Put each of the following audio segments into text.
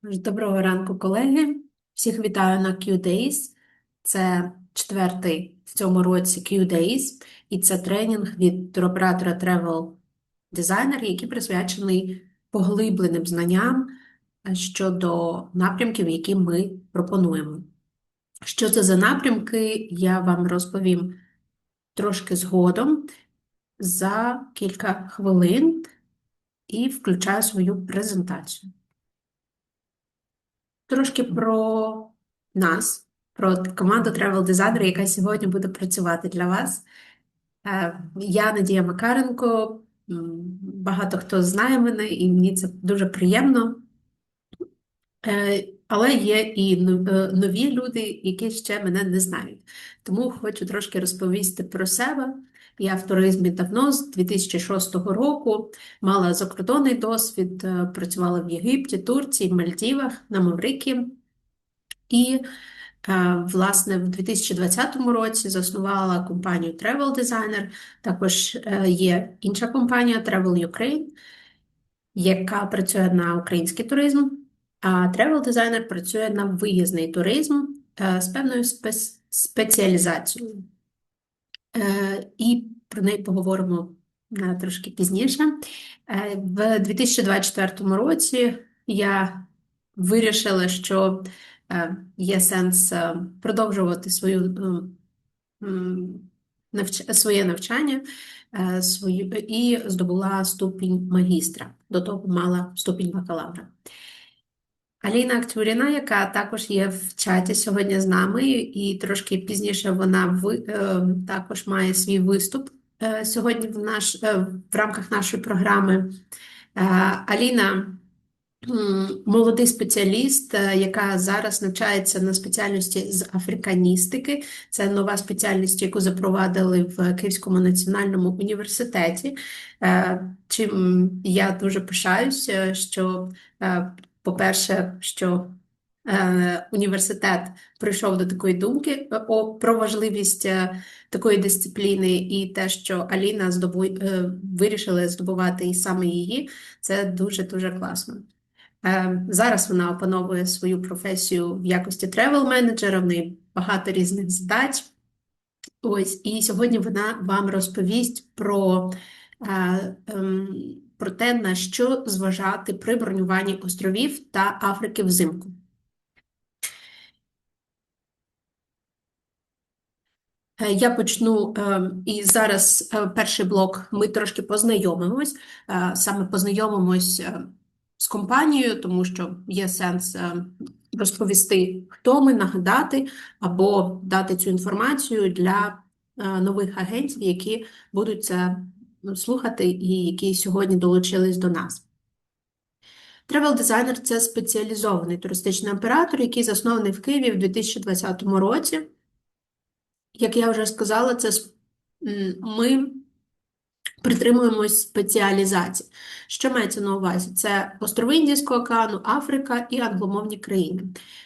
Доброго ранку, колеги. Всіх вітаю на Qdays. Це четвертий в цьому році Qdays, і це тренінг від туроператора Тревел Дизайнер, який присвячений поглибленим знанням щодо напрямків, які ми пропонуємо. Що це за напрямки, я вам розповім трошки згодом за кілька хвилин і включаю свою презентацію. Трошки про нас, про команду Тревел Дизайнера, яка сьогодні буде працювати для вас. Я Надія Макаренко, багато хто знає мене, і мені це дуже приємно. Але є і нові люди, які ще мене не знають. Тому хочу трошки розповісти про себе. Я в туризмі давно, з 2006 року, мала закордонний досвід, працювала в Єгипті, Турції, Мальдівах, на Маврикії. І, власне, в 2020 році заснувала компанію Тревел Дизайнер. Також є інша компанія Travel Ukraine, яка працює на український туризм. А Тревел Дизайнер працює на виїзний туризм з певною спеціалізацією. І про неї поговоримо трошки пізніше. В 2024 році я вирішила, що є сенс продовжувати своє навчання і здобула ступінь магістра. До того мала ступінь бакалавра. Аліна Актюріна, яка також є в чаті сьогодні з нами, і трошки пізніше вона також має свій виступ сьогодні в рамках нашої програми. Аліна молодий спеціаліст, яка зараз навчається на спеціальності з африканістики. Це нова спеціальність, яку запровадили в Київському національному університеті. Чим я дуже пишаюся, що по-перше, що університет прийшов до такої думки про важливість такої дисципліни, і те, що Аліна вирішила здобувати і саме її, це дуже-дуже класно. Зараз вона опановує свою професію в якості тревел-менеджера, в неї багато різних задач. Ось, і сьогодні вона вам розповість про те, на що зважати при бронюванні островів та Африки взимку. Я почну, і зараз перший блок ми трошки познайомимось, саме познайомимось з компанією, тому що є сенс розповісти, хто ми, нагадати, або дати цю інформацію для нових агентів, які будуть це слухати і які сьогодні долучились до нас. Тревел Дизайнер – це спеціалізований туристичний оператор, який заснований в Києві в 2020 році. Як я вже сказала, ми притримуємось спеціалізації. Що мається на увазі? Це острови Індійського океану, Африка і англомовні країни.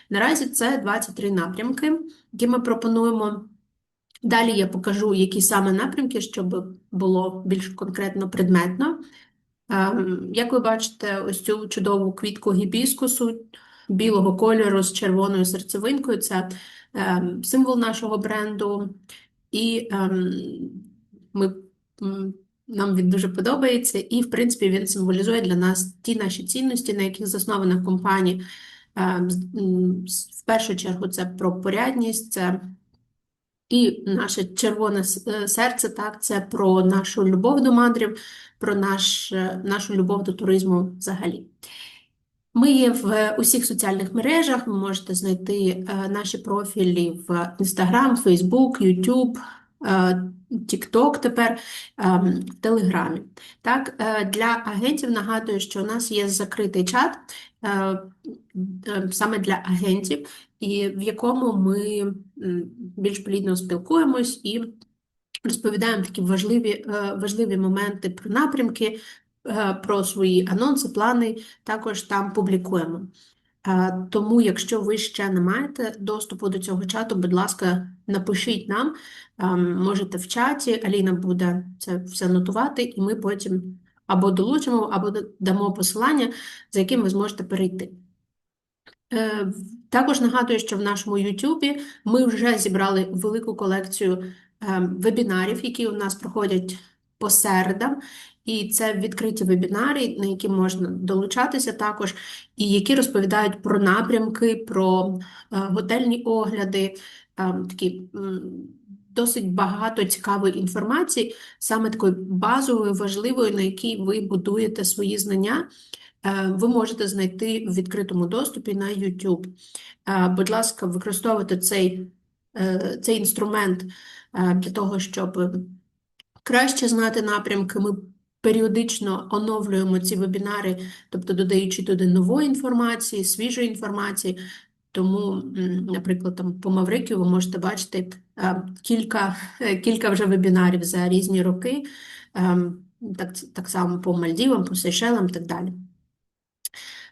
Наразі це 23 напрямки, які ми пропонуємо. Далі я покажу, які саме напрямки, щоб було більш конкретно предметно. Як ви бачите, ось цю чудову квітку гібіскусу білого кольору з червоною серцевинкою – це символ нашого бренду. І нам він дуже подобається, і, в принципі, він символізує для нас ті наші цінності, на яких заснована компанія. В першу чергу це про порядність, це і наше червоне серце, так, це про нашу любов до мандрів, про нашу любов до туризму взагалі. Ми є в усіх соціальних мережах, ви можете знайти наші профілі в Instagram, Facebook, YouTube, TikTok тепер, в Телеграмі. Так, для агентів нагадую, що у нас є закритий чат саме для агентів, і в якому ми більш плідно спілкуємось і розповідаємо такі важливі моменти про напрямки, про свої анонси, плани, також там публікуємо. Тому, якщо ви ще не маєте доступу до цього чату, будь ласка, напишіть нам, можете в чаті, Аліна буде це все нотувати, і ми потім або долучимо, або дамо посилання, за яким ви зможете перейти. Також нагадую, що в нашому YouTube ми вже зібрали велику колекцію вебінарів, які у нас проходять по середам. І це відкриті вебінари, на які можна долучатися також, і які розповідають про напрямки, про готельні огляди, такі досить багато цікавої інформації, саме такої базової, важливої, на якій ви будуєте свої знання. Ви можете знайти в відкритому доступі на YouTube. Будь ласка, використовуйте цей інструмент для того, щоб краще знати напрямки. Ми періодично оновлюємо ці вебінари, тобто додаючи туди нової інформації, свіжої інформації. Тому, наприклад, там по Маврикію ви можете бачити кілька вже вебінарів за різні роки, так само по Мальдівам, по Сейшелам і так далі.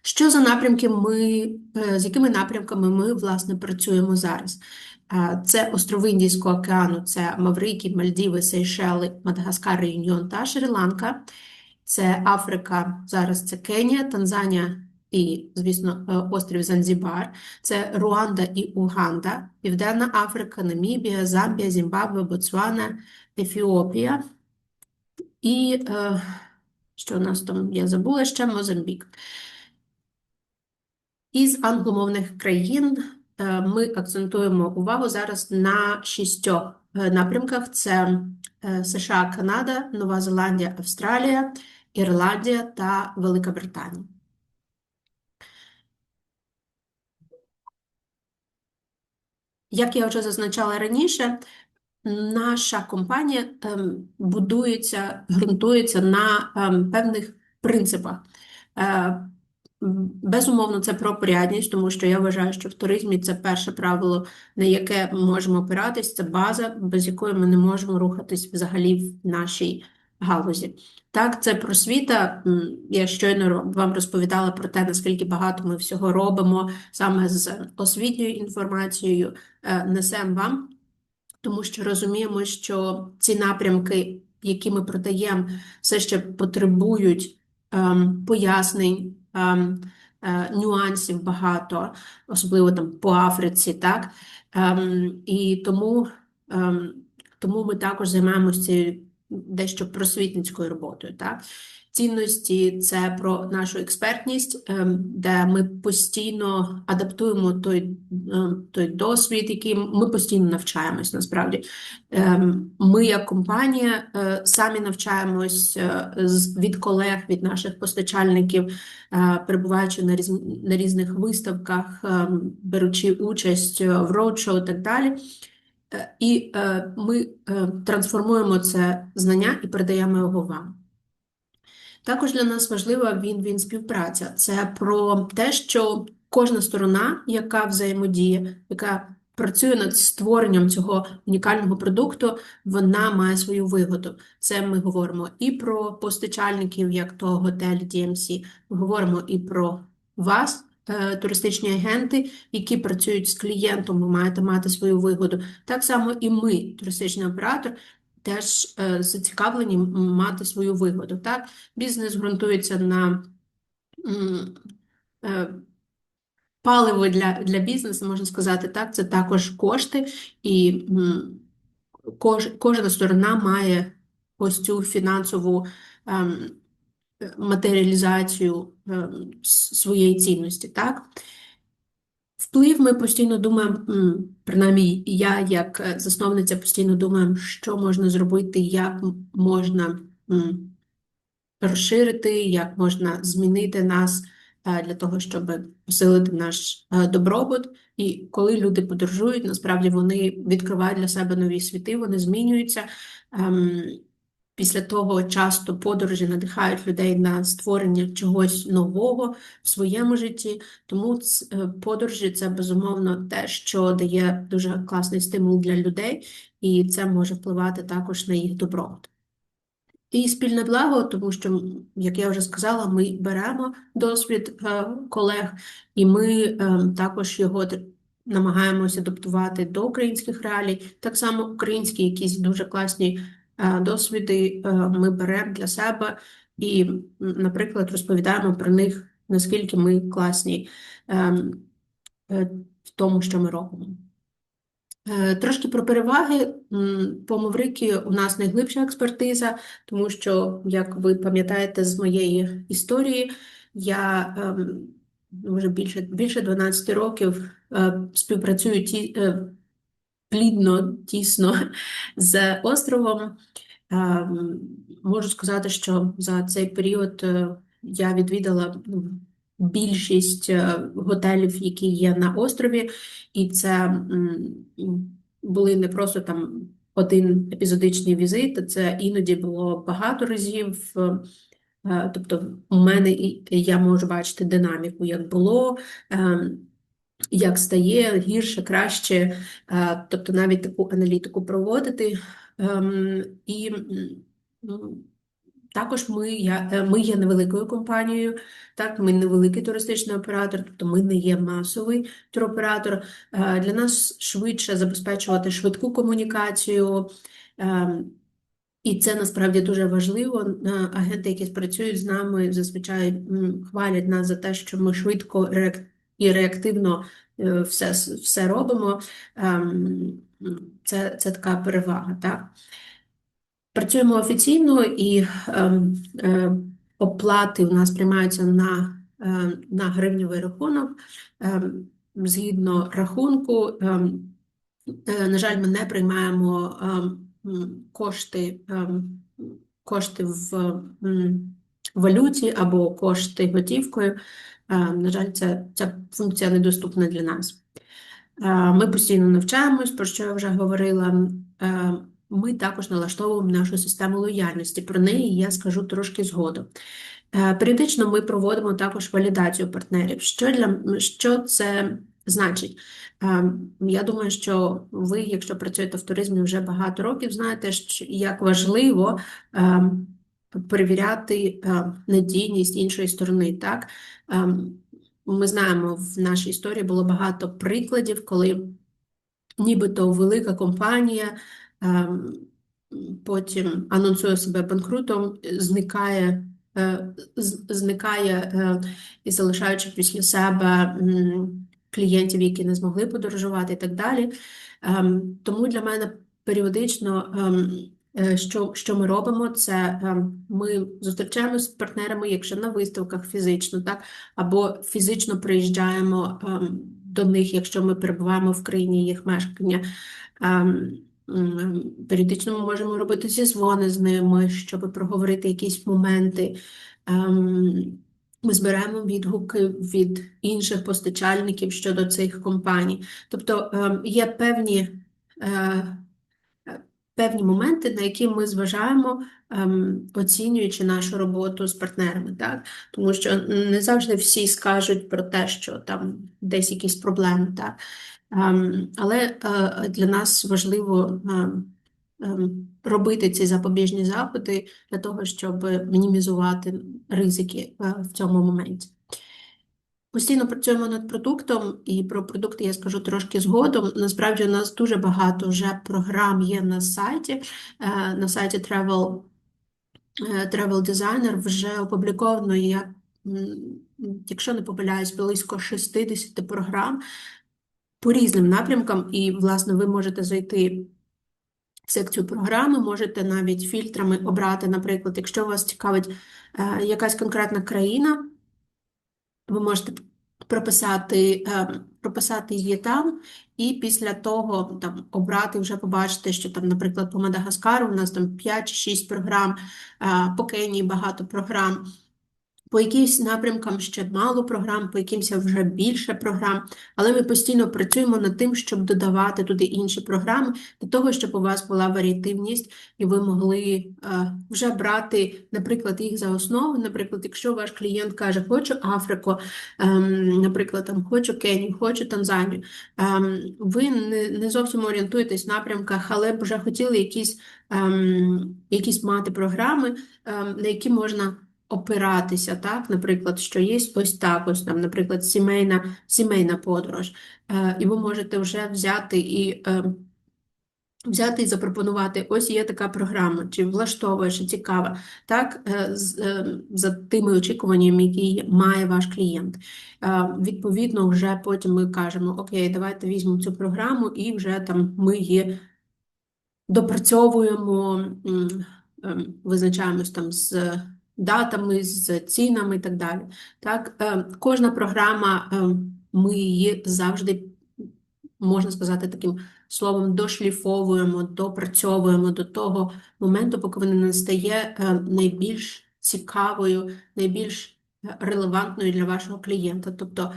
Що за напрямки з якими напрямками ми, власне, працюємо зараз? Це острови Індійського океану, це Маврикій, Мальдіви, Сейшели, Мадагаскар, Реюньйон та Шрі Ланка. Це Африка, зараз це Кенія, Танзанія і, звісно, острів Занзібар. Це Руанда і Уганда, Південна Африка, Намібія, Замбія, Зімбабве, Ботсвана, Ефіопія. І, що у нас там, я забула, ще Мозамбік. Із англомовних країн ми акцентуємо увагу зараз на 6 напрямках. Це США, Канада, Нова Зеландія, Австралія, Ірландія та Велика Британія. Як я вже зазначала раніше, наша компанія ґрунтується на певних принципах. Безумовно, це про порядність, тому що я вважаю, що в туризмі це перше правило, на яке ми можемо опиратись, це база, без якої ми не можемо рухатись взагалі в нашій галузі. Так, це просвіта. Я щойно вам розповідала про те, наскільки багато ми всього робимо саме з освітньою інформацією, несемо вам, тому що розуміємо, що ці напрямки, які ми продаємо, все ще потребують пояснень, нюансів багато, особливо там по Африці, так? І тому ми також займаємося цією дещо просвітницькою роботою, так? Цінності – це про нашу експертність, де ми постійно адаптуємо той досвід, який ми постійно навчаємось, насправді. Ми, як компанія, самі навчаємось від колег, від наших постачальників, перебуваючи на різних виставках, беручи участь в роудшоу і так далі. І ми трансформуємо це знання і передаємо його вам. Також для нас важлива він співпраця. Це про те, що кожна сторона, яка взаємодіє, яка працює над створенням цього унікального продукту, вона має свою вигоду. Це ми говоримо і про постачальників, як то готель DMC, ми говоримо і про вас, туристичні агенти, які працюють з клієнтом, ви маєте мати свою вигоду. Так само і ми, туристичний оператор, теж зацікавлені мати свою вигоду. Так? Бізнес ґрунтується на паливо для бізнесу, можна сказати, так? Це також кошти, і кожна сторона має ось цю фінансову матеріалізацію своєї цінності. Так? Вплив ми постійно думаємо, принаймні я, як засновниця, постійно думаю, що можна зробити, як можна розширити, як можна змінити нас для того, щоб посилити наш добробут. І коли люди подорожують, насправді вони відкривають для себе нові світи, вони змінюються. Після того часто подорожі надихають людей на створення чогось нового в своєму житті. Тому подорожі – це, безумовно, те, що дає дуже класний стимул для людей, і це може впливати також на їх добробут. І спільне благо, тому що, як я вже сказала, ми беремо досвід колег, і ми також його намагаємося адаптувати до українських реалій. Так само українські якісь дуже класні досвіди ми беремо для себе і, наприклад, розповідаємо про них, наскільки ми класні. в тому, що ми робимо. Трошки про переваги. По Маврикію у нас найглибша експертиза, тому що, як ви пам'ятаєте з моєї історії, я вже більше 12 років співпрацюю плідно, тісно з островом. Можу сказати, що за цей період я відвідала більшість готелів, які є на острові, і це були не просто там один епізодичний візит, це іноді було багато разів. Тобто у мене я можу бачити динаміку, як було, як стає гірше, краще, тобто навіть таку аналітику проводити. І також ми є невеликою компанією, так, ми невеликий туристичний оператор, тобто ми не є масовий туроператор. Для нас швидше забезпечувати швидку комунікацію, і це насправді дуже важливо. Агенти, які працюють з нами, зазвичай хвалять нас за те, що ми швидко і реактивно все робимо. Це така перевага, так? Працюємо офіційно і оплати у нас приймаються на гривневий рахунок. Згідно рахунку, на жаль, ми не приймаємо кошти в валюті або кошти готівкою. На жаль, ця функція недоступна для нас. Ми постійно навчаємось, про що я вже говорила. Ми також налаштовуємо нашу систему лояльності. Про неї я скажу трошки згодом. Періодично ми проводимо також валідацію партнерів. Що це значить? Я думаю, що ви, якщо працюєте в туризмі вже багато років, знаєте, як важливо перевіряти надійність іншої сторони. Так? Ми знаємо, в нашій історії було багато прикладів, коли нібито велика компанія потім анонсує себе банкрутом, зникає і залишаючи після себе клієнтів, які не змогли подорожувати і так далі. Тому для мене періодично, що ми робимо, це ми зустрічаємося з партнерами, якщо на виставках фізично, так, або фізично приїжджаємо до них, якщо ми перебуваємо в країні їх мешкання. Періодично ми можемо робити зізвони з ними, щоб проговорити якісь моменти. Ми збираємо відгуки від інших постачальників щодо цих компаній. Тобто є певні моменти, на які ми зважаємо, оцінюючи нашу роботу з партнерами. Так? Тому що не завжди всі скажуть про те, що там десь якісь проблеми. Так? Але для нас важливо робити ці запобіжні заходи для того, щоб мінімізувати ризики в цьому моменті. Постійно працюємо над продуктом, і про продукти я скажу трошки згодом. Насправді у нас дуже багато вже програм є на сайті Тревел Дизайнер вже опубліковано, якщо не помиляюсь, близько 60 програм по різним напрямкам, і, власне, ви можете зайти в секцію програми, можете навіть фільтрами обрати, наприклад, якщо вас цікавить якась конкретна країна, ви можете прописати її там, і після того там обрати, вже побачити, що там, наприклад, по Мадагаскару у нас там 5 чи 6 програм, по Кенії багато програм, по якимсь напрямкам ще мало програм, по якимсь вже більше програм, але ми постійно працюємо над тим, щоб додавати туди інші програми, для того, щоб у вас була варіативність, і ви могли вже брати, наприклад, їх за основу. Наприклад, якщо ваш клієнт каже, хочу Африку, наприклад, там, хочу Кенію, хочу Танзанію, ви не зовсім орієнтуєтесь в напрямках, але б вже хотіли якісь мати програми, на які можна опиратися, так, наприклад, що є ось так, ось там, наприклад, сімейна подорож, і ви можете вже взяти і взяти і запропонувати, ось є така програма, чи влаштовує, чи цікава, так, за тими очікуваннями, які має ваш клієнт. Відповідно, вже потім ми кажемо, окей, давайте візьмемо цю програму і вже там ми її допрацьовуємо, визначаємось там з датами, з цінами і так далі. Так, кожна програма, ми її завжди, можна сказати, таким словом, дошліфовуємо, допрацьовуємо до того моменту, поки вона не стає найбільш цікавою, найбільш релевантною для вашого клієнта. Тобто,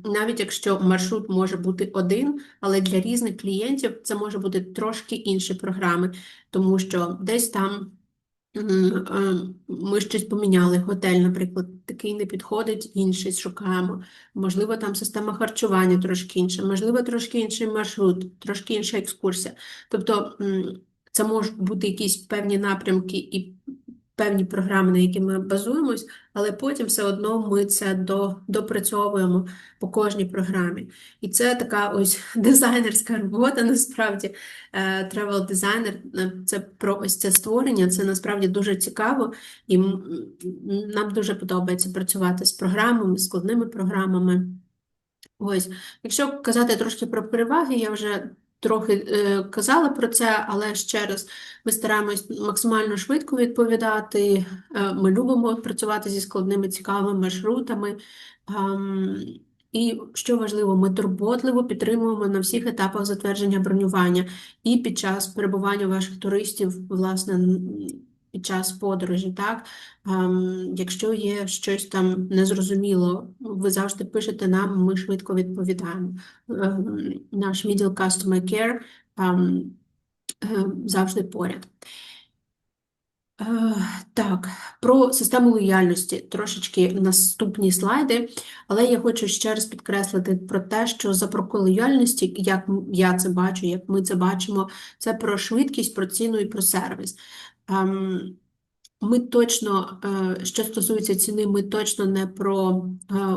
навіть якщо маршрут може бути один, але для різних клієнтів це може бути трошки інші програми, тому що десь там ми щось поміняли, готель, наприклад, такий не підходить, інший шукаємо. Можливо, там система харчування трошки інша, можливо, трошки інший маршрут, трошки інша екскурсія. Тобто це можуть бути якісь певні напрямки і певні програми, на які ми базуємось, але потім все одно ми це допрацьовуємо по кожній програмі. І це така ось дизайнерська робота, насправді. Тревел Дизайнер, це про ось це створення, це насправді дуже цікаво, і нам дуже подобається працювати з програмами, складними програмами. Ось, якщо казати трошки про переваги, я вже трохи казала про це, але ще раз, ми стараємось максимально швидко відповідати, ми любимо працювати зі складними цікавими маршрутами. І, що важливо, ми турботливо підтримуємо на всіх етапах затвердження бронювання і під час перебування ваших туристів, власне, під час подорожі, так? Якщо є щось там незрозуміло, ви завжди пишете нам, ми швидко відповідаємо. Наш відділ Customer Care завжди поряд. Так, про систему лояльності трошечки наступні слайди, але я хочу ще раз підкреслити про те, що запорука лояльності, як я це бачу, як ми це бачимо, це про швидкість, про ціну і про сервіс. Ми точно, що стосується ціни, ми точно не про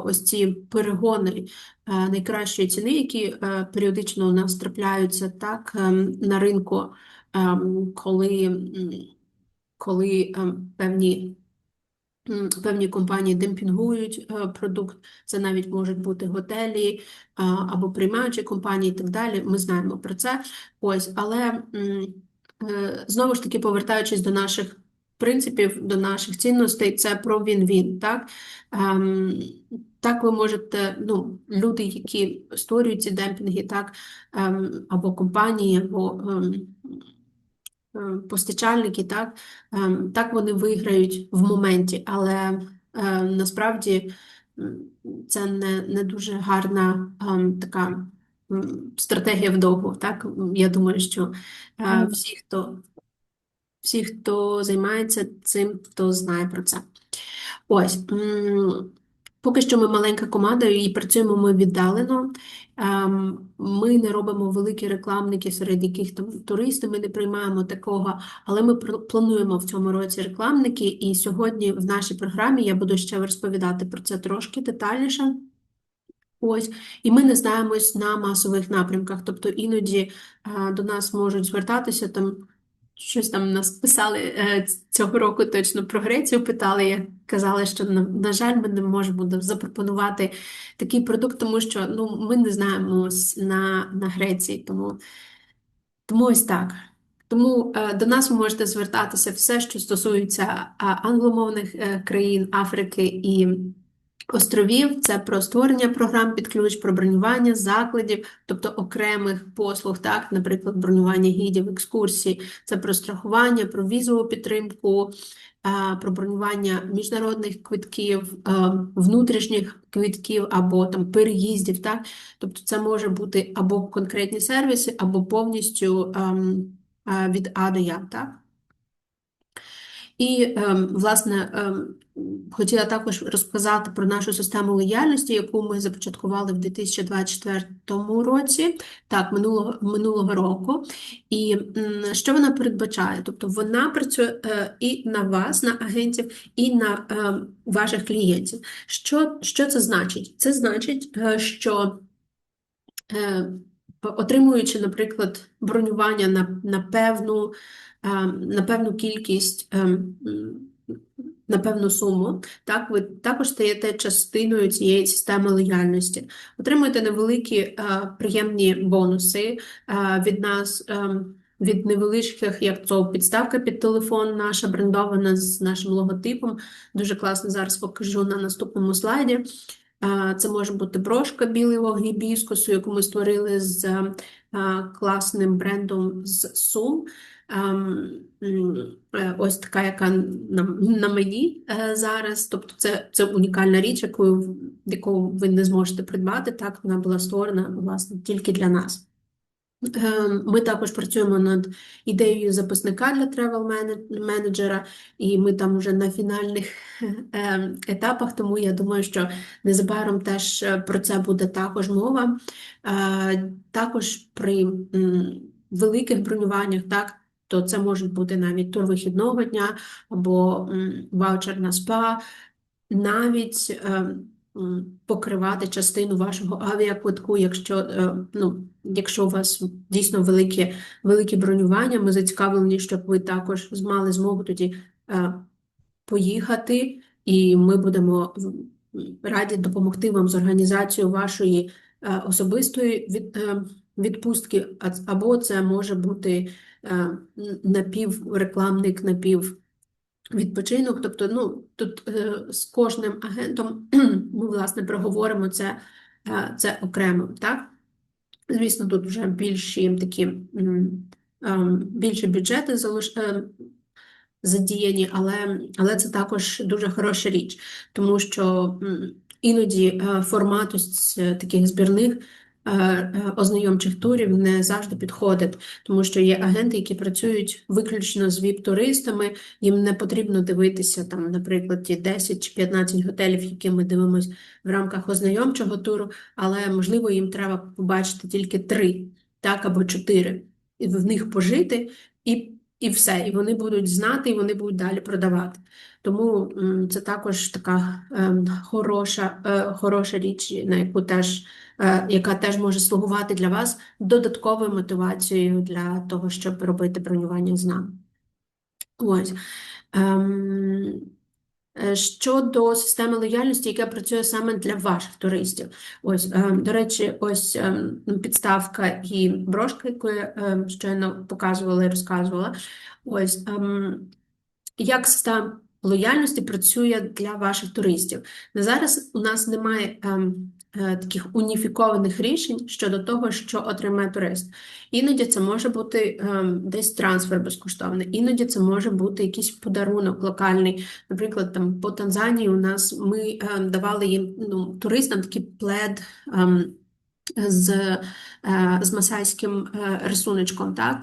ось ці перегони найкращої ціни, які періодично у нас трапляються так, на ринку, коли певні компанії демпінгують продукт, це навіть можуть бути готелі або приймаючі компанії і так далі, ми знаємо про це. Ось, але знову ж таки, повертаючись до наших принципів, до наших цінностей, це про він-він, так? Так ви можете, люди, які створюють ці демпінги, так, або компанії, або постачальники, так вони виграють в моменті, але насправді це не дуже гарна така стратегія вдовго. Так? Я думаю, що всі, хто займається цим, хто знає про це. Ось. Поки що ми маленька команда і працюємо ми віддалено. Ми не робимо великі рекламники, серед яких там туристи, ми не приймаємо такого, але ми плануємо в цьому році рекламники, і сьогодні в нашій програмі я буду ще розповідати про це трошки детальніше. Ось, і ми не знаємось на масових напрямках, тобто іноді до нас можуть звертатися там. Щось там нас писали цього року точно про Грецію питали, казали, що, на жаль, ми не можемо запропонувати такий продукт, тому що ми не знаємо на Греції, тому ось так. Тому до нас ви можете звертатися все, що стосується англомовних країн, Африки і островів. Це про створення програм під ключ, про бронювання закладів, тобто окремих послуг, так, наприклад, бронювання гідів, екскурсій, це про страхування, про візову підтримку, про бронювання міжнародних квитків, внутрішніх квитків або там переїздів, так? Тобто це може бути або конкретні сервіси, або повністю від А до Я, так? І, власне, хотіла також розказати про нашу систему лояльності, яку ми започаткували в 2024 році, так, минулого року. І що вона передбачає? Тобто вона працює і на вас, на агентів, і на ваших клієнтів. Що це значить? Це значить, що отримуючи, наприклад, бронювання на певну кількість, на певну суму, так, ви також стаєте частиною цієї системи лояльності. Отримуєте невеликі приємні бонуси від нас, від невеличких, як це підставка під телефон наша, брендована з нашим логотипом. Дуже класно, зараз покажу на наступному слайді. Це може бути брошка білого гібіскусу, яку ми створили з класним брендом з Сум. Ось така, яка на мені зараз. Тобто це унікальна річ, яку ви не зможете придбати. Так, вона була створена, власне, тільки для нас. Ми також працюємо над ідеєю записника для тревел-менеджера, і ми там вже на фінальних етапах, тому я думаю, що незабаром теж про це буде також мова. Також при великих бронюваннях, так, то це може бути навіть тур вихідного дня або ваучер на спа, навіть покривати частину вашого авіаквитку, якщо у вас дійсно великі бронювання, ми зацікавлені, щоб ви також мали змогу тоді поїхати, і ми будемо раді допомогти вам з організацією вашої особистої відпустки, або це може бути напіврекламник, відпочинок, тобто, тут з кожним агентом ми, власне, проговоримо це окремо, так? Звісно, тут вже більші бюджети задіяні, але це також дуже хороша річ, тому що іноді формат ось таких збірних ознайомчих турів не завжди підходить, тому що є агенти, які працюють виключно з ВІП-туристами, їм не потрібно дивитися, там, наприклад, ті 10 чи 15 готелів, які ми дивимося в рамках ознайомчого туру, але, можливо, їм треба побачити тільки 3, так, або 4, і в них пожити, і все, і вони будуть знати, і вони будуть далі продавати. Тому це також така хороша річ, яка теж може слугувати для вас додатковою мотивацією для того, щоб робити бронювання з нами. Ось. Щодо системи лояльності, яка працює саме для ваших туристів. Ось, до речі, ось підставка і брошка, яку я щойно показувала і розказувала. Ось, як система лояльності працює для ваших туристів. На зараз у нас немає таких уніфікованих рішень щодо того, що отримає турист. Іноді це може бути десь трансфер безкоштовний, іноді це може бути якийсь подарунок локальний. Наприклад, там по Танзанії ми давали їм туристам такий плед з масайським рисуночком, так?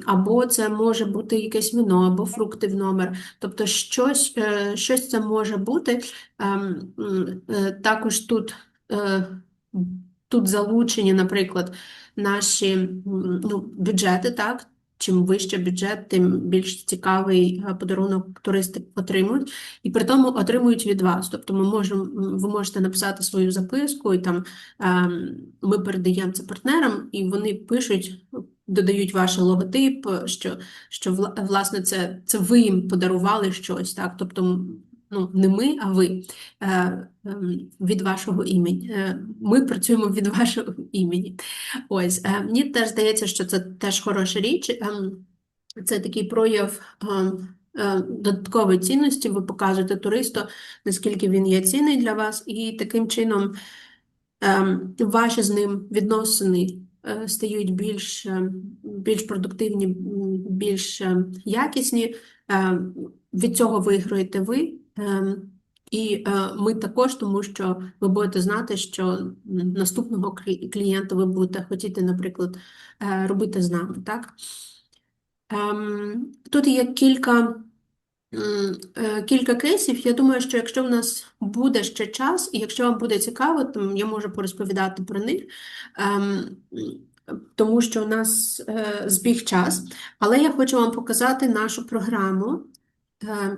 Або це може бути якесь вино, або фрукти в номер. Тобто щось це може бути. Також тут залучені, наприклад, наші бюджети, так? Чим вище бюджет, тим більш цікавий подарунок туристи отримують. І при тому отримують від вас. Тобто ви можете написати свою записку, і там ми передаємо це партнерам, і вони пишуть, додають ваш логотип, що власне, це ви їм подарували щось. Так? Тобто не ми, а ви від вашого імені. Ми працюємо від вашого імені. Ось, мені теж здається, що це теж хороша річ. Це такий прояв додаткової цінності. Ви показуєте туристу, наскільки він є цінний для вас, і таким чином ваші з ним відносини стають більш продуктивні, більш якісні. Від цього виграєте ви. І ми також, тому що ви будете знати, що наступного клієнта ви будете хотіти, наприклад, робити з нами. Так? Тут є кілька кейсів. Я думаю, що якщо в нас буде ще час, і якщо вам буде цікаво, то я можу порозповідати про них, тому що у нас збіг час. Але я хочу вам показати нашу програму.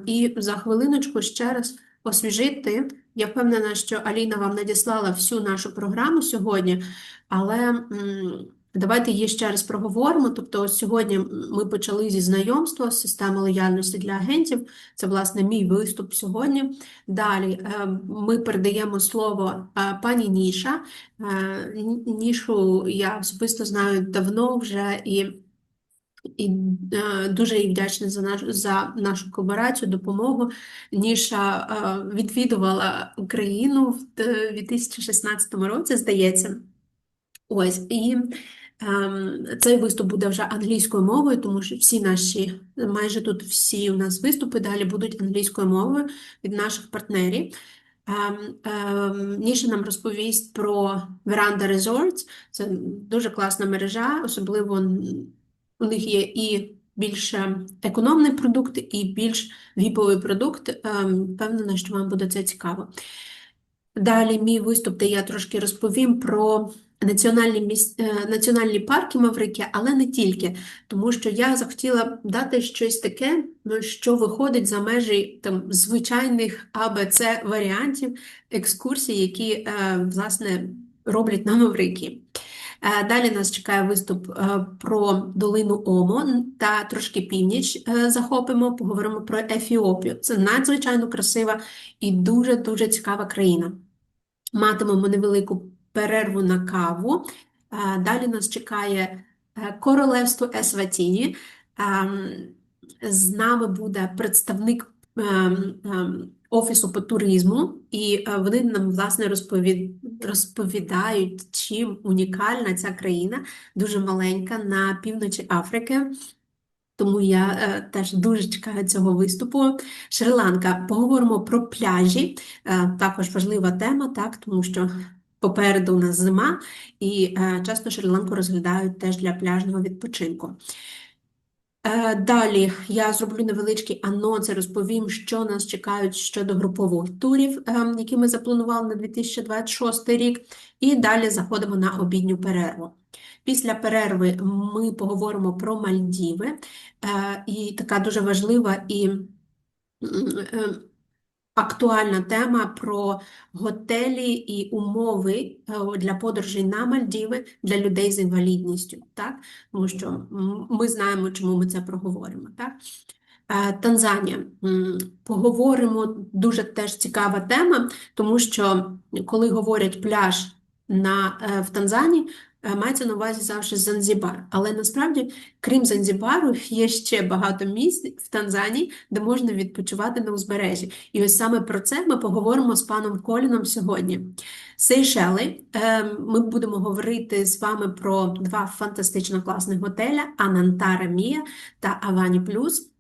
І за хвилиночку ще раз освіжити. Я впевнена, що Аліна вам надіслала всю нашу програму сьогодні, але давайте її ще раз проговоримо. Тобто ось сьогодні ми почали зі знайомства з системи лояльності для агентів. Це, власне, мій виступ сьогодні. Далі ми передаємо слово пані Ніша. Нішу я особисто знаю давно вже і дуже їй вдячна за нашу колаборацію, допомогу. Ніша відвідувала Україну в 2016 році, здається. Ось, і цей виступ буде вже англійською мовою, тому що всі наші, майже тут всі у нас виступи далі будуть англійською мовою від наших партнерів. Ніша нам розповість про Veranda Resorts. Це дуже класна мережа, особливо у них є і більш економний продукт, і більш віповий продукт. Впевнена, що вам буде це цікаво. Далі мій виступ, де я трошки розповім про національні парки Маврикія, але не тільки, тому що я захотіла дати щось таке, що виходить за межі там, звичайних АБЦ-варіантів екскурсій, які, власне, роблять на Маврикії. Далі нас чекає виступ про долину Омо та трошки північ захопимо, поговоримо про Ефіопію. Це надзвичайно красива і дуже-дуже цікава країна. Матимемо невелику перерву на каву. Далі нас чекає королевство Есватіні. З нами буде представник офісу по туризму, і вони нам, власне, розповідають, чим унікальна ця країна, дуже маленька, на півночі Африки. Тому я теж дуже чекаю цього виступу. Шрі Ланка. Поговоримо про пляжі. Також важлива тема, так, тому що попереду у нас зима, і часто Шрі-Ланку розглядають теж для пляжного відпочинку. Далі я зроблю невеличкий анонс і розповім, що нас чекають щодо групових турів, які ми запланували на 2026 рік, і далі заходимо на обідню перерву. Після перерви ми поговоримо про Мальдіви, і така дуже важлива і актуальна тема про готелі і умови для подорожей на Мальдіви для людей з інвалідністю, так? Тому що ми знаємо, чому ми це проговоримо, так? Танзанія. Поговоримо, дуже теж цікава тема, тому що коли говорять пляж в Танзанії, мається на увазі завжди Занзібар. Але насправді, крім Занзібару, є ще багато місць в Танзанії, де можна відпочивати на узбережжі. І ось саме про це ми поговоримо з паном Коліном сьогодні. Сейшели. Ми будемо говорити з вами про два фантастично класних готеля Анантара Мія та Авані Плюс.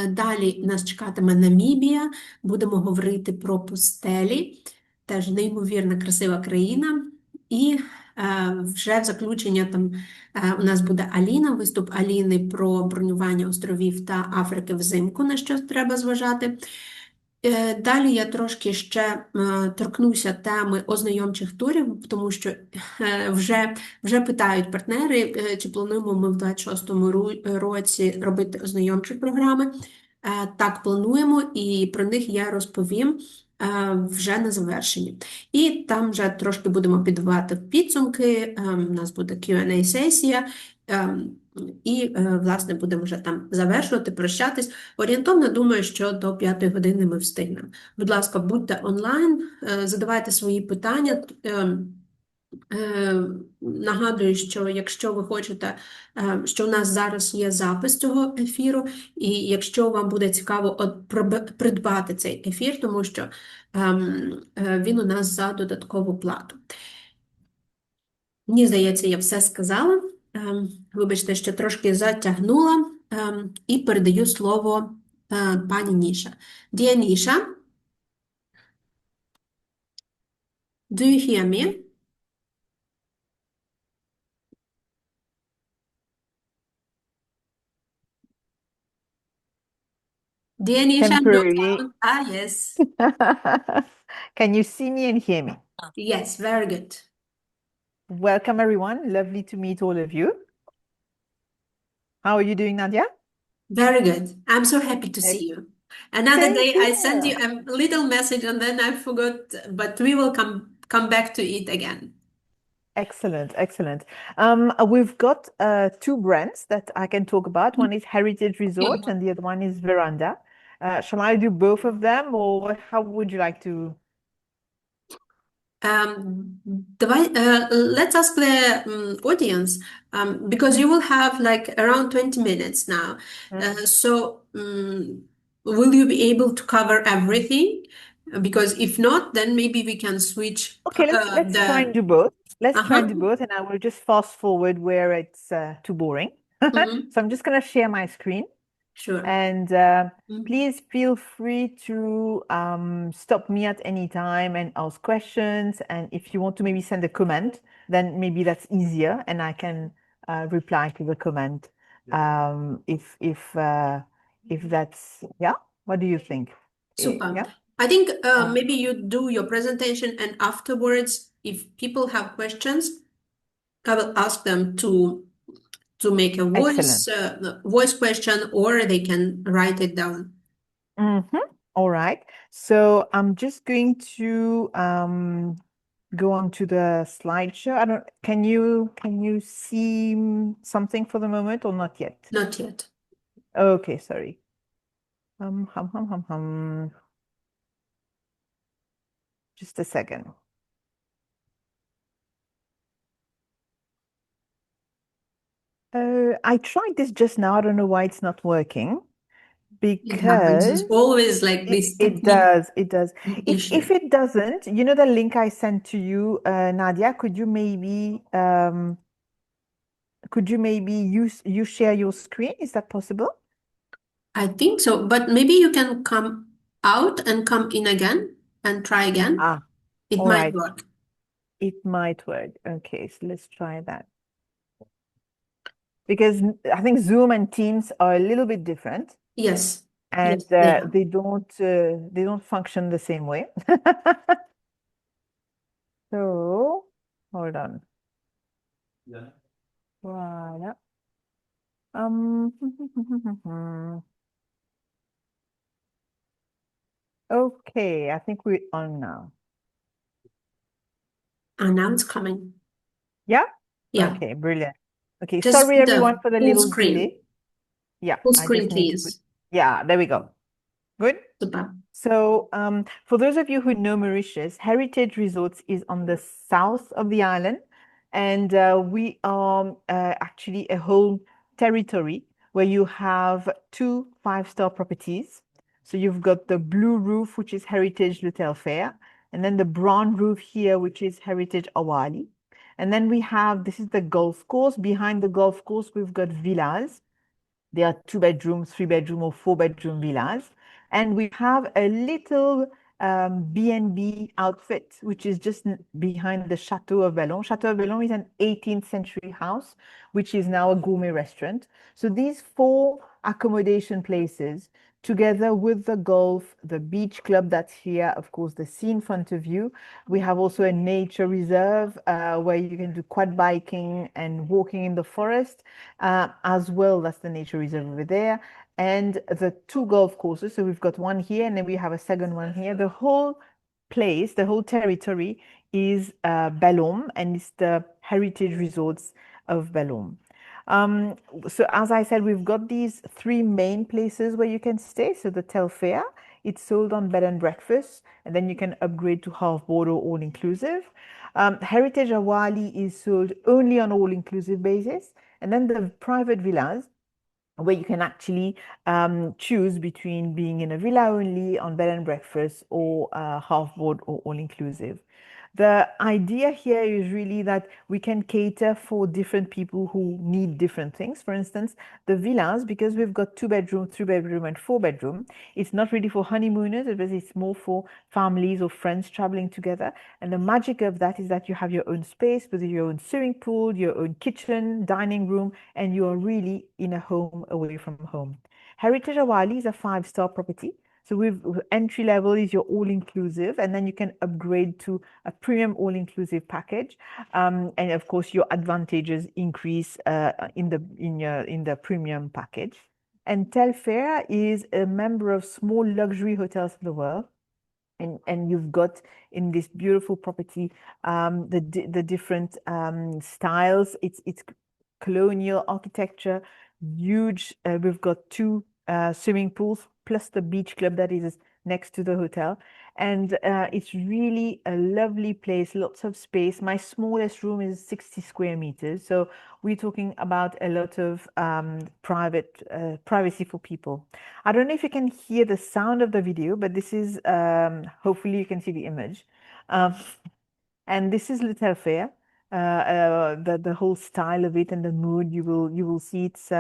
Далі нас чекатиме Намібія, будемо говорити про пустелі, теж неймовірно красива країна. І вже в заключення там у нас буде Аліна, виступ Аліни про бронювання островів та Африки взимку, на що треба зважати. Далі я трошки ще торкнуся теми ознайомчих турів, тому що вже питають партнери, чи плануємо ми в 26-му році робити ознайомчі програми. Так, плануємо, і про них я розповім вже на завершенні. І там вже трошки будемо підбивати підсумки, у нас буде Q&A-сесія, і, власне, будемо вже там завершувати, прощатись. Орієнтовно, думаю, що до 5 години ми встигнемо. Будь ласка, будьте онлайн, задавайте свої питання. Нагадую, що якщо ви хочете, що у нас зараз є запис цього ефіру, і якщо вам буде цікаво придбати цей ефір, тому що він у нас за додаткову плату. Мені здається, я все сказала. Вибачте, що трошки затягнула, і передаю слово пані Ніша. Dear Nisha, do you hear me? Dear Nisha, no Temporary. sound. Yes. Can you see me and hear me? Yes, very good. Welcome, everyone. Lovely to meet all of you. How are you doing, Nadia? Very good. I'm so happy to see you. Another Thank day I send you you. a little message and then I forgot, but we will come back to it again. Excellent, excellent. We've got two brands that I can talk about. One is Heritage Resort and the other one is Veranda. Shall I do both of them, or how would you like to? Let's ask the audience, because you will have like around 20 minutes now. Will you be able to cover everything? Because if not, then maybe we can switch Okay, let's try and do both. Let's try and do Uh-huh. both, and I will just fast forward where it's too boring. Mhm. So I'm just going to share my screen. Sure. And please feel free to stop me at any time and ask questions. And if you want to maybe send a comment, then maybe that's easier, and I can reply to the comment. If that's, yeah. What do you think? Super. Yeah. I think maybe you do your presentation, and afterwards, if people have questions, I will ask them to make a Excellent. voice question, or they can write it down. All right. So I'm just going to go on to the slideshow. I don't, can you see something for the moment or not yet? Not yet. Okay, sorry. Just a second. I tried this just now. I don't know why it's not working. It happens. It's Because always like this it technique does. If issue. it doesn't, you know the link I sent to you, Nadia, could you maybe you share your screen? Is that possible? I think so, but maybe you can come out and come in again and try again. It All might right. work. It might work. Okay, so let's try that. Because I think Zoom and Teams are a little bit different, Yes. and Yes, they are. they don't function the same way. So hold on. Voilà. Okay, I think we're on now. And now it's coming. Yeah? Yeah. Okay, brilliant. Okay, Just sorry put everyone a for the full little screen. delay. Yeah, Full I screen, just need to put, please. yeah, there we go. Good. Super. So, for those of you who know Mauritius, Heritage Resorts is on the south of the island, and we are actually a whole territory where you have two 5-star properties. So you've got the blue roof, which is Heritage L'Hotel Fair, and then the brown roof here, which is Heritage Awali. And then we have, this is the golf course. Behind the golf course, we've got villas. There are 2-bedroom, 3-bedroom, or 4-bedroom villas. And we have a little B&B outfit, which is just behind the Chateau of Bellon. Chateau of Bellon is an 18th century house, which is now a gourmet restaurant. So these 4 accommodation places, together with the golf, the beach club that's here, of course, the sea in front of you. We have also a nature reserve where you can do quad biking and walking in the forest, as well. That's the nature reserve over there. And the 2 golf courses. So we've got one here, and then we have a second one here. The whole place, the whole territory is Bellom, and it's the Heritage Resorts of Bellom. So as I said, we've got these 3 main places where you can stay. So the Telfair, it's sold on bed and breakfast, and then you can upgrade to half board or all inclusive. Heritage Awali is sold only on all inclusive basis, and then the private villas, where you can actually choose between being in a villa only, on bed and breakfast, or half board or all inclusive. The idea here is really that we can cater for different people who need different things. For instance, the villas, because we've got 2-bedroom, 3-bedroom, and 4-bedroom, it's not really for honeymooners, it's more for families or friends traveling together. And the magic of that is that you have your own space with your own swimming pool, your own kitchen, dining room, and you are really in a home away from home. Heritage Awali is a 5-star property. So entry level is your all-inclusive, and then you can upgrade to a premium all-inclusive package, and of course your advantages increase in the premium package. And Telfair is a member of small luxury hotels of the world. And you've got in this beautiful property the different styles. It's colonial architecture, huge. We've got two swimming pools plus the beach club that is next to the hotel. And it's really a lovely place, lots of space. My smallest room is 60 square meters. So we're talking about a lot of privacy for people. I don't know if you can hear the sound of the video, but this is, hopefully you can see the image. And this is Little Fair, the whole style of it and the mood. You will see it's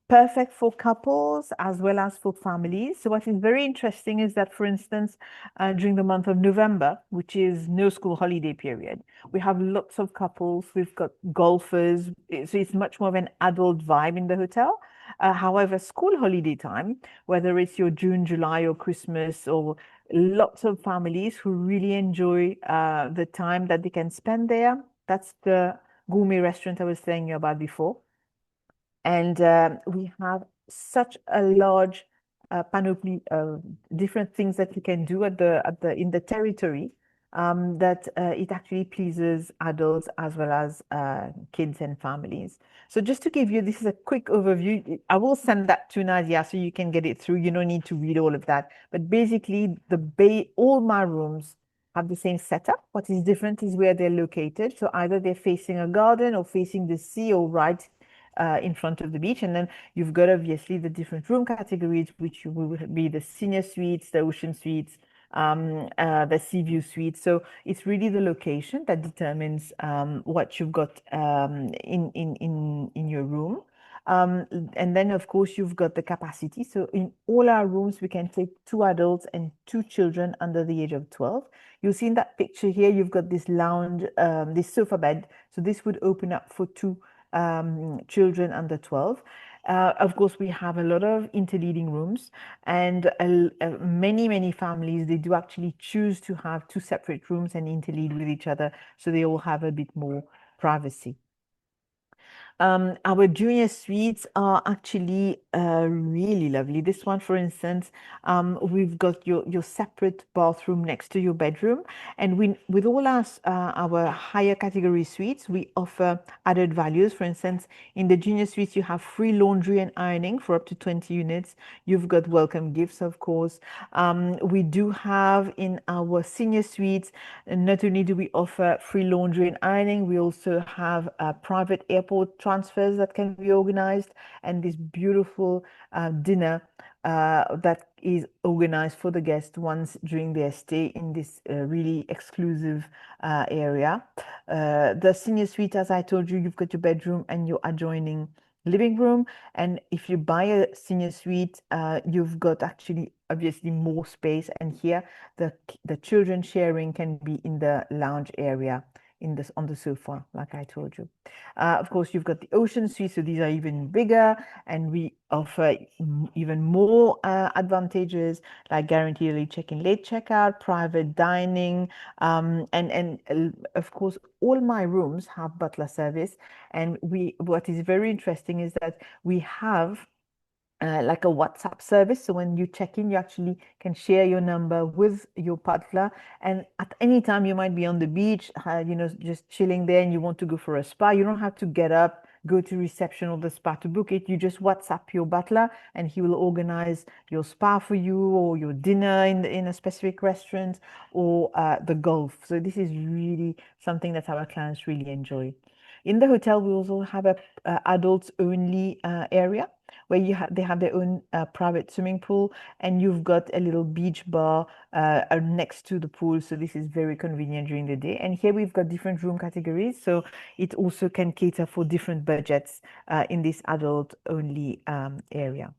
perfect for couples as well as for families. So what is very interesting is that, for instance, during the month of November, which is no school holiday period, we have lots of couples. We've got golfers. So it's much more of an adult vibe in the hotel. However, school holiday time, whether it's your June, July, or Christmas, or lots of families who really enjoy the time that they can spend there. That's the gourmet restaurant I was telling you about before. And we have such a large panoply of different things that you can do in the territory that it actually pleases adults as well as kids and families. So just to give you, this is a quick overview. I will send that to Nadia so you can get it through. You don't need to read all of that. But basically, all my rooms have the same setup. What is different is where they're located. So either they're facing a garden or facing the sea or right in front of the beach. And then you've got obviously the different room categories, which will be the senior suites, the ocean suites, the sea view suite. So it's really the location that determines what you've got in your room. And then of course you've got the capacity. So in all our rooms, we can take 2 adults and 2 children under the age of 12. You'll see in that picture here, you've got this lounge, this sofa bed. So this would open up for 2 children under 12. Of course, we have a lot of interleading rooms, and many families, they do actually choose to have 2 separate rooms and interlead with each other, so they all have a bit more privacy. Our junior suites are actually really lovely. This one, for instance, we've got your separate bathroom next to your bedroom. And with all our higher category suites, we offer added values. For instance, in the junior suites, you have free laundry and ironing for up to 20 units. You've got welcome gifts, of course. We do have in our senior suites, not only do we offer free laundry and ironing, we also have private airport transfers that can be organized, and this beautiful dinner that is organized for the guests once during their stay in this really exclusive area. The senior suite, as I told you, you've got your bedroom and your adjoining living room. And if you buy a senior suite, you've got actually obviously more space. And here the children sharing can be in the lounge area on the sofa, like I told you. Of course, you've got the ocean suite, so these are even bigger, and we offer even more advantages like guaranteed early check-in, late checkout, private dining, and of course, all my rooms have butler service. And what is very interesting is that we have like a WhatsApp service. So when you check in, you actually can share your number with your butler. And at any time you might be on the beach, just chilling there, and you want to go for a spa. You don't have to get up, go to reception or the spa to book it. You just WhatsApp your butler, and he will organize your spa for you, or your dinner in a specific restaurant, or the golf. So this is really something that our clients really enjoy. In the hotel, we also have a adults only area where they have their own private swimming pool, and you've got a little beach bar next to the pool. So this is very convenient during the day. And here we've got different room categories, so it also can cater for different budgets in this adult only area.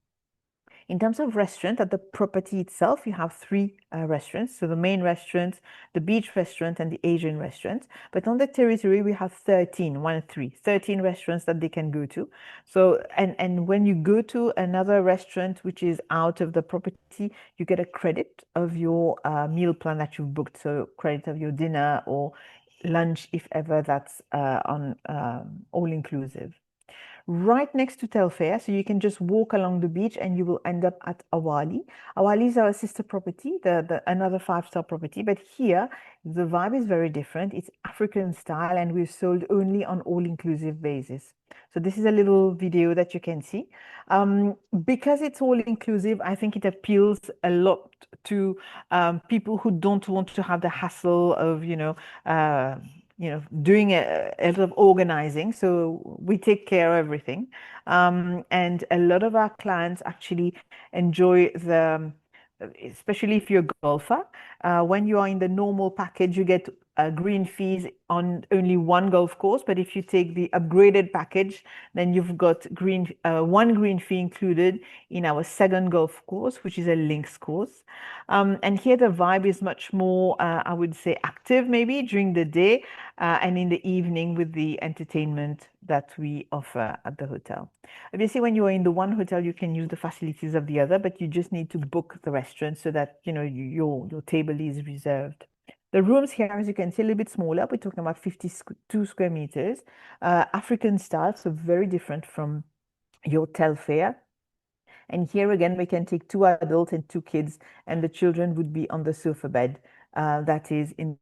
In terms of restaurant, at the property itself, you have 3 restaurants. So the main restaurant, the beach restaurant, and the Asian restaurant. But on the territory, we have 13 restaurants that they can go to. So, and when you go to another restaurant, which is out of the property, you get a credit of your meal plan that you've booked. So credit of your dinner or lunch, if ever that's on all inclusive. right next to Telfair. So you can just walk along the beach and you will end up at Awali. Awali is our sister property, another 5-star property. But here, the vibe is very different. It's African style and we've sold only on all-inclusive basis. So this is a little video that you can see. Because it's all-inclusive, I think it appeals a lot to people who don't want to have the hassle of, doing a lot of organizing. So we take care of everything. And a lot of our clients actually enjoy especially if you're a golfer, when you are in the normal package, you get green fees on only one golf course. But if you take the upgraded package, then you've got one green fee included in our second golf course, which is a links course. And here the vibe is much more, I would say, active maybe during the day and in the evening with the entertainment that we offer at the hotel. Obviously, when you are in the one hotel, you can use the facilities of the other, but you just need to book the restaurant so that your table is reserved. The rooms here, as you can see, a little bit smaller. We're talking about 52 square meters, African style, so very different from your Telfair. And here again, we can take 2 adults and 2 kids, and the children would be on the sofa bed that is in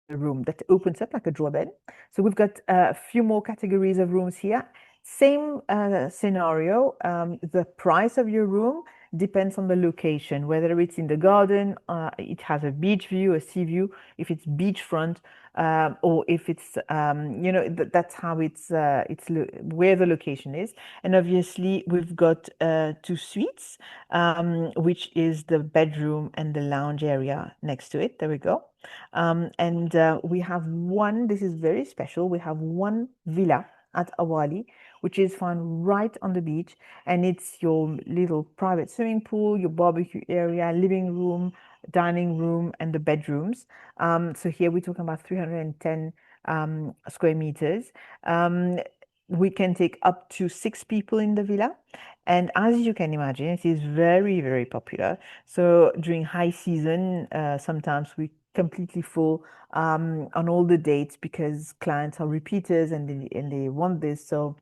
the room that opens up like a drawer bed. So we've got a few more categories of rooms here. Same scenario. The price of your room depends on the location, whether it's in the garden, it has a beach view, a sea view, if it's beachfront, or if it's, that's how it's where the location is. And obviously we've got 2 suites, which is the bedroom and the lounge area next to it. There we go. And we have this is very special. We have one villa at Awali, which is found right on the beach, and it's your little private swimming pool, your barbecue area, living room, dining room, and the bedrooms. So here we're talking about 310 square meters. We can take up to 6 people in the villa. And as you can imagine, it is very, very popular. So during high season, sometimes we completely full on all the dates because clients are repeaters and they want this. So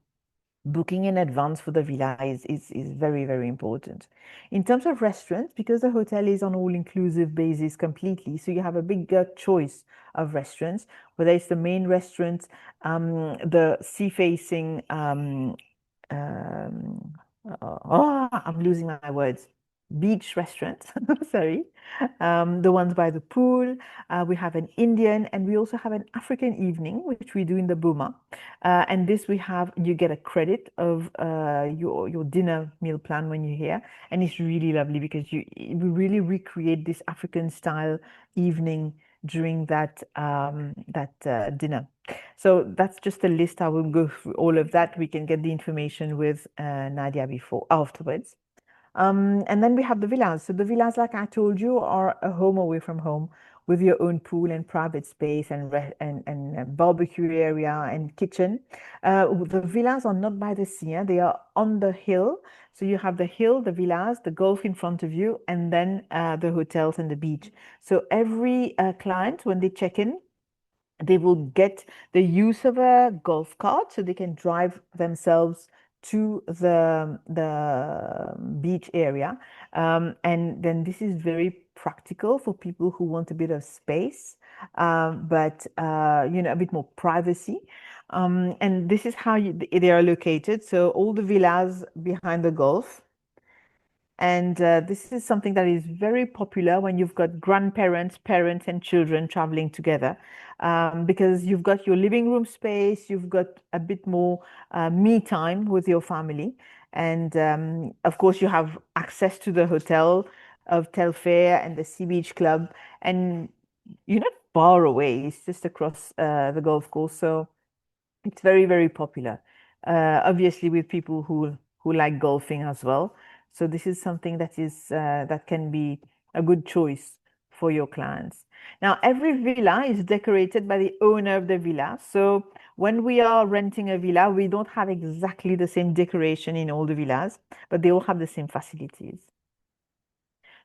booking in advance for the villa is very, very important. In terms of restaurants, because the hotel is on all-inclusive basis completely, so you have a bigger choice of restaurants, whether it's the main restaurant, the sea-facing, I'm losing my words, beach restaurants, sorry, the ones by the pool. We have an Indian, and we also have an African evening, which we do in the Boma. And this you get a credit of your dinner meal plan when you're here. And it's really lovely because we really recreate this African style evening during that dinner. So that's just a list. I will go through all of that. We can get the information with Nadia afterwards. And then we have the villas. So the villas, like I told you, are a home away from home with your own pool and private space and barbecue area and kitchen. The villas are not by the sea. They are on the hill. So you have the hill, the villas, the golf in front of you, and then the hotels and the beach. So every client, when they check in, they will get the use of a golf cart so they can drive themselves to the beach area. And then this is very practical for people who want a bit of space, but a bit more privacy. And this is how they are located. So all the villas behind the golf. And this is something that is very popular when you've got grandparents, parents, and children traveling together, because you've got your living room space, you've got a bit more me time with your family. And of course, you have access to the hotel of Telfair and the Sea Beach Club. And you're not far away, it's just across the golf course. So it's very, very popular, obviously with people who like golfing as well. So this is something that can be a good choice for your clients. Now, every villa is decorated by the owner of the villa. So when we are renting a villa, we don't have exactly the same decoration in all the villas, but they all have the same facilities.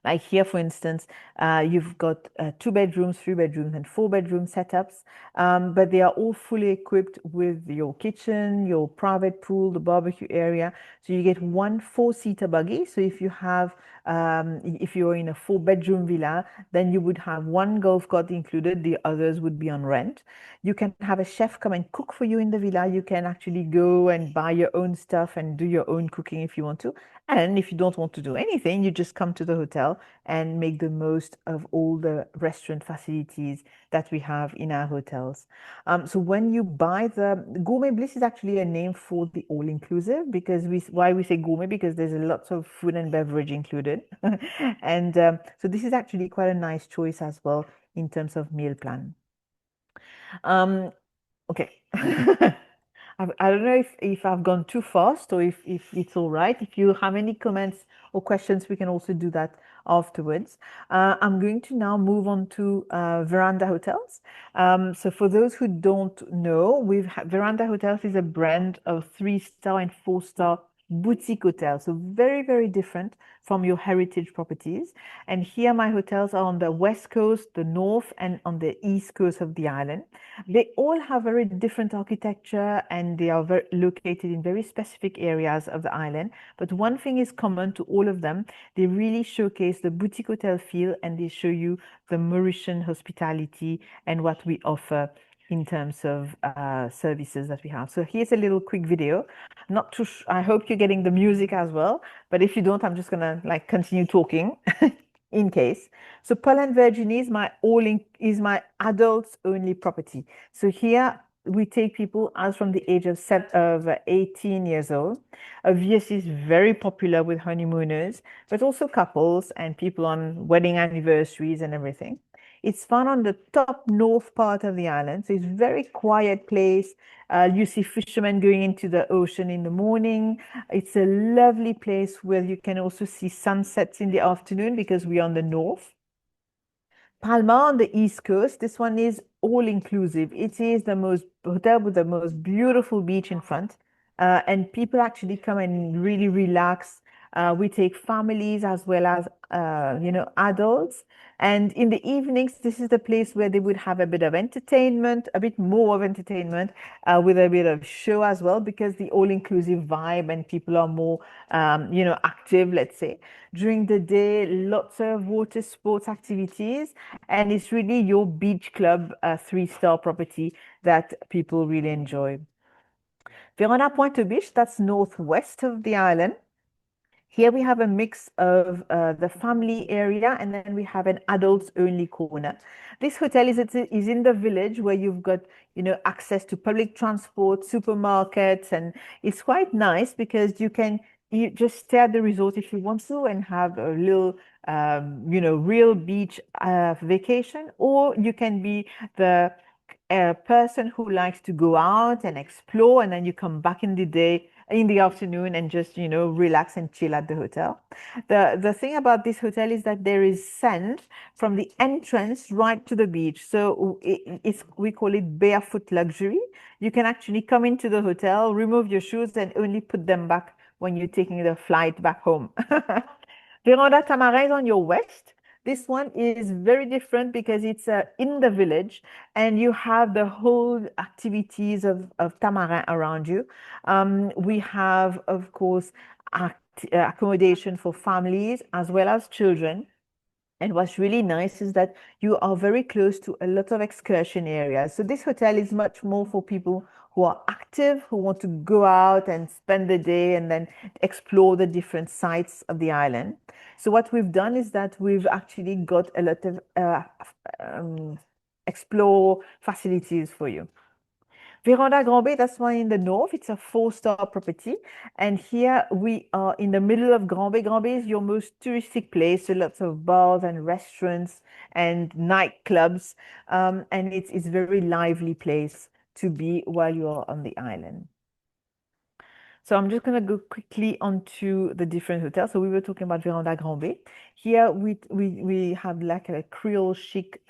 Like here, for instance, you've got 2 bedrooms, 3 bedrooms, and 4 bedroom setups, but they are all fully equipped with your kitchen, your private pool, the barbecue area. So you get one 4-seater buggy. So if you have, if you're in a 4-bedroom villa, then you would have one golf cart included, the others would be on rent. You can have a chef come and cook for you in the villa. You can actually go and buy your own stuff and do your own cooking if you want to. And if you don't want to do anything, you just come to the hotel and make the most of all the restaurant facilities that we have in our hotels. So when you buy the Gourmet Bliss is actually a name for the all-inclusive, because why we say gourmet, because there's lots of food and beverage included. And so this is actually quite a nice choice as well in terms of meal plan. Okay. I don't know if I've gone too fast or if it's all right. If you have any comments or questions, we can also do that afterwards. I'm going to now move on to Veranda Hotels. So for those who don't know, Veranda Hotels is a brand of 3-star and 4-star boutique hotels. So very, very different from your heritage properties. And here my hotels are on the west coast, the north, and on the east coast of the island. They all have very different architecture and they are located in very specific areas of the island. But one thing is common to all of them. They really showcase the boutique hotel feel and they show you the Mauritian hospitality and what we offer in terms of services that we have. So here's a little quick video. Not too I hope you're getting the music as well, but if you don't, I'm just gonna like continue talking in case. So Pearl and Virgin is my adults only property. So here we take people as from the age of 18 years old. Obviously, it's very popular with honeymooners, but also couples and people on wedding anniversaries and everything. It's found on the top north part of the island, so it's a very quiet place. You see fishermen going into the ocean in the morning. It's a lovely place where you can also see sunsets in the afternoon because we're on the north. Palma on the east coast, this one is all-inclusive. It is the hotel with the most beautiful beach in front, and people actually come and really relax. We take families as well as adults, and in the evenings this is the place where they would have a bit of entertainment, a bit more of entertainment, with a bit of show as well, because the all-inclusive vibe and people are more active, let's say. During the day, lots of water sports activities, and it's really your beach club 3-star property that people really enjoy. Verona Pointe Beach, that's northwest of the island. Here we have a mix of the family area, and then we have an adults only corner. This hotel is in the village where you've got access to public transport, supermarkets, and it's quite nice because you just stay at the resort if you want to and have a little real beach vacation, or you can be the person who likes to go out and explore, and then you come back in the afternoon and just relax and chill at the hotel. The thing about this hotel is that there is sand from the entrance right to the beach, so we call it barefoot luxury. You can actually come into the hotel, remove your shoes, and only put them back when you're taking the flight back home. Veranda Tamarin is on your west. This one is very different because it's in the village and you have the whole activities of Tamarin around you. We have, of course, accommodation for families as well as children. And what's really nice is that you are very close to a lot of excursion areas. So this hotel is much more for people who are active, who want to go out and spend the day and then explore the different sites of the island. So what we've done is that we've actually got a lot of explore facilities for you. Veranda Grand Bay, that's one in the north. It's a 4-star property. And here we are in the middle of Grand Bay. Grand Bay is your most touristic place. So lots of bars and restaurants and nightclubs. And it's a very lively place to be while you are on the island. So I'm just going to go quickly onto the different hotels. So we were talking about Veranda Grand Bay. Here we have like a Creole chic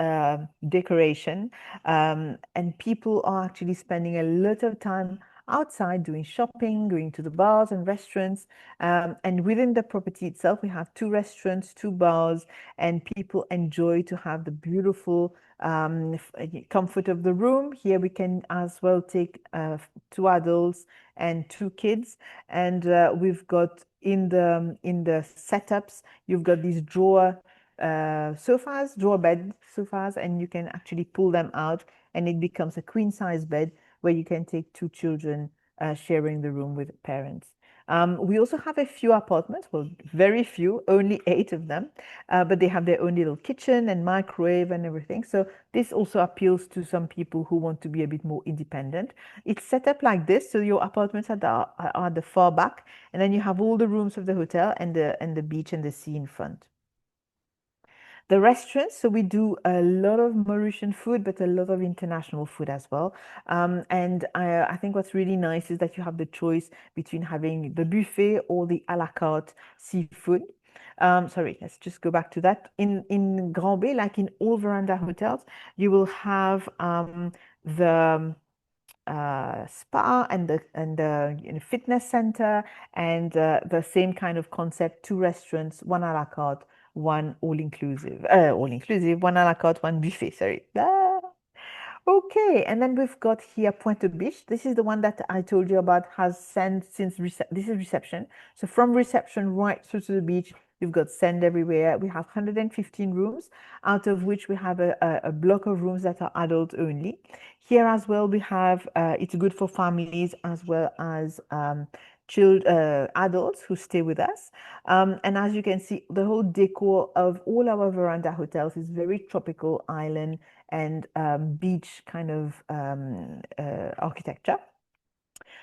decoration, and people are actually spending a lot of time outside doing shopping, going to the bars and restaurants. And within the property itself, we have 2 restaurants, 2 bars, and people enjoy to have the beautiful comfort of the room. Here we can as well take 2 adults and 2 kids, and we've got in the setups, you've got these drawer bed sofas, and you can actually pull them out, and it becomes a queen size bed where you can take 2 children sharing the room with parents. We also have a few apartments, well, very few, only 8 of them, but they have their own little kitchen and microwave and everything. So this also appeals to some people who want to be a bit more independent. It's set up like this, so your apartments are at the far back, and then you have all the rooms of the hotel and the beach and the sea in front. The restaurants, so we do a lot of Mauritian food, but a lot of international food as well. And I think what's really nice is that you have the choice between having the buffet or the a la carte seafood. Sorry, let's just go back to that. In Grand Bay, like in all Veranda hotels, you will have the spa and the fitness center, and the same kind of concept, 2 restaurants, 1 a la carte, 1 all-inclusive, 1 a la carte, 1 buffet, sorry. Okay, and then we've got here Pointe Biche. This is the one that I told you about, has sand since this is reception. So from reception right through to the beach, you've got sand everywhere. We have 115 rooms, out of which we have a block of rooms that are adult only. Here as well, we have, it's good for families as well as adults who stay with us. And as you can see, the whole decor of all our Veranda hotels is very tropical island and beach kind of architecture.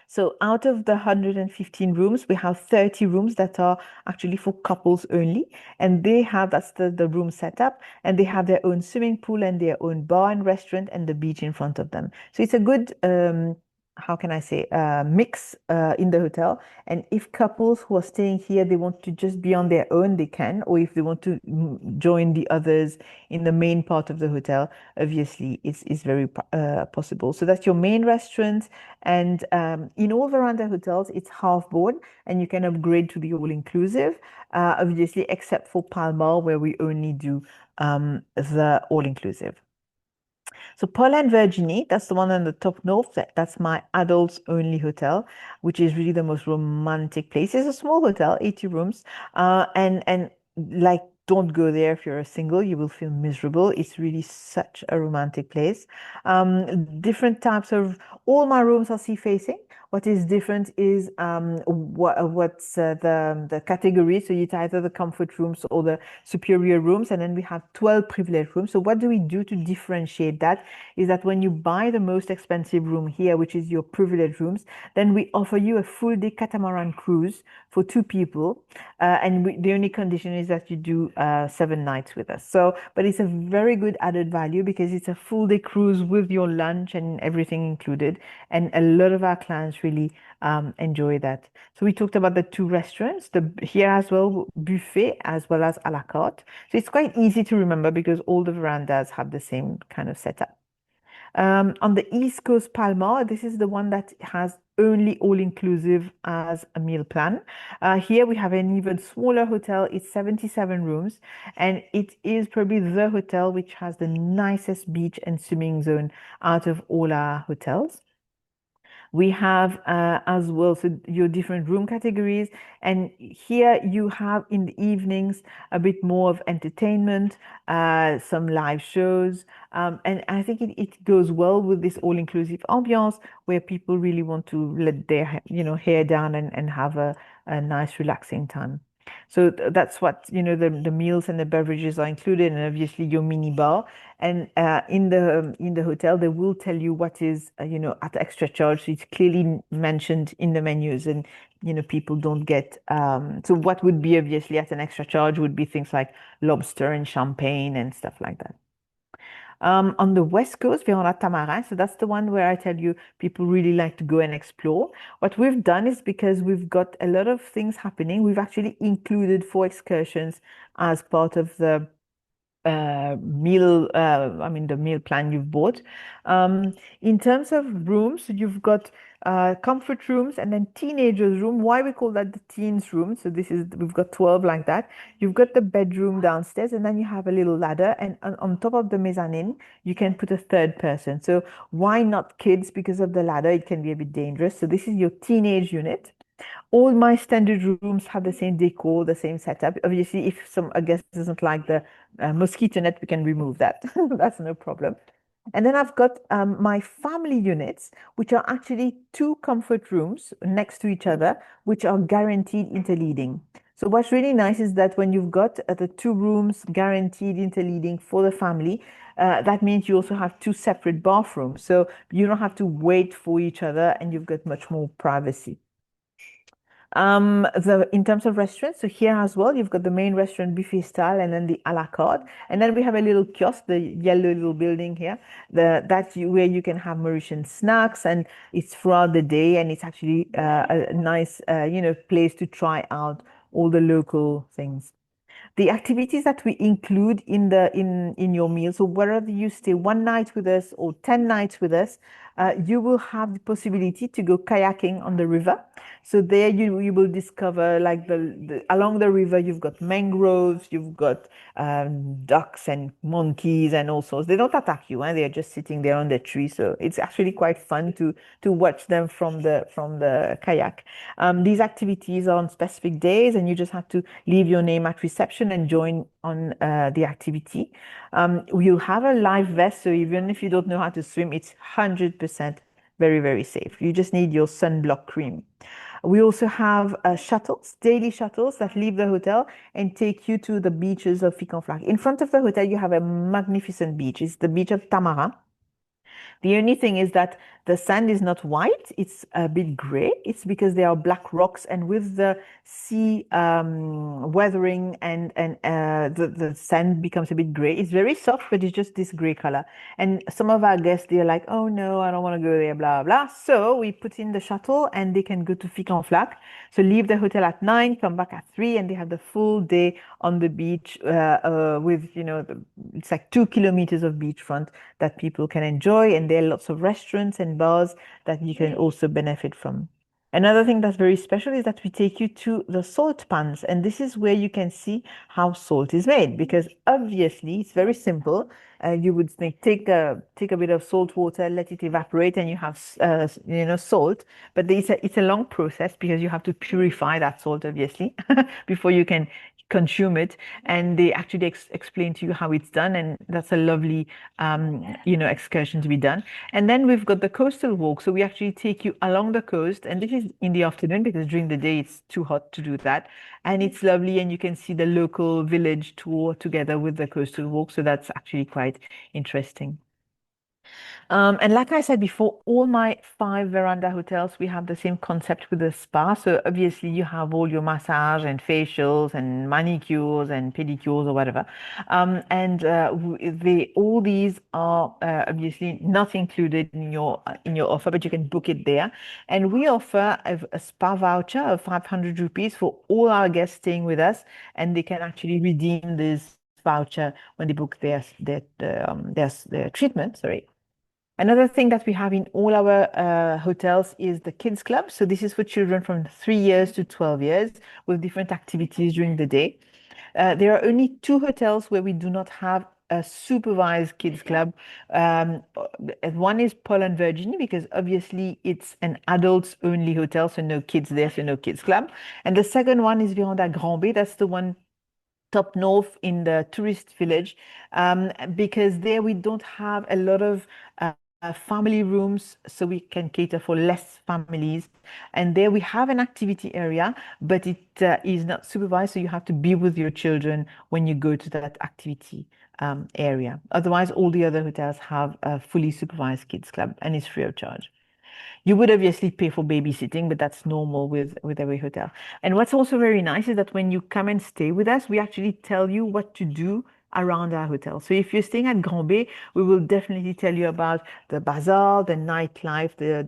So out of the 115 rooms, we have 30 rooms that are actually for couples only, and that's the room setup, and they have their own swimming pool and their own bar and restaurant and the beach in front of them. So it's a good how can I say, mix in the hotel. And if couples who are staying here, they want to just be on their own, they can, or if they want to join the others in the main part of the hotel, obviously it's very possible. So that's your main restaurant. And in all Veranda hotels, it's half board, and you can upgrade to the all-inclusive, obviously, except for Palma, where we only do the all-inclusive. So Paul and Virginie, that's the one on the top north. That's my adults only hotel, which is really the most romantic place. It's a small hotel, 80 rooms, and like, don't go there if you're a single, you will feel miserable. It's really such a romantic place. Different types of, all my rooms are sea facing. What is different is what's the category. So it's either the comfort rooms or the superior rooms, and then we have 12 privileged rooms. So what do we do to differentiate that? Is that when you buy the most expensive room here, which is your privileged rooms, then we offer you a full day catamaran cruise for 2 people, and the only condition is that you do 7 nights with us. So, but it's a very good added value because it's a full day cruise with your lunch and everything included, and a lot of our clients really enjoy that. So we talked about the 2 restaurants, here as well, buffet as well as a la carte. So it's quite easy to remember because all the verandas have the same kind of setup. On the East Coast, Palma, this is the one that has only all-inclusive as a meal plan. Here we have an even smaller hotel. It's 77 rooms, and it is probably the hotel which has the nicest beach and swimming zone out of all our hotels. We have as well, so your different room categories, and here you have in the evenings a bit more of entertainment, some live shows, and I think it goes well with this all-inclusive ambiance where people really want to let their hair down and have a nice relaxing time. So that's what, the meals and the beverages are included, and obviously your mini bar. And in the hotel, they will tell you what is, at extra charge. So it's clearly mentioned in the menus, and, people don't get, so what would be obviously at an extra charge would be things like lobster and champagne and stuff like that. On the West Coast, Veranda Tamarin, so that's the one where I tell you people really like to go and explore. What we've done is, because we've got a lot of things happening, we've actually included 4 excursions as part of the the meal plan you've bought. In terms of rooms, you've got comfort rooms and then teenagers room. Why we call that the teens room? So we've got 12 like that. You've got the bedroom downstairs, and then you have a little ladder, and on top of the mezzanine, you can put a third person. So why not kids? Because of the ladder, it can be a bit dangerous. So this is your teenage unit. All my standard rooms have the same decor, the same setup. Obviously, if a guest doesn't like the mosquito net, we can remove that. That's no problem. And then I've got my family units, which are actually two comfort rooms next to each other, which are guaranteed interleading. So what's really nice is that when you've got the two rooms guaranteed interleading for the family, that means you also have two separate bathrooms. So you don't have to wait for each other, and you've got much more privacy. In terms of restaurants, so here as well, you've got the main restaurant buffet style, and then the a la carte, and then we have a little kiosk, the yellow little building here. That's where you can have Mauritian snacks, and it's throughout the day, and it's actually a nice place to try out all the local things. The activities that we include in your meal, so whether you stay 1 night with us or 10 nights with us, you will have the possibility to go kayaking on the river. So there you will discover, like, along the river, you've got mangroves, you've got ducks and monkeys and all sorts. They don't attack you, they're just sitting there on the tree. So it's actually quite fun to watch them from the kayak. These activities are on specific days, and you just have to leave your name at reception and join on the activity. You'll have a life vest, so even if you don't know how to swim, it's 100% very, very safe. You just need your sunblock cream. We also have shuttles, daily shuttles that leave the hotel and take you to the beaches of Ficanflac. In front of the hotel, you have a magnificent beach. It's the beach of Tamara. The only thing is that the sand is not white, it's a bit gray. It's because they are black rocks, and with the sea weathering and the sand becomes a bit gray. It's very soft, but it's just this gray color. And some of our guests, they're like, oh no, I don't want to go there, blah, blah. So we put in the shuttle, and they can go to Ficanflac. So leave the hotel at 9, come back at 3, and they have the full day on the beach with, it's like 2 kilometers of beachfront that people can enjoy. And there are lots of restaurants and bars that you can also benefit from. Another thing that's very special is that we take you to the salt pans, and this is where you can see how salt is made, because obviously it's very simple. You would take a bit of salt water, let it evaporate, and you have salt. But it's a long process, because you have to purify that salt, obviously, before you can consume it. And they actually explain to you how it's done, and that's a lovely excursion to be done. And then we've got the coastal walk, so we actually take you along the coast, and this is in the afternoon, because during the day it's too hot to do that, and it's lovely, and you can see the local village tour together with the coastal walk, so that's actually quite interesting. And like I said before, all my 5 Veranda hotels, we have the same concept with the spa. So obviously you have all your massage and facials and manicures and pedicures or whatever. All these are obviously not included in your offer, but you can book it there. And we offer a spa voucher of 500 rupees for all our guests staying with us, and they can actually redeem this voucher when they book their treatment. Sorry. Another thing that we have in all our hotels is the kids club. So this is for children from 3 years to 12 years with different activities during the day. There are only 2 hotels where we do not have a supervised kids club. One is Paul and Virginie, because obviously it's an adults only hotel, so no kids there, so no kids club. And the second one is Veranda Resorts. That's the one top north in the tourist village, because there we don't have a lot of family rooms, so we can cater for less families. And there we have an activity area, but it is not supervised, so you have to be with your children when you go to that activity area. Otherwise, all the other hotels have a fully supervised kids club, and it's free of charge. You would obviously pay for babysitting, but that's normal with every hotel. And what's also very nice is that when you come and stay with us, we actually tell you what to do around our hotel. So if you're staying at Grand Bay, we will definitely tell you about the bazaar, the nightlife, the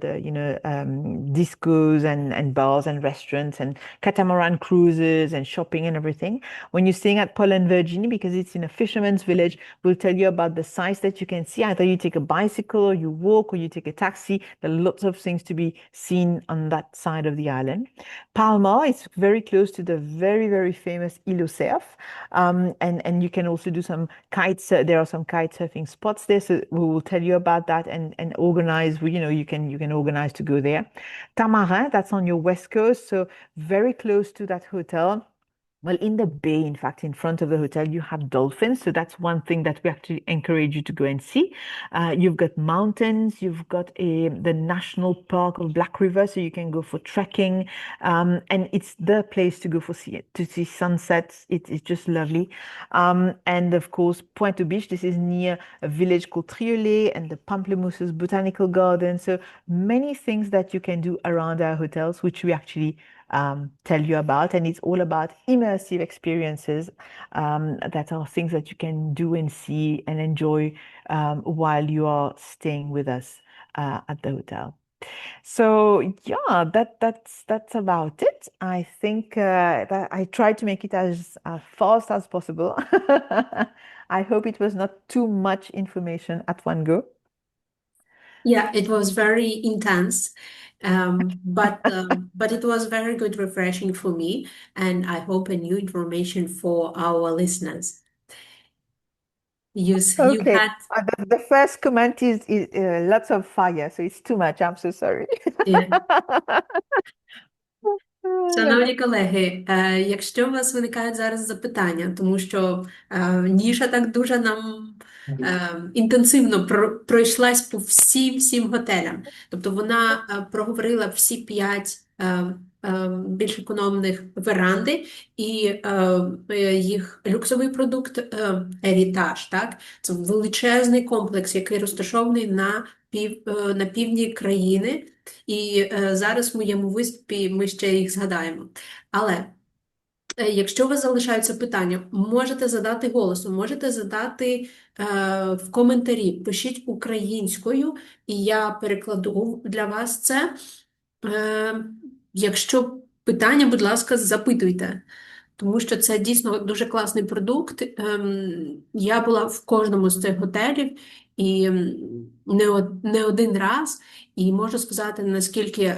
discos and bars and restaurants and catamaran cruises and shopping and everything. When you're staying at Paul and Virginie, because it's in a fisherman's village, we'll tell you about the sights that you can see. Either you take a bicycle or you walk or you take a taxi. There are lots of things to be seen on that side of the island. Palma is very close to the very, very famous Île aux Cerfs. And you can also do some kites. There are some kite surfing spots there. So we will tell you about that and organize, you can organize to go there. Tamarin, that's on your west coast. So very close to that hotel. Well, in the bay, in fact, in front of the hotel, you have dolphins. So that's one thing that we actually encourage you to go and see. You've got mountains. You've got the national park of Black River, so you can go for trekking. And it's the place to go to see sunsets. It's just lovely. And of course, Pointe Biche, this is near a village called Triolet and the Pamplemousses Botanical Garden. So many things that you can do around our hotels, which we actually tell you about, and it's all about immersive experiences that are things that you can do and see and enjoy while you are staying with us at the hotel. So yeah, that's about it. I think that I tried to make it as fast as possible. I hope it was not too much information at one go. Yeah, it was very intense, but it was very good, refreshing for me, and I hope a new information for our listeners. You Okay. had The first comment is lots of fire, so it's too much. I'm so sorry. yeah. Шановні колеги, якщо у вас виникають зараз запитання, тому що Ніша так дуже нам інтенсивно пройшлась по всім готелям. Тобто вона проговорила всі 5 більш економних веранди і їх люксовий продукт Ерітаж, так? Це величезний комплекс, який розташований на півдні країни. І зараз в моєму виступі ми ще їх згадаємо. Але якщо у вас залишаються питання, можете задати голосом, можете задати в коментарі, пишіть українською, і я перекладу для вас це. Якщо питання, будь ласка, запитуйте. Тому що це дійсно дуже класний продукт. Я була в кожному з цих готелів і не один раз, і можу сказати, наскільки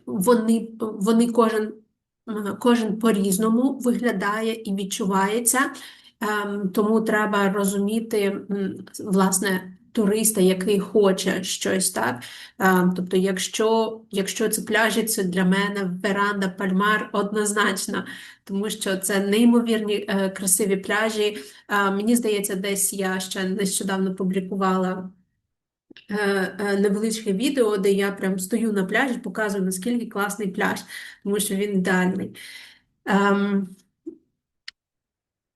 вони кожен по-різному виглядає і відчувається. Тому треба розуміти, власне, туриста, який хоче щось, так? Тобто, якщо це пляжі, це для мене Веранда, Пальмар однозначно, тому що це неймовірні красиві пляжі. Мені здається, десь я ще нещодавно публікувала невеличке відео, де я прям стою на пляжі, показую, наскільки класний пляж, тому що він ідеальний.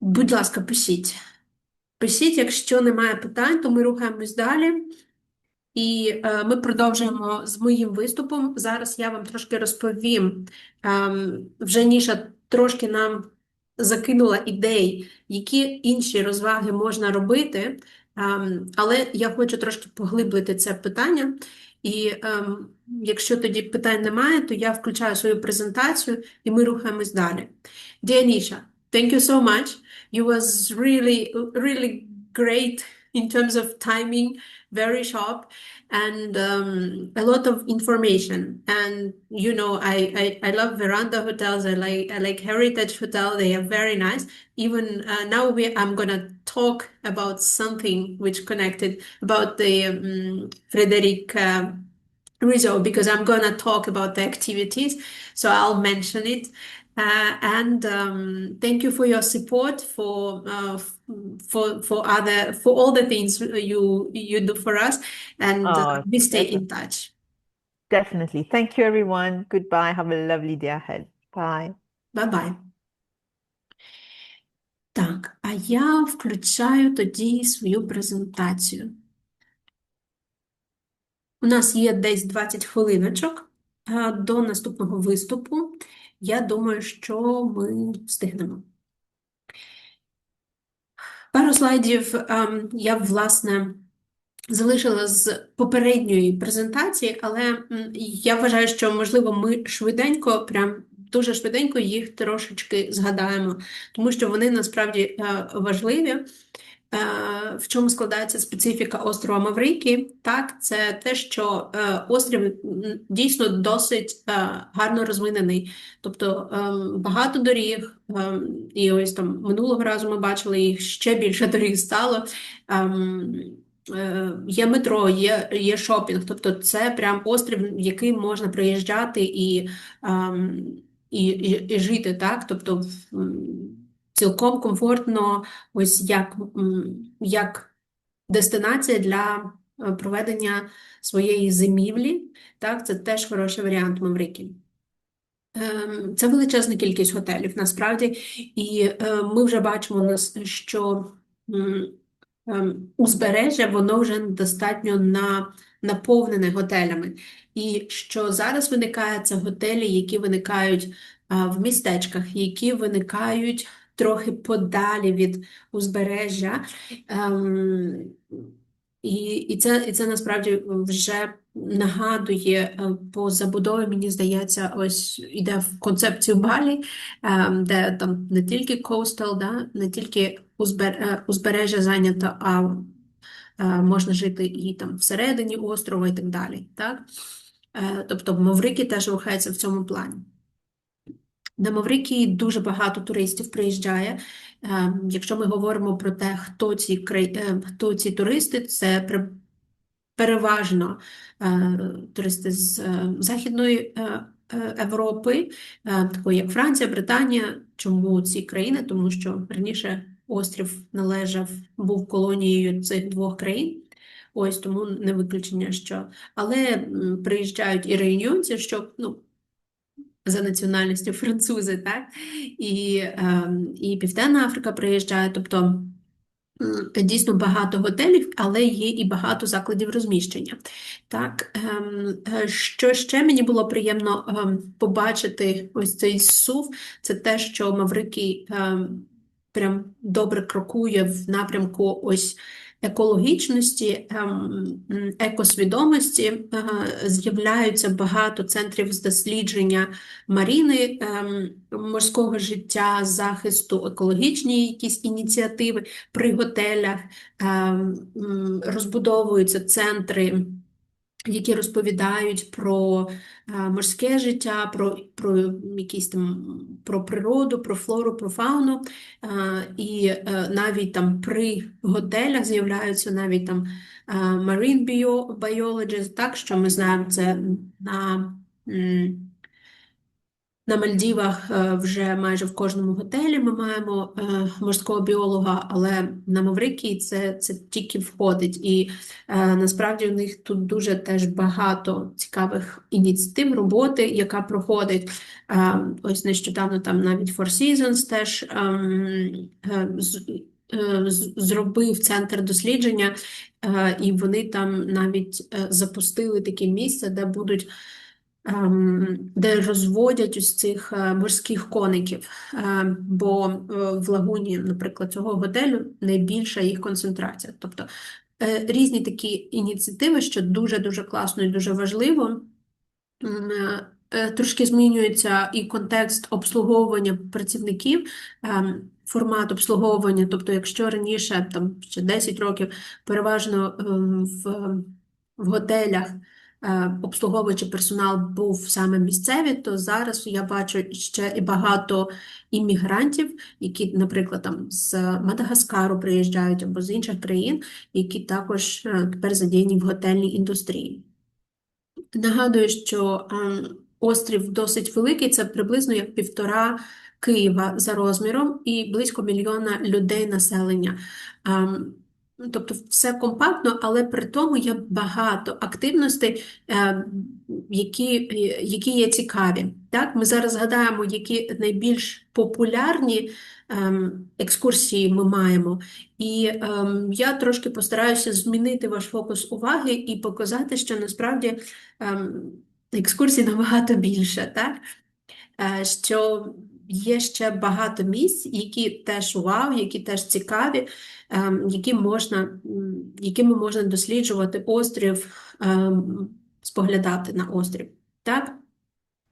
Будь ласка, пишіть. Пишіть, якщо немає питань, то ми рухаємось далі. І ми продовжуємо з моїм виступом. Зараз я вам трошки розповім. Вже Ніша трошки нам закинула ідей, які інші розваги можна робити, але я хочу трошки поглиблити це питання. І якщо тоді питань немає, то я включаю свою презентацію і ми рухаємось далі. Dear Nisha, thank you so much. You was really great in terms of timing, very sharp, and a lot of information. And you know, I love Veranda hotels. I like Heritage Hotel. They are very nice. Even now I'm gonna talk about something which connected about the Frederick Resort, because I'm gonna talk about the activities. So I'll mention it. And thank you for your support for all the things you do for us, and we stay in touch. Definitely. Thank you, everyone. Goodbye. Have a lovely day ahead. Bye. Bye-bye. Так, а я включаю тоді свою презентацію. У нас є десь 20 хвилиночок до наступного виступу. Я думаю, що ми встигнемо. Пару слайдів я, власне, залишила з попередньої презентації, але я вважаю, що, можливо, ми швиденько, прям дуже швиденько їх трошечки згадаємо, тому що вони насправді важливі. В чому складається специфіка острова Маврикій? Так, це те, що острів дійсно досить гарно розвинений. Тобто багато доріг, і ось там минулого разу ми бачили, їх ще більше доріг стало. Є метро, є шопінг, тобто це прям острів, в який можна приїжджати і жити, так? Тобто цілком комфортно, ось як дестинація для проведення своєї зимівлі, так? Це теж хороший варіант Маврикій. Це величезна кількість готелів, насправді, і ми вже бачимо, що узбережжя, воно вже достатньо наповнене готелями. І що зараз виникає, це готелі, які виникають в містечках, які виникають трохи подалі від узбережжя. І це насправді вже нагадує по забудові, мені здається, ось іде в концепцію Балі, де там не тільки coastal, да, не тільки узбережжя зайнято, а можна жити і там всередині острова і так далі. Так? Тобто Маврикій теж рухається в цьому плані. На Маврикій дуже багато туристів приїжджає. Якщо ми говоримо про те, хто ці туристи, це переважно туристи з Західної Європи, такої як Франція, Британія. Чому ці країни? Тому що раніше острів був колонією цих двох країн. Ось тому не виключення, що. Але приїжджають і реюньонці, що, за національністю французи, так? І Південна Африка приїжджає, тобто дійсно багато готелів, але є і багато закладів розміщення. Так, що ще мені було приємно побачити ось цей сув, це те, що Маврикій прям добре крокує в напрямку ось екологічності, екосвідомості. З'являються багато центрів з дослідження маріни, морського життя, захисту, екологічні якісь ініціативи при готелях, розбудовуються центри, які розповідають про морське життя, про природу, про флору, про фауну. І навіть там при готелях з'являються навіть там marine biologists, так, що ми знаємо, це на Мальдівах вже майже в кожному готелі ми маємо морського біолога, але на Маврикії це тільки входить. І насправді у них тут дуже теж багато цікавих ініціатив, роботи, яка проходить. Ось нещодавно там навіть Four Seasons теж зробив центр дослідження, і вони там навіть запустили таке місце, де розводять ось цих морських коників, бо в лагуні, наприклад, цього готелю найбільша їх концентрація. Тобто різні такі ініціативи, що дуже-дуже класно і дуже важливо. Трошки змінюється і контекст обслуговування працівників, формат обслуговування, тобто якщо раніше, там ще 10 років, переважно в готелях обслуговуючий персонал був саме місцевий, то зараз я бачу ще і багато іммігрантів, які, наприклад, там з Мадагаскару приїжджають або з інших країн, які також тепер задіяні в готельній індустрії. Нагадую, що острів досить великий, це приблизно як 1,5 Києва за розміром і близько 1 мільйона людей населення. Тобто все компактно, але при тому є багато активностей, які є цікаві. Так? Ми зараз згадаємо, які найбільш популярні екскурсії ми маємо. І я трошки постараюся змінити ваш фокус уваги і показати, що насправді екскурсій набагато більше. Так? Що є ще багато місць, які теж вау, які теж цікаві, якими можна досліджувати острів, споглядати на острів. Так?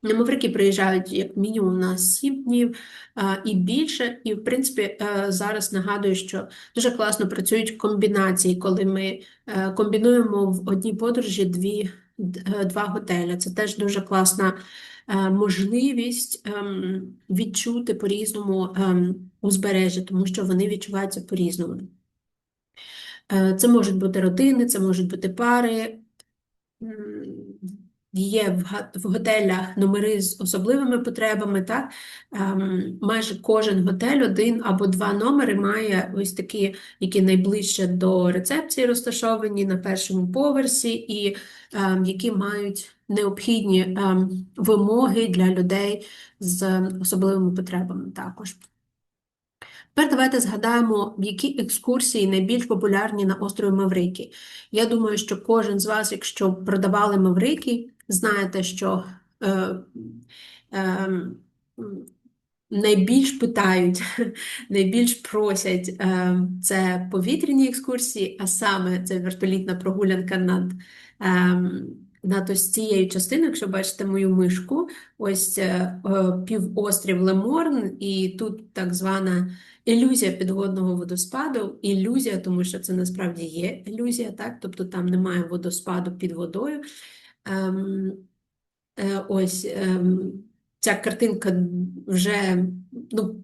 На Маврикій приїжджають як мінімум на 7 днів і більше. І, в принципі, зараз нагадую, що дуже класно працюють комбінації, коли ми комбінуємо в одній подорожі два готелі. Це теж дуже класна можливість відчути по-різному узбережжя, тому що вони відчуваються по-різному. Це можуть бути родини, це можуть бути пари. Є в готелях номери з особливими потребами, так? Майже кожен готель 1 або 2 номери має ось такі, які найближче до рецепції розташовані на першому поверсі і які мають необхідні вимоги для людей з особливими потребами також. Тепер давайте згадаємо, які екскурсії найбільш популярні на острові Маврикій. Я думаю, що кожен з вас, якщо продавали Маврикій, знаєте, що найбільш питають, найбільш просять це повітряні екскурсії, а саме це вертолітна прогулянка над ось цією частиною, якщо бачите мою мишку, ось півострів Леморн, і тут так звана ілюзія підводного водоспаду. Ілюзія, тому що це насправді є ілюзія, так? Тобто там немає водоспаду під водою. Ось ця картинка вже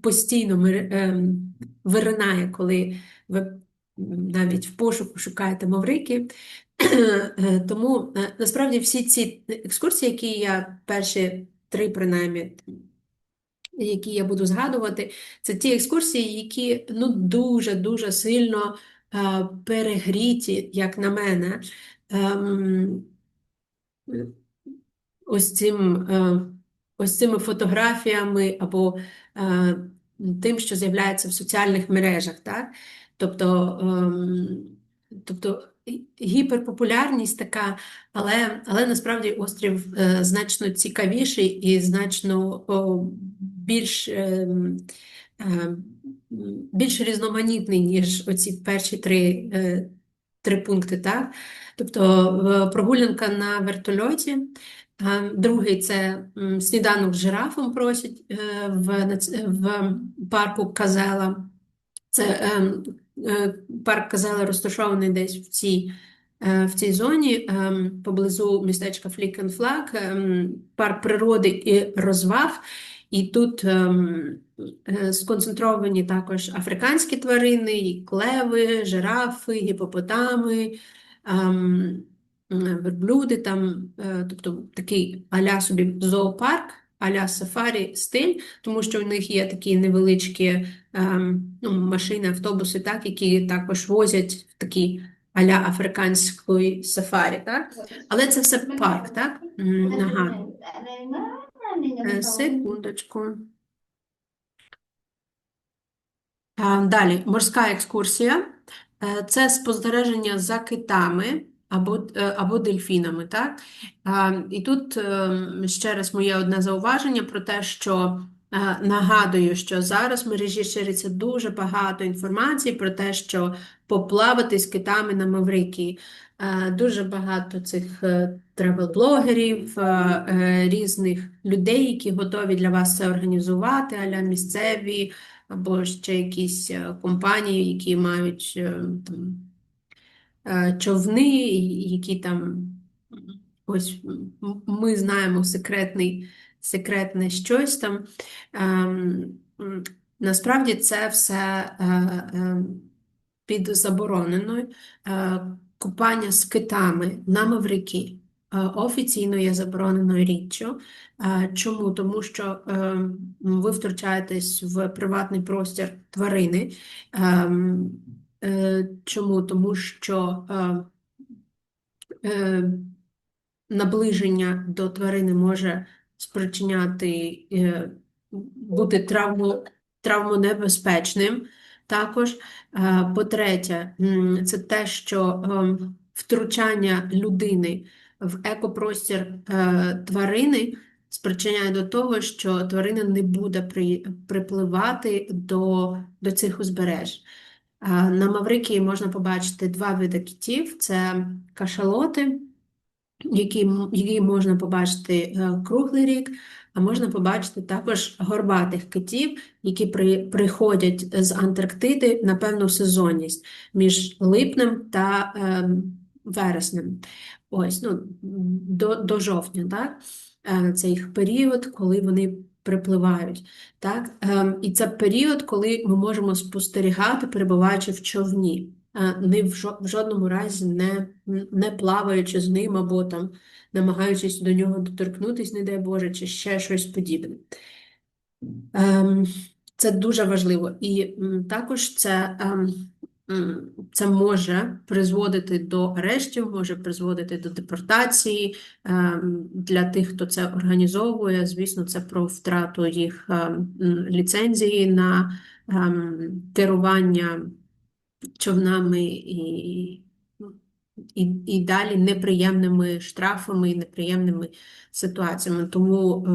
постійно виринає, коли ви навіть в пошуку шукаєте Маврикій. Тому насправді всі ці екскурсії, які я перші 3 принаймні, які я буду згадувати, це ті екскурсії, які дуже-дуже сильно перегріті, як на мене, ось цими фотографіями або тим, що з'являється в соціальних мережах. Так? Тобто гіперпопулярність така, але насправді острів значно цікавіший і значно більш різноманітний, ніж оці перші 3 пункти. Так? Тобто прогулянка на вертольоті, другий – це сніданок з жирафом просять в парку Казела. Це парк Казела розташований десь в цій зоні, поблизу містечка Флік-ен-Флак, парк природи і розваг. І тут сконцентровані також африканські тварини, і клеви, жирафи, гіпопотами, верблюди, тобто такий а-ля собі зоопарк, а-ля сафарі стиль, тому що у них є такі невеличкі машини, автобуси, так, які також возять в такі а-ля африканської сафарі. Так? Але це все парк, так? Ага. Секундочку. Далі, морська екскурсія. Це спостереження за китами або дельфінами. Так? І тут ще раз моє одне зауваження про те, що нагадую, що зараз в мережі шириться дуже багато інформації про те, що поплавати з китами на Маврикії. Дуже багато цих тревел-блогерів, різних людей, які готові для вас це організувати, а-ля місцеві, або ще якісь компанії, які мають човни, які там, ось ми знаємо секретне щось там. Насправді це все під забороненою. Купання з китами на Маврикій офіційно є забороненою річчю. Чому? Тому що ви втручаєтесь в приватний простір тварини. Чому? Тому що наближення до тварини може спричиняти, бути травмонебезпечним. Також, по-третє, це те, що втручання людини в екопростір тварини спричиняє до того, що тварина не буде припливати до цих узбереж. На Маврикії можна побачити два види китів. Це кашалоти, які можна побачити круглий рік, а можна побачити також горбатих китів, які приходять з Антарктиди на певну сезонність між липнем та вереснем. Ось, ну, до жовтня, так? Це їх період, коли вони припливають. Так? І це період, коли ми можемо спостерігати, перебуваючи в човні. Не в жодному разі не плаваючи з ним або там намагаючись до нього доторкнутись, не дай Боже, чи ще щось подібне. Це дуже важливо. І також це може призводити до арештів, може призводити до депортації. Для тих, хто це організовує, звісно, це про втрату їх ліцензії на керування човнами і далі неприємними штрафами і неприємними ситуаціями. Тому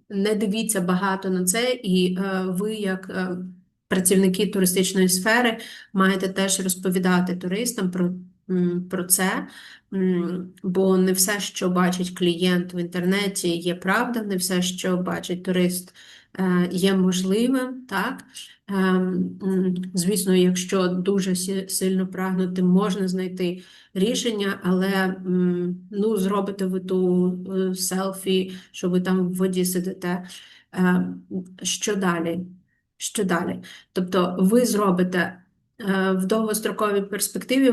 не дивіться багато на це, і ви, як працівники туристичної сфери, маєте теж розповідати туристам про це, бо не все, що бачить клієнт в інтернеті, є правда, не все, що бачить турист, є можливим, так? Звісно, якщо дуже сильно прагнути, можна знайти рішення, але ну, зробите ви ту селфі, що ви там в воді сидите. Що далі? Що далі? Тобто ви зробите в довгостроковій перспективі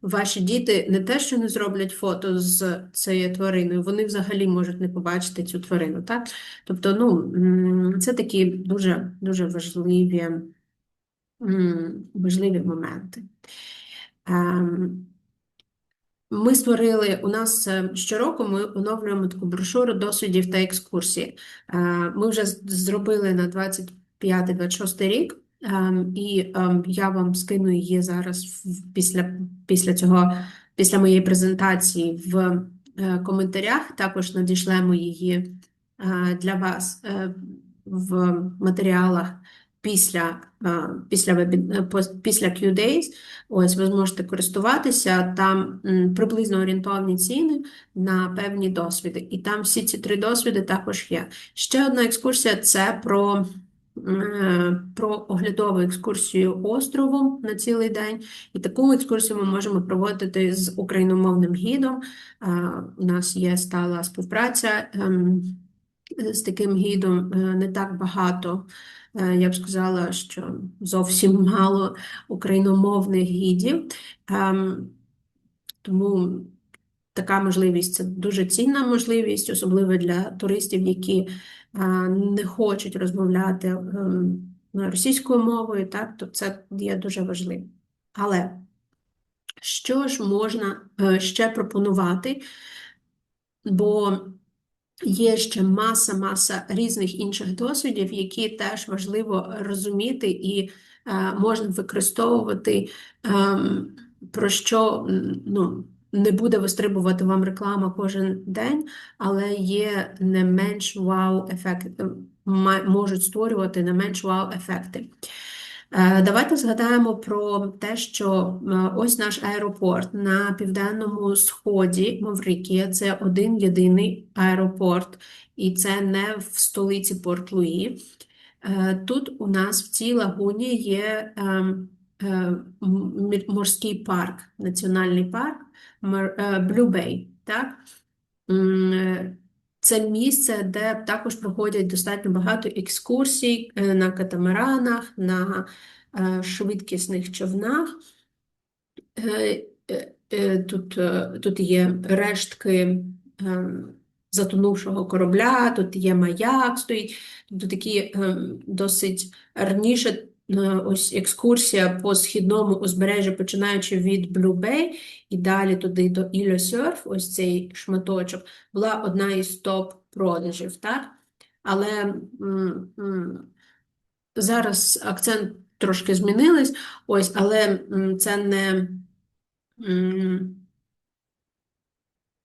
ваші діти не те, що не зроблять фото з цією твариною, вони взагалі можуть не побачити цю тварину. Так? Тобто, ну, це такі дуже, дуже важливі моменти. Ми створили, у нас щороку ми оновлюємо таку брошуру досвідів та екскурсії. Ми вже зробили на 25-26 рік, і я вам скину її зараз після моєї презентації в коментарях. Також надішлемо її для вас в матеріалах після Qdays. Ось ви зможете користуватися, там приблизно орієнтовні ціни на певні досвіди. І там всі ці 3 досвіди також є. Ще одна екскурсія – це про оглядову екскурсію островом на цілий день. І таку екскурсію ми можемо проводити з україномовним гідом. У нас є стала співпраця з таким гідом, не так багато. Я б сказала, що зовсім мало україномовних гідів. Тому така можливість – це дуже цінна можливість, особливо для туристів, які не хочуть розмовляти російською мовою, так, то це є дуже важливо. Але що ж можна ще пропонувати? Бо є ще маса різних інших досвідів, які теж важливо розуміти і можна використовувати, про що, ну, не буде вистрибувати вам реклама кожен день, але є не менш вау-ефекти, можуть створювати не менш вау-ефекти. Давайте згадаємо про те, що ось наш аеропорт на південному сході Маврикія – це один єдиний аеропорт, і це не в столиці Порт-Луї. Тут у нас в цій лагуні є морський парк, національний парк Blue Bay, так? Це місце, де також проходять достатньо багато екскурсій на катамаранах, на швидкісних човнах. Тут є рештки затонувшого корабля, тут є маяк стоїть, тут такі досить раніше ось екскурсія по східному узбережжю, починаючи від Blue Bay і далі туди до Ілля-Сьорф, ось цей шматочок, була одна із топ-продажів, так? Але зараз акцент трошки змінились, ось, але м,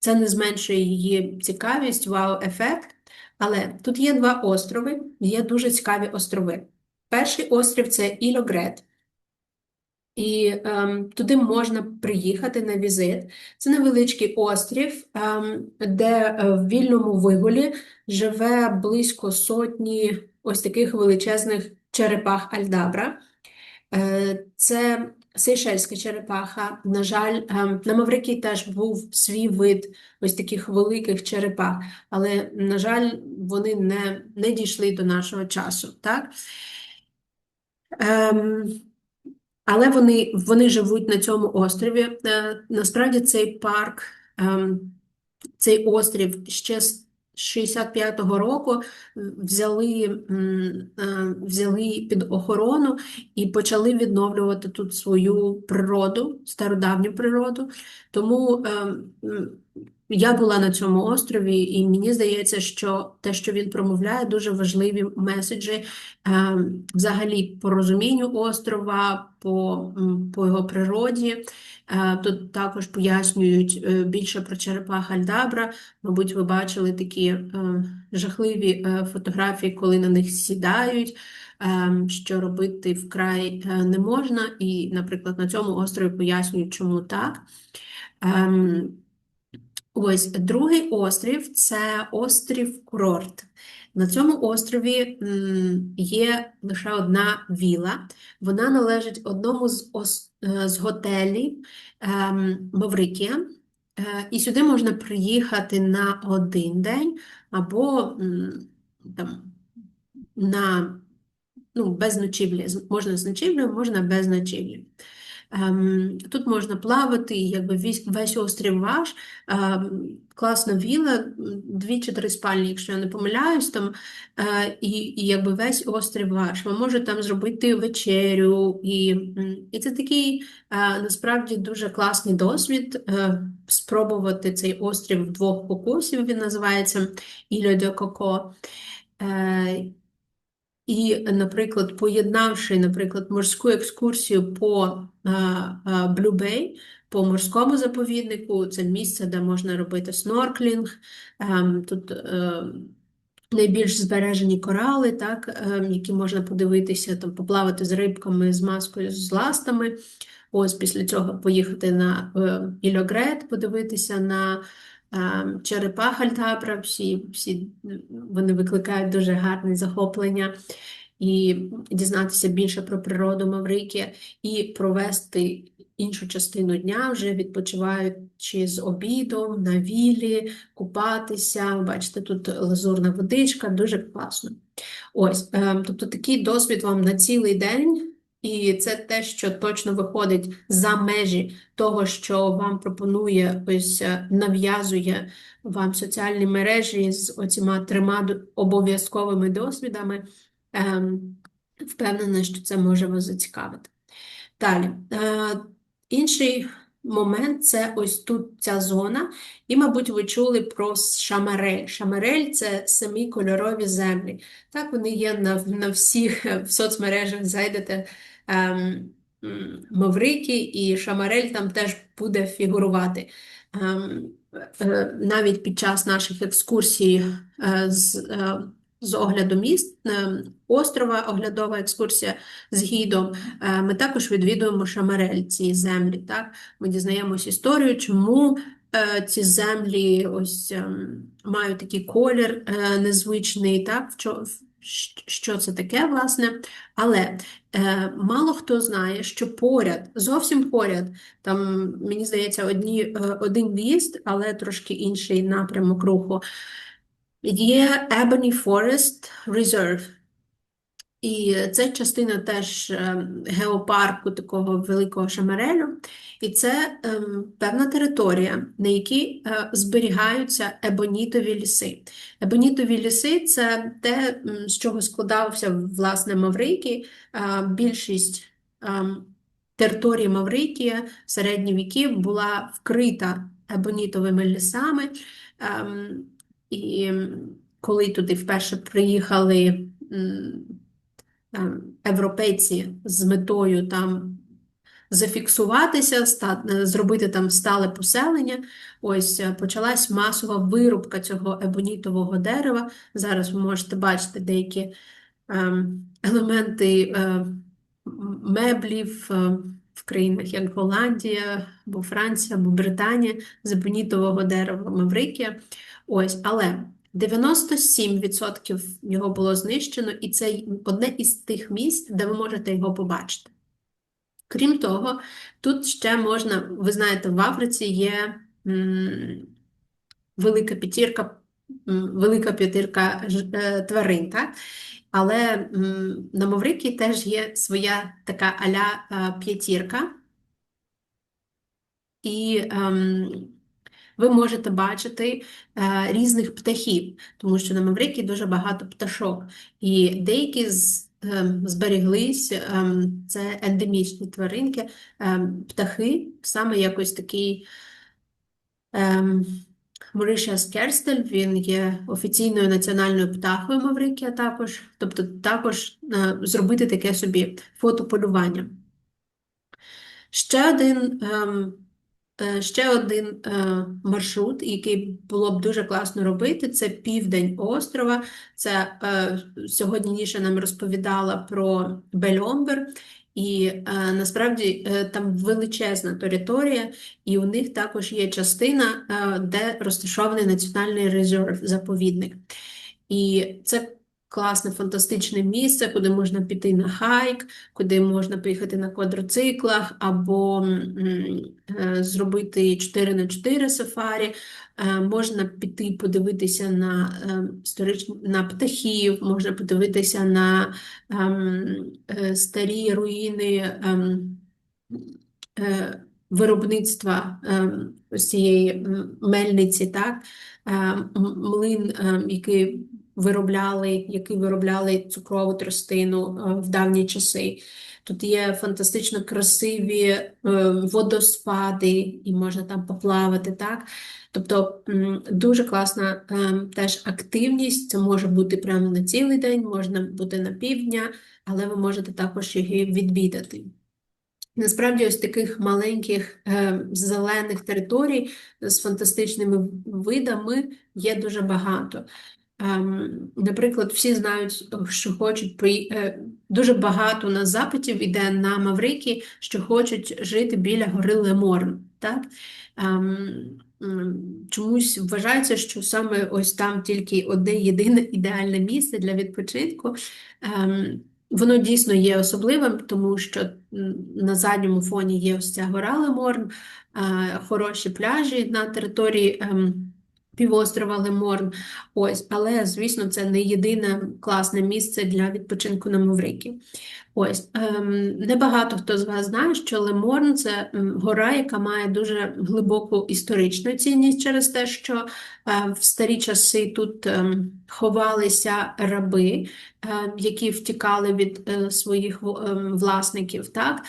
це не зменшує її цікавість, вау-ефект. Але тут є два острови, є дуже цікаві острови. Перший острів – це Ілогрет. І туди можна приїхати на візит. Це невеличкий острів, де в вільному вигулі живе близько сотні ось таких величезних черепах альдабра. Це сейшельська черепаха. На жаль, на Маврикії теж був свій вид ось таких великих черепах, але, на жаль, вони не дійшли до нашого часу. Так? Але вони живуть на цьому острові. Насправді цей парк, цей острів ще з 65-го року взяли під охорону і почали відновлювати тут свою природу, стародавню природу. Тому я була на цьому острові, і мені здається, що те, що він промовляє, дуже важливі меседжі взагалі по розумінню острова, по його природі. Тут також пояснюють більше про черепах альдабра. Мабуть, ви бачили такі жахливі фотографії, коли на них сідають, що робити вкрай не можна. І, наприклад, на цьому острові пояснюють, чому так. Ось другий острів – це острів-курорт. На цьому острові є лише одна віла. Вона належить одному з готелів Маврикія. І сюди можна приїхати на один день або без ночівлі. Можна з ночівлею, можна без ночівлі. Тут можна плавати, якби весь острів ваш. Класна віла, 2 чи 3 спальні, якщо я не помиляюсь, там, і якби весь острів ваш. Ви можете там зробити вечерю, і це такий, насправді, дуже класний досвід, спробувати цей острів в 2 кокосів, він називається Ілля де Коко. І, наприклад, поєднавши, морську екскурсію по Blue Bay, по морському заповіднику, це місце, де можна робити снорклінг, тут найбільш збережені корали, так, які можна подивитися, там, поплавати з рибками, з маскою, з ластами. Ось після цього поїхати на Ілогрет, подивитися на черепах альдабра, всі вони викликають дуже гарне захоплення, і дізнатися більше про природу Маврикія, і провести іншу частину дня, вже відпочиваючи з обідом, на вілі, купатися. Бачите, тут лазурна водичка, дуже класно. Ось, тобто такий досвід вам на цілий день. І це те, що точно виходить за межі того, що вам пропонує, ось нав'язує вам соціальні мережі з оціма 3 обов'язковими досвідами. Впевнена, що це може вас зацікавити. Далі. Інший момент – це ось тут ця зона. І, мабуть, ви чули про Шамарель. Шамарель – це 7-кольорові землі. Так, вони є на всіх в соцмережах, зайдете Маврикій, і Шамарель там теж буде фігурувати. Навіть під час наших екскурсій з огляду міст, острова, оглядова екскурсія з гідом, ми також відвідуємо Шамарель, ці землі. Так? Ми дізнаємось історію, чому ці землі ось мають такий колір незвичний, так? Що це таке, власне. Але мало хто знає, що поряд, зовсім поряд, там, мені здається, один в'їзд, але трошки інший напрямок руху, є Ebony Forest Reserve. І це частина теж геопарку такого великого Шамарелю. І це певна територія, на якій зберігаються ебонітові ліси. Ебонітові ліси – це те, з чого складався, власне, Маврикій. Більшість території Маврикія в середні віки була вкрита ебонітовими лісами. І коли туди вперше приїхали європейці з метою там зафіксуватися, зробити там стале поселення. Ось почалась масова вирубка цього ебонітового дерева. Зараз ви можете бачити деякі елементи меблів в країнах, як Голландія, або Франція, або Британія, з ебонітового дерева Маврикія. Ось, але 97% його було знищено, і це одне із тих місць, де ви можете його побачити. Крім того, тут ще можна, ви знаєте, в Африці є велика п'ятірка тварин, так? Але на Маврикії теж є своя така а-ля п'ятірка. І ви можете бачити різних птахів, тому що на Маврикії дуже багато пташок. І деякі зберіглись, це ендемічні тваринки, птахи, саме якось такий Mauritius керстель, він є офіційною національною птахою Маврикія також, тобто також зробити таке собі фотополювання. Ще один маршрут, який було б дуже класно робити, це південь острова. Це сьогодні Ніша нам розповідала про Бельомбер. І насправді там величезна територія, і у них також є частина, де розташований національний резерв-заповідник. І це класне, фантастичне місце, куди можна піти на хайк, куди можна поїхати на квадроциклах, або зробити 4х4 сафарі. Можна піти подивитися на птахів, можна подивитися на старі руїни виробництва ось цієї мельниці, так? Млин, який виробляли цукрову тростину в давні часи. Тут є фантастично красиві водоспади, і можна там поплавати, так? Тобто дуже класна теж активність, це може бути прямо на цілий день, можна бути на півдня, але ви можете також її відвідати. Насправді, ось таких маленьких зелених територій з фантастичними видами є дуже багато. Наприклад, всі знають, що хочуть дуже багато на запитів іде на Маврикій, що хочуть жити біля гори Леморн. Так? Чомусь вважається, що саме ось там тільки одне єдине ідеальне місце для відпочинку. Воно дійсно є особливим, тому що на задньому фоні є ось ця гора Леморн, хороші пляжі на території півострова Леморн. Ось, але, звісно, це не єдине класне місце для відпочинку на Маврикії. Ось, небагато хто з вас знає, що Леморн – це гора, яка має дуже глибоку історичну цінність через те, що в старі часи тут ховалися раби, які втікали від своїх власників, так?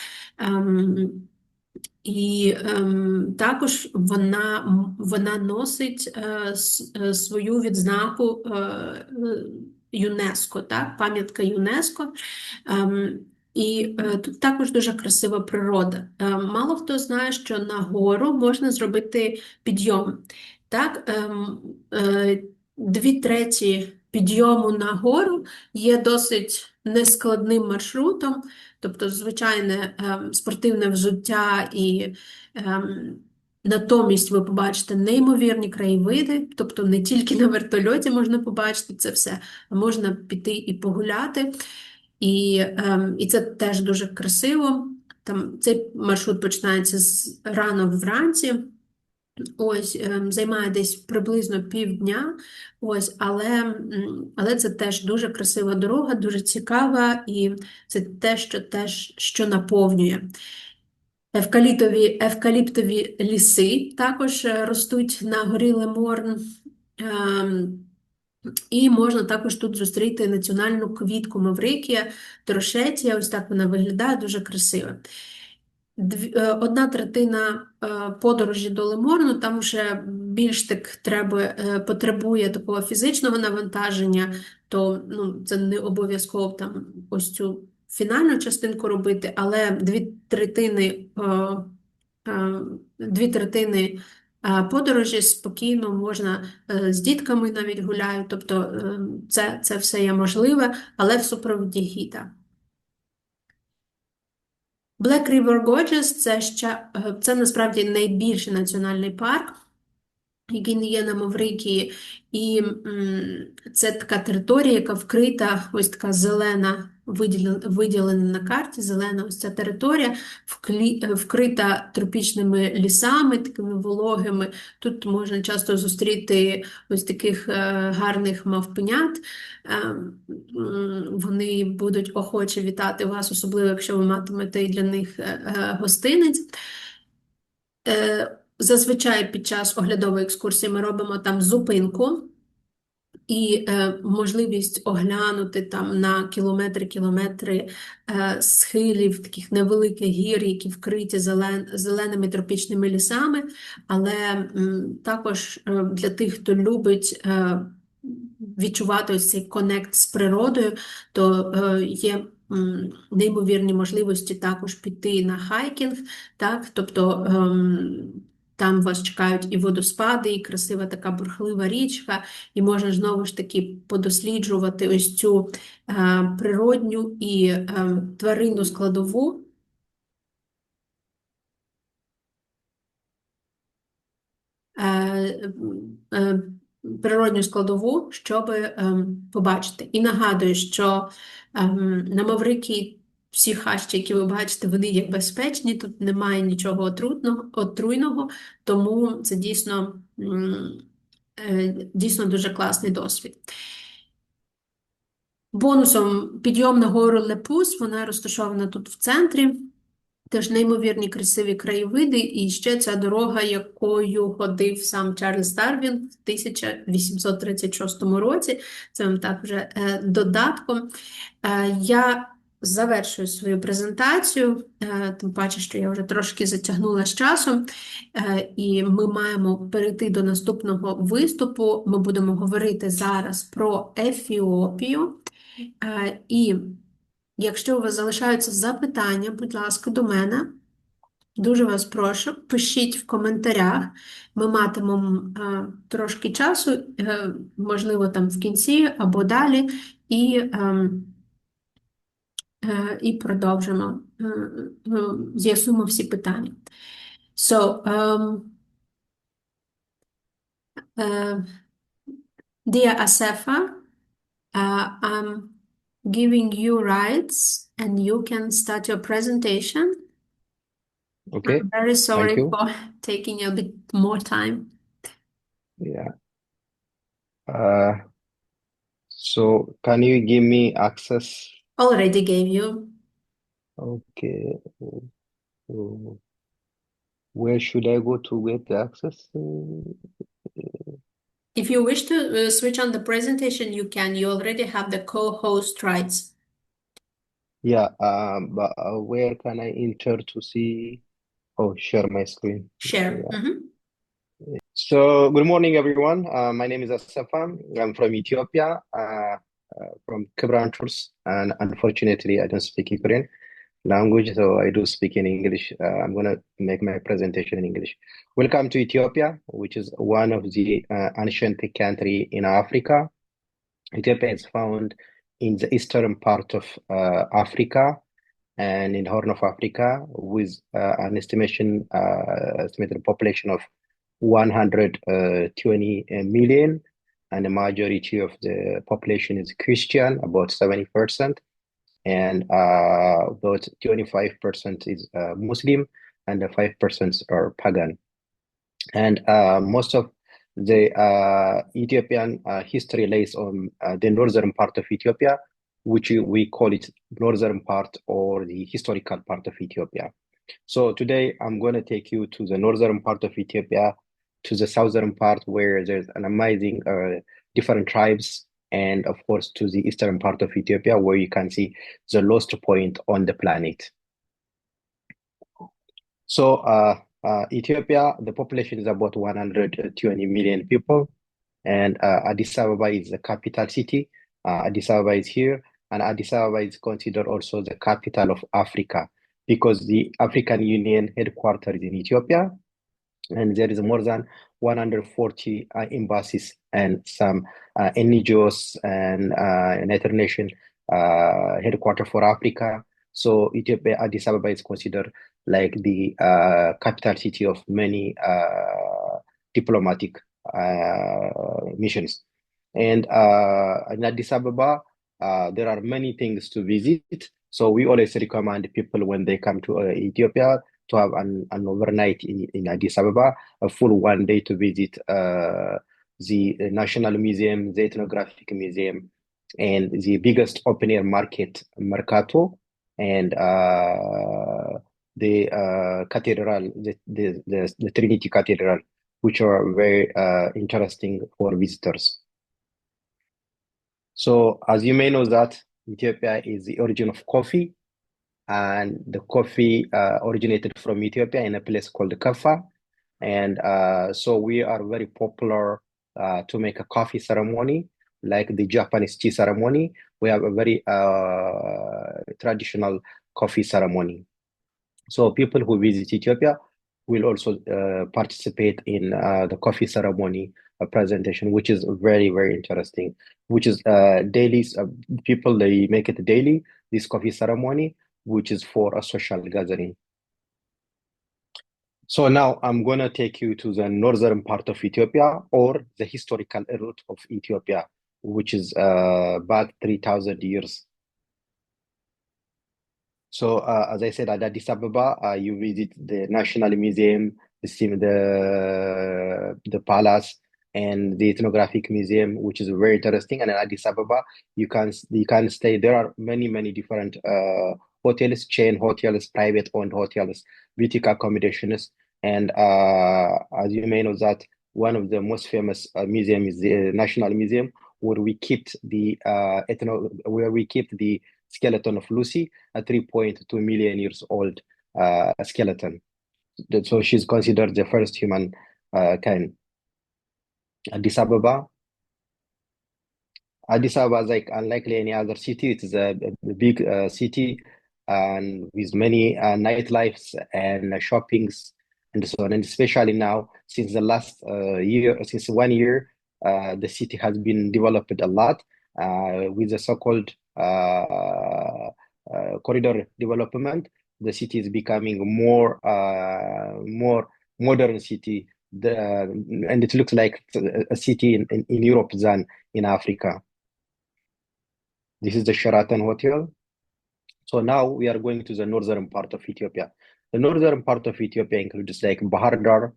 І також вона носить свою відзнаку ЮНЕСКО, так? Пам'ятка ЮНЕСКО. І тут також дуже красива природа. Мало хто знає, що на гору можна зробити підйом. Так? 2/3 підйому на гору є досить нескладним маршрутом, тобто звичайне спортивне взуття і натомість ви побачите неймовірні краєвиди, тобто не тільки на вертольоті можна побачити це все, а можна піти і погуляти. І це теж дуже красиво. Там цей маршрут починається рано вранці. Ось, займає десь приблизно півдня, ось, але це теж дуже красива дорога, дуже цікава, і це що наповнює. Евкаліптові ліси також ростуть на горі Леморн, і можна також тут зустріти національну квітку Маврикія, трошетія, ось так вона виглядає, дуже красиво. 1/3 подорожі до Леморну, там вже більш так потребує такого фізичного навантаження, то ну, це не обов'язково там ось цю фінальну частинку робити, але дві третини подорожі спокійно можна з дітками навіть гуляють, тобто це все є можливе, але в супроводі гіда. Black River Gorges – це насправді найбільший національний парк, який не є на Маврикії, і це така територія, яка вкрита, ось така зелена, виділена на карті, зелена ось ця територія, вкрита тропічними лісами, такими вологими. Тут можна часто зустріти ось таких гарних мавпенят. Вони будуть охоче вітати вас, особливо, якщо ви матимете для них гостинець. Зазвичай під час оглядової екскурсії ми робимо там зупинку і можливість оглянути там на кілометри схилів, таких невеликих гір, які вкриті зеленими тропічними лісами, але також для тих, хто любить відчувати ось цей конект з природою, то є неймовірні можливості також піти на хайкінг, так, тобто там вас чекають і водоспади, і красива така бурхлива річка, і можна знову ж таки подосліджувати ось цю природню і тваринну складову. Природню складову, щоб побачити. І нагадую, що на Маврикії всі хащі, які ви бачите, вони є безпечні, тут немає нічого отруйного, тому це дійсно дуже класний досвід. Бонусом підйом на гору Лепус, вона розташована тут в центрі. Теж неймовірні красиві краєвиди, і ще ця дорога, якою ходив сам Чарльз Дарвін в 1836 році. Це вам так вже додатком. Я завершую свою презентацію, тим паче, що я вже трошки затягнула з часом, і ми маємо перейти до наступного виступу. Ми будемо говорити зараз про Ефіопію. І якщо у вас залишаються запитання, будь ласка, до мене. Дуже вас прошу, пишіть в коментарях. Ми матимемо трошки часу, можливо, там в кінці або далі, і продовжимо, з'ясуємо всі питання. So, dear Asefa, I'm giving you rights and you can start your presentation. Okay, I'm very sorry you. for taking a bit more time. Yeah. So can you give me access? Already gave you. Okay. So where should I go to get the access? If you wish to switch on the presentation, you can. You already have the co-host rights. Yeah, but where can I enter to see? Oh, share my screen. Share. Yeah. Mhm. So good morning, everyone. My name is Asafa. I'm from Ethiopia, from Kebranchurs, and unfortunately, I don't speak Ukrainian language, so I do speak in English. I'm gonna make my presentation in English. Welcome to Ethiopia, which is one of the ancient country in Africa. Ethiopia is found in the eastern part of Africa and in Horn of Africa, with an estimated population of 120 million, and the majority of the population is Christian, about 70%. And about 25% is Muslim, and the 5% are pagan. And most of the Ethiopian history lays on the northern part of Ethiopia, which we call it northern part or the historical part of Ethiopia. So today I'm going to take you to the northern part of Ethiopia, to the southern part where there's an amazing different tribes, and of course to the eastern part of Ethiopia where you can see the lowest point on the planet. So Ethiopia, the population is about 120 million people, and Addis Ababa is the capital city, Addis Ababa is here, and Addis Ababa is considered also the capital of Africa because the African Union headquarters is in Ethiopia, and there is more than 140 embassies and some NGOs and United Nations headquarters for Africa. So Ethiopia, Addis Ababa is considered like the capital city of many diplomatic missions. And in Addis Ababa, there are many things to visit. So we always recommend people when they come to Ethiopia to have an overnight in Addis Ababa, a full 1 day to visit the National Museum, the Ethnographic Museum, and the biggest open-air market, Mercato, and the cathedral, the Trinity Cathedral, which are very interesting for visitors. So as you may know that Ethiopia is the origin of coffee, and the coffee originated from Ethiopia in a place called Kaffa. And so we are very popular to make a coffee ceremony, like the Japanese tea ceremony. We have a very traditional coffee ceremony. So people who visit Ethiopia will also participate in the coffee ceremony presentation, which is very, very interesting, which is daily, people, they make it daily, this coffee ceremony, which is for a social gathering. So now I'm going to take you to the northern part of Ethiopia, or the historical route of Ethiopia, which is back 3,000 years. So as I said, at Addis Ababa, you visit the National Museum, the palace, and the Ethnographic Museum, which is very interesting. And in Addis Ababa, you can stay. There are many different hotels, chain hotels, private-owned hotels, boutique accommodations. And as you may know that one of the most famous museum is the National Museum, where we kept the skeleton of Lucy, a 3.2 million years old skeleton. So she's considered the first human kind. Addis Ababa is like unlikely any other city. It is a big city, and with many nightlifes and shoppings and so on. And especially now, since the last since 1 year, the city has been developed a lot with the so-called corridor development. The city is becoming more modern city. And it looks like a city in Europe than in Africa. This is the Sheraton Hotel. So now we are going to the northern part of Ethiopia. The northern part of Ethiopia includes like Bahar Dar,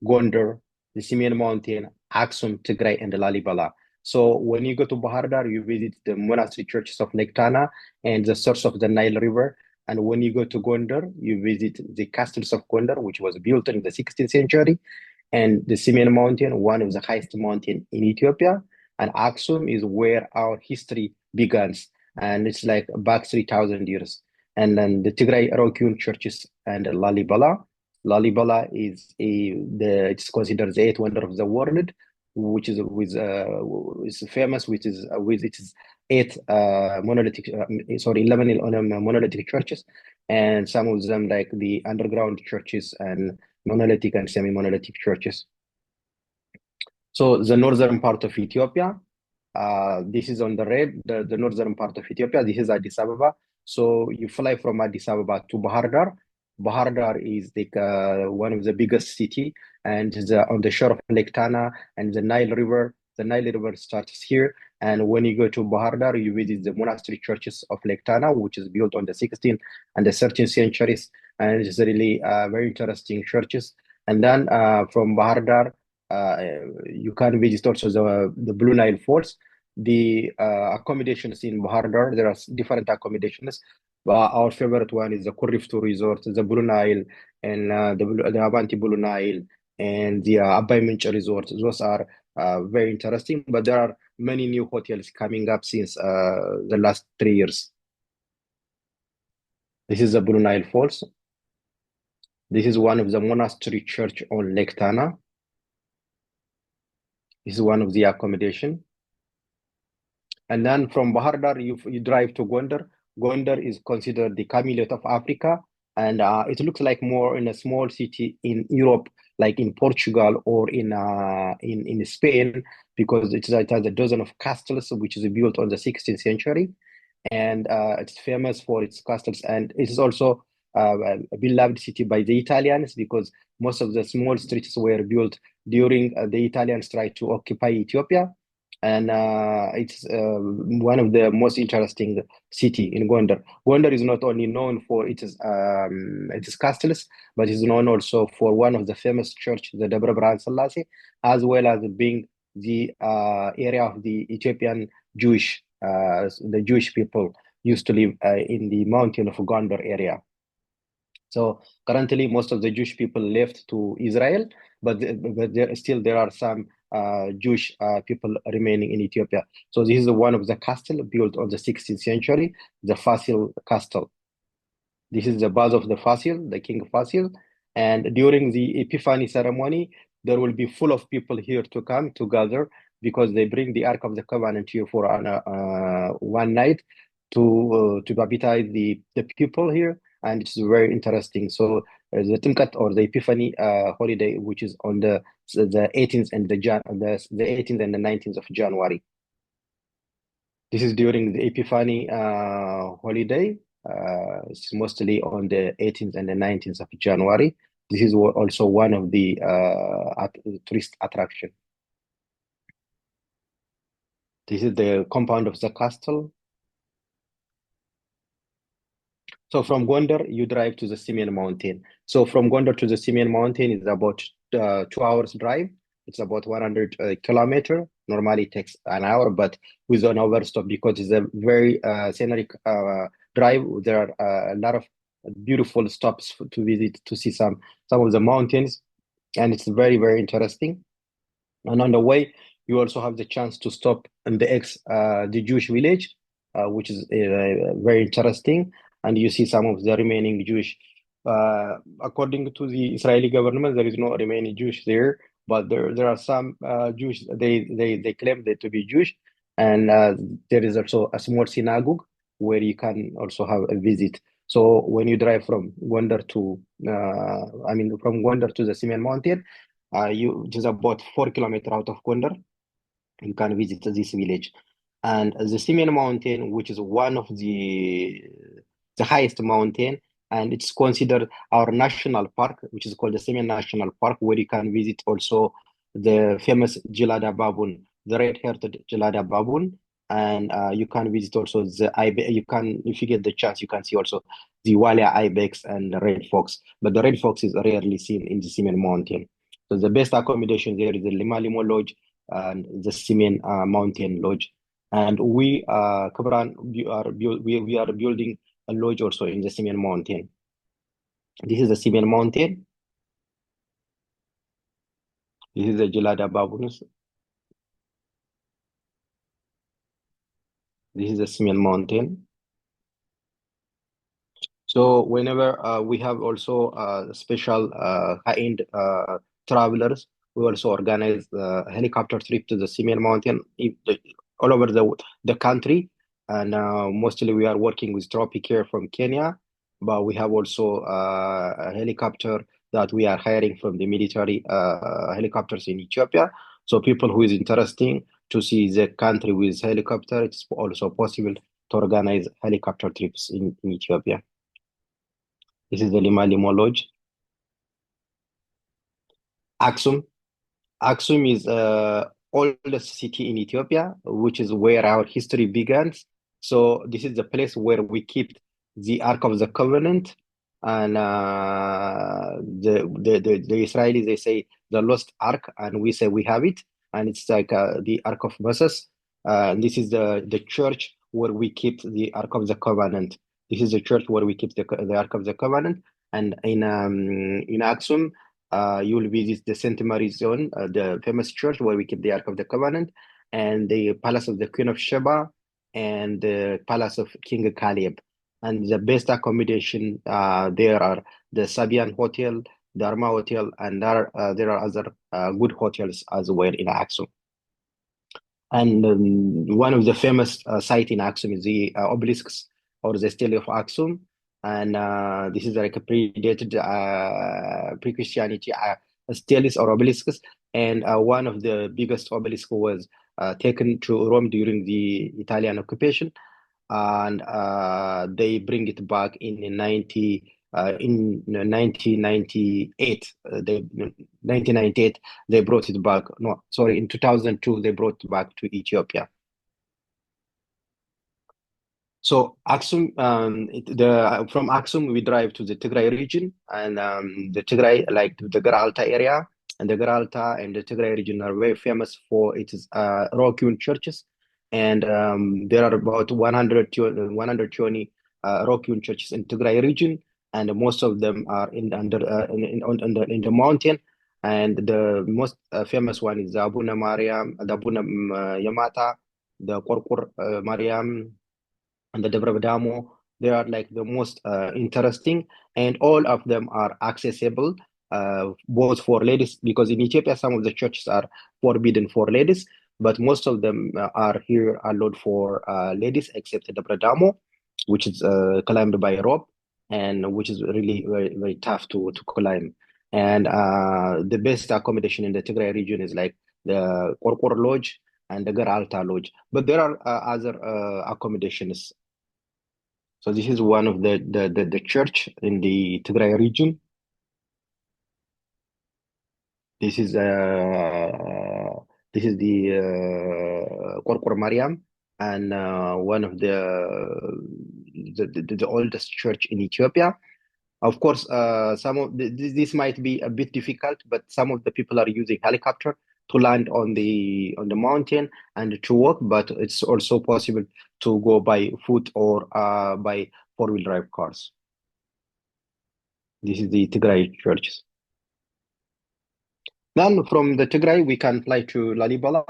Gondar, the Simien Mountain, Aksum, Tigray, and Lalibela. So when you go to Bahar Dar, you visit the monastery churches of Lake Tana and the source of the Nile River. And when you go to Gondar, you visit the castles of Gondar, which was built in the 16th century. And the Simien Mountain, one of the highest mountains in Ethiopia. And Aksum is where our history begins. And it's like back 3,000 years. And then the Tigray Rokyun churches and Lalibela. Lalibela is it's considered the eighth wonder of the world, which is is famous, with its 11 monolithic churches, and some of them like the underground churches and monolithic and semi-monolithic churches. So the northern part of Ethiopia, this is on the red, the northern part of Ethiopia. This is Addis Ababa. So you fly from Addis Ababa to Bahar Dar. Bahar Dar is like one of the biggest city, and on the shore of Lake Tana and the Nile River. The Nile River starts here, and when you go to Bahar Dar, you visit the monastery churches of Lake Tana, which is built on the 16th and the 13th centuries, and it's really very interesting churches. And then from Bahar Dar, you can visit also the Blue Nile Falls. The accommodations in Bahar Dar, there are different accommodations. Our favorite one is the Kuriftu Resort, the Blue Nile, and the Avanti Blue Nile, and the Abai Minch Resort. Those are very interesting, but there are many new hotels coming up since the last 3 years. This is the Blue Nile Falls. This is one of the monastery church on Lake Tana. This is one of the accommodation. And then from Bahar Dar, you drive to Gondar. Gondar is considered the camelot of Africa, and it looks like more in a small city in Europe, like in Portugal or in Spain, because it has a dozen of castles, which is built on the 16th century, and it's famous for its castles, and it is also a beloved city by the Italians because most of the small streets were built during the Italians tried to occupy Ethiopia. And it's one of the most interesting city in Gondar. Gondar is not only known for its castles, but is known also for one of the famous church, the Debre Birhan Selassie, as well as being the area of the Ethiopian Jewish, the Jewish people used to live in the mountain of Gondar area. So currently, most of the Jewish people left to Israel, but there are some Jewish people remaining in Ethiopia. So this is one of the castle built on the 16th century, the Fasil Castle. This is the base of the Fasil, the King Fasil. And during the Epiphany ceremony, there will be full of people here to come together because they bring the Ark of the Covenant here for one night to baptize the people here. And it's very interesting. So the Timkat or the Epiphany holiday, which is on the 18th and the 18th and the 19th of January. This is during the Epiphany holiday. It's mostly on the 18th and the 19th of January. This is also one of the tourist attraction. This is the compound of the castle. So from Gondar, you drive to the Simien Mountain. So from Gondar to the Simien Mountain is about 2 hours drive. It's about 100 kilometer. Normally it takes an hour, but with an overstop because it's a very scenic drive. There are a lot of beautiful stops to visit to see some of the mountains, and it's very, very interesting. And on the way, you also have the chance to stop in the Jewish village, which is very interesting. And you see some of the remaining Jewish. According to the Israeli government, there is no remaining Jewish there, but there are some Jewish. They claim that to be Jewish, and there is also a small synagogue where you can also have a visit. So when you drive from Gondar to, from Gondar to the Simien Mountain, just about 4 kilometers out of Gondar, you can visit this village. And the Simien Mountain, which is one of the highest mountain, and it's considered our national park, which is called the Simien National Park, where you can visit also the famous Gelada baboon, the red-headed Gelada baboon, and you can visit also the ibex. If you get the chance, you can see also the Walia ibex and the red fox, but the red fox is rarely seen in the Simien Mountain. So the best accommodation there is the Lima Limo Lodge and the Simien Mountain Lodge, and we Kabran, we are building a lodge also in the Simien Mountain. This is the Simien Mountain. This is the Gelada baboons. This is the Simien Mountain. So whenever we have also special high-end travelers, we also organize a helicopter trip to the Simien Mountain all over the country. And mostly we are working with Tropicare from Kenya, but we have also a helicopter that we are hiring from the military helicopters in Ethiopia. So people who is interesting to see the country with helicopter, it's also possible to organize helicopter trips in Ethiopia. This is the Lima Limo Lodge. Aksum. Aksum is oldest city in Ethiopia, which is where our history begins. So this is the place where we keep the Ark of the Covenant, and the Israelis, they say the lost Ark, and we say we have it, and it's like the Ark of Moses. This is the church where we keep the Ark of the Covenant. This is the church where we keep the Ark of the Covenant, and in Aksum, you will visit the Saint Mary's Zone, the famous church where we keep the Ark of the Covenant, and the Palace of the Queen of Sheba, and the Palace of King Caleb. And the best accommodation there are the Sabian Hotel, Dharma Hotel, and there are other good hotels as well in Aksum. And one of the famous site in Aksum is the obelisks or the Stele of Aksum. And this is like a predated pre-Christianity steles or obelisks. And one of the biggest obelisks was taken to Rome during the Italian occupation. And they bring it back in 1998. 1998 they brought it back. No, sorry, in 2002 they brought it back to Ethiopia. So Aksum, from Aksum we drive to the Tigray region, and the Tigray, like the Geralta area, and the Geralta and the Tigray region are very famous for its rock-hewn churches, and there are about 120 rock-hewn churches in Tigray region, and most of them are in the mountain. And the most famous one is the Abuna Mariam, the Abuna Yamata, the Korkur Mariam, and the Debra Damo. They are like the most interesting, and all of them are accessible both for ladies, because in Ethiopia some of the churches are forbidden for ladies, but most of them are here allowed for ladies, except the Debra Damo, which is climbed by rope, and which is really very, very tough to climb. And the best accommodation in the Tigray region is like the Korkor Lodge and the Geralta Lodge, but there are other accommodations. So this is one of the church in the Tigray region. This is the Korkor Mariam, and one of the oldest church in Ethiopia. Of course, some of this might be a bit difficult, but some of the people are using helicopter to land on the mountain and to walk, but it's also possible to go by foot or by four-wheel drive cars. This is the Tigray churches. Then from the Tigray, we can fly to Lalibela.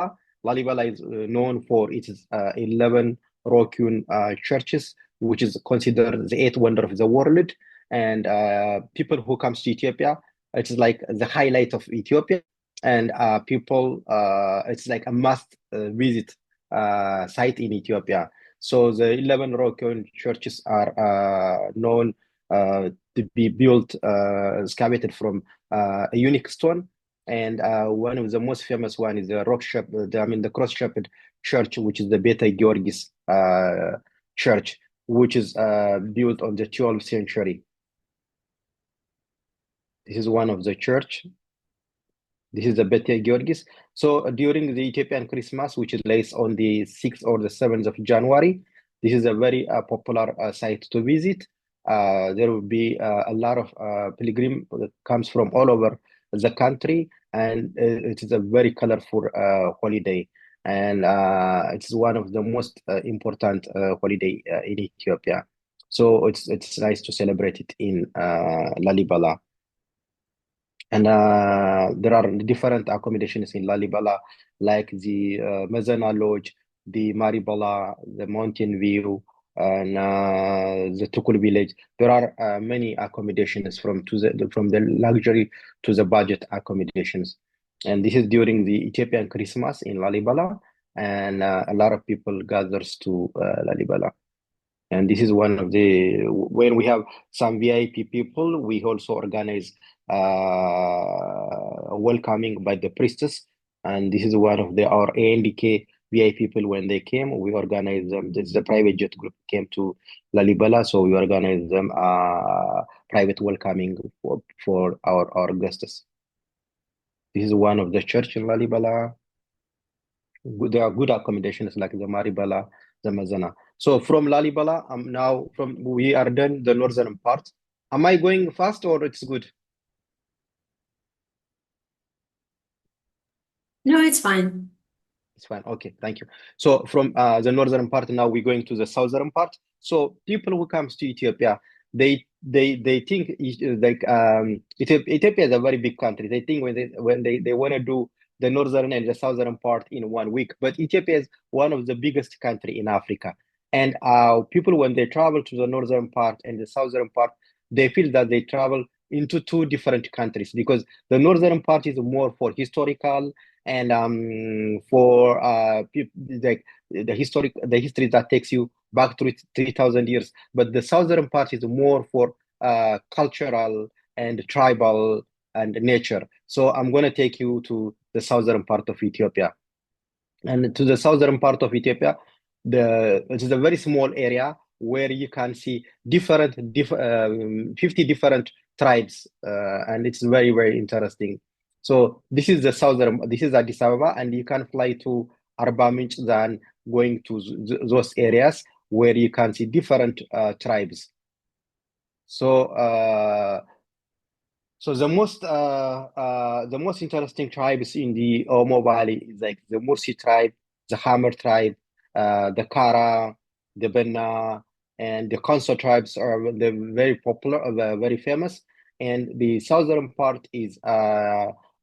Lalibela is known for its 11 rock-hewn churches, which is considered the eighth wonder of the world. And people who comes to Ethiopia, it's like the highlight of Ethiopia. And people, it's like a must visit site in Ethiopia. So the 11 rock-hewn churches are known to be built, excavated from a unique stone. And one of the most famous one is the the cross-shaped church, which is the Beta Georgis church, which is built on the 12th century. This is one of the church. This is the Beta Georgis. So during the Ethiopian Christmas, which is lays on the 6th or the 7th of January, this is a very popular site to visit. There will be a lot of pilgrim that comes from all over the country, and it is a very colorful holiday, and it's one of the most important holiday in Ethiopia. So it's nice to celebrate it in Lalibela. And there are different accommodations in Lalibela, like the Mezana Lodge, the Maribela, the Mountain View, and the Tukul Village. There are many accommodations from the luxury to the budget accommodations. And this is during the Ethiopian Christmas in Lalibela, and a lot of people gathers to Lalibela. And this is one of when we have some VIP people, we also organize welcoming by the priestess. And this is one of our ANDK VIP people. When they came, we organized them. This is a private jet group came to Lalibela, so we organized them private welcoming for our guests. This is one of the church in Lalibela. There are good accommodations like the Maribela, the Mazana. So from Lalibela, we are done the northern part. Am I going fast or it's good? No, it's fine. It's fine. Okay, thank you. So from the northern part, now we're going to the southern part. So people who comes to Ethiopia, they think like Ethiopia is a very big country. They think when they want to do the northern and the southern part in 1 week, but Ethiopia is one of the biggest country in Africa. And people, when they travel to the northern part and the southern part, they feel that they travel into two different countries, because the northern part is more for historical and for like the history that takes you back to 3,000 years. But the southern part is more for cultural and tribal and nature. So I'm going to take you to the southern part of Ethiopia. And to the southern part of Ethiopia, it is a very small area where you can see 50 different tribes, and it's very, very interesting. So this is this is Addis Ababa, and you can fly to Arba Minch than going to those areas where you can see different tribes. So the most interesting tribes in the Omo Valley is like the Mursi tribe, the Hammer tribe, the Kara, the Benna, and the Konso tribes are very popular, very famous. And the southern part is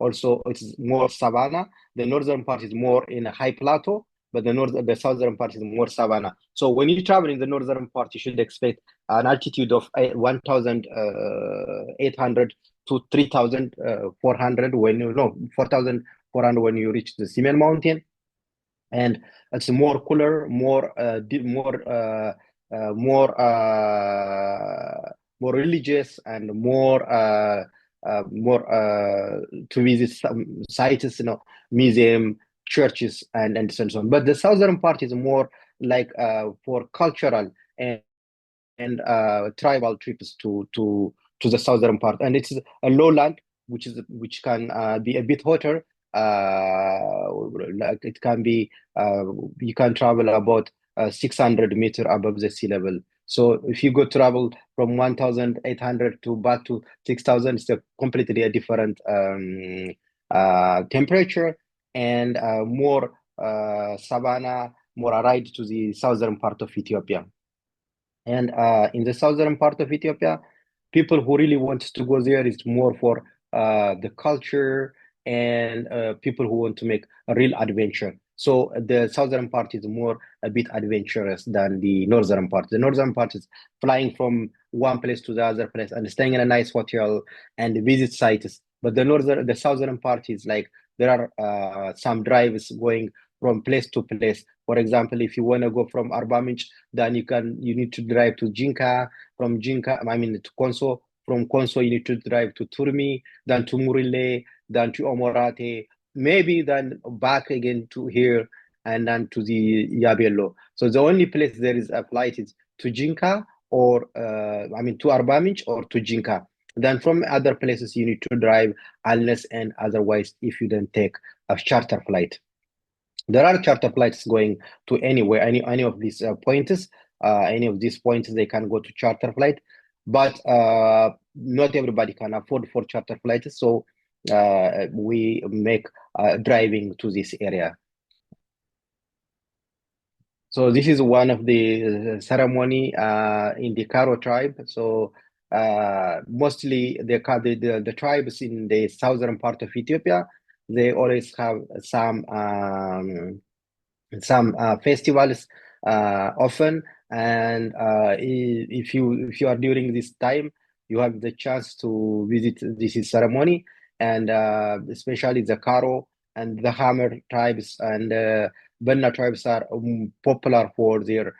also it's more savanna. The northern part is more in a high plateau, but the southern part is more savanna. So when you travel in the northern part, you should expect an altitude of 1,800 to 3,400 4,400 when you reach the Simen Mountain, and it's more cooler, more religious, and more to visit some sites, museum, churches, and so on. But the southern part is more like for cultural and tribal trips to the southern part, and it's a lowland which can be a bit hotter. Like it can be you can travel about 600 meters above the sea level. So if you go travel from 1,800 to back to 6,000, it's a completely different temperature, and more savanna, more arid to the southern part of Ethiopia. And in the southern part of Ethiopia, people who really want to go there is more for the culture and people who want to make a real adventure. So the southern part is more a bit adventurous than the northern part. The northern part is flying from one place to the other place and staying in a nice hotel and visit sites. But the southern part is like there are some drives going from place to place. For example, if you want to go from Arba Minch, then you need to drive to Jinka, from Jinka, to Konso. From Konso, you need to drive to Turmi, then to Murile, then to Omorate, maybe then back again to here, and then to the Yabello. So the only place there is a flight is to Jinka, or to Arba Minch or to Jinka. Then from other places, you need to drive, unless and otherwise if you don't take a charter flight. There are charter flights going to anywhere, any of these points. Any of these points, they can go to charter flight, but not everybody can afford for charter flights. So we make driving to this area. So this is one of the ceremony in the Karo tribe. So mostly the tribes in the southern part of Ethiopia, they always have some festivals often, and if you are during this time, you have the chance to visit this ceremony, and especially the Karo and the Hammer tribes and Benna tribes are popular for their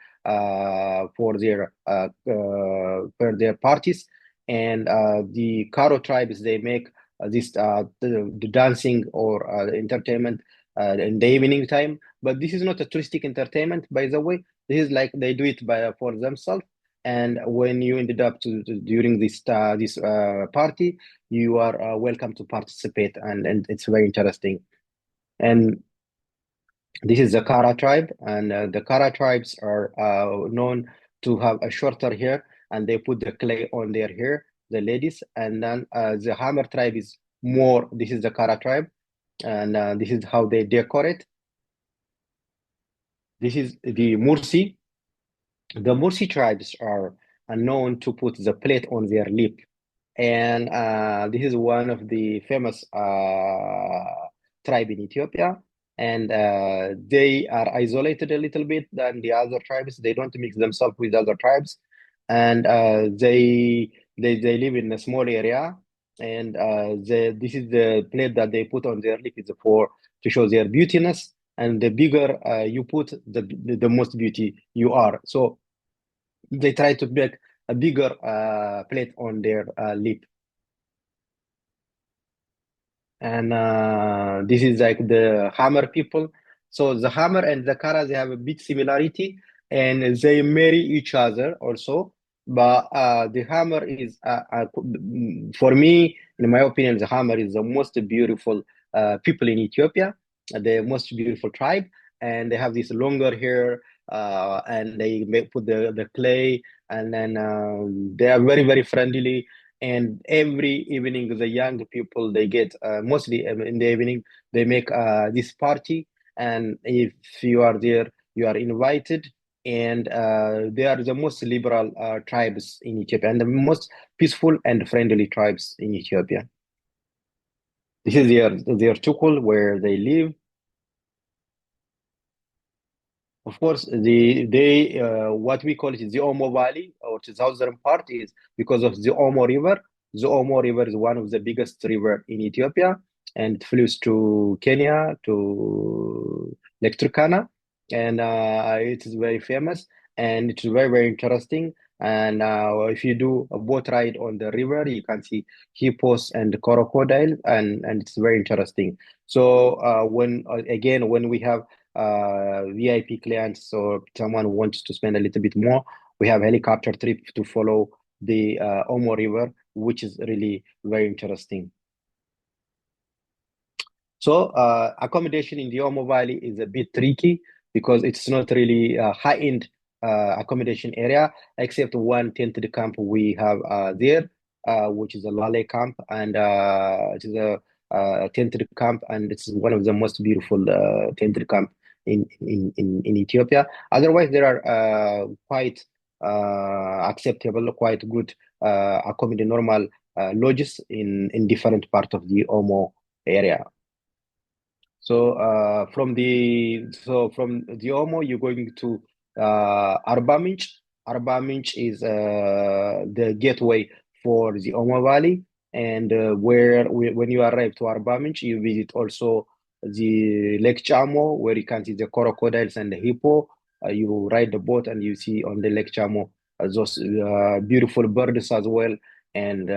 parties, and the Karo tribes, they make the dancing or entertainment in the evening time. But this is not a touristic entertainment, by the way. This is like they do it for themselves. And when you ended up during this party, you are welcome to participate, and it's very interesting. And this is the Kara tribe, and the Kara tribes are known to have a shorter hair, and they put the clay on their hair, the ladies. And then the Hammer tribe is more. This is the Kara tribe, and this is how they decorate. This is the Mursi. The Mursi tribes are known to put the plate on their lip, and this is one of the famous tribe in Ethiopia. And they are isolated a little bit than the other tribes. They don't mix themselves with other tribes, and they live in a small area. And this is the plate that they put on their lip is to show their beautiness. And the bigger you put, the most beauty you are. So they try to make a bigger plate on their lip. And this is like the Hammer people. So the Hammer and the Kara, they have a big similarity, and they marry each other also. But the Hammer is, for me, in my opinion, the Hammer is the most beautiful people in Ethiopia, the most beautiful tribe, and they have this longer hair, and they put the clay, and then they are very, very friendly. And every evening, the young people, they get, mostly in the evening, they make this party. And if you are there, you are invited. And they are the most liberal tribes in Ethiopia and the most peaceful and friendly tribes in Ethiopia. This is their tukul where they live. Of course, they what we call it the Omo Valley, or the southern part, is because of the Omo River. The Omo River is one of the biggest river in Ethiopia, and it flows to Kenya, to Lake Turkana, and it is very famous, and it's very, very interesting. And if you do a boat ride on the river, you can see hippos and crocodile, and it's very interesting. So when we have VIP clients or someone who wants to spend a little bit more, we have helicopter trip to follow the Omo River, which is really very interesting. So accommodation in the Omo Valley is a bit tricky because it's not really a high-end accommodation area, except one tented camp we have there, which is a Lale camp, and it is a tented camp, and it's one of the most beautiful tented camp in Ethiopia. Otherwise, there are quite acceptable, quite good accommodation normal lodges in different part of the Omo area. So from the Omo, you're going to Arba Minch. Arba Minch is the gateway for the Omo Valley, and when you arrive to Arba Minch, you visit also the Lake Chamo, where you can see the crocodiles and the hippo. You ride the boat and you see on the Lake Chamo those beautiful birds as well, and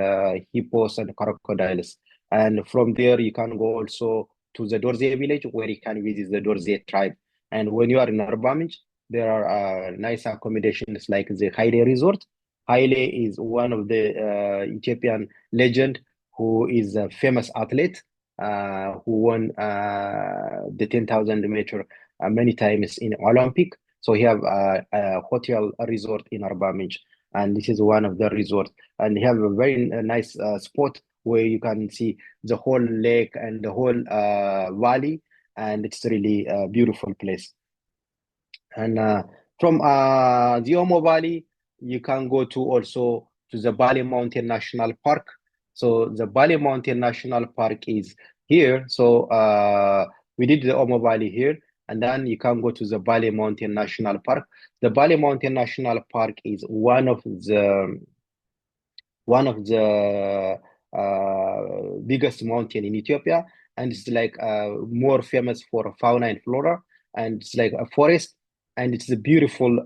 hippos and crocodiles. And from there, you can go also to the Dorze village, where you can visit the Dorze tribe. And when you are in Arba Minch, there are nice accommodations like the Haile Resort. Haile is one of the Ethiopian legend who is a famous athlete who won the 10,000 meter many times in Olympic. So he have a hotel resort in Arba Minch, and this is one of the resorts. And he have a very nice spot where you can see the whole lake and the whole valley, and it's really a beautiful place. And from the Omo Valley, you can go to also to the Bali Mountain National Park. So the Bali Mountain National Park is here. So we did the Omo Valley here, and then you can go to the Bali Mountain National Park. The Bali Mountain National Park is one of the biggest mountain in Ethiopia, and it's like more famous for fauna and flora, and it's like a forest, and it's a beautiful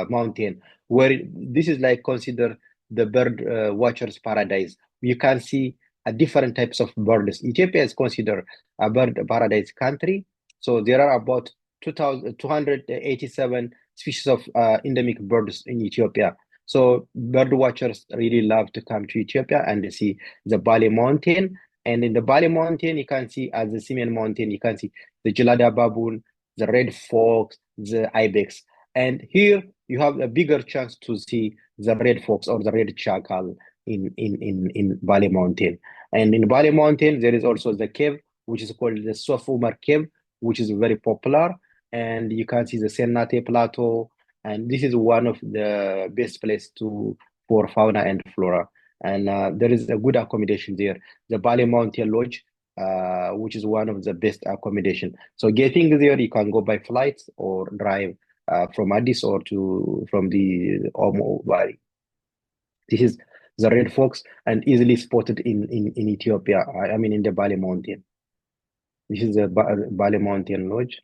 mountain where this is like considered the bird watcher's paradise. You can see different types of birds. Ethiopia is considered a bird paradise country, so there are about 287 species of endemic birds in Ethiopia. So bird watchers really love to come to Ethiopia and see the Bali Mountain. And in the Bali Mountain, you can see, as the Simeon Mountain, you can see the Gelada baboon, the red fox, the ibex. And here you have a bigger chance to see the red fox or the red chacal in Bali Mountain. And in Bali Mountain, there is also the cave, which is called the Sof Umar Cave, which is very popular. And you can see the Senate Plateau. And this is one of the best places for fauna and flora. And there is a good accommodation there. The Bali Mountain Lodge, which is one of the best accommodation. So getting there, you can go by flights or drive from Addis or from the Omo Valley. This is the red fox and easily spotted in Ethiopia. I mean, in the Bali Mountain. This is the Bali Mountain Lodge.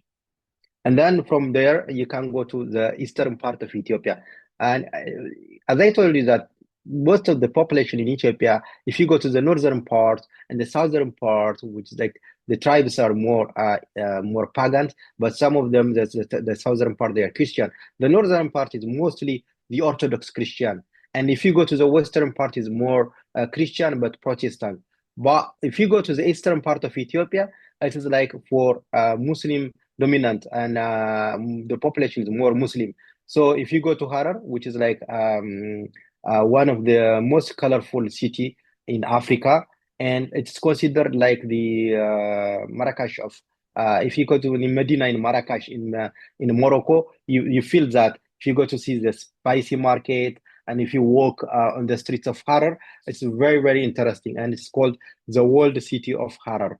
And then from there, you can go to the eastern part of Ethiopia. And as I told you that most of the population in Ethiopia, if you go to the northern part and the southern part, which is like the tribes are more pagan, but some of them, the southern part, they are Christian. The northern part is mostly the Orthodox Christian. And if you go to the western part, is more Christian, but Protestant. But if you go to the eastern part of Ethiopia, it is like for Muslim dominant, and the population is more Muslim. So if you go to Harar, which is like one of the most colorful city in Africa, and it's considered like the Marrakesh of. If you go to Medina in Marrakesh in Morocco, you feel that if you go to see the spicy market, and if you walk on the streets of Harar, it's very, very interesting, and it's called the World City of Harar.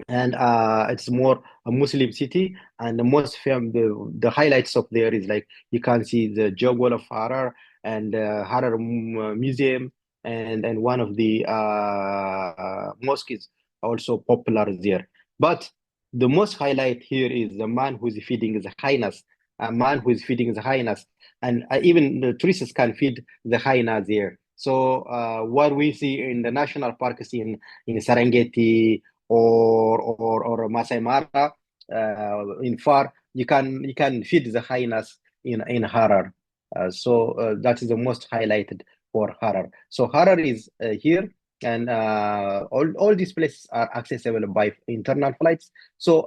And it's more a Muslim city, and the most the highlights of there is like you can see the Jogwal of Harar and Harar Museum, and one of the mosques is also popular there. But the most highlight here is the man who is feeding the hyenas, a man who is feeding the hyenas, and even the tourists can feed the hyena there. So what we see in the national parks in Serengeti or Masai Mara in Far, you can feed the hyenas in Harar. So that is the most highlighted for Harar. So Harar is here, and all these places are accessible by internal flights. So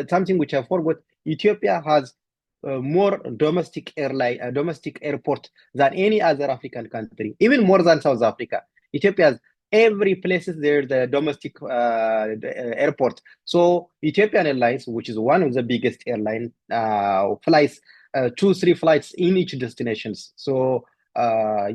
something which I forgot, Ethiopia has more domestic airport than any other African country, even more than South Africa. Ethiopia has every places there the domestic airport. So Ethiopian Airlines, which is one of the biggest airline, flies 2-3 flights in each destinations. So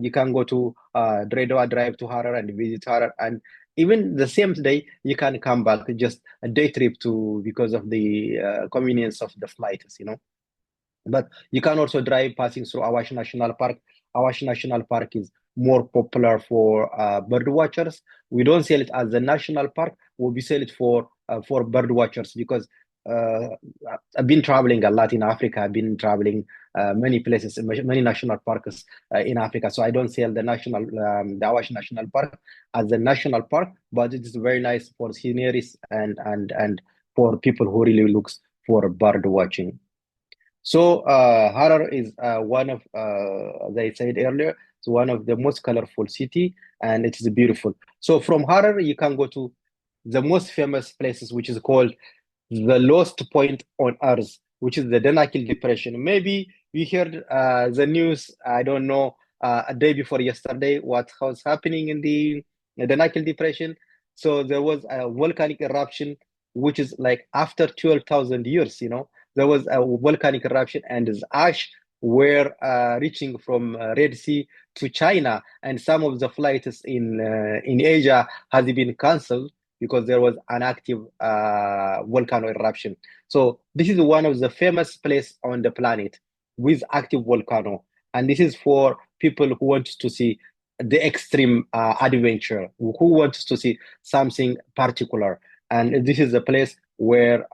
you can go to Dredwa, drive to Harar and visit Harar, and even the same day you can come back, just a day trip because of the convenience of the flights, But you can also drive passing through Awash National Park. Awash National Park is more popular for bird watchers. We don't sell it as a national park. We sell it for bird watchers, because I've been traveling a lot in Africa. I've been traveling many places, many national parks in Africa. So I don't sell the the Awash National Park as a national park, but it is very nice for sceneries and for people who really looks for bird watching. So Harar is one of, as I said earlier, it's one of the most colorful city, and it is beautiful. So from Harar, you can go to the most famous places, which is called the lowest point on Earth, which is the Danakil Depression. Maybe we heard the news, I don't know, a day before yesterday, what was happening in the Danakil Depression. So there was a volcanic eruption, which is like after 12,000 years, there was a volcanic eruption, and the ash were reaching from Red Sea to China, and some of the flights in Asia has been cancelled because there was an active volcano eruption. So this is one of the famous places on the planet with active volcano, and this is for people who want to see the extreme adventure, who wants to see something particular, and this is a place where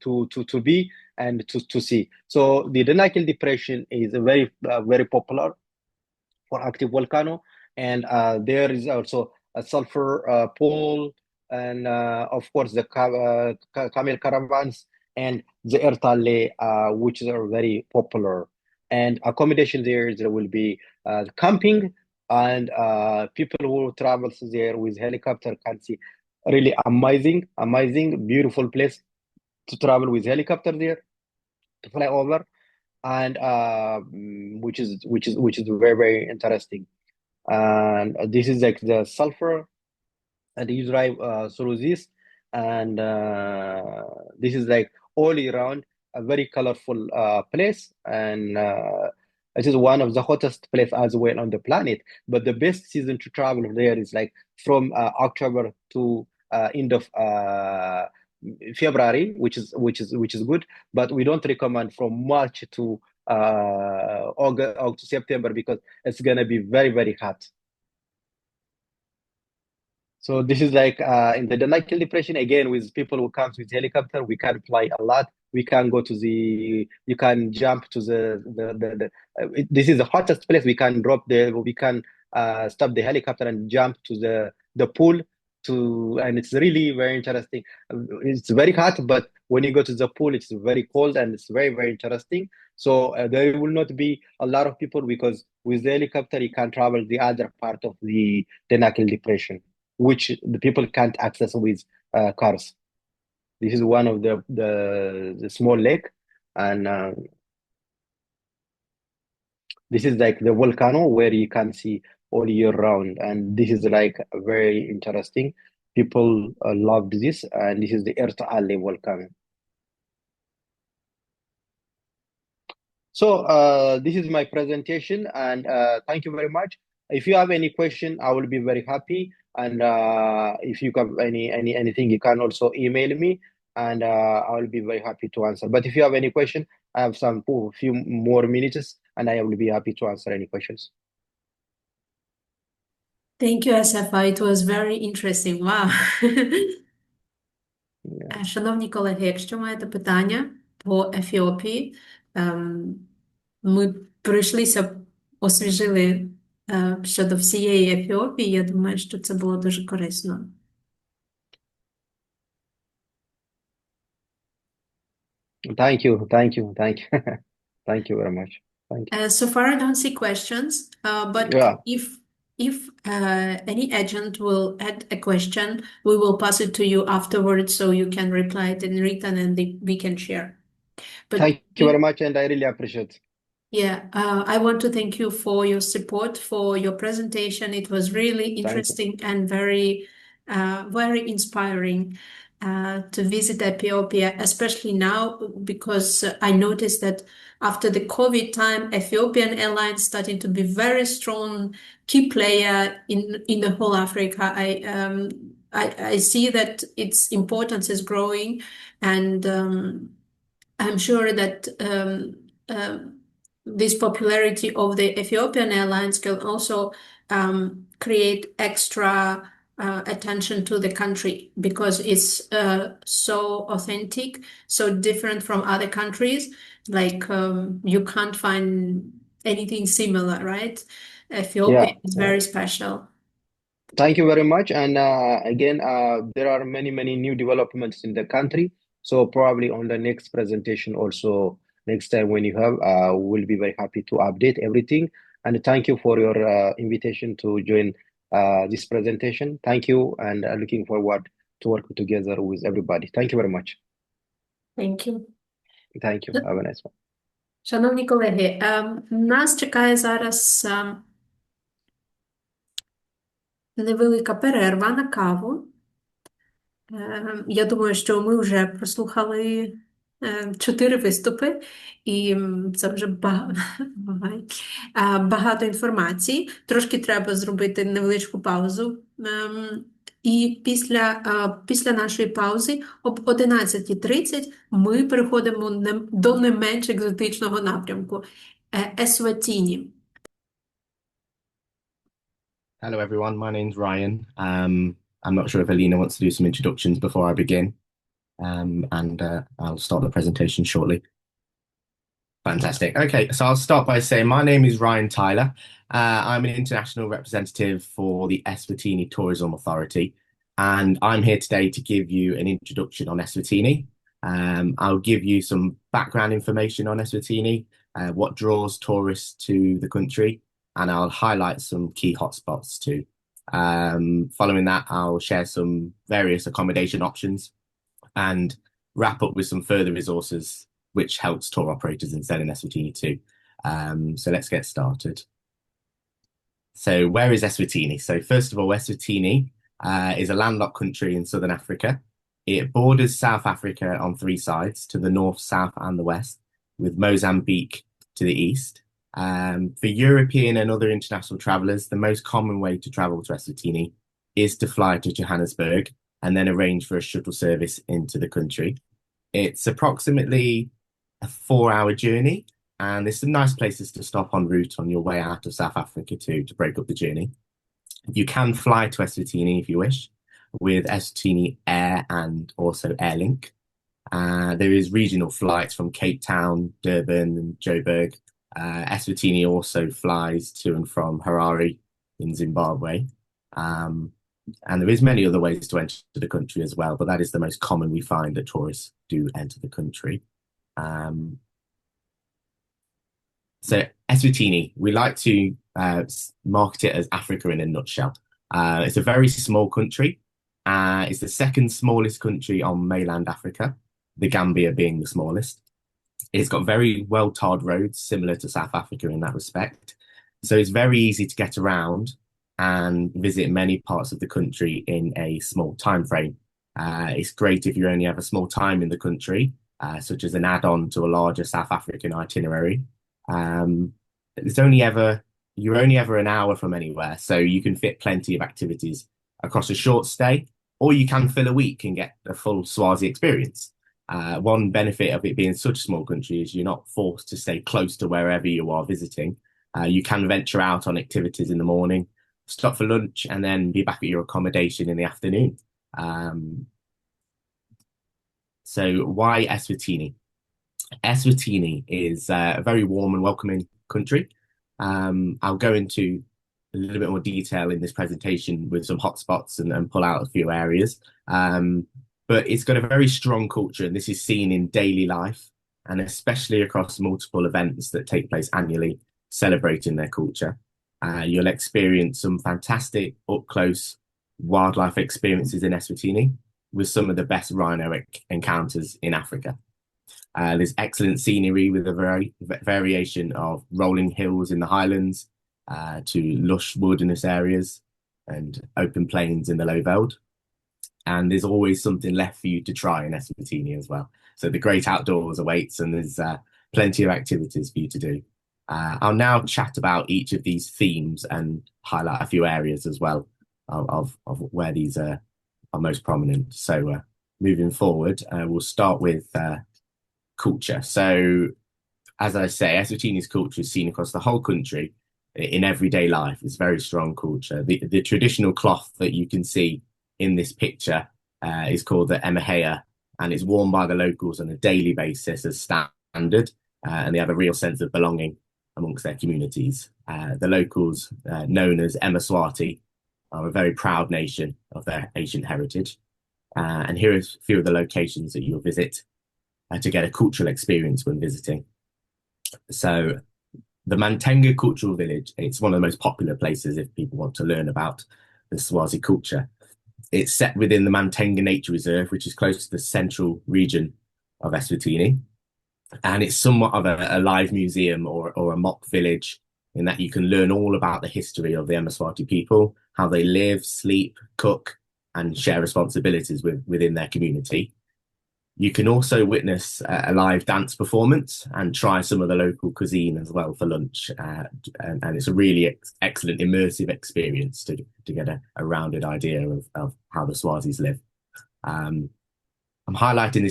to be and to see. So the Danakil Depression is very very popular for active volcano, and there is also a sulfur pool, and of course the camel caravans and the Ertale, which are very popular. And accommodation there will be camping, and people who travel there with helicopter can see really amazing, beautiful place to travel with helicopter there, to fly over, and which is very, very interesting. And this is like the sulfur, and you drive through this, and this is like all year round a very colorful place, and it is one of the hottest place as well on the planet. But the best season to travel there is like from October to end of February, which is good, but we don't recommend from March to August to September, because it's gonna be very, very hot. So this is like in the Nile depression again with people who comes with helicopter. We can fly a lot. We can go to the. You can jump to this is the hottest place. We can drop the. We can stop the helicopter and jump to the pool. And it's really very interesting. It's very hot, but when you go to the pool, it's very cold and it's very, very interesting. So there will not be a lot of people because with the helicopter you can travel the other part of the Nile depression, which the people can't access with cars. This is one of the small lake, and this is like the volcano where you can see all year round, and this is like very interesting. People love this, and this is the Earth Alley volcano. So this is my presentation, and thank you very much. If you have any question, I will be very happy. And if you have anything, you can also email me, and I will be very happy to answer. But if you have any question, I have a few more minutes, and I will be happy to answer any questions. Thank you, Asafa. It was very interesting. Wow. Yeah. Шановні колеги, якщо маєте питання по Ефіопії, ми пройшлися, освіжили щодо всієї Ефіопії. Я думаю, що це було дуже корисно. Thank you. Thank you very much. Thank you. So far, I don't see questions, but Yeah. if any agent will add a question, we will pass it to you afterwards so you can reply it in written and we can share. But Thank you very much, and I really appreciate it. yeah, I want to thank you for your support, for your presentation. It was really interesting and very inspiring to visit Ethiopia, especially now because I noticed that after the COVID time, Ethiopian Airlines starting to be very strong key player in the whole Africa. I see that its importance is growing, and I'm sure that this popularity of the Ethiopian Airlines can also create extra attention to the country because it's so authentic, so different from other countries. Like you can't find anything similar, right? Ethiopia is very special. Thank you very much. And again, there are many new developments in the country. So probably on the next presentation also, next time when you have, we'll be very happy to update everything. And thank you for your invitation to join this presentation. Thank you, and looking forward to work together with everybody. Thank you very much. Thank you. Thank you. Have a nice one. Шановні колеги, нас чекає зараз невелика перерва на каву. Я думаю, що ми вже прослухали 4 виступи, і це вже багато інформації. Трошки треба зробити невеличку паузу. І після нашої паузи об 11:30 ми переходимо до не менш екзотичного напрямку – Есватіні. Hello, everyone. My name's Ryan. I'm not sure if Alina wants to do some introductions before I begin. And I'll start the presentation shortly. Fantastic. Okay, so I'll start by saying my name is Ryan Tyler. I'm an international representative for the Eswatini Tourism Authority, and I'm here today to give you an introduction on Eswatini. I'll give you some background information on Eswatini, what draws tourists to the country, and I'll highlight some key hotspots too. Following that, I'll share some various accommodation options and wrap up with some further resources which helps tour operators in selling Eswatini too. So let's get started. So where is Eswatini? So first of all, Eswatini is a landlocked country in southern Africa. It borders South Africa on 3 sides, to the north, south and the west, with Mozambique to the east. For European and other international travellers, the most common way to travel to Eswatini is to fly to Johannesburg and then arrange for a shuttle service into the country. It's approximately a 4-hour journey, and there's some nice places to stop en route on your way out of South Africa too, to break up the journey. You can fly to Eswatini if you wish, with Eswatini Air and also Airlink. There is regional flights from Cape Town, Durban and Joburg. Eswatini also flies to and from Harare in Zimbabwe. And there is many other ways to enter the country as well, but that is the most common we find that tourists do enter the country. So Eswatini, we like to market it as Africa in a nutshell. It's a very small country. It's the second smallest country on mainland Africa, the Gambia being the smallest. It's got very well-tarred roads, similar to South Africa in that respect. So it's very easy to get around and visit many parts of the country in a small time frame. It's great if you only have a small time in the country, such as an add-on to a larger South African itinerary. You're only ever an hour from anywhere, so you can fit plenty of activities across a short stay, or you can fill a week and get a full Swazi experience. One benefit of it being such a small country is you're not forced to stay close to wherever you are visiting. You can venture out on activities in the morning, stop for lunch, and then be back at your accommodation in the afternoon. So why Eswatini? Eswatini is a very warm and welcoming country. I'll go into a little bit more detail in this presentation with some hotspots and pull out a few areas. But it's got a very strong culture, and this is seen in daily life, and especially across multiple events that take place annually celebrating their culture. You'll experience some fantastic up-close wildlife experiences in Eswatini with some of the best rhino encounters in Africa. There's excellent scenery with a variation of rolling hills in the highlands to lush wilderness areas and open plains in the low veld. And there's always something left for you to try in Eswatini as well. So the great outdoors awaits, and there's plenty of activities for you to do. I'll now chat about each of these themes and highlight a few areas as well of where these are most prominent. So moving forward, we'll start with culture. So as I say, Eswatini's culture is seen across the whole country in everyday life. It's very strong culture. The traditional cloth that you can see in this picture is called the emahea, and it's worn by the locals on a daily basis as standard, and they have a real sense of belonging amongst their communities. The locals, known as Emaswati, are a very proud nation of their ancient heritage. And here are a few of the locations that you'll visit to get a cultural experience when visiting. So the Mantenga Cultural Village, it's one of the most popular places if people want to learn about the Swazi culture. It's set within the Mantenga Nature Reserve, which is close to the central region of Eswatini. And it's somewhat of a live museum or a mock village, in that you can learn all about the history of the Emaswati people, how they live, sleep, cook, and share responsibilities within their community. You can also witness a live dance performance and try some of the local cuisine as well for lunch. And it's a really excellent immersive experience to get a rounded idea of how the Swazis live. I'm highlighting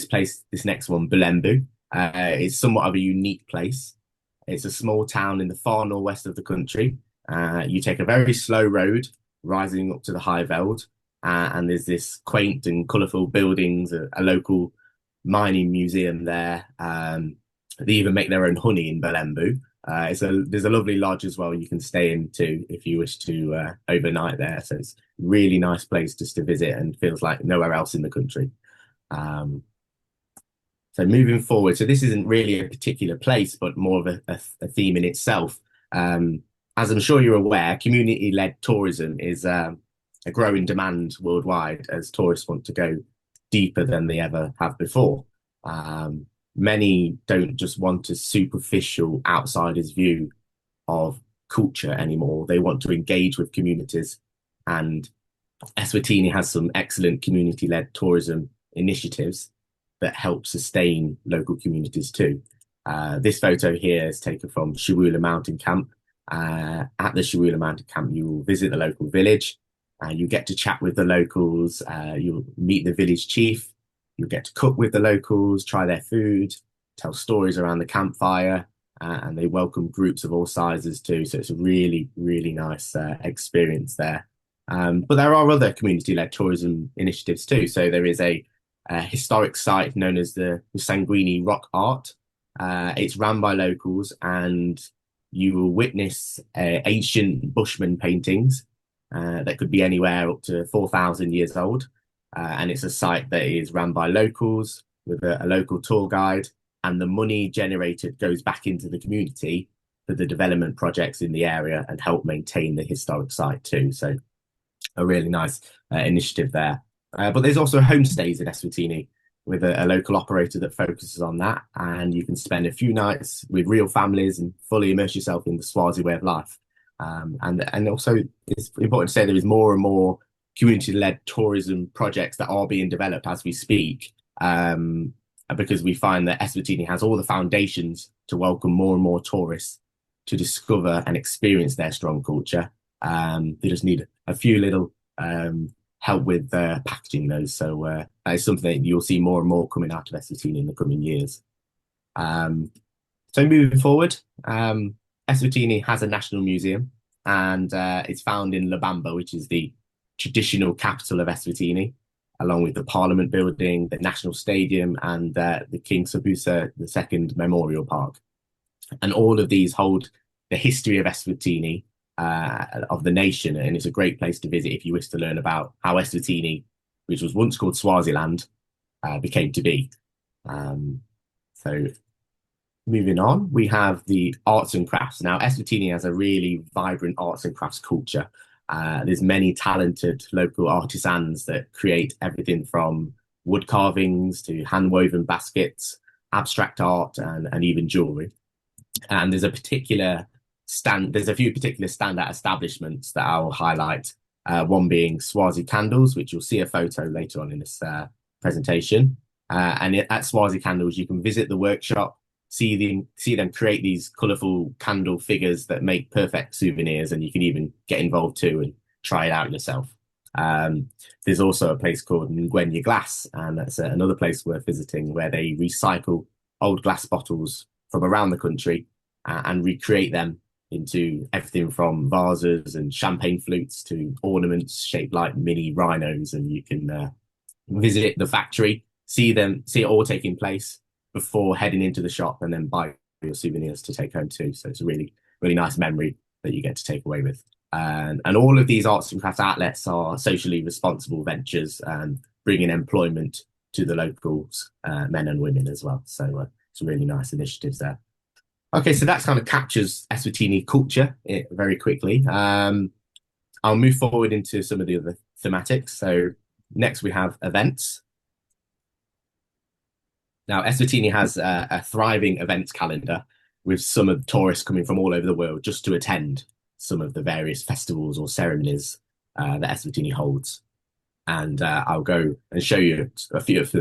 this next one, Bulembu. It's somewhat of a unique place. It's a small town in the far northwest of the country. You take a very slow road rising up to the high veld, and there's this quaint and colourful buildings, a local mining museum there. They even make their own honey in Bulembu. There's a lovely lodge as well you can stay into if you wish to overnight there. So it's a really nice place just to visit, and feels like nowhere else in the country. So moving forward, so this isn't really a particular place, but more of a theme in itself. As I'm sure you're aware, community-led tourism is a growing demand worldwide, as tourists want to go deeper than they ever have before. Many don't just want a superficial outsider's view of culture anymore. They want to engage with communities, and Eswatini has some excellent community-led tourism initiatives that help sustain local communities too. This photo here is taken from Shiwula Mountain Camp. At the Shiwula Mountain Camp, you will visit the local village. You get to chat with the locals. You'll meet the village chief. You'll get to cook with the locals, try their food, tell stories around the campfire, and they welcome groups of all sizes too. So it's a really, really nice experience there. But there are other community-led tourism initiatives too. So there is a historic site known as the Sanguini Rock Art. It's run by locals, and you will witness ancient Bushman paintings that could be anywhere up to 4,000 years old. And it's a site that is run by locals with a local tour guide, and the money generated goes back into the community for the development projects in the area and help maintain the historic site too. So a really nice initiative there. But there's also homestays in Eswatini with a local operator that focuses on that, and you can spend a few nights with real families and fully immerse yourself in the Swazi way of life. And also it's important to say there is more and more community-led tourism projects that are being developed as we speak, because we find that Eswatini has all the foundations to welcome more and more tourists to discover and experience their strong culture. They just need a few little help with packaging those. So that is something that you'll see more and more coming out of Eswatini in the coming years. So moving forward, Eswatini has a national museum, and it's found in Lubamba, which is the traditional capital of Eswatini, along with the Parliament building, the National Stadium, and the King Sobusa II Memorial Park. And all of these hold the history of Eswatini, of the nation, and it's a great place to visit if you wish to learn about how Eswatini, which was once called Swaziland, became to be. So moving on, we have the arts and crafts. Now, Eswatini has a really vibrant arts and crafts culture. There's many talented local artisans that create everything from wood carvings to hand-woven baskets, abstract art, and even jewellery. And there's a few particular standout establishments that I'll highlight. One being Swazi Candles, which you'll see a photo later on in this presentation. And at Swazi Candles, you can visit the workshop, see them create these colourful candle figures that make perfect souvenirs, and you can even get involved too and try it out yourself. There's also a place called Ngwenya Glass, and that's another place worth visiting, where they recycle old glass bottles from around the country and recreate them into everything from vases and champagne flutes to ornaments shaped like mini rhinos. And you can visit the factory, see it all taking place before heading into the shop, and then buy your souvenirs to take home too. So it's a really, really nice memory that you get to take away with. And all of these arts and crafts outlets are socially responsible ventures and bringing employment to the locals, men and women as well. So some really nice initiatives there. Okay, so that kind of captures Eswatini culture very quickly. I'll move forward into some of the other thematics. So next we have events. Now, Eswatini has a thriving events calendar, with some of the tourists coming from all over the world just to attend some of the various festivals or ceremonies that Eswatini holds. And I'll go and show you a few of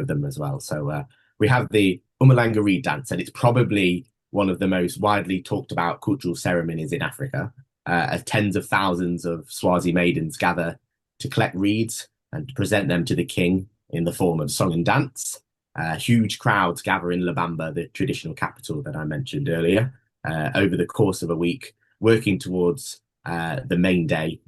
them as well. So we have the Umhlanga reed dance, and it's probably one of the most widely talked about cultural ceremonies in Africa, as tens of thousands of Swazi maidens gather to collect reeds and to present them to the king in the form of song and dance. Huge crowds gather in Lubamba, the traditional capital that I mentioned earlier, over the course of a week, working towards the main day,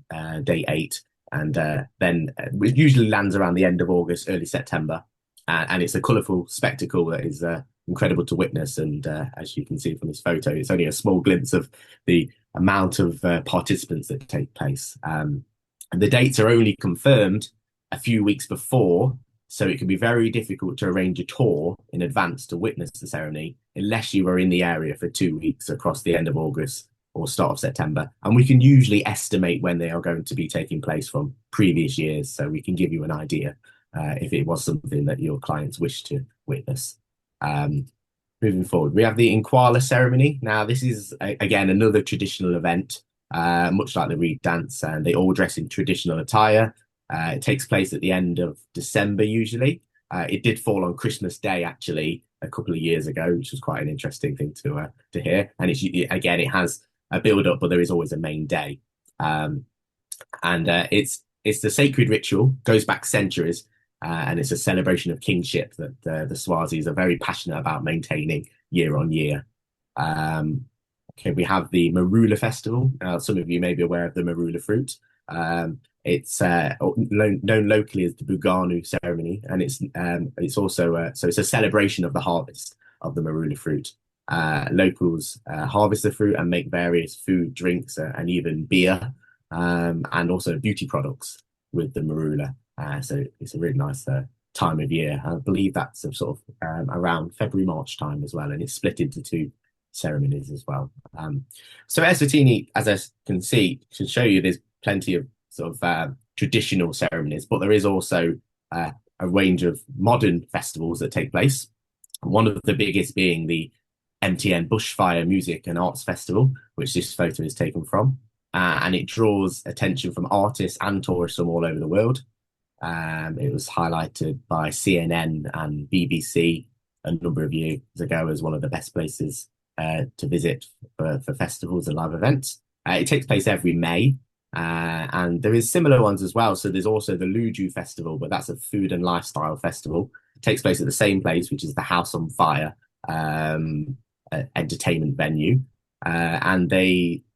day 8, and then it usually lands around the end of August, early September, and it's a colourful spectacle that is incredible to witness. And as you can see from this photo, it's only a small glimpse of the amount of participants that take place. The dates are only confirmed a few weeks before, so it can be very difficult to arrange a tour in advance to witness the ceremony unless you are in the area for 2 weeks across the end of August or start of September. And we can usually estimate when they are going to be taking place from previous years, so we can give you an idea if it was something that your clients wish to witness. Moving forward, we have the Inkwala ceremony. Now, this is, again, another traditional event, much like the reed dance, and they all dress in traditional attire. It takes place at the end of December, usually. It did fall on Christmas Day, actually, a couple of years ago, which was quite an interesting thing to hear. And it has a build-up, but there is always a main day. It's the sacred ritual, goes back centuries, and it's a celebration of kingship that the Swazis are very passionate about maintaining year on year. Okay, we have the Marula Festival. Some of you may be aware of the Marula fruit. It's known locally as the Buganu ceremony, and it's also so it's a celebration of the harvest of the marula fruit. Locals harvest the fruit and make various food, drinks, and even beer, and also beauty products with the marula. So it's a really nice time of year. I believe that's sort of around February, March time as well, and it's split into two ceremonies as well. So Eswatini, as I can see, can show you there's plenty of sort of traditional ceremonies, but there is also a range of modern festivals that take place. One of the biggest being the MTN Bushfire Music and Arts Festival, which this photo is taken from, and it draws attention from artists and tourists from all over the world. It was highlighted by CNN and BBC a number of years ago as one of the best places to visit for festivals and live events. It takes place every May, and there is similar ones as well. So there's also the Luju Festival, but that's a food and lifestyle festival. It takes place at the same place, which is the House on Fire entertainment venue. And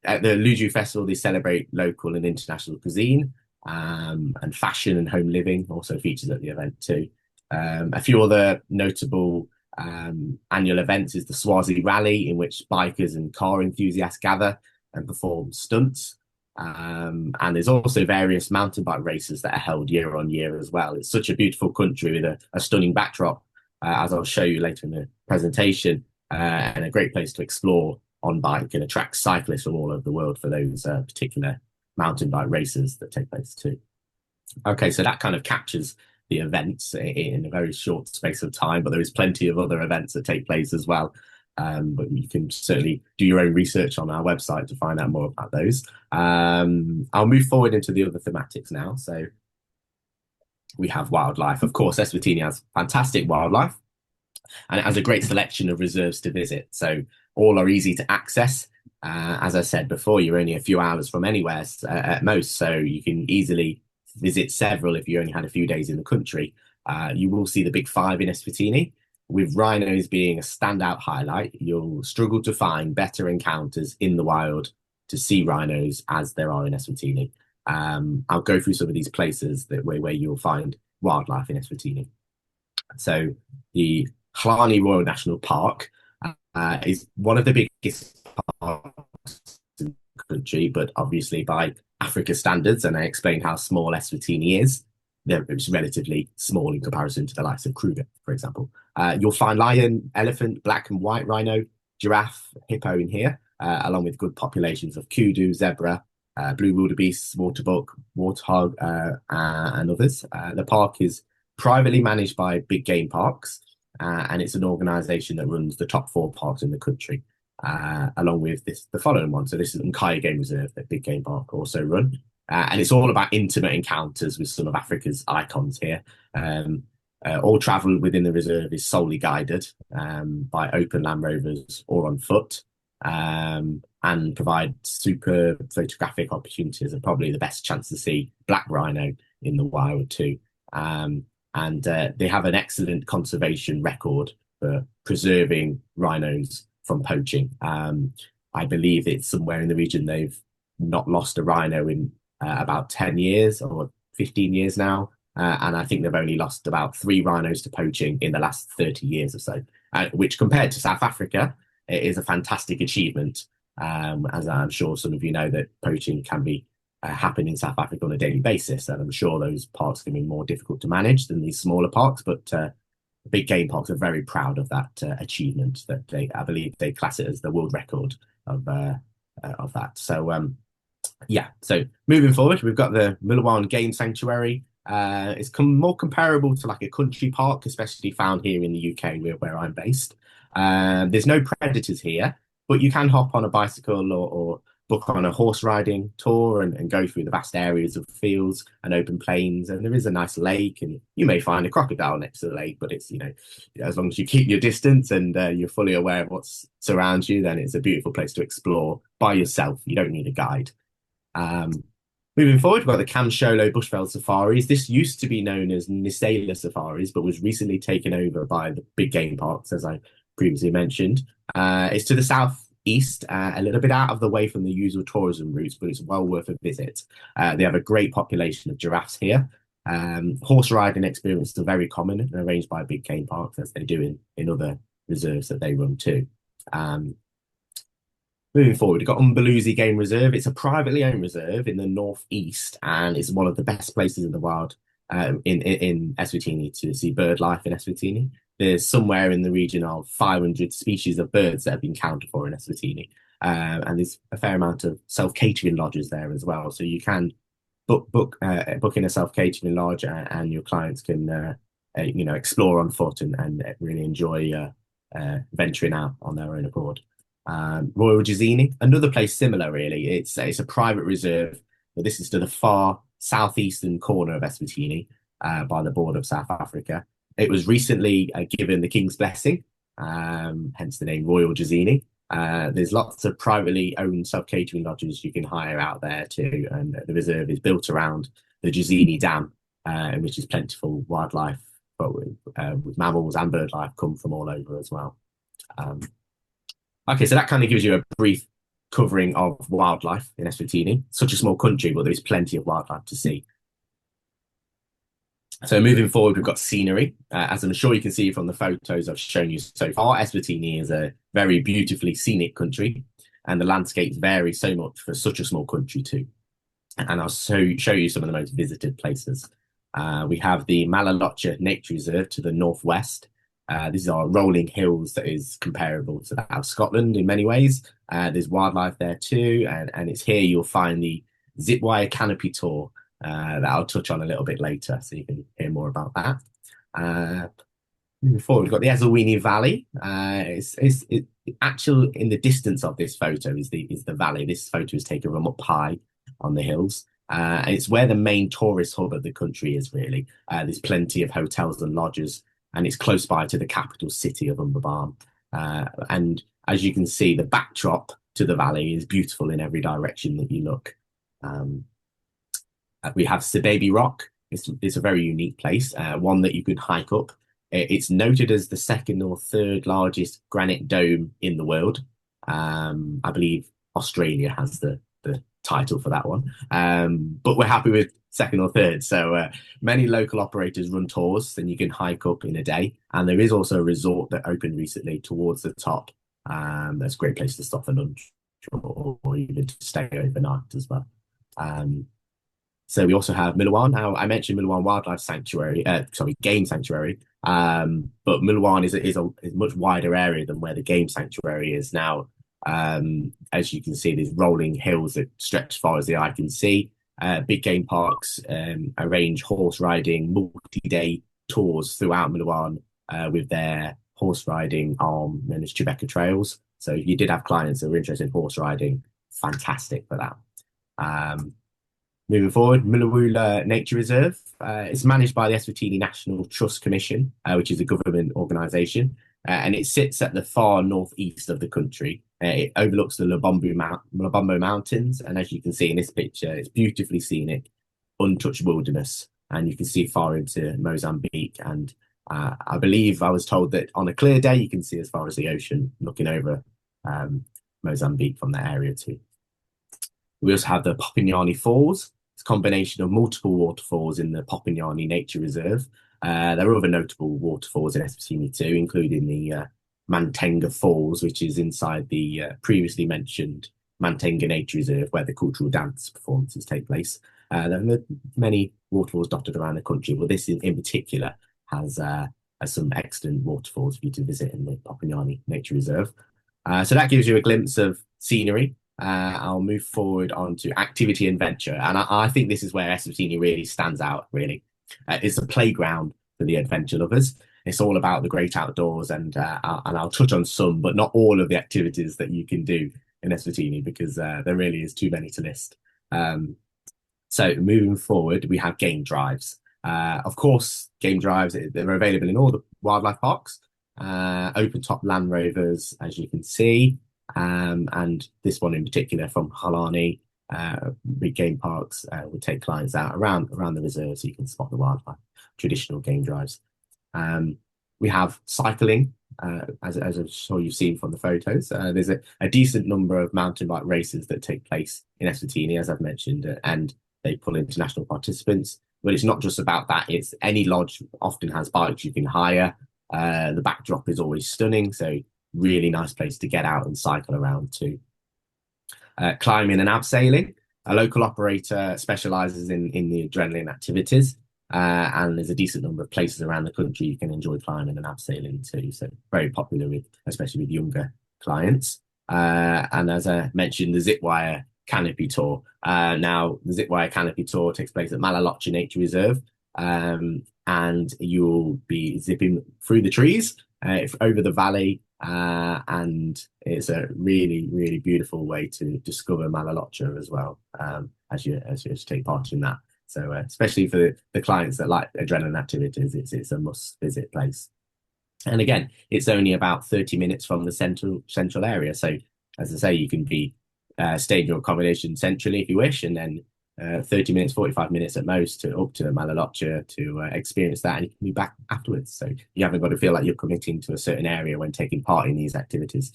at the Luju Festival, they celebrate local and international cuisine, and fashion and home living also features at the event too. A few other notable annual events is the Swazi Rally, in which bikers and car enthusiasts gather and perform stunts. And there's also various mountain bike races that are held year on year as well. It's such a beautiful country with a stunning backdrop, as I'll show you later in the presentation, and a great place to explore on bike and attract cyclists from all over the world for those particular mountain bike races that take place too. Okay, so that kind of captures the events in a very short space of time, but there is plenty of other events that take place as well. But you can certainly do your own research on our website to find out more about those. I'll move forward into the other thematics now. So we have wildlife. Of course, Eswatini has fantastic wildlife, and it has a great selection of reserves to visit. So all are easy to access. As I said before, you're only a few hours from anywhere at most, so you can easily visit several if you only had a few days in the country. You will see the big five in Eswatini, with rhinos being a standout highlight. You'll struggle to find better encounters in the wild to see rhinos as there are in Eswatini. I'll go through some of these places where you'll find wildlife in Eswatini. So the Hlani Royal National Park is one of the biggest parks in the country, but obviously by Africa standards, and I explained how small Eswatini is, it's relatively small in comparison to the likes of Kruger, for example. You'll find lion, elephant, black and white rhino, giraffe, hippo in here, along with good populations of kudu, zebra, blue wildebeest, waterbuck, warthog, and others. The park is privately managed by Big Game Parks, and it's an organisation that runs the top 4 parks in the country, along with the following one. So this is Nkaya Game Reserve that Big Game Park also run. And it's all about intimate encounters with some of Africa's icons here. All travel within the reserve is solely guided by open Land Rovers or on foot, and provide super photographic opportunities and probably the best chance to see black rhino in the wild too. And they have an excellent conservation record for preserving rhinos from poaching. I believe it's somewhere in the region they've not lost a rhino in about 10 years or 15 years now. And I think they've only lost about 3 rhinos to poaching in the last 30 years or so, which compared to South Africa, it is a fantastic achievement. As I'm sure some of you know that poaching can be happen in South Africa on a daily basis. And I'm sure those parks can be more difficult to manage than these smaller parks, but big game parks are very proud of that achievement that I believe they class it as the world record of that. So, yeah, so moving forward, we've got the Milawan Game Sanctuary. It's more comparable to like a country park, especially found here in the UK where I'm based. There's no predators here, but you can hop on a bicycle or book on a horse riding tour and go through the vast areas of fields and open plains. And there is a nice lake, and you may find a crocodile next to the lake, but it's, as long as you keep your distance and you're fully aware of what surrounds you, then it's a beautiful place to explore by yourself. You don't need a guide. Moving forward, we've got the Kamsholo Bushveld Safaris. This used to be known as Nisela Safaris, but was recently taken over by the big game parks, as I previously mentioned. It's to the south east, a little bit out of the way from the usual tourism routes, but it's well worth a visit. They have a great population of giraffes here. Horse riding experiences are very common and arranged by big game parks, as they do in other reserves that they run too. Moving forward, we've got Umbaluzi Game Reserve. It's a privately owned reserve in the northeast, and it's one of the best places in the world in Eswatini to see bird life in Eswatini. There's somewhere in the region of 500 species of birds that have been counted for in Eswatini, and there's a fair amount of self-catering lodges there as well. So you can book in a self-catering lodge, and your clients can explore on foot and really enjoy venturing out on their own accord. Royal Jazini, another place similar really. It's a private reserve, but this is to the far southeastern corner of Eswatini, by the border of South Africa. It was recently given the King's blessing, hence the name Royal Jazini. There's lots of privately owned self-catering lodges you can hire out there too, and the reserve is built around the Jazini Dam, in which is plentiful wildlife, but with mammals and bird life come from all over as well. Okay, so that kind of gives you a brief covering of wildlife in Eswatini. Such a small country, but there is plenty of wildlife to see. So moving forward, we've got scenery. As I'm sure you can see from the photos I've shown you so far, Eswatini is a very beautifully scenic country, and the landscapes vary so much for such a small country too. And I'll show you some of the most visited places. We have the Malalocha Nature Reserve to the northwest. These are rolling hills that is comparable to that of Scotland in many ways. There's wildlife there too, and it's here you'll find the zipwire canopy tour that I'll touch on a little bit later, so you can hear more about that. Moving forward, we've got the Ezulwini Valley. It's actual in the distance of this photo is the valley. This photo is taken from up high on the hills. And it's where the main tourist hub of the country is really. There's plenty of hotels and lodges, and it's close by to the capital city of Umbaban. And as you can see, the backdrop to the valley is beautiful in every direction that you look. We have Sibaby Rock. It's a very unique place, one that you can hike up. It's noted as the second or third largest granite dome in the world. I believe Australia has the title for that one, but we're happy with second or third. So many local operators run tours, and you can hike up in a day. And there is also a resort that opened recently towards the top. That's a great place to stop for lunch or even to stay overnight as well. So we also have Milawan. Now, I mentioned Milawan Wildlife Sanctuary, Game Sanctuary, but Milawan is a much wider area than where the Game Sanctuary is now. As you can see, there's rolling hills that stretch as far as the eye can see. Big game parks arrange horse riding multi-day tours throughout Milawan with their horse riding arm known as Chibeka Trails. So if you did have clients that were interested in horse riding, fantastic for that. Moving forward, Milawula Nature Reserve. It's managed by the Eswatini National Trust Commission, which is a government organisation, and it sits at the far northeast of the country. It overlooks the Lubombo Mountains, and as you can see in this picture, it's beautifully scenic, untouched wilderness, and you can see far into Mozambique. And I believe I was told that on a clear day, you can see as far as the ocean, looking over Mozambique from that area too. We also have the Popignani Falls. It's a combination of multiple waterfalls in the Popignani Nature Reserve. There are other notable waterfalls in Eswatini too, including the Mantenga Falls, which is inside the previously mentioned Mantenga Nature Reserve, where the cultural dance performances take place. There are many waterfalls dotted around the country, but this in particular has some excellent waterfalls for you to visit in the Popignani Nature Reserve. So that gives you a glimpse of scenery. I'll move forward on to activity and venture, and I think this is where Eswatini really stands out. Really, it's a playground for the adventure lovers. It's all about the great outdoors, and I'll touch on some, but not all of the activities that you can do in Eswatini, because there really is too many to list. So moving forward, we have game drives. Of course, game drives, they're available in all the wildlife parks. Open top Land Rovers, as you can see. And this one in particular from Halani, big game parks, will take clients out around the reserve so you can spot the wildlife. Traditional game drives. We have cycling, as I'm sure you've seen from the photos. There's a decent number of mountain bike races that take place in Eswatini, as I've mentioned, and they pull international participants. But it's not just about that. It's any lodge often has bikes you can hire. The backdrop is always stunning, so really nice place to get out and cycle around too. Climbing and abseiling. A local operator specializes in the adrenaline activities, and there's a decent number of places around the country you can enjoy climbing and abseiling too. So very popular especially with younger clients. And as I mentioned, the Zipwire Canopy Tour. Now, the Zipwire Canopy Tour takes place at Malalocha Nature Reserve, and you'll be zipping through the trees over the valley, and it's a really, really beautiful way to discover Malalocha as well, as you take part in that. So especially for the clients that like adrenaline activities, it's a must-visit place. And again, it's only about 30 minutes from the central area. So as I say, you can be stay in your accommodation centrally if you wish, and then 30 minutes, 45 minutes at most up to Malalocha to experience that, and you can be back afterwards. So you haven't got to feel like you're committing to a certain area when taking part in these activities.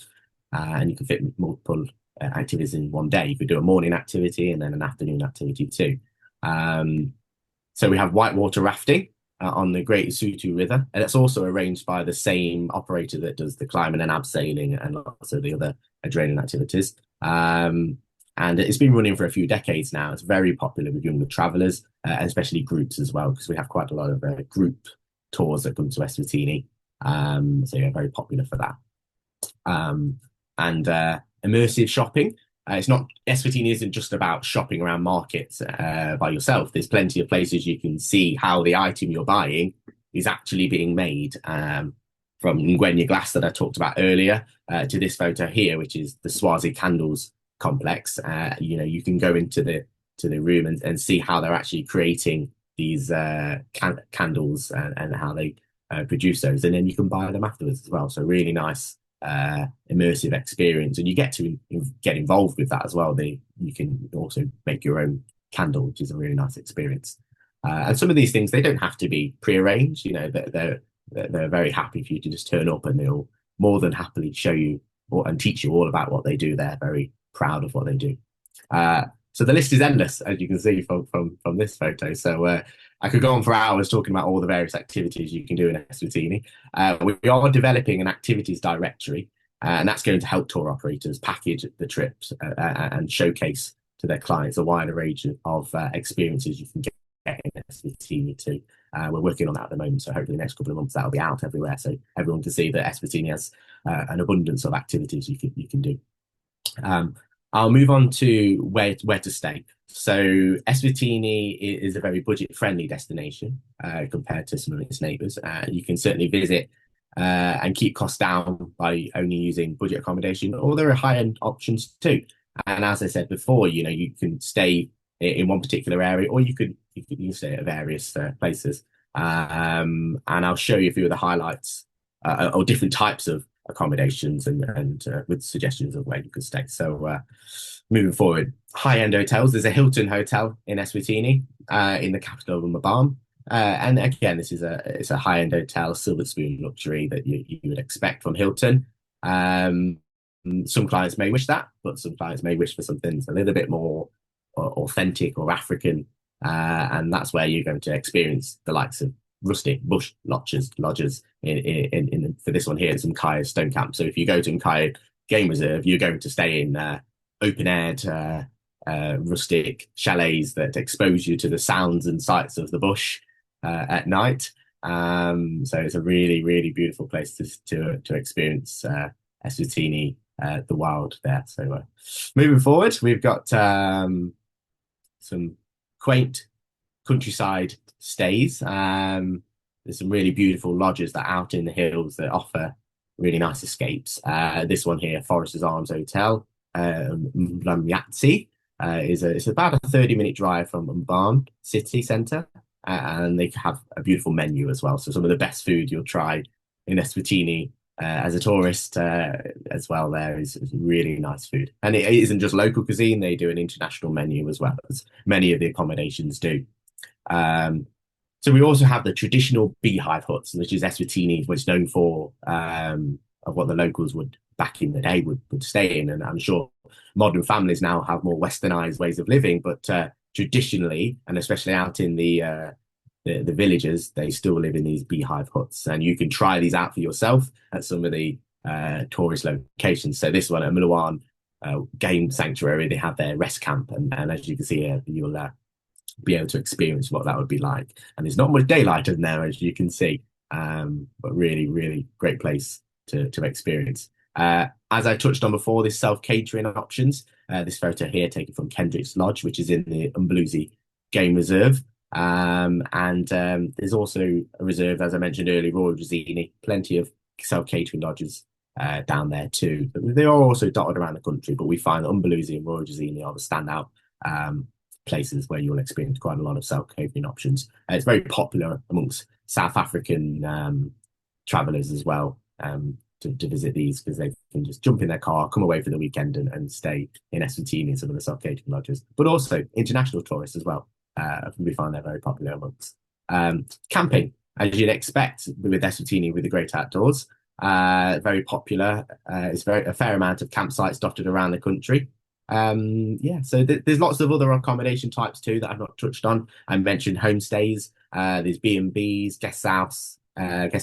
And you can fit multiple activities in one day. You could do a morning activity and then an afternoon activity too. So we have whitewater rafting on the Great Isutu River, and it's also arranged by the same operator that does the climbing and abseiling and lots of the other adrenaline activities. And it's been running for a few decades now. It's very popular with younger travellers, and especially groups as well, because we have quite a lot of group tours that come to Eswatini. So yeah, very popular for that. And immersive shopping. It's not, Eswatini isn't just about shopping around markets by yourself. There's plenty of places you can see how the item you're buying is actually being made. From Ngwenya glass that I talked about earlier to this photo here, which is the Swazi Candles complex. You can go into the room and see how they're actually creating these candles and how they produce those, and then you can buy them afterwards as well. So really nice immersive experience, and you get to get involved with that as well. You can also make your own candle, which is a really nice experience. And some of these things, they don't have to be prearranged. They're very happy for you to just turn up, and they'll more than happily show you and teach you all about what they do. They're very proud of what they do. So the list is endless, as you can see from this photo. So I could go on for hours talking about all the various activities you can do in Eswatini. We are developing an activities directory, and that's going to help tour operators package the trips and showcase to their clients a wider range of experiences you can get in Eswatini too. We're working on that at the moment, so hopefully the next couple of months that'll be out everywhere, so everyone can see that Eswatini has an abundance of activities you can do. I'll move on to where to stay. So Eswatini is a very budget-friendly destination compared to some of its neighbours. You can certainly visit and keep costs down by only using budget accommodation, or there are high-end options too. And as I said before, you can stay in one particular area, or you can stay at various places. And I'll show you a few of the highlights or different types of accommodations and with suggestions of where you can stay. So moving forward, high-end hotels. There's a Hilton Hotel in Eswatini, in the capital of Mabam. And again, it's a high-end hotel, silver spoon luxury that you would expect from Hilton. Some clients may wish that, but some clients may wish for something a little bit more authentic or African, and that's where you're going to experience the likes of rustic bush lodges in for this one here, it's Mkaya Stone Camp. So if you go to Mkaya Game Reserve, you're going to stay in open-aired rustic chalets that expose you to the sounds and sights of the bush at night. So it's a really, really beautiful place to experience Eswatini, the wild there. So moving forward, we've got some quaint countryside stays. There's some really beautiful lodges that are out in the hills that offer really nice escapes. This one here, Foresters Arms Hotel, Mlamyatsi, it's about a 30-minute drive from Mbarn city centre, and they have a beautiful menu as well. So some of the best food you'll try in Eswatini as a tourist as well there is really nice food. And it isn't just local cuisine, they do an international menu as well, as many of the accommodations do. So we also have the traditional beehive huts, which is Eswatini, which is known for of what the locals would back in the day would stay in. And I'm sure modern families now have more westernized ways of living, but traditionally, and especially out in the villages, they still live in these beehive huts. And you can try these out for yourself at some of the tourist locations. So this one at Mulawan Game Sanctuary, they have their rest camp. And as you can see here, you'll be able to experience what that would be like. And there's not much daylight in there, as you can see, but really, really great place to experience. As I touched on before, this self-catering options, this photo here taken from Kendrick's Lodge, which is in the Umbuluzi Game Reserve. There's also a reserve, as I mentioned earlier, Royal Drazini, plenty of self-catering lodges down there too. They are also dotted around the country, but we find that Umbuluzi and Royal Drazini are the standout places where you'll experience quite a lot of self-catering options. It's very popular amongst South African travellers as well to visit these, because they can just jump in their car, come away for the weekend and stay in Eswatini in some of the self-catering lodges, but also international tourists as well. We find they're very popular amongst. Camping, as you'd expect with Eswatini, with the great outdoors, very popular. It's a fair amount of campsites dotted around the country. So there's lots of other accommodation types too that I've not touched on. I mentioned homestays, there's B&Bs, guest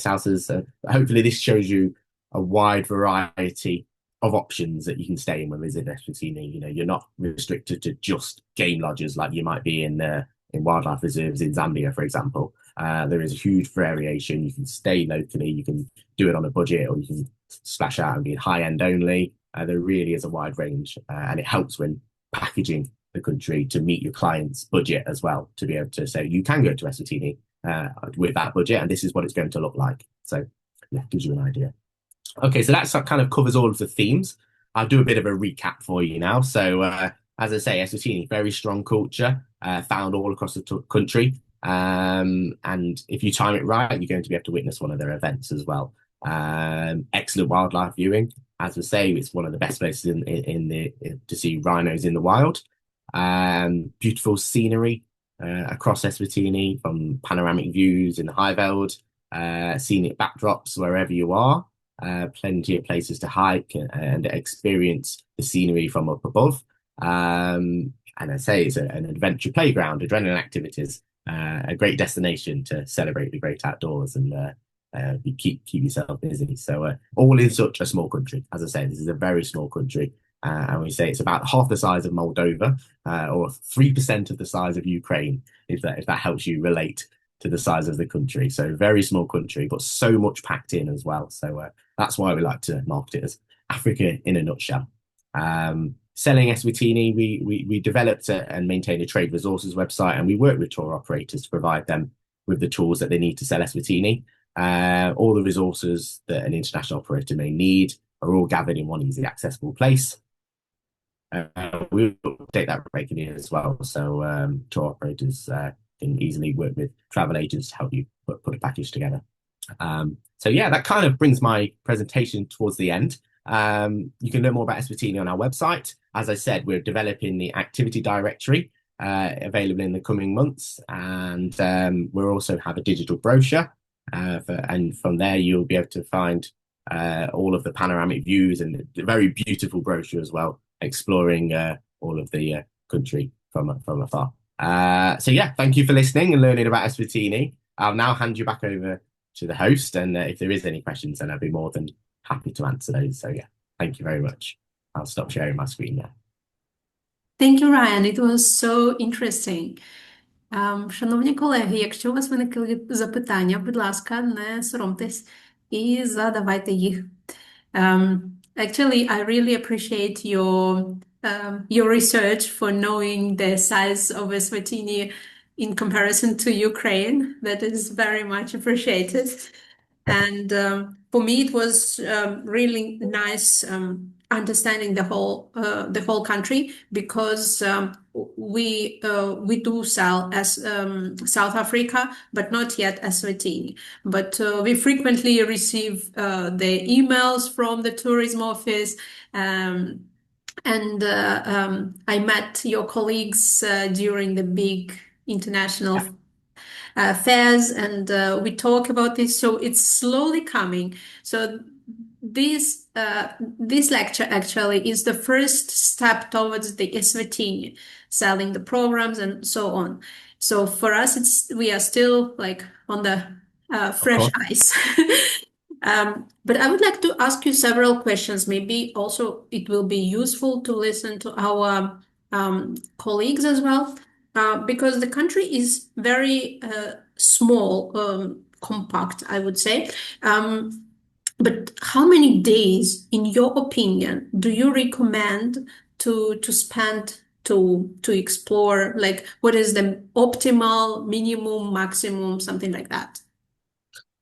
houses. Hopefully this shows you a wide variety of options that you can stay in when visiting Eswatini. You know, you're not restricted to just game lodges like you might be in wildlife reserves in Zambia, for example. There is a huge variation. You can stay locally, you can do it on a budget, or you can splash out and be high-end only. There really is a wide range, and it helps when packaging the country to meet your client's budget as well, to be able to say you can go to Eswatini with that budget, and this is what it's going to look like. So yeah, gives you an idea. Okay, so that kind of covers all of the themes. I'll do a bit of a recap for you now. So as I say, Eswatini, very strong culture, found all across the country. And if you time it right, you're going to be able to witness one of their events as well. Excellent wildlife viewing. As I say, it's one of the best places to see rhinos in the wild. Beautiful scenery across Eswatini, from panoramic views in the high veld, scenic backdrops wherever you are. Plenty of places to hike and experience the scenery from up above. And I say it's an adventure playground, adrenaline activities, a great destination to celebrate the great outdoors and keep yourself busy. So all in such a small country. As I say, this is a very small country. And we say it's about half the size of Moldova, or 3% of the size of Ukraine, if that helps you relate to the size of the country. So very small country, but so much packed in as well. So that's why we like to market it as Africa in a nutshell. Selling Eswatini, we developed and maintain a trade resources website, and we work with tour operators to provide them with the tools that they need to sell Eswatini. All the resources that an international operator may need are all gathered in one easy accessible place. We'll update that regularly as well, so tour operators can easily work with travel agents to help you put a package together. So yeah, that kind of brings my presentation towards the end. You can learn more about Eswatini on our website. As I said, we're developing the activity directory, available in the coming months, and we'll also have a digital brochure, and from there you'll be able to find all of the panoramic views and the very beautiful brochure as well, exploring all of the country from afar. So yeah, thank you for listening and learning about Eswatini. I'll now hand you back over to the host, and if there is any questions, then I'd be more than happy to answer those. So yeah, thank you very much. I'll stop sharing my screen now. Thank you, Ryan. It was so interesting. Шановні колеги, якщо у вас виникли запитання, будь ласка, не соромтесь і задавайте їх. Actually, I really appreciate your research for knowing the size of Eswatini in comparison to Ukraine. That is very much appreciated. And for me, it was really nice understanding the whole country, because we do sell as South Africa, but not yet Eswatini. But we frequently receive the emails from the tourism office, and I met your colleagues during the big international fairs, and we talk about this. So it's slowly coming. So this lecture actually is the first step towards the Eswatini, selling the programs and so on. So for us, we are still like on the fresh ice. But I would like to ask you several questions. Maybe also it will be useful to listen to our colleagues as well, because the country is very small, compact, I would say. But how many days, in your opinion, do you recommend to spend to explore? Like, what is the optimal, minimum, maximum, something like that?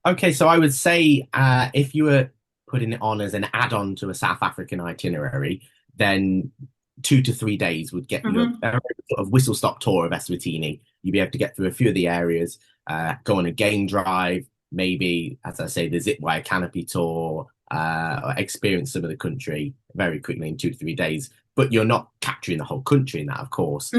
Okay, so I would say if you were putting it on as an add-on to a South African itinerary, then 2 to 3 days would get you a sort of whistle-stop tour of Eswatini. You'd be able to get through a few of the areas, go on a game drive, maybe, as I say, the zip wire canopy tour, or experience some of the country very quickly in 2 to 3 days. But you're not capturing the whole country in that, of course.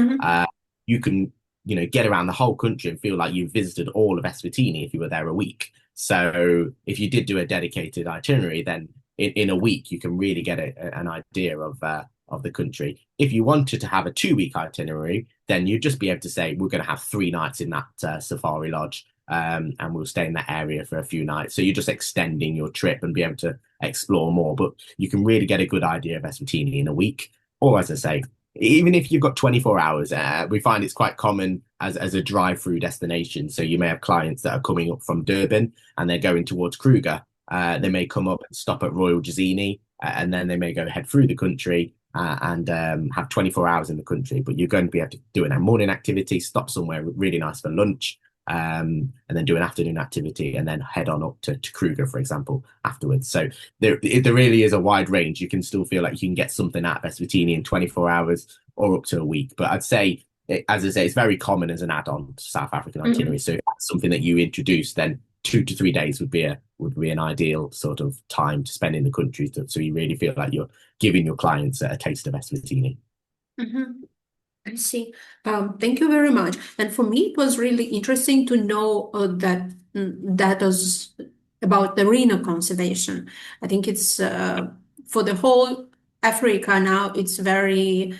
You can, get around the whole country and feel like you've visited all of Eswatini if you were there a week. So if you did do a dedicated itinerary, then in a week you can really get an idea of the country. If you wanted to have a 2-week itinerary, then you'd just be able to say, we're going to have 3 nights in that safari lodge, and we'll stay in that area for a few nights. So you're just extending your trip and be able to explore more. But you can really get a good idea of Eswatini in a week. Or, as I say, even if you've got 24 hours, we find it's quite common as a drive-through destination. So you may have clients that are coming up from Durban and they're going towards Kruger. They may come up and stop at Royal Jazini, and then they may go head through the country and have 24 hours in the country. But you're going to be able to do a morning activity, stop somewhere really nice for lunch, and then do an afternoon activity, and then head on up to Kruger, for example, afterwards. So there really is a wide range. You can still feel like you can get something out of Eswatini in 24 hours or up to a week. But I'd say, as I say, it's very common as an add-on to South African itinerary. So if that's something that you introduce, then 2 to 3 days would be an ideal sort of time to spend in the country, so you really feel like you're giving your clients a taste of Eswatini. I see. Thank you very much. And for me, it was really interesting to know that was about the rhino conservation. I think it's for the whole Africa now. It's very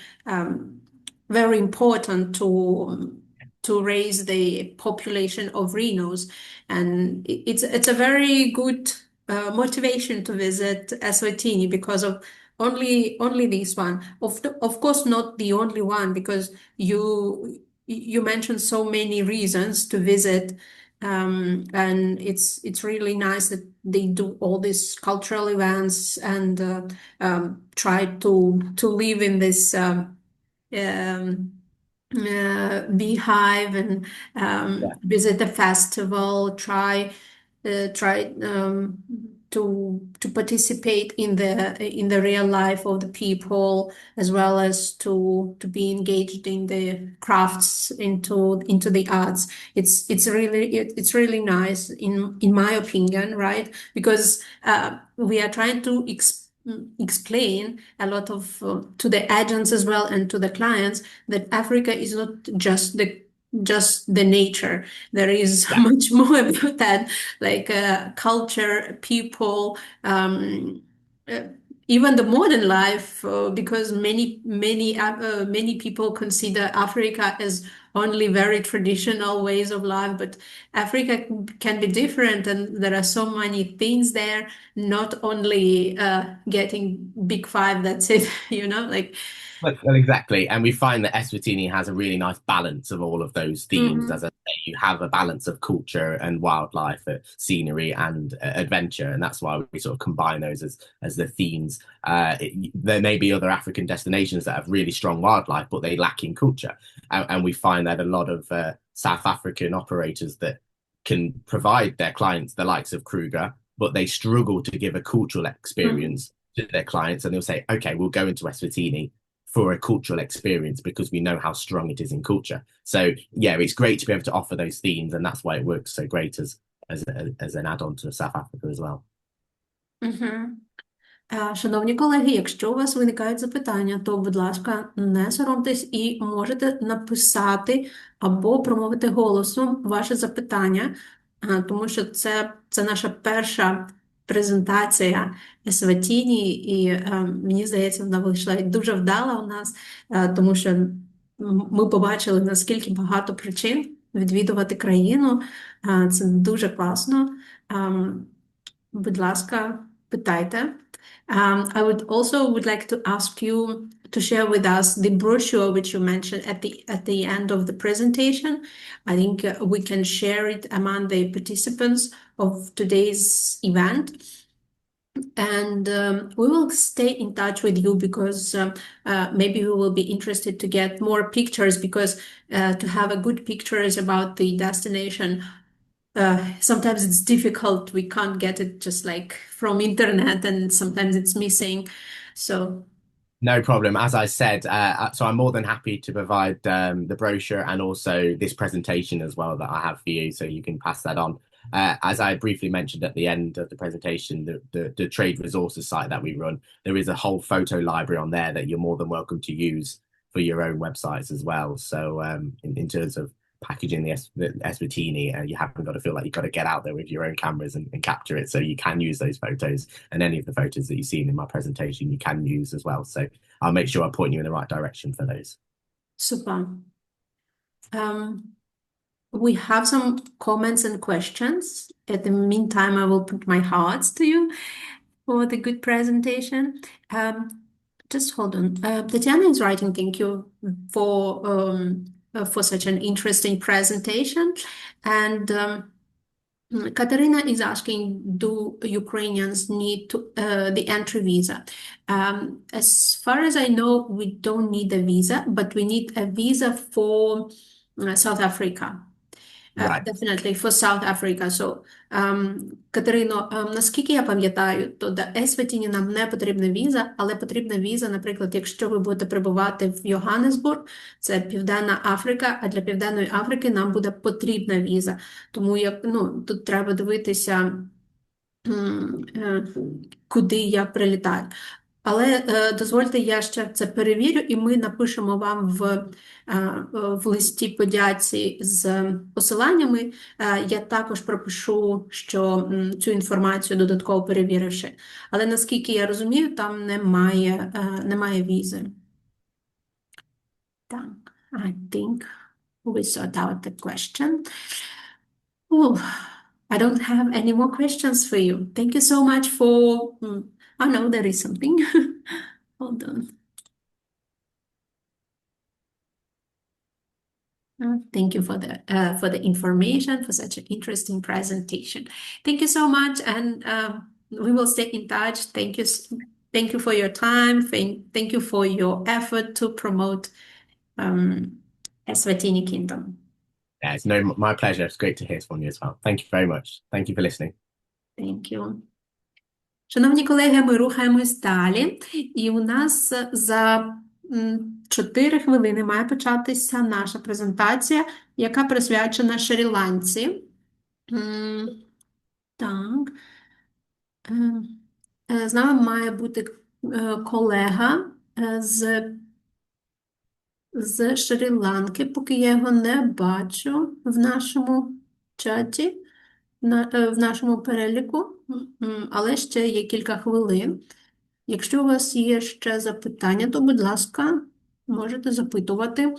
very important to raise the population of rhinos, and it's a very good motivation to visit Eswatini because of only this one. Of course, not the only one, because you mentioned so many reasons to visit, and it's really nice that they do all these cultural events and try to live in this beehive and visit the festival, try to participate in the real life of the people, as well as to be engaged in the crafts, into the arts. It's really nice in my opinion, right? Because we are trying to explain a lot of to the agents as well and to the clients that Africa is not just the nature. There is much more about that, like culture, people, even the modern life, because many people consider Africa as only very traditional ways of life, but Africa can be different, and there are so many things there, not only getting big five, that's it, like. Well, exactly. And we find that Eswatini has a really nice balance of all of those themes. As I say, you have a balance of culture and wildlife, scenery and adventure. And that's why we sort of combine those as the themes. There may be other African destinations that have really strong wildlife, but they lack in culture. And we find that a lot of South African operators that can provide their clients the likes of Kruger, but they struggle to give a cultural experience to their clients. And they'll say, okay, we'll go into Eswatini for a cultural experience because we know how strong it is in culture. So yeah, it's great to be able to offer those themes, and that's why it works so great as an add-on to South Africa as well. Шановні колеги, якщо у вас виникають запитання, то, будь ласка, не соромтесь і можете написати або промовити голосом ваше запитання, тому що це наша перша презентація Есватіні, і мені здається, вона вийшла дуже вдала у нас, тому що ми побачили, наскільки багато причин відвідувати країну. Це дуже класно. Будь ласка, питайте. I would like to ask you to share with us the brochure which you mentioned at the end of the presentation. I think we can share it among the participants of today's event. And we will stay in touch with you because maybe we will be interested to get more pictures, because to have a good pictures about the destination, sometimes it's difficult. We can't get it just like from internet, and sometimes it's missing. So No problem. As I said, so I'm more than happy to provide the brochure and also this presentation as well that I have for you, so you can pass that on. As I briefly mentioned at the end of the presentation, the trade resources site that we run, there is a whole photo library on there that you're more than welcome to use for your own websites as well. So in terms of packaging the Eswatini, you haven't got to feel like you've got to get out there with your own cameras and capture it. So you can use those photos, and any of the photos that you've seen in my presentation you can use as well. So I'll make sure I point you in the right direction for those. super. We have some comments and questions. At the meantime, I will put my hearts to you for the good presentation. Just hold on. Tatiana is writing, thank you for such an interesting presentation. And Katerina is asking, do Ukrainians need the entry visa? As far as I know, we don't need a visa, but we need a visa for South Africa. Right. Definitely for South Africa. So, Катерино, наскільки я пам'ятаю, то до Есватіні нам не потрібна віза, але потрібна віза, наприклад, якщо ви будете прибувати в Йоганнесбург, це Південна Африка, а для Південної Африки нам буде потрібна віза. Тому тут треба дивитися, куди я прилітаю. Але дозвольте, я ще це перевірю, і ми напишемо вам в листі подяці з посиланнями. Я також пропишу, що цю інформацію додатково перевіривши. Але наскільки я розумію, там немає візи. Так, I think we sort out the question. Oh, I don't have any more questions for you. Thank you so much for... Oh no, there is something. Hold on. Thank you for the information, for such an interesting presentation. Thank you so much, and we will stay in touch. Thank you for your time. Thank you for your effort to promote Eswatini Kingdom. Yeah, it's my pleasure. It's great to hear from you as well. Thank you very much. Thank you for listening. Thank you. Шановні колеги, ми рухаємось далі, і у нас за 4 хвилини має початися наша презентація, яка присвячена Шрі Ланці. Так. З нами має бути колега з Шрі Ланки, поки я його не бачу в нашому чаті, в нашому переліку, але ще є кілька хвилин. Якщо у вас є ще запитання, то, будь ласка, можете запитувати.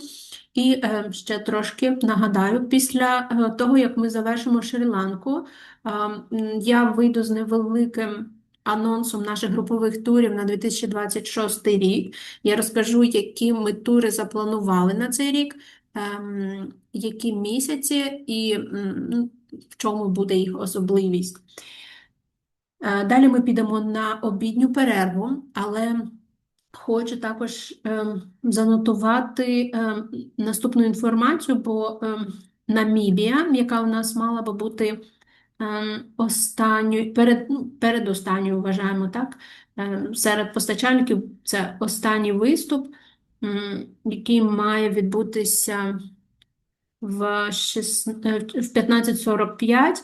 І ще трошки нагадаю, після того, як ми завершимо Шрі-Ланку, я вийду з невеликим анонсом наших групових турів на 2026 рік. Я розкажу, які ми тури запланували на цей рік, які місяці і в чому буде їх особливість. Далі ми підемо на обідню перерву, але хочу також занотувати наступну інформацію, бо Намібія, яка у нас мала би бути передостанньою, вважаємо так, серед постачальників, це останній виступ, який має відбутися в 15:45,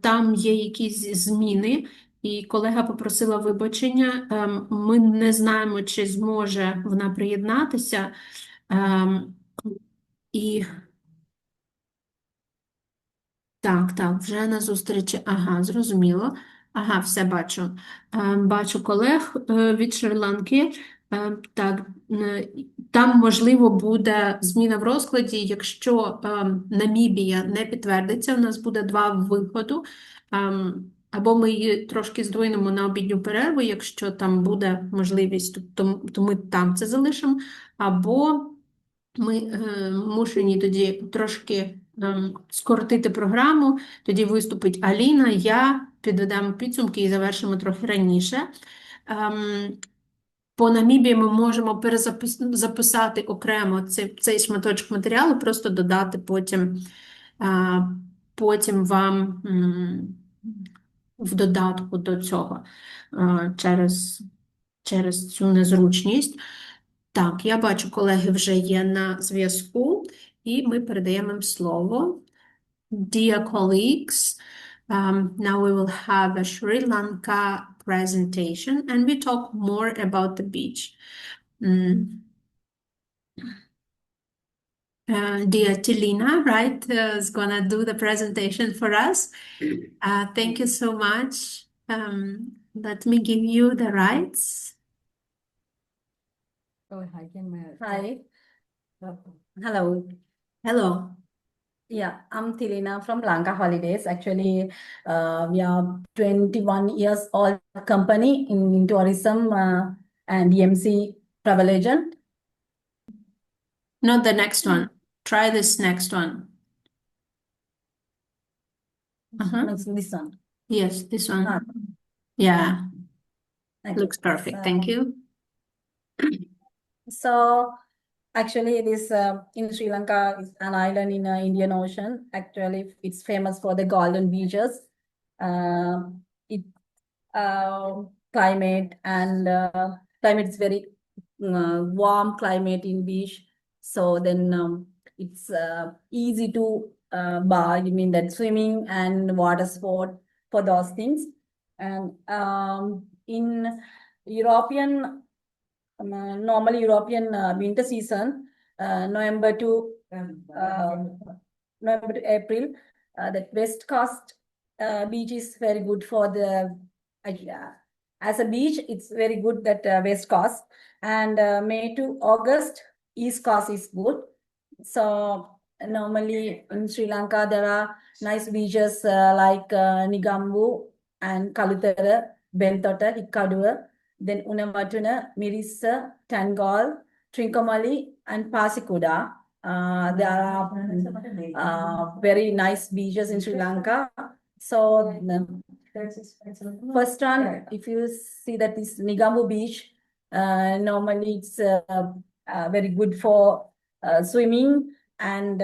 там є якісь зміни, і колега попросила вибачення. Ми не знаємо, чи зможе вона приєднатися. І так, вже на зустрічі. Ага, зрозуміло. Ага, все бачу. Бачу колег від Шрі Ланки. Так, там, можливо, буде зміна в розкладі, якщо Намібія не підтвердиться, у нас буде 2 виходу. Або ми її трошки здвинемо на обідню перерву, якщо там буде можливість, то ми там це залишимо, або ми мушені тоді трошки скоротити програму, тоді виступить Аліна, я підведемо підсумки і завершимо трохи раніше. По Намібії ми можемо перезаписати окремо цей шматочок матеріалу, просто додати потім вам в додатку до цього через цю незручність. Так, я бачу, колеги вже є на зв'язку, і ми передаємо їм слово. Dear colleagues, now we will have a Sri Lanka presentation and we talk more about the beach. Dear Tilina, right, is gonna do the presentation for us. Thank you so much. Let me give you the rights. Hi. Hello. Hello. Yeah, I'm Tilina from Lanka Holidays. Actually, we are 21 years old company in tourism and EMC travel agent. Not the next one. Try this next one. Next, this one. Yes, this one. Ah, Yeah, thank you. looks perfect. Thank you. So, actually, this in Sri Lanka is an island in the Indian Ocean. Actually, it's famous for the golden beaches. It climate and climate is very warm climate in beach. So then it's easy to I mean that swimming and water sport for those things. And in European normally European winter season, November to April, the West Coast beach is very good for the as a beach. It's very good that West Coast, and May to August East Coast is good. So normally in Sri Lanka there are nice beaches like Nigambu and Kalutara, Bentota, Hikkaduwa. Then Unawatuna, Mirissa, Tangol, Trincomalee, and Pasikuda. There are very nice beaches in Sri Lanka. So first one, if you see that this Nigambu beach, normally it's very good for swimming and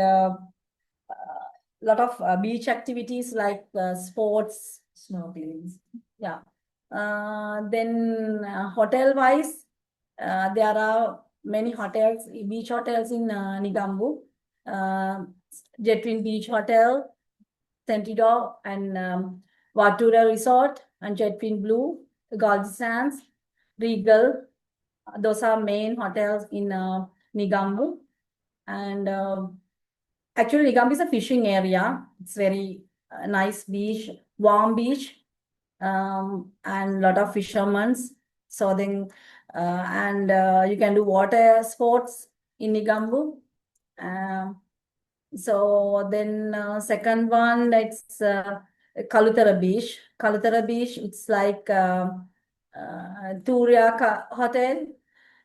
lot of beach activities like sports, snorkeling. Yeah. Then hotel wise, there are many hotels, beach hotels in Nigambu, Jetwin Beach Hotel, Sentido, and Vatura Resort, and Jetwin Blue, Gold Sands, Regal. Those are main hotels in Nigambu. And actually Nigambu is a fishing area. It's very nice beach, warm beach. And a lot of fishermen. So then, you can do water sports in Nigambu. So then, second one, it's Kalutara Beach. Kalutara Beach, it's like Turia Hotel,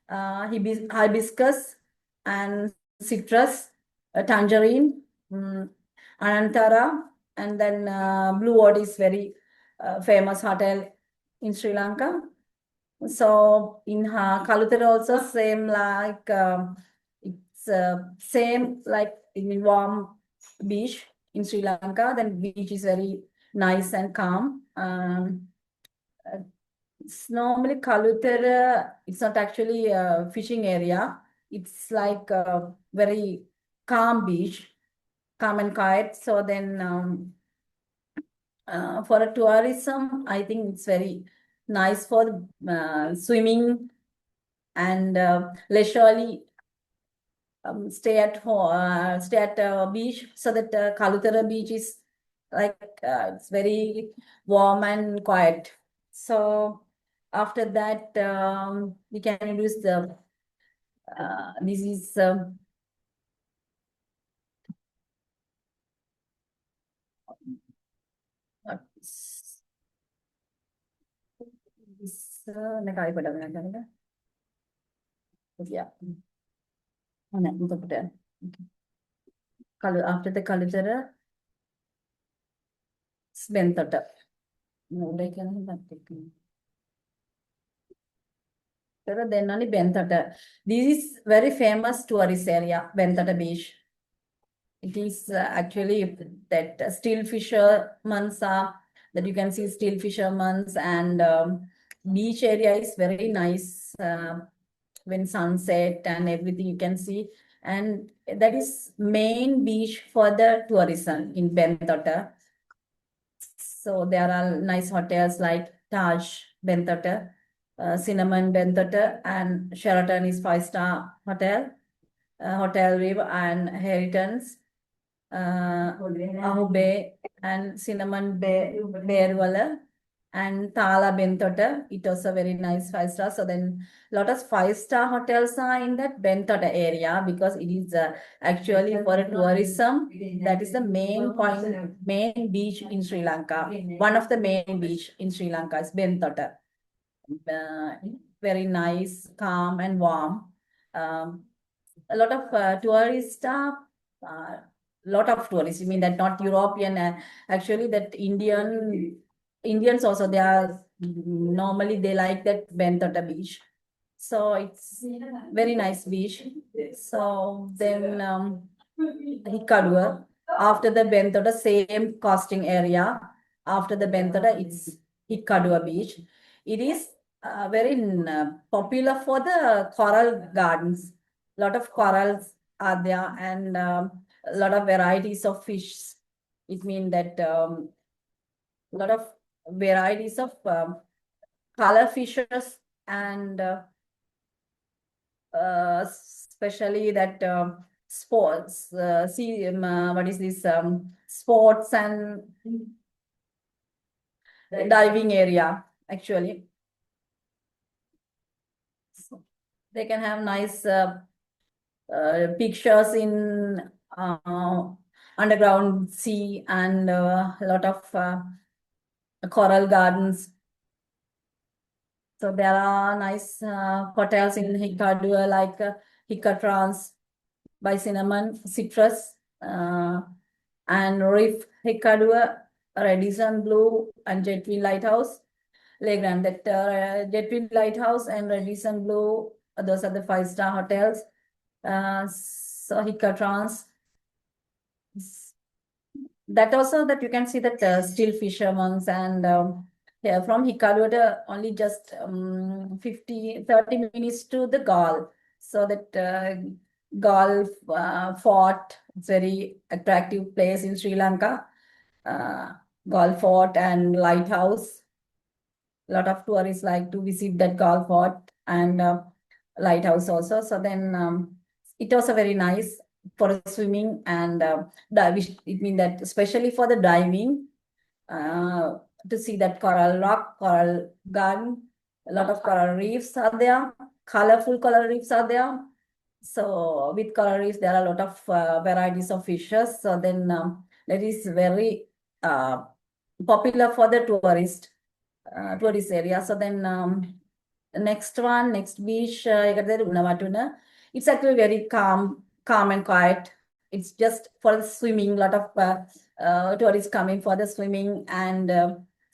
hibiscus and citrus, tangerine, Anantara, and then Blue Water is very famous hotel in Sri Lanka. So in Kalutara also same like it's same like in warm beach in Sri Lanka. Then beach is very nice and calm. It's normally Kalutara, it's not actually a fishing area. It's like a very calm beach, calm and quiet. So then For a tourism, I think it's very nice for swimming and leisurely stay at home, stay at a beach. So that Kalutara beach is like it's very warm and quiet. So after that, we can use the this is yeah. After the Kalutara, it's Bentota. Then only Bentota. This is very famous tourist area, Bentota Beach. It is actually that still fishermen are that you can see still fishermen, and beach area is very nice when sunset and everything you can see, and that is main beach for the tourism in Bentota. So there are nice hotels like Taj Bentota, Cinnamon Bentota, and Sheraton is 5-star hotel, Hotel River and Inheritance, Ahu Bay and Cinnamon Bay, Bearwala, and Thala Bentota. It was a very nice 5-star. So then a lot of 5-star hotels are in that Bentota area because it is actually for tourism. That is the main point, main beach in Sri Lanka. One of the main beach in Sri Lanka is Bentota. Very nice, calm and warm. A lot of tourists are lot of tourists. I mean that not European, actually that Indians also, they are normally they like that Bentota beach. So it's very nice beach. So then Hikkaduwa, after the Bentota, same costing area. After the Bentota, it's Hikkaduwa beach. It is very popular for the coral gardens. Lot of corals are there, and a lot of varieties of fish. It means that a lot of varieties of color fishes, and especially that sports. See, what is this? Sports and diving area, actually. So they can have nice pictures in underground sea, and a lot of coral gardens. So there are nice hotels in Hikkaduwa like Hikkatrans by Cinnamon, Citrus, and Reef Hikkaduwa, Radisson Blue, and Jetwin Lighthouse. Legrand, that Jetwin Lighthouse and Radisson Blue, those are the 5-star hotels. So Hikkatrans, that also that you can see that still fishermen, and yeah, from Hikkaduwa only just 30 minutes to the Galle. So that Galle Fort, it's very attractive place in Sri Lanka. Galle Fort and Lighthouse. A lot of tourists like to visit that Galle Fort and Lighthouse also. So then it was a very nice for swimming and diving. It means that especially for the diving, to see that coral rock, coral garden, a lot of coral reefs are there, colorful coral reefs are there. So with coral reefs, there are a lot of varieties of fishes. So then that is very popular for the tourist area. So then next beach, it's actually very calm and quiet. It's just for the swimming. A lot of tourists coming for the swimming and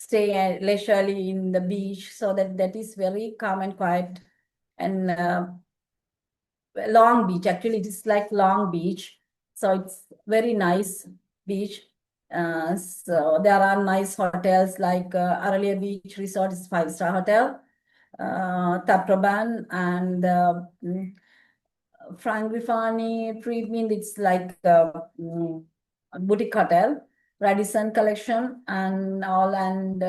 stay leisurely in the beach. So that is very calm and quiet. And Long Beach, actually it is like Long Beach. So it's very nice beach. So there are nice hotels like Aralia Beach Resort is 5-star hotel, Taproban, and Frank Grifani treatment. It's like a boutique hotel. Radisson Collection and all, and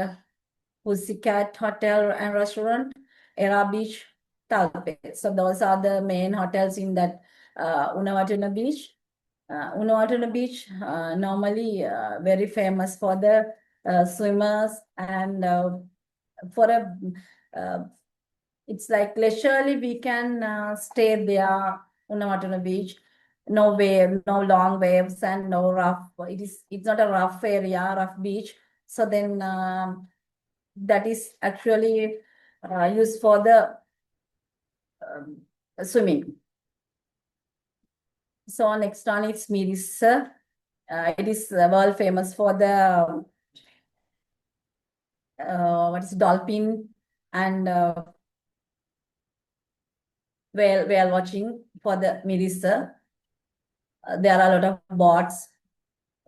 Pussycat Hotel and Restaurant, Era Beach, Talpe. So those are the main hotels in that Unawatuna Beach. Unawatuna Beach normally very famous for the swimmers and for a it's like leisurely we can stay there, Unawatuna Beach. No wave, no long waves, and no rough. It's not a rough area, rough beach. So then that is actually used for the swimming. So next one is Mirissa. It is world famous for the what is dolphin and whale watching for the Mirissa. There are a lot of bots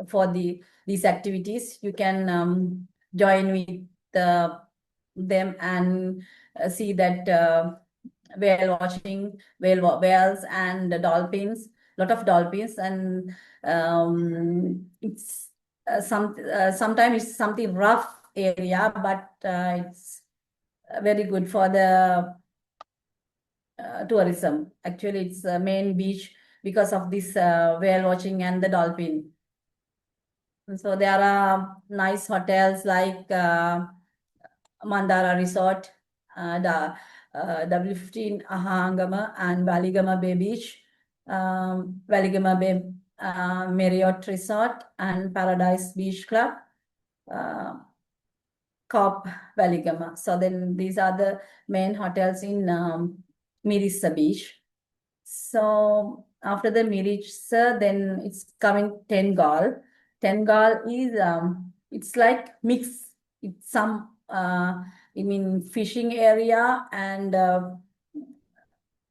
for these activities. You can join with them and see that whale watching, whales and dolphins, lot of dolphins, and it's sometimes it's something rough area, but it's very good for the tourism. Actually, it's the main beach because of this whale watching and the dolphin. So there are nice hotels like Mandara Resort, the W15 Ahangama and Valigama Bay Beach, Valigama Bay Marriott Resort and Paradise Beach Club, Cop Valigama. So then these are the main hotels in Mirissa Beach. So after the Mirissa, then it's coming Tengal. Tengal is it's like mix. It's some fishing area and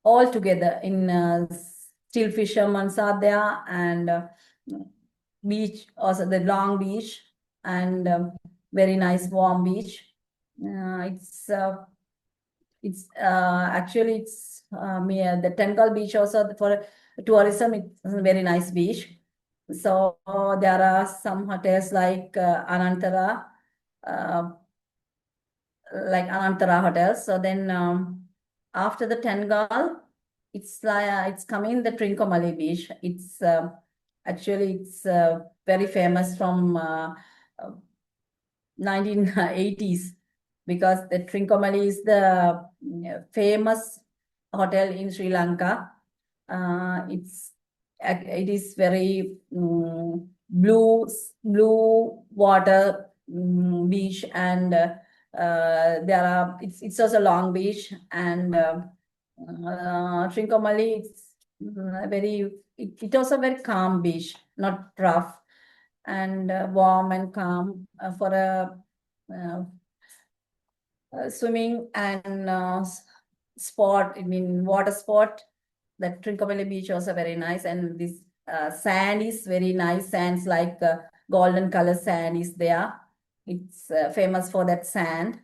all together in still fishermen are there and beach, also the long beach and very nice warm beach. Actually it's the Tengal beach also for tourism. It's a very nice beach. So there are some hotels like Anantara hotels. So then after the Tengal, it's coming the Trincomalee Beach. It's actually it's very famous from 1980s because the Trincomalee is the famous hotel in Sri Lanka. It is very blue water beach and it's also a long beach and Trincomalee it's it's also very calm beach, not rough and warm and calm for a swimming and sport. Water sport. The Trincomalee beach also very nice, and this sand is very nice. Sands like golden color sand is there. It's famous for that sand.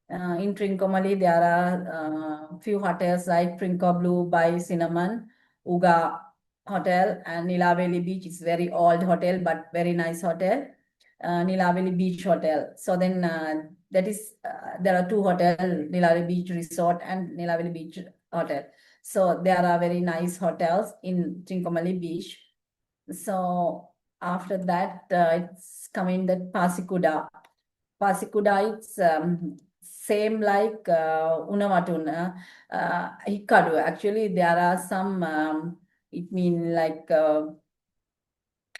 In Trincomalee, there are few hotels like Trinco Blue by Cinnamon, Uga Hotel, and Nilaveli Beach. It's very old hotel, but very nice hotel. Nilaveli Beach Hotel. So then that is there are two hotels, Nilaveli Beach Resort and Nilaveli Beach Hotel. So there are very nice hotels in Trincomalee Beach. So after that, it's coming the Pasikuda. Pasikuda, it's same like Unawatuna, Hikadu. Actually, there are some, like a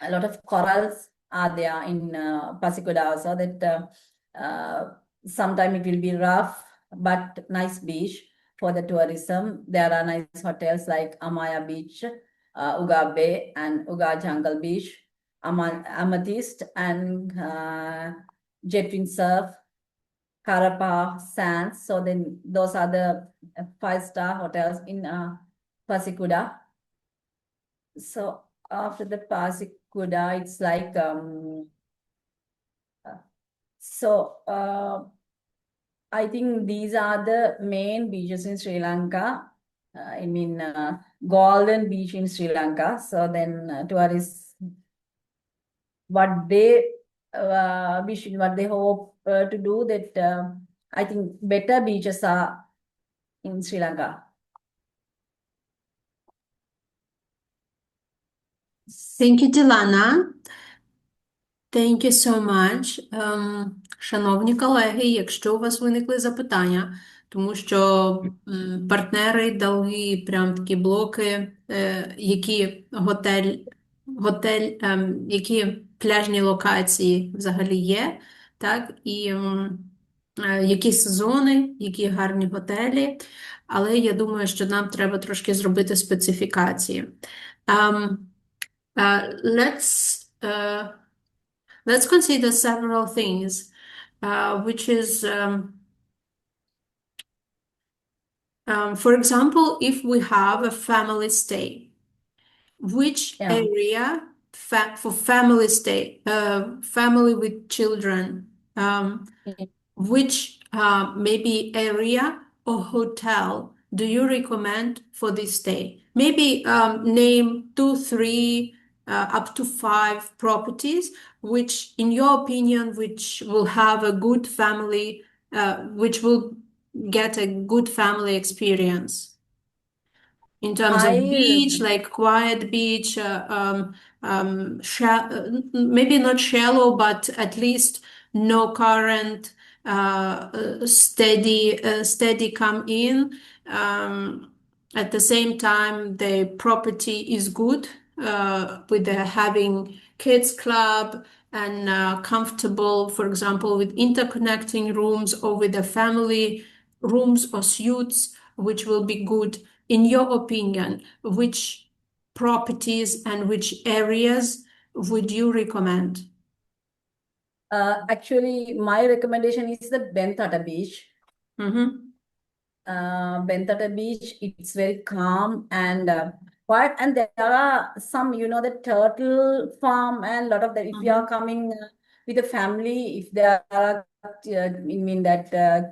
lot of corals are there in Pasikuda, so that sometimes it will be rough, but nice beach for the tourism. There are nice hotels like Amaya Beach, Uga Bay, and Uga Jungle Beach, Amethyst, and Jetwin Surf, Karapa Sands. So then those are the 5-star hotels in Pasikuda. So after the Pasikuda, it's like I think these are the main beaches in Sri Lanka. Golden Beach in Sri Lanka. So then tourists, what they vision, what they hope to do, that I think better beaches are in Sri Lanka. Thank you, Ділана. Thank you so much. Шановні колеги, якщо у вас виникли запитання, тому що партнери дали прям такі блоки, які які пляжні локації взагалі є, так, і які сезони, які гарні готелі, але я думаю, що нам треба трошки зробити специфікації. Let's consider several things, which is, for example, if we have a family stay, which Yeah. area for family stay, family with children, which maybe area or hotel do you recommend for this stay? Maybe name 2, 3, up to 5 properties, which, in your opinion, which will have a good family, which will get a good family experience. In terms of beach, like quiet beach, maybe not shallow, but at least no current, steady come in. At the same time, the property is good, with having kids club and comfortable, for example, with interconnecting rooms or with the family rooms or suites, which will be good. In your opinion, which properties and which areas would you recommend? Actually, my recommendation is the Bentata Beach. Bentata Beach, it's very calm and quiet, and there are some, the turtle farm and a lot of that. If you are coming with a family, if there are,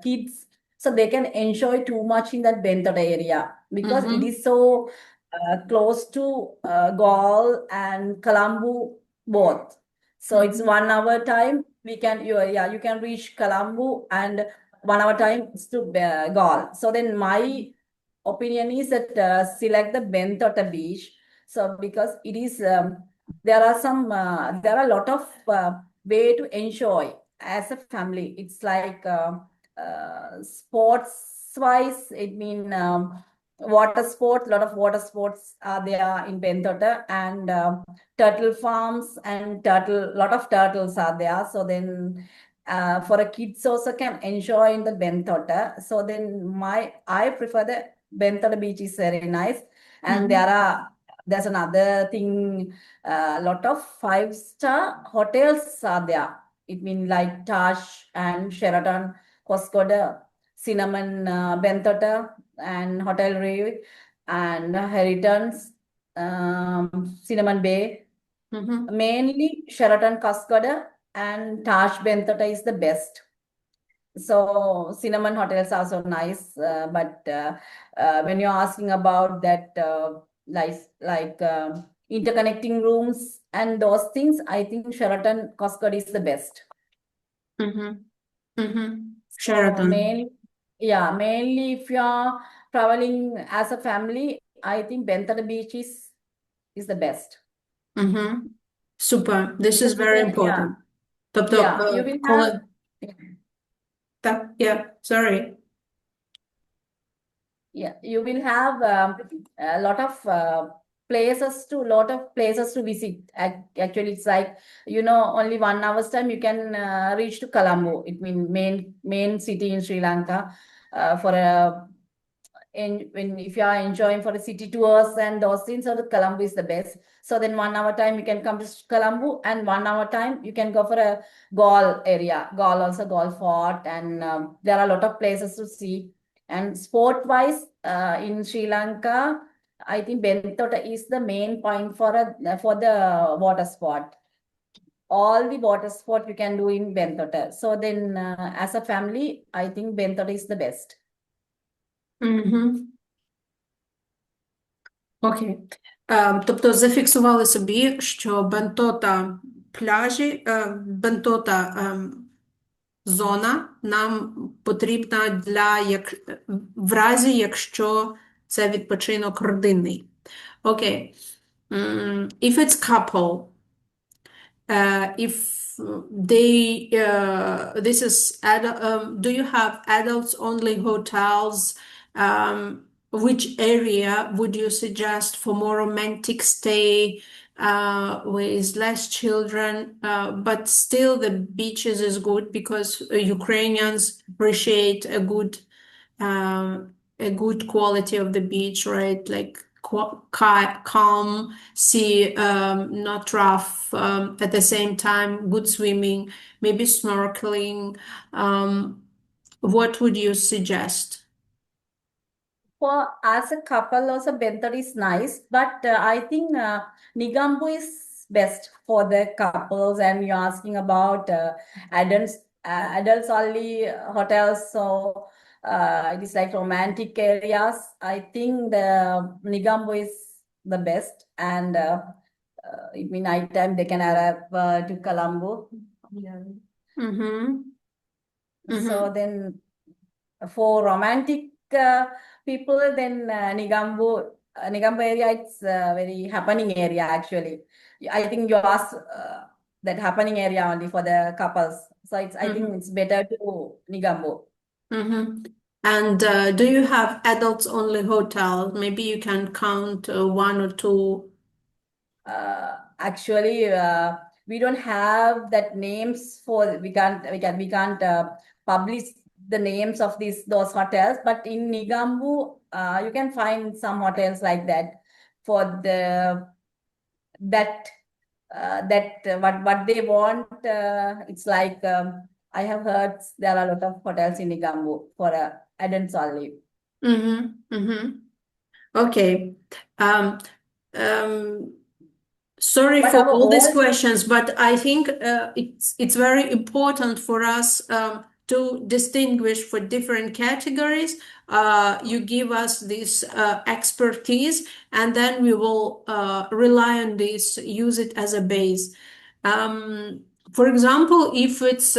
kids, so they can enjoy too much in that Bentata area, because it is so close to Galle and Colombo both. So it's 1 hour time. You can reach Colombo, and 1 hour time to Galle. So then my opinion is that select the Bentata Beach. So because it is, there are a lot of way to enjoy as a family. It's like sports wise, water sports, a lot of water sports are there in Bentata, and turtle farms and lot of turtles are there. So then for a kids also can enjoy in the Bentata. So then I prefer the Bentata Beach is very nice. And there's another thing, lot of 5-star hotels are there. It means like Taj and Sheraton, Coscoda, Cinnamon, Bentata, and Hotel Ray, and Heritage, Cinnamon Bay. Mainly Sheraton, Coscoda, and Taj Bentata is the best. So Cinnamon hotels are so nice, but when you're asking about that, like interconnecting rooms and those things, I think Sheraton, Coscoda is the best. Sheraton. Mainly if you're traveling as a family, I think Bentata Beach is the best. Super. This is very important. You will have. Sorry. You will have a lot of places to visit. Actually, it's like, only 1 hour's time you can reach to Colombo. It means main city in Sri Lanka. If you are enjoying for the city tours and those things, so the Colombo is the best. So then 1 hour time you can come to Colombo, and 1 hour time you can go for a Galle area. Galle also, Galle Fort, and there are a lot of places to see. And sport-wise, in Sri Lanka, I think Bentata is the main point for the water sport. All the water sport you can do in Bentata. So then, as a family, I think Bentata is the best. Окей. Тобто зафіксували собі, що Бентота пляжі, бентота зона нам потрібна в разі, якщо це відпочинок родинний. Окей. If it's couple, if this is do you have adults only hotels? Which area would you suggest for more romantic stay with less children, but still the beaches is good because Ukrainians appreciate a good quality of the beach, right? Like calm sea, not rough, at the same time good swimming, maybe snorkeling. What would you suggest? For as a couple, also Benthor is nice, but I think Nigambu is best for the couples. And you're asking about adults only hotels, so it is like romantic areas. I think the Nigambu is the best, and in night time they can arrive to Colombo. So then for romantic people, then Nigambu area, it's a very happening area actually. I think you asked that happening area only for the couples. So I think it's better to Nigambu. And do you have adults only hotels? Maybe you can count one or two. Actually, we don't have that names for, we can't publish the names of those hotels, but in Nigambu, you can find some hotels like that for what they want. It's like I have heard there are a lot of hotels in Nigambu for adults only. Okay. Sorry But for our all these old- questions, but I think it's very important for us to distinguish for different categories. You give us this expertise, and then we will rely on this, use it as a base. For example, if it's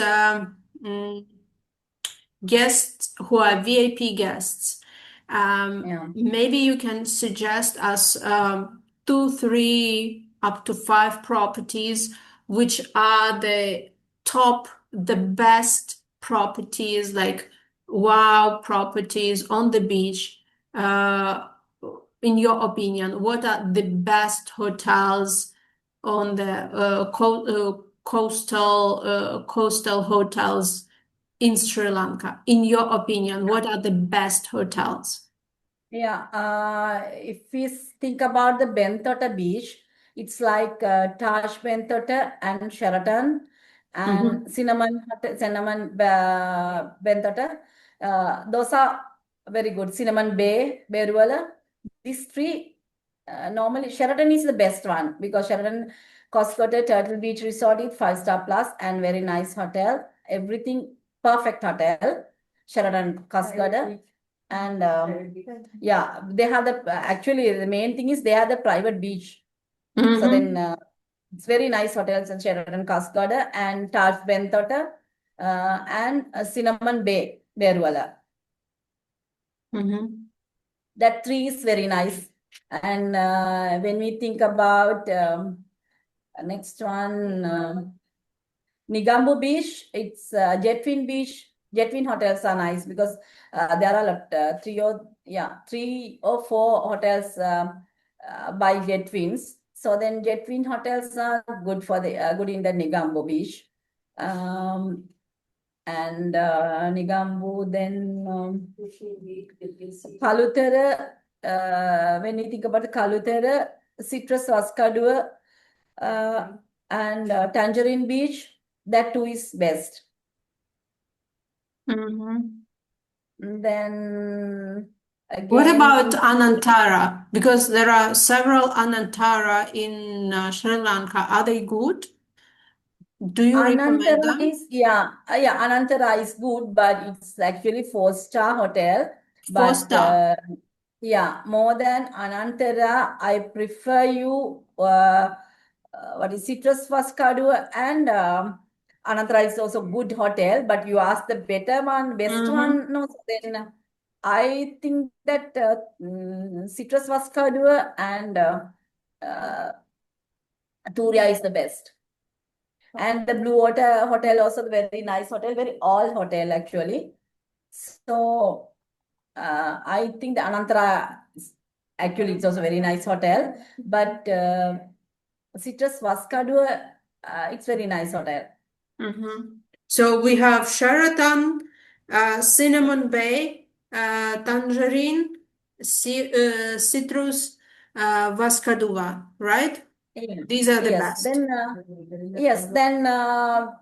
guests who are VIP guests, maybe you can suggest us 2, 3, up to 5 properties, which are the top, the best properties, like wow properties on the beach. In your opinion, what are the best hotels on the coastal hotels in Sri Lanka? In your opinion, what are the best hotels? If we think about the Benthota beach, it's like Taj Benthota and Sheraton and Cinnamon Benthota. Those are very good. Cinnamon Bay, Beruala. These 3, normally Sheraton is the best one because Sheraton Coscotta Turtle Beach Resort is 5-star plus and very nice hotel. Everything perfect hotel. Sheraton Coscotta. And they have actually the main thing is they have the private beach. So then it's very nice hotels in Sheraton Coscotta and Taj Benthota and Cinnamon Bay, Beruala. That 3 is very nice. And when we think about next one, Nigambu Beach, it's Jetwin Beach. Jetwin hotels are nice because there are 3 or 4 hotels by Jetwins. So then Jetwin hotels are good for good in the Nigambu Beach. And Nigambu, then Kalutara. When we think about Kalutara, Citrus Vaskadua, and Tangerine Beach, that 2 is best. Then again, what about Anantara? Because there are several Anantara in Sri Lanka. Are they good? Do you recommend them? Anantara is good, but it's actually 4-star hotel. 4-star. More than Anantara, I prefer you what is Citrus Vascadua and Anantara is also good hotel, but you ask the better one, best one, no, then I think that Citrus Vascadua and Turia is the best. And the Blue Water Hotel also very nice hotel, very old hotel actually. So I think the Anantara actually it's also very nice hotel, but Citrus Vascadua it's very nice hotel. So we have Sheraton, Cinnamon Bay, Tangerine, Citrus, Vascadua, right? Yeah. These are the Yes, best. then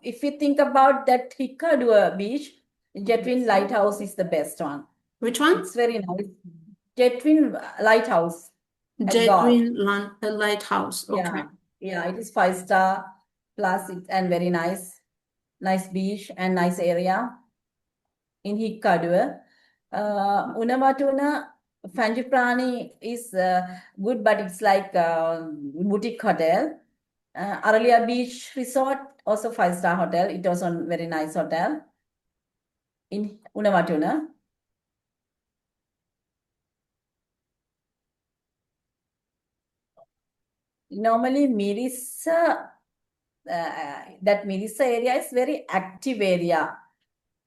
if you think about that Hikadua beach, Jetwin Lighthouse is the best one. Which one? It's very nice. Jetwin Lighthouse. at Jetwin Lighthouse. Okay. Yeah, it is 5-star plus and very nice beach and nice area in Hikkaduwa. Unamatuna Fanjiprani is good, but it's like a boutique hotel. Aralia Beach Resort, also 5-star hotel. It was a very nice hotel in Unamatuna. Normally, Mirissa, that Mirissa area is very active area.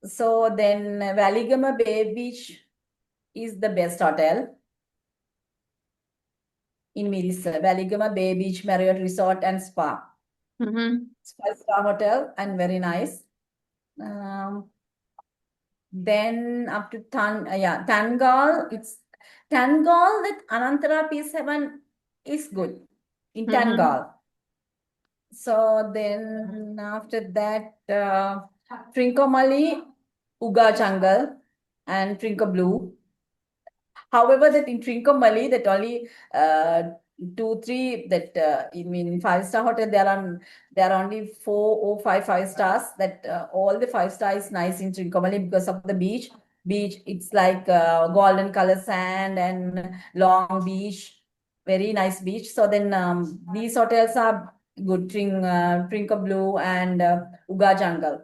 So then Valigama Bay Beach is the best hotel in Mirissa. Valigama Bay Beach Marriott Resort and Spa. It's 5-star hotel and very nice. Then up to Tangal, it's Tangal that Anantara P7 is good in Tangal. So then after that, Trincomalee, Uga Jungle and Trinco Blue. However, that in Trincomalee, that only 2-3 that in 5-star hotel there are only 4 or 5 stars. That all the 5-star is nice in Trincomalee because of the beach. It's like golden color sand and long beach, very nice beach. So then these hotels are good. Trinco Blue and Uga Jungle.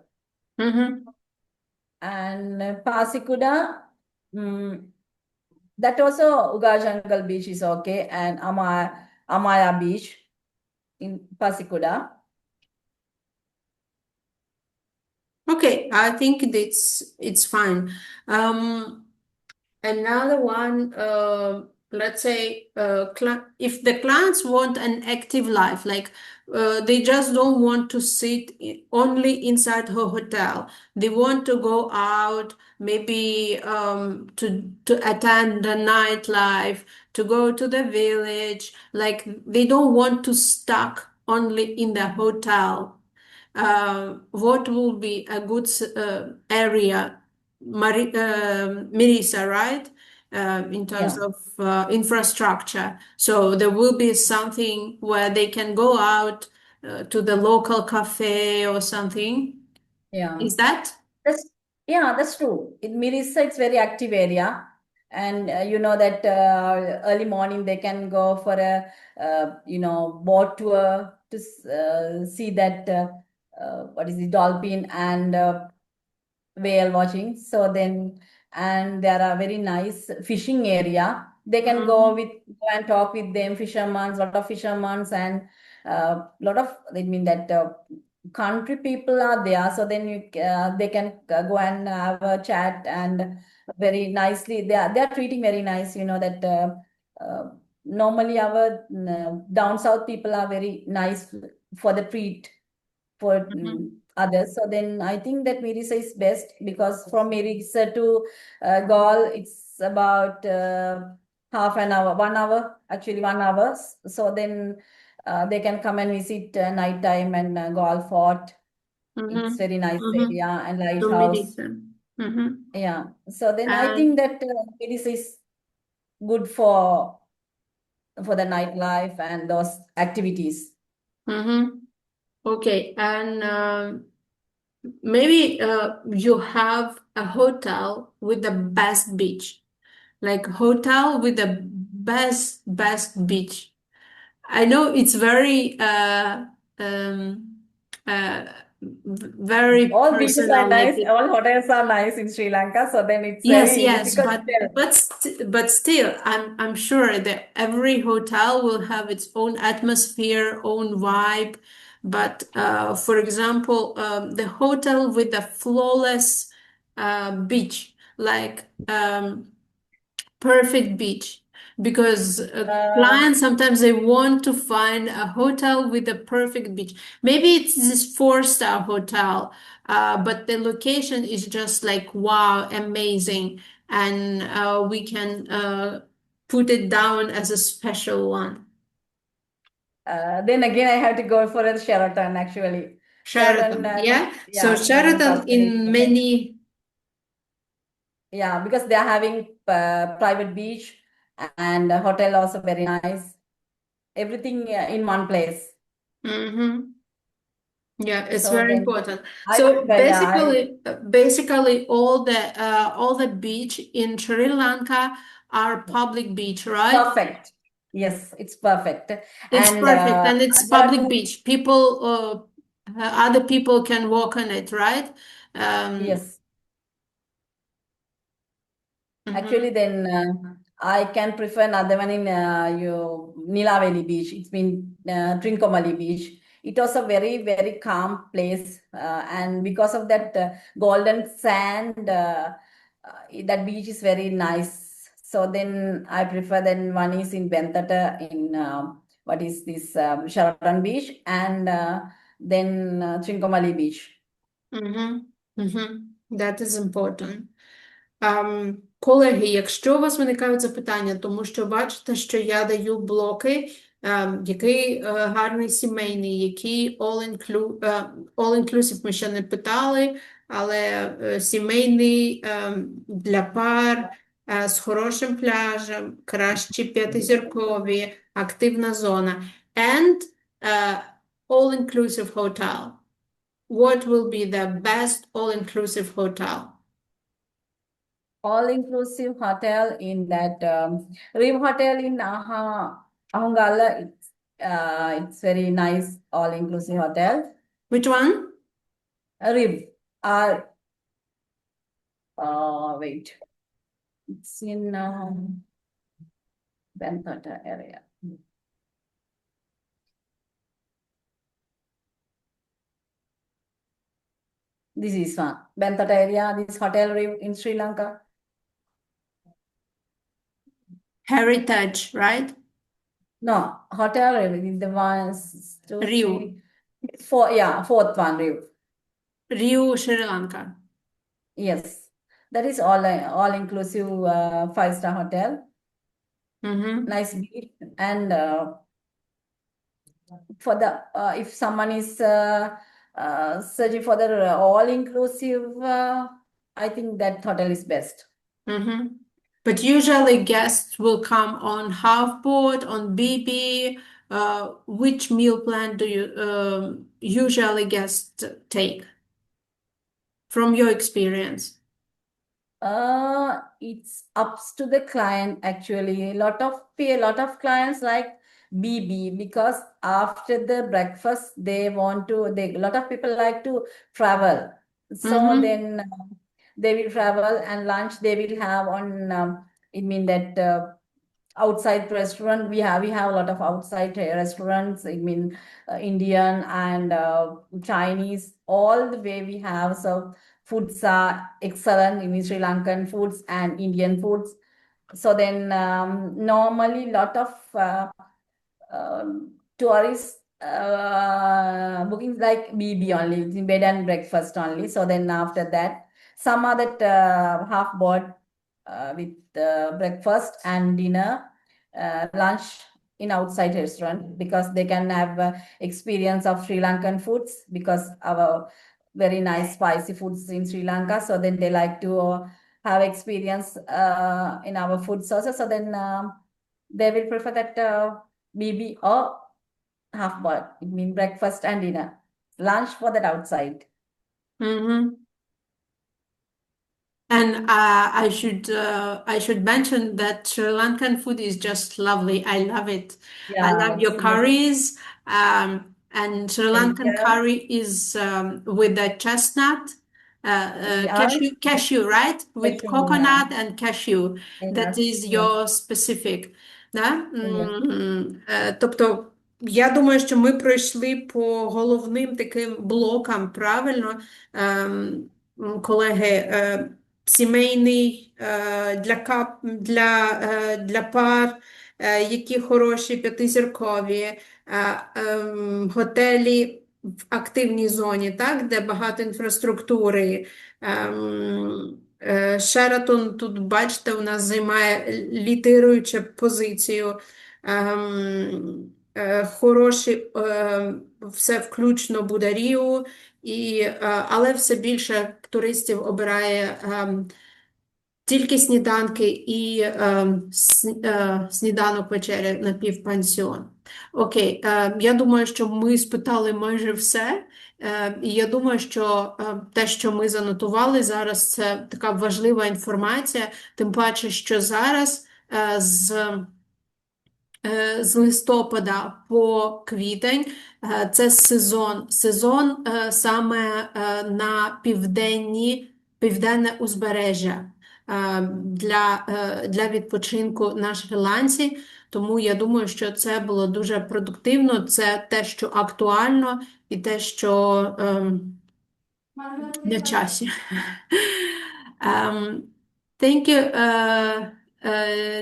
And Pasikuda, that also Uga Jungle Beach is okay, and Amaya Beach in Pasikuda. Okay, I think it's fine. Another one, let's say, if the clients want an active life, like they just don't want to sit only inside her hotel. They want to go out, maybe to attend the nightlife, to go to the village. Like they don't want to stuck only in the hotel. What will be a good area? Marisa, right? In terms of infrastructure. So there will be something where they can go out to the local cafe or something. Yeah. Is that? That's true. In Mirissa, it's very active area. And you know that early morning they can go for a boat tour to see that what is the dolphin and whale watching. So then, and there are very nice fishing area. They can go and talk with them, fishermen, lot of fishermen, and country people are there. So then they can go and have a chat, and very nicely they are treating very nice. You know that normally our down south people are very nice for the treat for others. So then I think that Mirissa is best, because from Mirissa to Gaul, it's about half an hour, 1 hour, actually 1 hour. So then they can come and visit night time and Gaul Fort. It's very nice area and lighthouse. Yeah. So then I think that Mirissa is good for the nightlife and those activities. Okay, and maybe you have a hotel with the best beach, like hotel with the best beach. I know it's very very All beaches are personal, like nice, all hotels are nice in Sri Lanka, so then it's yes, very yes, difficult to tell. but still, I'm sure that every hotel will have its own atmosphere, own vibe. But for example, the hotel with a flawless beach, like perfect beach, because clients sometimes they want to find a hotel with a perfect beach. Maybe it's this 4-star hotel, but the location is just like wow, amazing, and we can put it down as a special one. Then again, I have to go for a Sheraton actually. Sheraton, yeah. So yeah, Sheraton in many. Yeah, because they are having private beach and a hotel also very nice. Everything in one place. Mm-hmm. Yeah, it's So very then important. I So prefer, yeah, basically all the beach in Sri Lanka are public beach, right? perfect. Yes, it's perfect. It's And perfect, and it's there are public two, beach. People, other people can walk on it, right? yes. Mhm. Actually, then I can prefer another one in Nilaveli Beach. It's been Trincomalee Beach. It was a very, very calm place. And because of that golden sand, that beach is very nice. So then I prefer then one is in Bentata in what is this Sheraton Beach and then Trincomalee Beach. That is important. Колеги, якщо у вас виникають запитання, тому що бачите, що я даю блоки, який гарний сімейний, який all-inclusive ми ще не питали, але сімейний для пар з хорошим пляжем, кращі п'ятизіркові, активна зона. And all-inclusive hotel. What will be the best all-inclusive hotel? All-inclusive hotel in that Reef Hotel in Ahongala. It's very nice all-inclusive hotel. Which one? Reef. Wait. It's in Bentata area. This is one. Bentata area, this hotel Reef in Sri Lanka. Heritage, right? No, hotel Reef, the ones, two, Rio. three, four, yeah, fourth one, Reef. Rio, Sri Lanka. Yes, that is all-inclusive 5-star hotel. Nice beach, and for the if someone is searching for the all-inclusive, I think that hotel is best. But usually guests will come on half board, on BB. Which meal plan do you usually guests take? From your experience? It's up to the client actually. A lot of clients like BB because after the breakfast a lot of people like to travel. So then they will travel, and lunch they will have on it mean that outside restaurant. We have a lot of outside restaurants. I mean Indian and Chinese, all the way we have. So foods are excellent in Sri Lankan foods and Indian foods. So then normally lot of tourists bookings like BB only, bed and breakfast only. So then after that, some are that half board with breakfast and dinner, lunch in outside restaurant, because they can have experience of Sri Lankan foods, because our very nice spicy foods in Sri Lanka. So then they like to have experience in our foods also. So then they will prefer that BB or half board. It means breakfast and dinner, lunch for that outside. And I should mention that Sri Lankan food is just lovely. I love it. I love your absolutely. curries. And Sri Thank Lankan you. curry is with the chestnut, Yes. cashew, right? With Cashew, coconut and cashew. That Yes, is yes. your specific. Да? Yes. Тобто, я думаю, що ми пройшли по головним таким блокам, правильно, колеги, сімейний, для пар, які хороші, п'ятизіркові, готелі в активній зоні, так, де багато інфраструктури. Шератон тут, бачите, у нас займає лідируючу позицію. Хороші, все включно буде Ріу, але все більше туристів обирає тільки сніданки і сніданок вечеря напівпансіон. Окей, я думаю, що ми спитали майже все. І я думаю, що те, що ми занотували зараз, це така важлива інформація, тим паче, що зараз з листопада по квітень це сезон саме на південне узбережжя для відпочинку на Шрі-Ланці. Тому я думаю, що це було дуже продуктивно, це те, що актуально і те, що на часі. Thank you,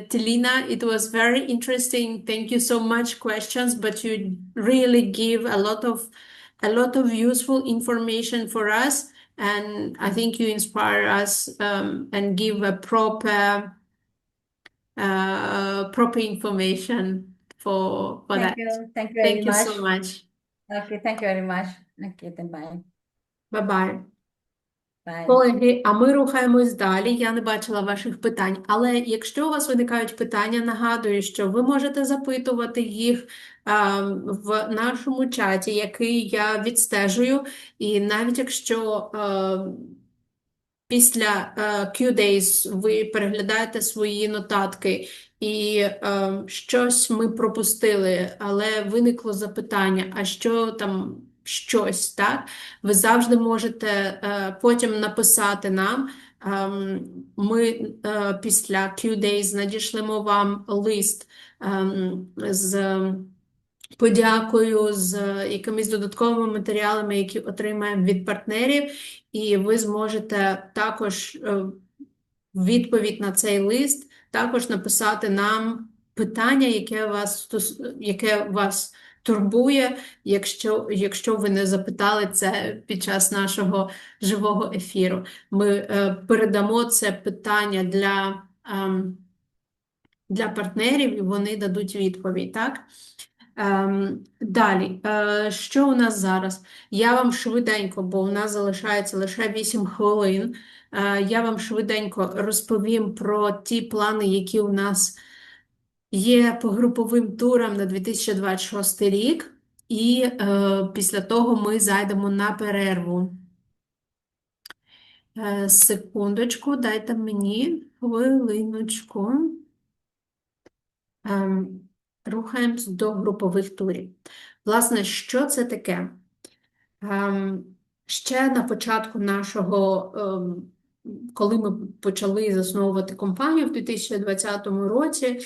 Tilina. It was very interesting. Thank you so much questions, but you really give a lot of useful information for us, and I think you inspire us and give a proper information for Thank that. you. Thank you very Thank you much. so much. Okay, thank you very much. Okay, then bye. Bye-bye. Bye. Колеги, а ми рухаємось далі. Я не бачила ваших питань, але якщо у вас виникають питання, нагадую, що ви можете запитувати їх в нашому чаті, який я відстежую, і навіть якщо після Qdays ви переглядаєте свої нотатки і щось ми пропустили, але виникло запитання, а що там щось, так? Ви завжди можете потім написати нам. Ми після Qdays надішлемо вам лист з подякою, з якимись додатковими матеріалами, які отримаємо від партнерів, і ви зможете також в відповідь на цей лист також написати нам питання, яке вас турбує, якщо ви не запитали це під час нашого живого ефіру. Ми передамо це питання для партнерів, і вони дадуть відповідь, так? Далі, що у нас зараз? Я вам швиденько, бо у нас залишається лише 8 хвилин, я вам швиденько розповім про ті плани, які у нас є по груповим турам на 2026 рік, і після того ми зайдемо на перерву. Секундочку, дайте мені хвилиночку. Рухаємось до групових турів. Власне, що це таке? Ще на початку нашого, коли ми почали засновувати компанію в 2020 році,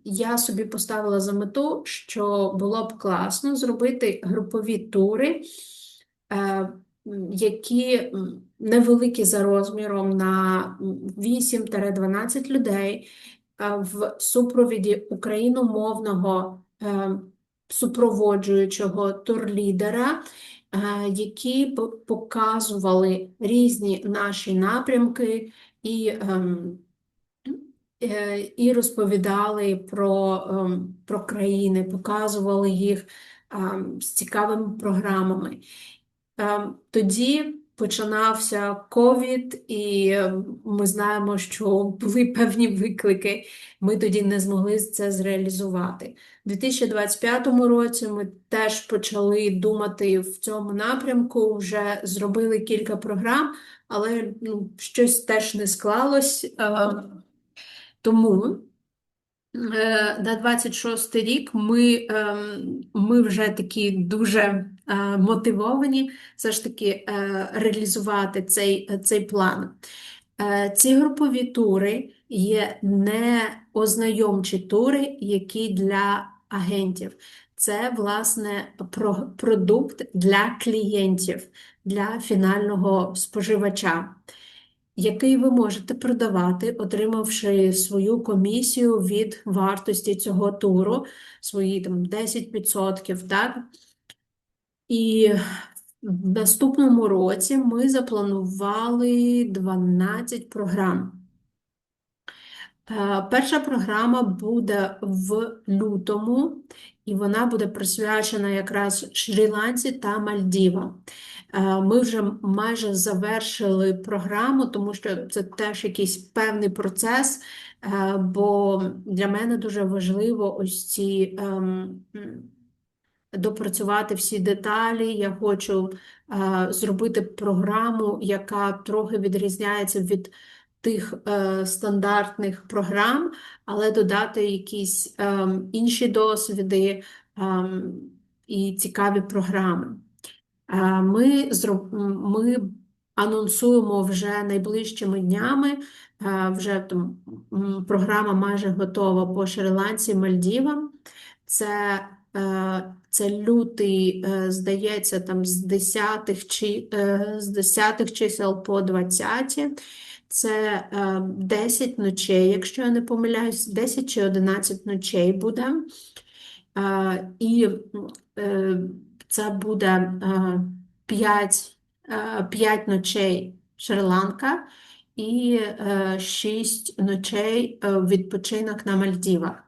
я собі поставила за мету, що було б класно зробити групові тури, які невеликі за розміром на 8-12 людей, в супровіді україномовного супроводжуючого турлідера, які показували різні наші напрямки і розповідали про країни, показували їх з цікавими програмами. Тоді починався ковід, і ми знаємо, що були певні виклики. Ми тоді не змогли це зреалізувати. У 2025 році ми теж почали думати в цьому напрямку, вже зробили кілька програм, але щось теж не склалось. Тому на 26 рік ми вже такі дуже мотивовані все ж таки реалізувати цей план. Ці групові тури є не ознайомчі тури, які для агентів. Це, власне, продукт для клієнтів, для фінального споживача, який ви можете продавати, отримавши свою комісію від вартості цього туру, свої там 10%, так? І в наступному році ми запланували 12 програм. Перша програма буде в лютому, і вона буде присвячена якраз Шрі Ланці та Мальдівам. Ми вже майже завершили програму, тому що це теж якийсь певний процес, бо для мене дуже важливо ось ці допрацювати всі деталі. Я хочу зробити програму, яка трохи відрізняється від тих стандартних програм, але додати якісь інші досвіди і цікаві програми. Ми анонсуємо вже найближчими днями, вже там програма майже готова по Шрі-Ланці, Мальдівам. Це лютий, здається, там з 10 чисел по 20. Це 10 ночей, якщо я не помиляюсь, 10 чи 11 ночей буде. І це буде 5 ночей Шрі-Ланка і 6 ночей відпочинок на Мальдівах.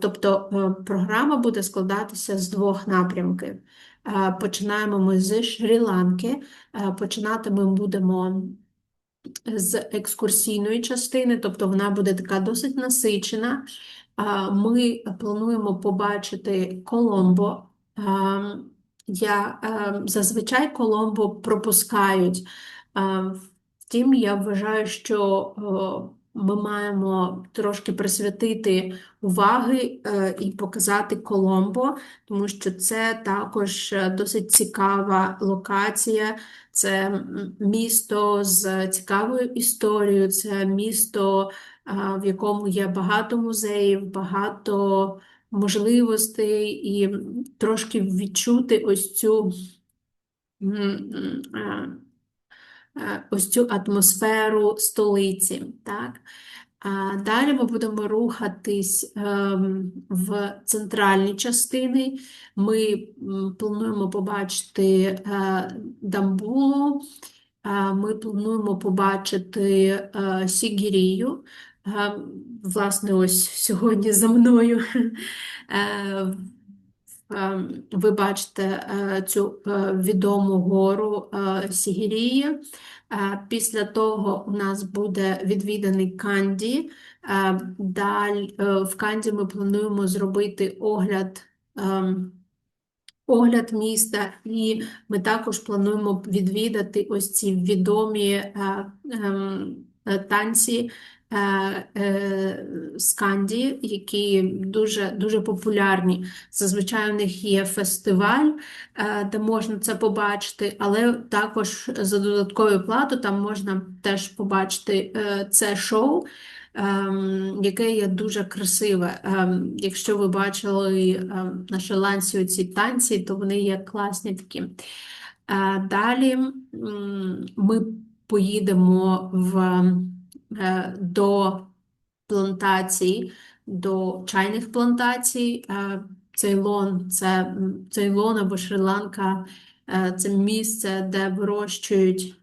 Тобто програма буде складатися з 2 напрямків. Починаємо ми з Шрі-Ланки. Починати ми будемо з екскурсійної частини, тобто вона буде така досить насичена. Ми плануємо побачити Коломбо. Зазвичай Коломбо пропускають. Втім, я вважаю, що ми маємо трошки присвятити уваги і показати Коломбо, тому що це також досить цікава локація, це місто з цікавою історією, це місто, в якому є багато музеїв, багато можливостей, і трошки відчути ось цю атмосферу столиці. Так? Далі ми будемо рухатись в центральні частини. Ми плануємо побачити Дамбулу, ми плануємо побачити Сігірію. Власне, ось сьогодні за мною ви бачите цю відому гору Сігірії. Після того у нас буде відвіданий Канді. В Канді ми плануємо зробити огляд міста, і ми також плануємо відвідати ось ці відомі танці сканді, які дуже популярні. Зазвичай у них є фестиваль, де можна це побачити, але також за додаткову плату там можна теж побачити це шоу, яке є дуже красиве. Якщо ви бачили на Шрі-Ланці ці танці, то вони є класні такі. Далі ми поїдемо до плантацій, до чайних плантацій. Цейлон або Шрі-Ланка – це місце, де вирощують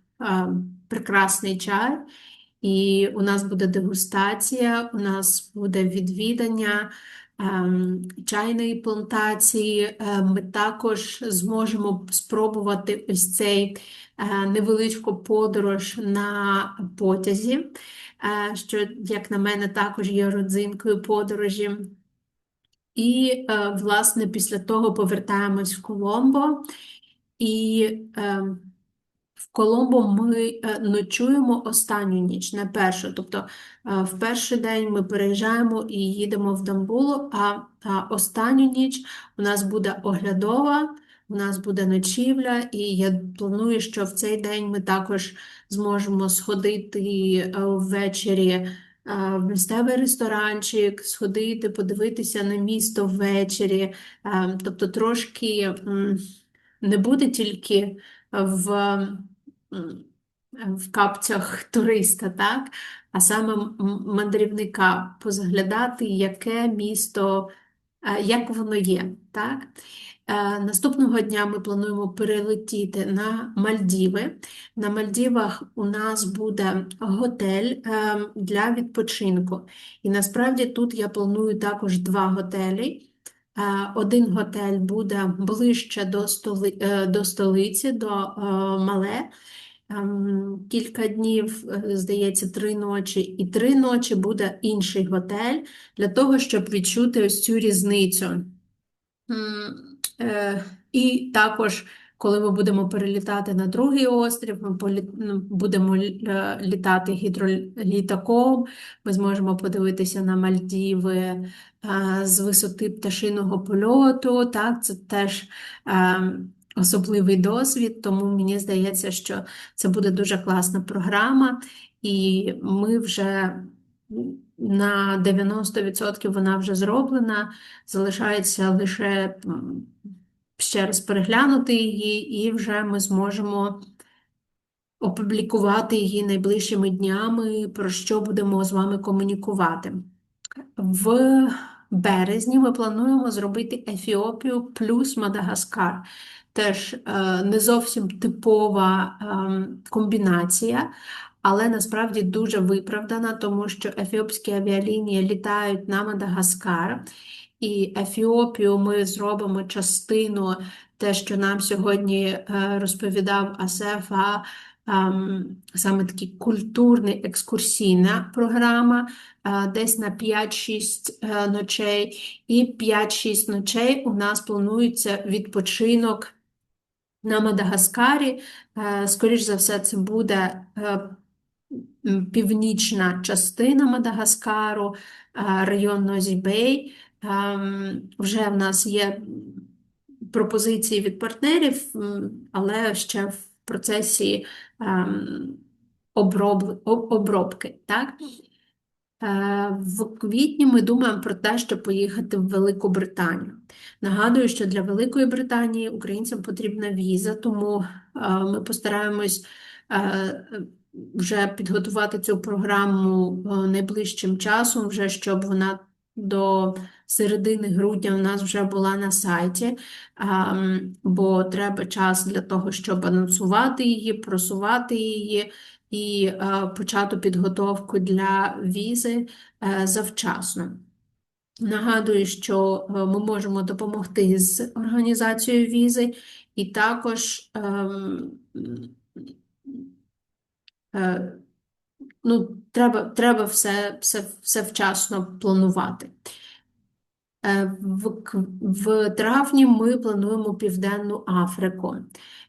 прекрасний чай. І у нас буде дегустація, у нас буде відвідання чайної плантації, ми також зможемо спробувати ось цей невеличку подорож на потязі, що, як на мене, також є родзинкою подорожі. І, власне, після того повертаємось в Коломбо, і в Коломбо ми ночуємо останню ніч, не першу. Тобто в перший день ми переїжджаємо і їдемо в Дамбулу, а останню ніч у нас буде оглядова, у нас буде ночівля, і я планую, що в цей день ми також зможемо сходити ввечері в місцевий ресторанчик, сходити, подивитися на місто ввечері. Тобто трошки не буде тільки в капцях туриста, так? А саме мандрівника позаглядати, яке місто, як воно є, так? Наступного дня ми плануємо перелетіти на Мальдіви. На Мальдівах у нас буде готель для відпочинку. І насправді тут я планую також 2 готелі. Один готель буде ближче до столиці, до Мале. Кілька днів, здається, 3 ночі. І 3 ночі буде інший готель для того, щоб відчути ось цю різницю. І також, коли ми будемо перелітати на другий острів, ми будемо літати гідролітаком, ми зможемо подивитися на Мальдіви з висоти пташиного польоту. Так, це теж особливий досвід, тому мені здається, що це буде дуже класна програма, і ми вже на 90% вона вже зроблена, залишається лише ще раз переглянути її, і вже ми зможемо опублікувати її найближчими днями, про що будемо з вами комунікувати. В березні ми плануємо зробити Ефіопію плюс Мадагаскар. Теж не зовсім типова комбінація, але насправді дуже виправдана, тому що ефіопські авіалінії літають на Мадагаскар, і Ефіопію ми зробимо частину, те, що нам сьогодні розповідав Асеф, саме такі культурна екскурсійна програма, десь на 5-6 ночей, і 5-6 ночей у нас планується відпочинок на Мадагаскарі. Скоріш за все, це буде північна частина Мадагаскару, район Нозі-Бей. Вже в нас є пропозиції від партнерів, але ще в процесі обробки. Так? В квітні ми думаємо про те, щоб поїхати в Велику Британію. Нагадую, що для Великої Британії українцям потрібна віза, тому ми постараємось вже підготувати цю програму найближчим часом, вже щоб вона до середини грудня у нас вже була на сайті, бо треба час для того, щоб анонсувати її, просувати її і почати підготовку для візи завчасно. Нагадую, що ми можемо допомогти з організацією візи, і також треба все вчасно планувати. В травні ми плануємо Південну Африку.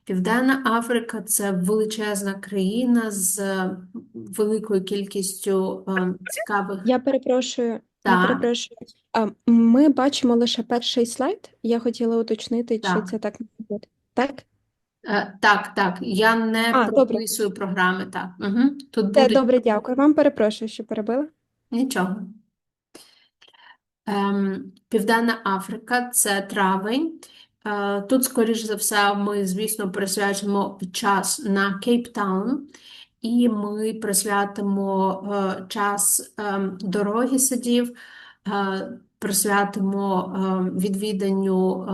Південна Африка – це величезна країна з великою кількістю цікавих... Я перепрошую. Так. Ми бачимо лише перший слайд. Я хотіла уточнити, чи Так. це так не буде. Так? Так. Я не Добре. прописую програми. Так. Угу. Тут будуть... Добре, дякую. Вам перепрошую, що перебила. Нічого. Південна Африка – це травень. Тут, скоріш за все, ми, звісно, присвячимо час на Кейптаун, і ми присвятимо час дороги садів, присвятимо відвіданню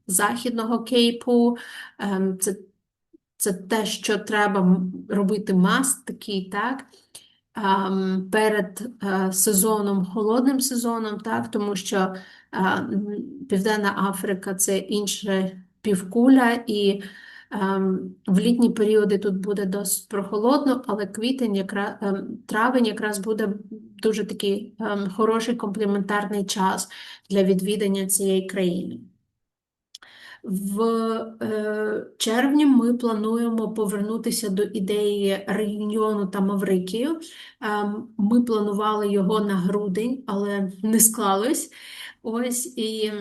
Західного Кейпу. Це те, що треба робити маст такий, так? перед сезоном, холодним сезоном, так, тому що Південна Африка – це інша півкуля, і в літні періоди тут буде досить прохолодно, але травень якраз буде дуже такий хороший комплементарний час для відвідання цієї країни. В червні ми плануємо повернутися до ідеї Реюньйону та Маврикію. Ми планували його на грудень, але не склалось. Ось, і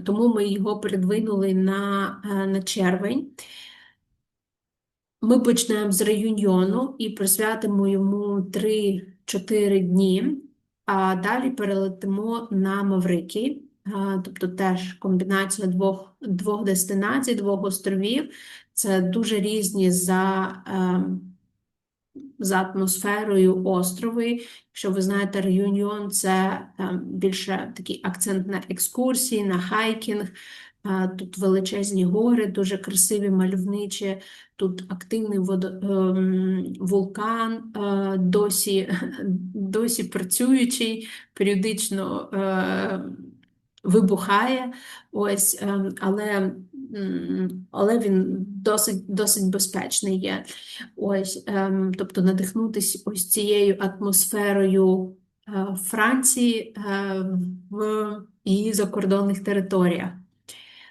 тому ми його передвинули на червень. Ми почнемо з Реюньйону і присвятимо йому 3-4 дні, а далі перелетимо на Маврикій. Тобто теж комбінація двох дестинацій, двох островів. Це дуже різні за атмосферою острови. Якщо ви знаєте, Реюньйон – це більше такий акцент на екскурсії, на хайкінг. Тут величезні гори, дуже красиві, мальовничі. Тут активний вулкан, досі працюючий, періодично вибухає, ось, але він досить безпечний є. Ось, тобто надихнутися ось цією атмосферою Франції в її закордонних територіях.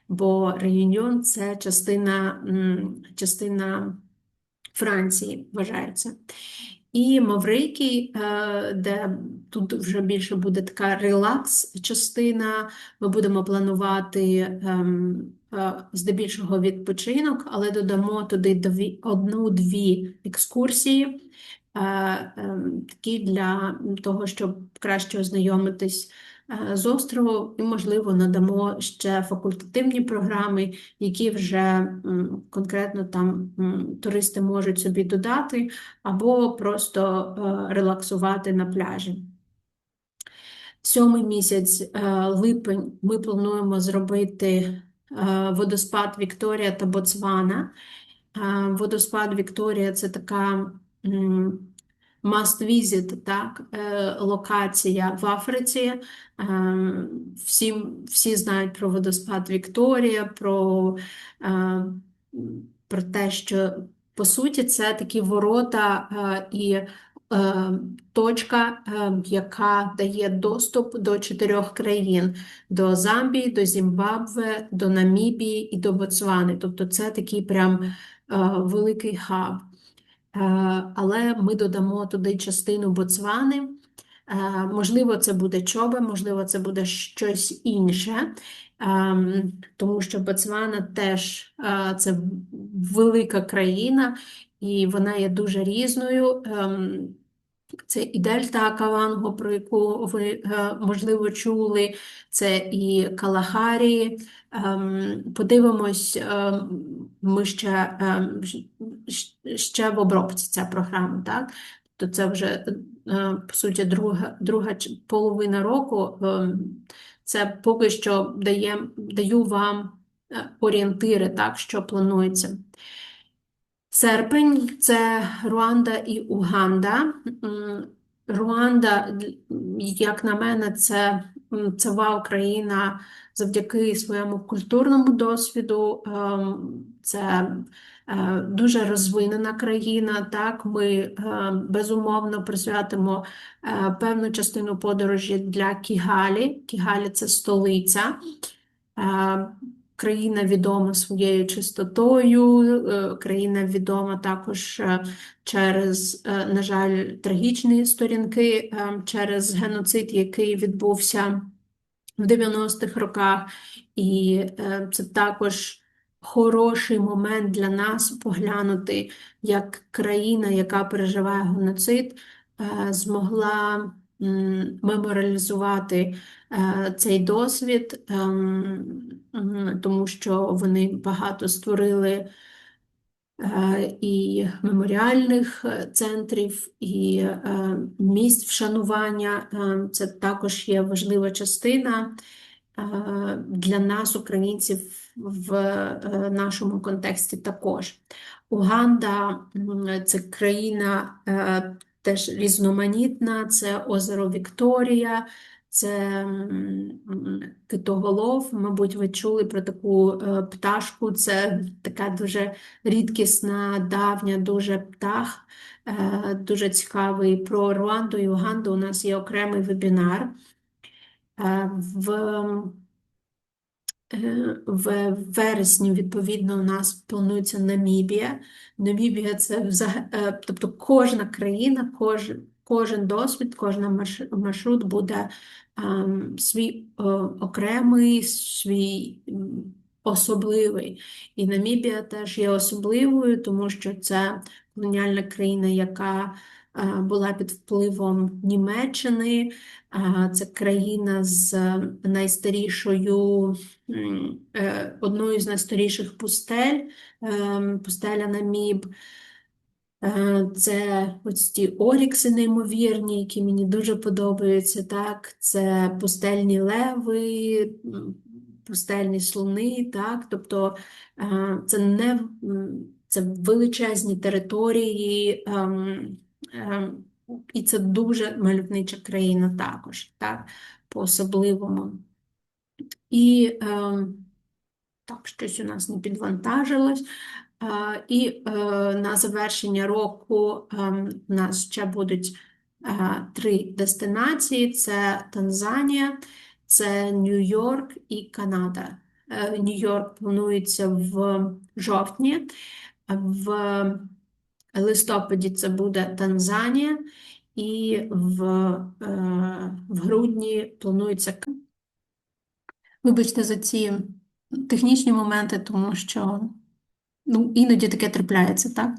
Бо Реюньйон – це частина Франції, вважається. І Маврикій, де тут вже більше буде така релакс-частина, ми будемо планувати здебільшого відпочинок, але додамо туди 1-2 екскурсії, такі для того, щоб краще ознайомитись з острову, і, можливо, надамо ще факультативні програми, які вже конкретно там туристи можуть собі додати, або просто релаксувати на пляжі. 7-й місяць, липень, ми плануємо зробити водоспад Вікторія та Ботсвана. Водоспад Вікторія – це така must visit, так, локація в Африці. Всі знають про водоспад Вікторія, про те, що, по суті, це такі ворота і точка, яка дає доступ до 4 країн – до Замбії, до Зімбабве, до Намібії і до Ботсвани. Тобто це такий прям великий хаб. Але ми додамо туди частину Ботсвани. Можливо, це буде Чоба, можливо, це буде щось інше, тому що Ботсвана теж це велика країна, і вона є дуже різною. Це і дельта Акаванго, про яку ви, можливо, чули, це і Калахарі. Подивимось, ми ще в обробці ця програма, так? То це вже, по суті, друга половина року. Це поки що даю вам орієнтири, так, що планується. Серпень – це Руанда і Уганда. Руанда, як на мене, це вау-країна завдяки своєму культурному досвіду. Це дуже розвинена країна. Так? Ми, безумовно, присвятимо певну частину подорожі для Кігалі. Кігалі – це столиця. Країна відома своєю чистотою, країна відома також через, на жаль, трагічні сторінки, через геноцид, який відбувся в 90-х роках. І це також хороший момент для нас поглянути, як країна, яка переживає геноцид, змогла меморіалізувати цей досвід, тому що вони багато створили і меморіальних центрів, і місць вшанування. Це також є важлива частина для нас, українців, в нашому контексті також. Уганда – це країна теж різноманітна, це озеро Вікторія, це китоголов. Мабуть, ви чули про таку пташку, це така дуже рідкісна, давня дуже птах, дуже цікавий. Про Руанду і Уганду у нас є окремий вебінар. В вересні, відповідно, у нас планується Намібія. Намібія – це тобто кожна країна, кожен досвід, кожен маршрут буде свій окремий, свій особливий. І Намібія теж є особливою, тому що це колоніальна країна, яка була під впливом Німеччини. Це країна з одною з найстаріших пустель, пустеля Наміб. Це ось ті орікси неймовірні, які мені дуже подобаються. Так? Це пустельні леви, пустельні слони. Так? Тобто це величезні території, і це дуже мальовнича країна також, так, по-особливому. І так, щось у нас не підвантажилось. І на завершення року у нас ще будуть 3 дестинації. Це Танзанія, це Нью-Йорк і Канада. Нью-Йорк планується в жовтні, в листопаді це буде Танзанія, і в грудні планується. Вибачте за ці технічні моменти, тому що іноді таке трапляється, так?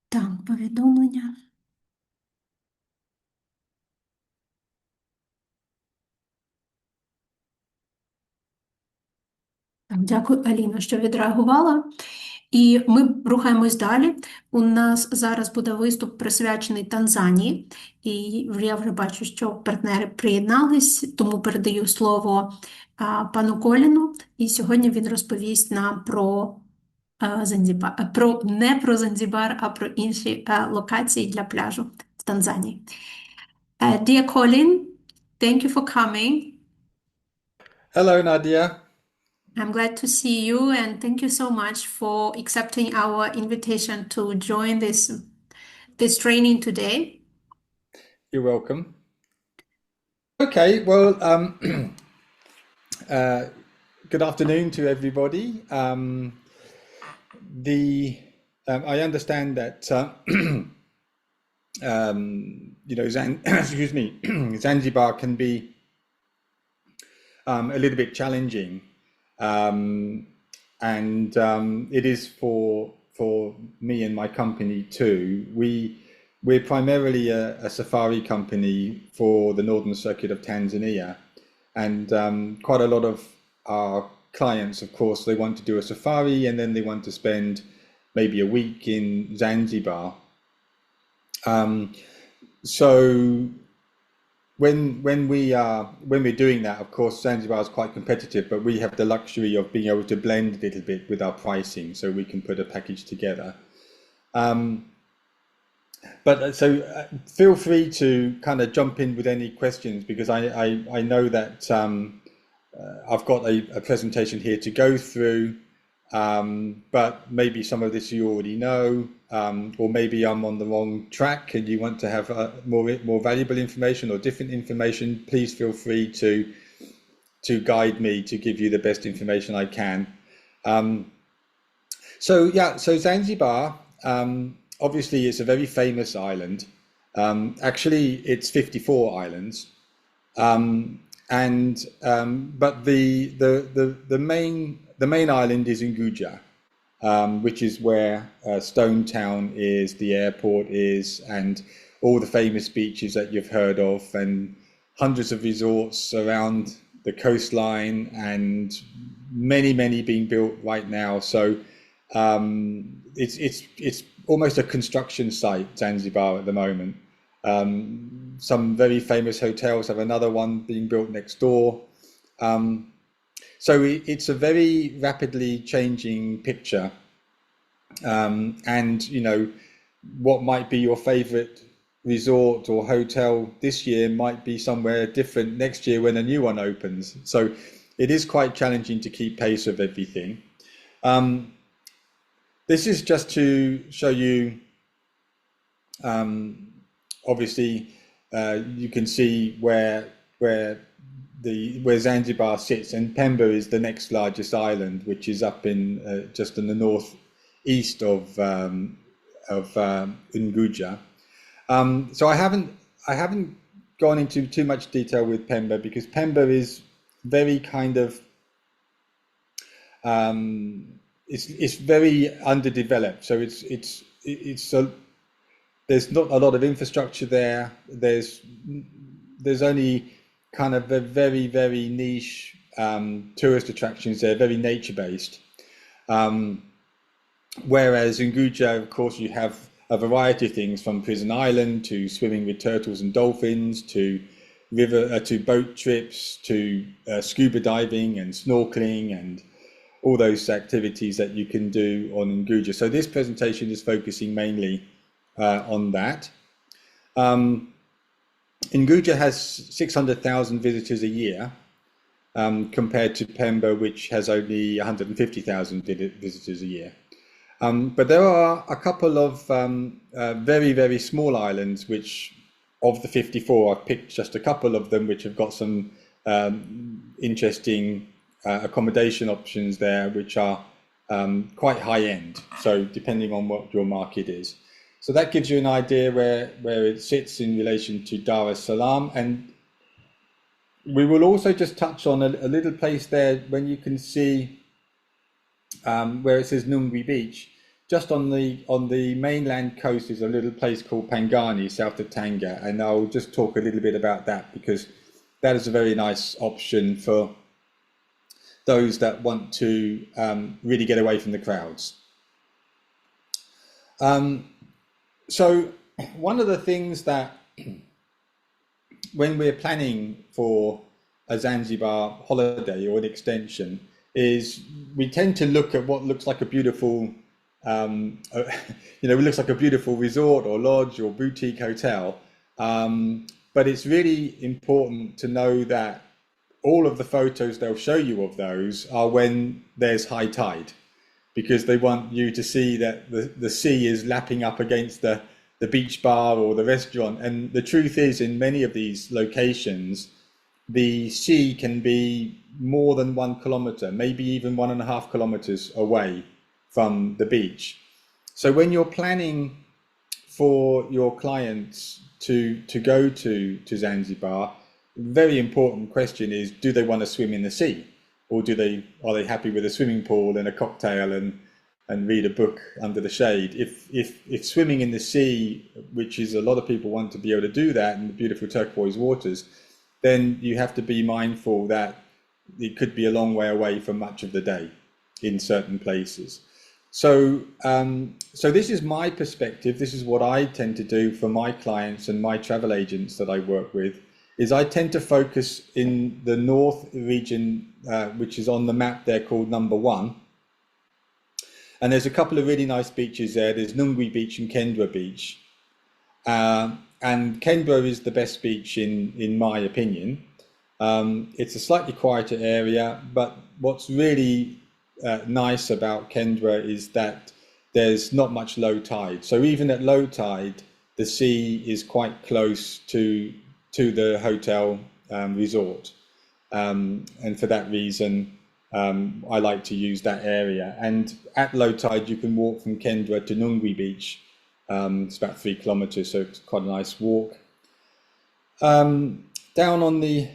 Так, повідомлення. Дякую, Аліна, що відреагувала. І ми рухаємось далі. У нас зараз буде виступ присвячений Танзанії. І я вже бачу, що партнери приєднались, тому передаю слово пану Коліну. І сьогодні він розповість нам про Занзібар, не про Занзібар, а про інші локації для пляжу в Танзанії. Dear Colin, thank you for coming. Hello, Nadia. I'm glad to see you, and thank you so much for accepting our invitation to join this training today. You're welcome. Okay, well, good afternoon to everybody. I understand that excuse me, Zanzibar can be a little bit challenging. It is for me and my company too. We're primarily a safari company for the Northern Circuit of Tanzania, and quite a lot of our clients, of course, they want to do a safari and then they want to spend maybe a week in Zanzibar. So when we're doing that, of course, Zanzibar is quite competitive, but we have the luxury of being able to blend a little bit with our pricing, so we can put a package together. Feel free to kind of jump in with any questions, because I know that I've got a presentation here to go through, but maybe some of this you already know. Or maybe I'm on the wrong track and you want to have more valuable information or different information, please feel free to guide me to give you the best information I can. So Zanzibar, obviously it's a very famous island. Actually, it's 54 islands. But the main island is Unguja. Which is where Stone Town is, the airport is, and all the famous beaches that you've heard of, and hundreds of resorts around the coastline, and many being built right now. So it's almost a construction site, Zanzibar, at the moment. Some very famous hotels have another one being built next door. So it's a very rapidly changing picture. And, you know, what might be your favorite resort or hotel this year might be somewhere different next year when a new one opens. So it is quite challenging to keep pace with everything. This is just to show you, obviously, you can see where Zanzibar sits, and Pemba is the next largest island, which is up in just in the northeast of Unguja. So I haven't gone into too much detail with Pemba, because Pemba is very kind of it's very underdeveloped. So there's not a lot of infrastructure there. There's only kind of a very, very niche tourist attractions there, very nature based. Whereas in Unguja, of course, you have a variety of things, from prison island to swimming with turtles and dolphins to to boat trips to scuba diving and snorkeling and all those activities that you can do on Unguja. So this presentation is focusing mainly on that. Unguja has 600,000 visitors a year, compared to Pemba, which has only 150,000 visitors a year. But there are a couple of very, very small islands, which of the 54, I've picked just a couple of them, which have got some interesting accommodation options there, which are quite high end. So depending on what your market is. So that gives you an idea where it sits in relation to Dar es Salaam. And we will also just touch on a little place there when you can see where it says Nungwi Beach. Just on the mainland coast is a little place called Pangani, south of Tanga, and I'll just talk a little bit about that, because that is a very nice option for those that want to really get away from the crowds. So one of the things that when we're planning for a Zanzibar holiday or an extension is we tend to look at what looks like a beautiful it looks like a beautiful resort or lodge or boutique hotel, but it's really important to know that all of the photos they'll show you of those are when there's high tide, because they want you to see that the sea is lapping up against the beach bar or the restaurant. And the truth is, in many of these locations, the sea can be more than 1 kilometer, maybe even 1.5 kilometers away from the beach. So when you're planning for your clients to go to Zanzibar, very important question is, do they want to swim in the sea, or are they happy with a swimming pool and a cocktail and read a book under the shade? If swimming in the sea, which is a lot of people want to be able to do that in the beautiful turquoise waters, then you have to be mindful that it could be a long way away for much of the day in certain places. So this is my perspective. This is what I tend to do for my clients and my travel agents that I work with, is I tend to focus in the north region, which is on the map there, called number 1. And there's a couple of really nice beaches there. There's Nungwi Beach and Kendwa Beach. And Kendwa is the best beach in my opinion. It's a slightly quieter area, but what's really nice about Kendwa is that there's not much low tide. So even at low tide, the sea is quite close to the hotel resort. And for that reason, I like to use that area. And at low tide, you can walk from Kendwa to Nungwi Beach. It's about 3 kilometers, so it's quite a nice walk. Down on the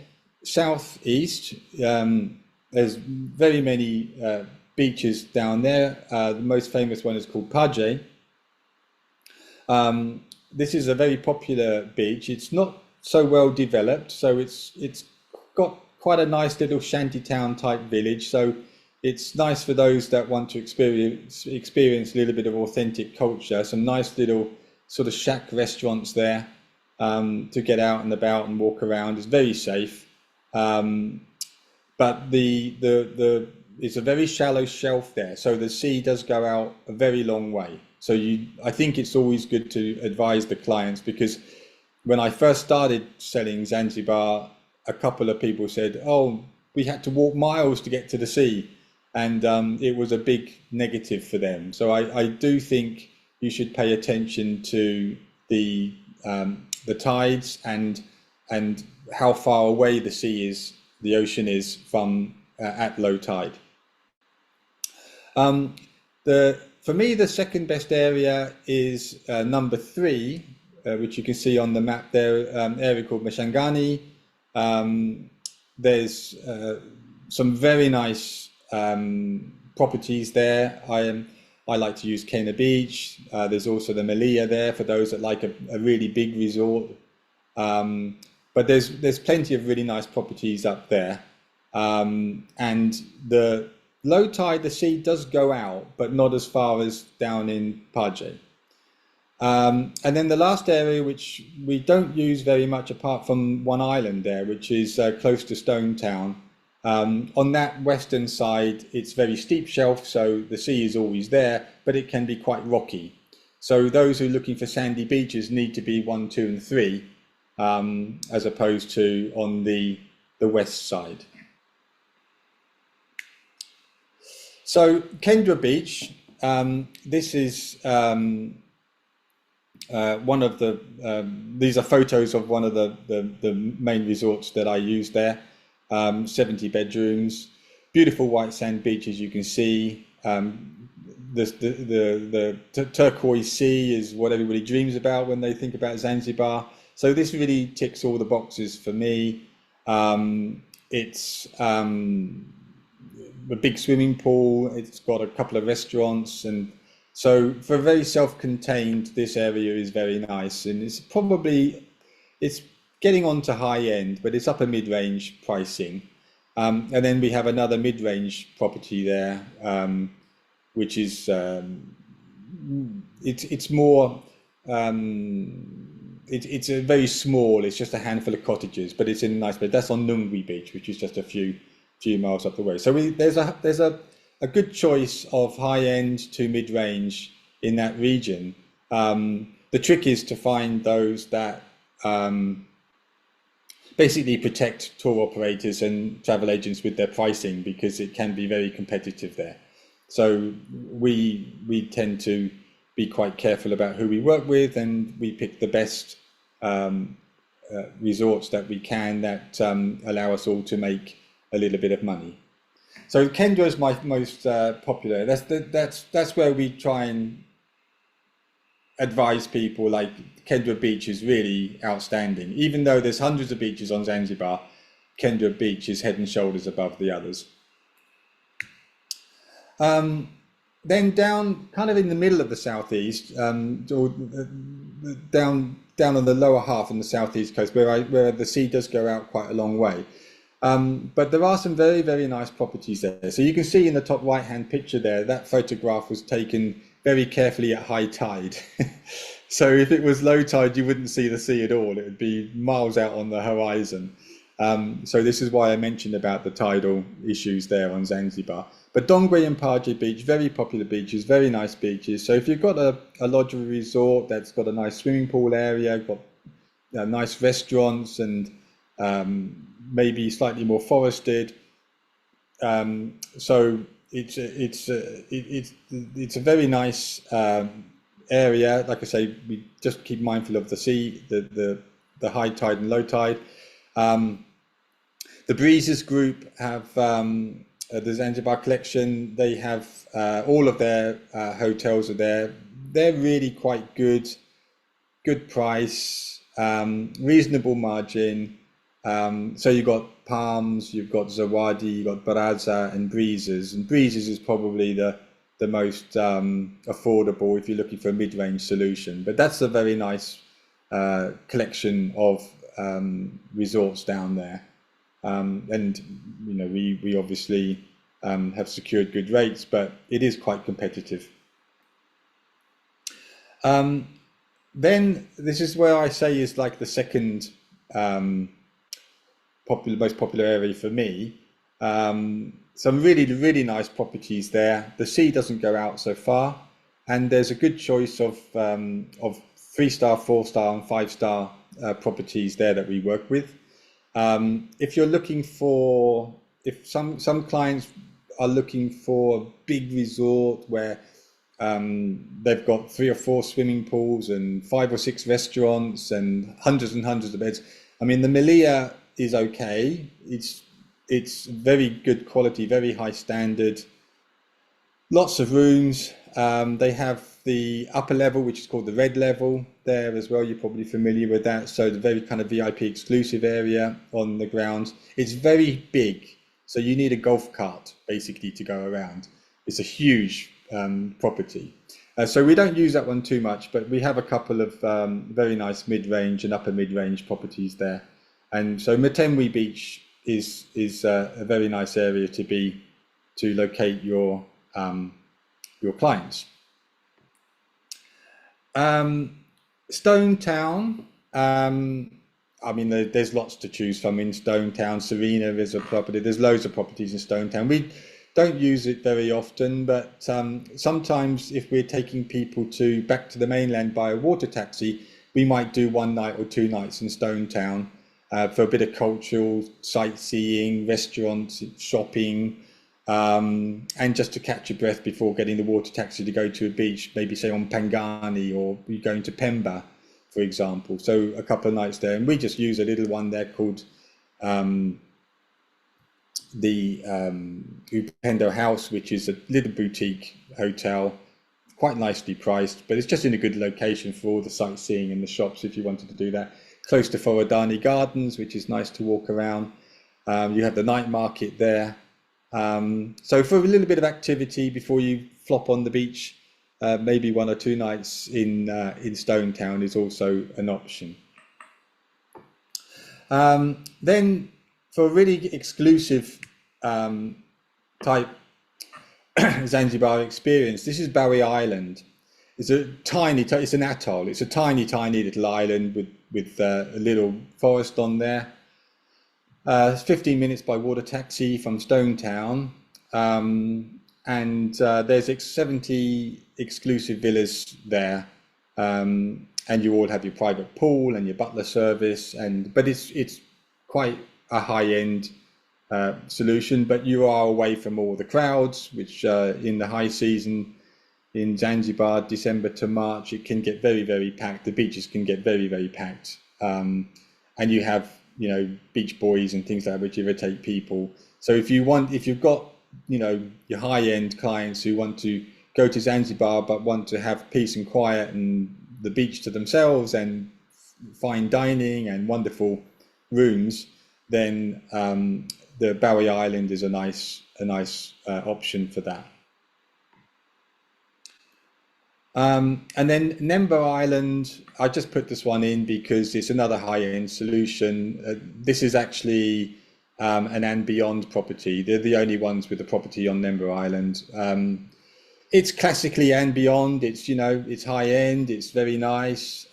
southeast, there's very many beaches down there. The most famous one is called Paje. This is a very popular beach. It's not so well developed, so it's got quite a nice little shantytown type village. So it's nice for those that want to experience a little bit of authentic culture. Some nice little sort of shack restaurants there to get out and about and walk around. It's very safe. But the it's a very shallow shelf there, so the sea does go out a very long way. So I think it's always good to advise the clients, because when I first started selling Zanzibar, a couple of people said, "Oh, we had to walk miles to get to the sea," and it was a big negative for them. So I do think you should pay attention to the tides and how far away the sea is, the ocean is from at low tide. For me, the second best area is number 3, which you can see on the map there, area called Mashangani. There's some very nice properties there. I like to use Kena Beach. There's also the Malia there for those that like a really big resort. But there's plenty of really nice properties up there. And the low tide, the sea does go out, but not as far as down in Paje. And then the last area, which we don't use very much apart from one island there, which is close to Stone Town. On that western side, it's very steep shelf, so the sea is always there, but it can be quite rocky. So those who are looking for sandy beaches need to be 1, 2, and 3, as opposed to on the west side. So Kendra Beach, this is one of the, these are photos of one of the main resorts that I use there. 70 bedrooms, beautiful white sand beach, as you can see. The turquoise sea is what everybody dreams about when they think about Zanzibar. So this really ticks all the boxes for me. It's a big swimming pool. It's got a couple of restaurants, and so for very self-contained, this area is very nice. And it's getting on to high end, but it's upper mid-range pricing. And then we have another mid-range property there, which is it's more it's a very small. It's just a handful of cottages, but it's in a nice place. That's on Nungwi Beach, which is just a few miles up the way. So there's a good choice of high end to mid-range in that region. The trick is to find those that basically protect tour operators and travel agents with their pricing, because it can be very competitive there. So we tend to be quite careful about who we work with, and we pick the best resorts that we can that allow us all to make a little bit of money. So Kendra is my most popular. That's where we try and advise people, like Kendra Beach is really outstanding. Even though there's hundreds of beaches on Zanzibar, Kendra Beach is head and shoulders above the others. Then down kind of in the middle of the southeast, or down on the lower half on the southeast coast, where the sea does go out quite a long way. But there are some very, very nice properties there. So you can see in the top right-hand picture there, that photograph was taken very carefully at high tide. So if it was low tide, you wouldn't see the sea at all. It would be miles out on the horizon. So this is why I mentioned about the tidal issues there on Zanzibar. But Dongwe and Paje Beach, very popular beaches, very nice beaches. So if you've got a lodge or a resort that's got a nice swimming pool area, got nice restaurants, and maybe slightly more forested, so it's a very nice area. Like I say, we just keep mindful of the sea, the high tide and low tide. The Breezes Group have the Zanzibar Collection. They have all of their hotels are there. They're really quite good price, reasonable margin. So you've got Palms, you've got Zawadi, you've got Baraza and Breezes. And Breezes is probably the most affordable if you're looking for a mid-range solution. But that's a very nice collection of resorts down there. And you know, we obviously have secured good rates, but it is quite competitive. Then this is where I say is like the second most popular area for me. some really nice properties there. The sea doesn't go out so far, and there's a good choice of 3-star, 4-star, and 5-star properties there that we work with. If you're looking for, if some clients are looking for a big resort where they've got 3 or 4 swimming pools and 5 or 6 restaurants and hundreds of beds. I mean, the Melia is okay. It's very good quality, very high standard. Lots of rooms. They have the upper level, which is called the red level there as well. You're probably familiar with that. So the very kind of VIP exclusive area on the grounds. It's very big. So you need a golf cart basically to go around. It's a huge property. So we don't use that one too much, but we have a couple of very nice mid-range and upper mid-range properties there. And so Matemwe Beach is a very nice area to locate your clients. Stone Town, I mean, there's lots to choose from in Stone Town. Serena is a property. There's loads of properties in Stone Town. We don't use it very often, but sometimes if we're taking people back to the mainland by a water taxi, we might do 1 night or 2 nights in Stone Town for a bit of cultural sightseeing, restaurants, shopping, and just to catch your breath before getting the water taxi to go to a beach, maybe say on Pangani, or we're going to Pemba, for example. So a couple of nights there, and we just use a little one there called the Upendo House, which is a little boutique hotel, quite nicely priced, but it's just in a good location for all the sightseeing and the shops if you wanted to do that. Close to Forodani Gardens, which is nice to walk around. You have the night market there. So for a little bit of activity before you flop on the beach, maybe 1 or 2 nights in Stone Town is also an option. Then for a really exclusive type Zanzibar experience, this is Bowie Island. It's a tiny, it's an atoll. It's a tiny little island with a little forest on there. It's 15 minutes by water taxi from Stone Town, and there's 70 exclusive villas there, and you all have your private pool and your butler service, but it's quite a high-end solution, but you are away from all the crowds, which in the high season in Zanzibar, December to March, it can get very packed. The beaches can get very packed, and you have, you know, beach boys and things like that which irritate people. So if you've got, you know, your high-end clients who want to go to Zanzibar but want to have peace and quiet and the beach to themselves and fine dining and wonderful rooms, then the Bowie Island is a nice option for that. And then Nemba Island, I just put this one in because it's another high-end solution. This is actually an and beyond property. They're the only ones with a property on Nemba Island. It's classically and beyond. It's, you know, it's high-end. It's very nice.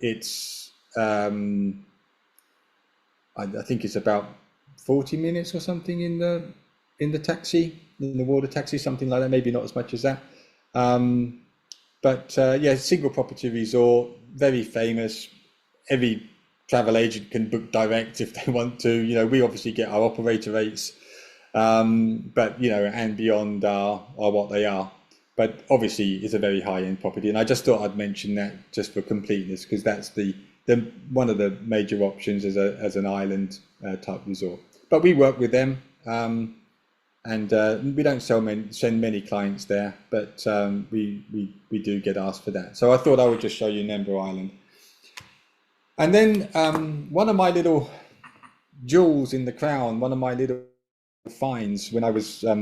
It's I think it's about 40 minutes or something in the taxi, in the water taxi, something like that. Maybe not as much as that. But yeah, single property resort, very famous. Every travel agent can book direct if they want to. You know, we obviously get our operator rates, but you know, and beyond are what they are. But obviously, it's a very high-end property, and I just thought I'd mention that just for completeness, because that's the one of the major options as an island type resort. But we work with them. And we don't send many clients there, but we do get asked for that. So I thought I would just show you Nemba Island. And then one of my little jewels in the crown, one of my little finds, when I was a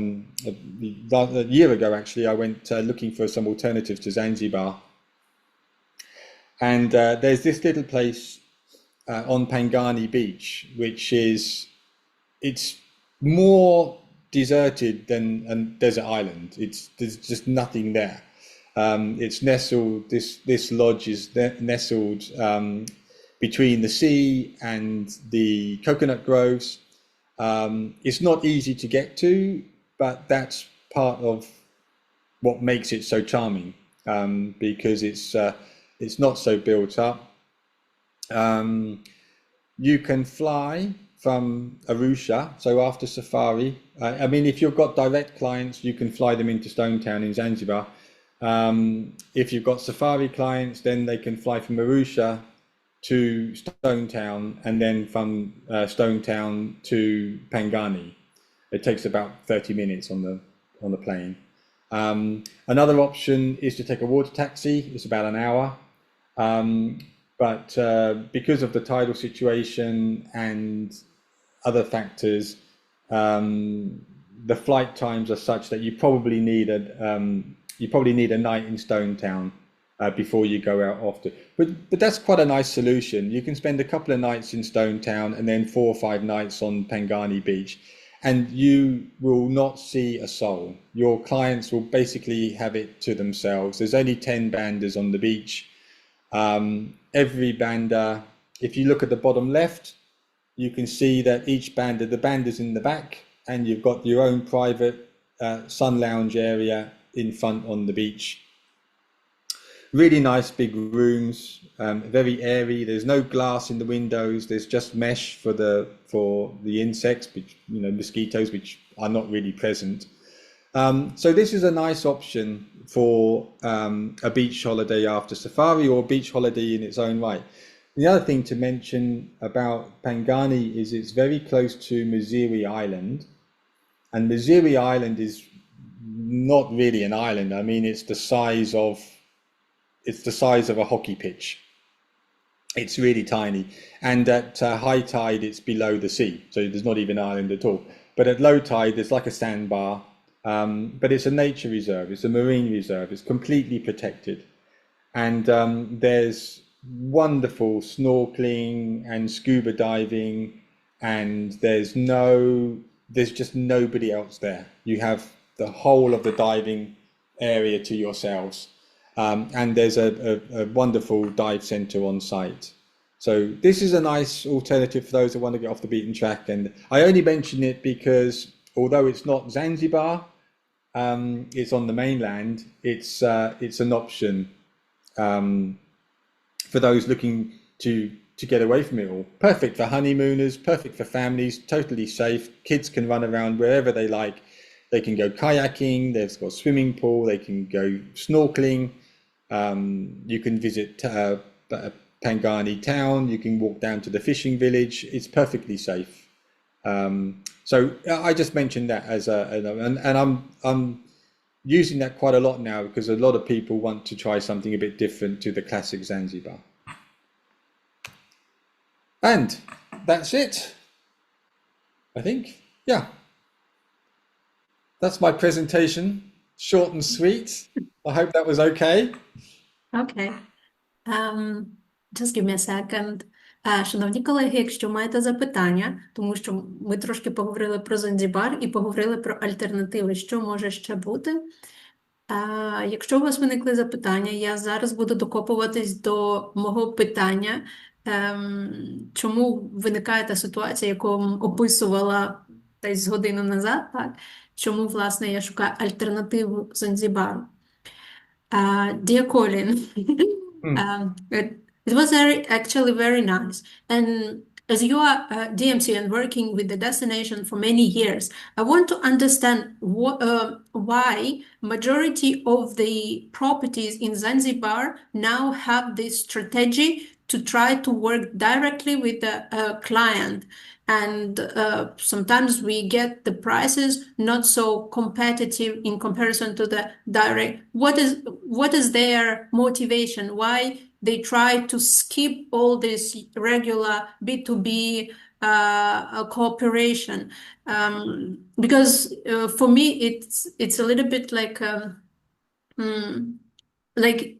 year ago, actually, I went looking for some alternatives to Zanzibar. And there's this little place on Pangani Beach, which it's more deserted than a desert island. There's just nothing there. It's nestled. This lodge is nestled between the sea and the coconut groves, It's not easy to get to, but that's part of what makes it so charming, because it's not so built up. You can fly from Arusha, so after safari. I mean, if you've got direct clients, you can fly them into Stone Town in Zanzibar. If you've got safari clients, then they can fly from Arusha to Stone Town, and then from Stone Town to Pangani. It takes about 30 minutes on the plane. Another option is to take a water taxi. It's about an hour. But because of the tidal situation and other factors, the flight times are such that you probably need a night in Stone Town before you go out after. But that's quite a nice solution. You can spend a couple of nights in Stone Town and then 4 or 5 nights on Pangani Beach, and you will not see a soul. Your clients will basically have it to themselves. There's only 10 bandas on the beach. Every banda, if you look at the bottom left, you can see that each banda, the banda's in the back, and you've got your own private sun lounge area in front on the beach. Really nice big rooms, very airy. There's no glass in the windows. There's just mesh for the insects, which, you know, mosquitoes, which are not really present. So this is a nice option for a beach holiday after safari, or a beach holiday in its own right. The other thing to mention about Pangani is it's very close to Mziri Island, and Mziri Island is not really an island. I mean, it's the size of a hockey pitch. It's really tiny, and at high tide it's below the sea, so there's not even an island at all. But at low tide there's like a sandbar, but it's a nature reserve, it's a marine reserve, it's completely protected, and there's wonderful snorkeling and scuba diving, and there's just nobody else there. You have the whole of the diving area to yourselves. And there's a wonderful dive center on site. So this is a nice alternative for those that want to get off the beaten track. And I only mention it because although it's not Zanzibar, it's on the mainland, it's an option for those looking to get away from it all. Perfect for honeymooners, perfect for families, totally safe. Kids can run around wherever they like. They can go kayaking, they've got a swimming pool, they can go snorkeling. You can visit Pangani town, you can walk down to the fishing village. It's perfectly safe. So I just mentioned that as and I'm using that quite a lot now, because a lot of people want to try something a bit different to the classic Zanzibar. And that's it, I think. Yeah, that's my presentation, short and sweet. I hope that was okay. Okay. Just give me a second. Шановні колеги, якщо маєте запитання, тому що ми трошки поговорили про Занзібар і поговорили про альтернативи, що може ще бути. Якщо у вас виникли запитання, я зараз буду докопуватись до мого питання, чому виникає та ситуація, яку описувала десь годину назад, так? Чому, власне, я шукаю альтернативу Занзібару. Dear Colin, it was actually very nice. And as you are DMC and working with the destination for many years, I want to understand why majority of the properties in Zanzibar now have this strategy to try to work directly with the client. And sometimes we get the prices not so competitive in comparison to the direct. What is their motivation? Why they try to skip all this regular B2B cooperation? Because for me, it's a little bit like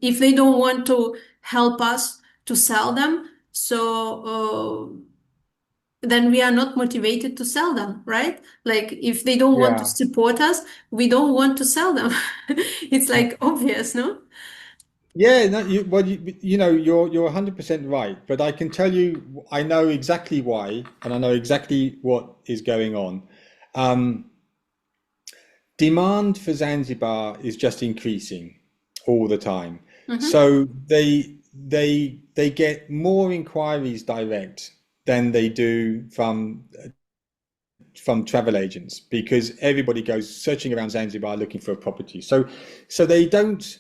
if they don't want to help us to sell them, so then we are not motivated to sell them, right? Like if they don't want to support us, we don't want to sell them. It's like obvious, no? Yeah, no, you know, you're 100% right, but I can tell you, I know exactly why, and I know exactly what is going on. Demand for Zanzibar is just increasing all the time. So they get more inquiries direct than they do from travel agents, because everybody goes searching around Zanzibar looking for a property. So they don't.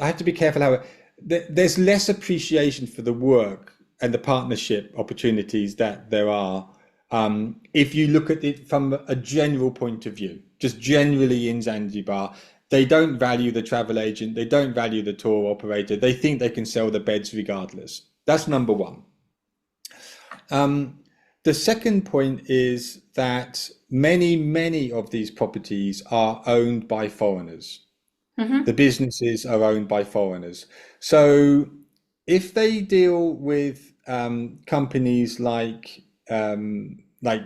I have to be careful how there's less appreciation for the work and the partnership opportunities that there are. If you look at it from a general point of view, just generally in Zanzibar, they don't value the travel agent, they don't value the tour operator, they think they can sell the beds regardless. That's number one. The second point is that many of these properties are owned by foreigners. The businesses are owned by foreigners. So if they deal with companies like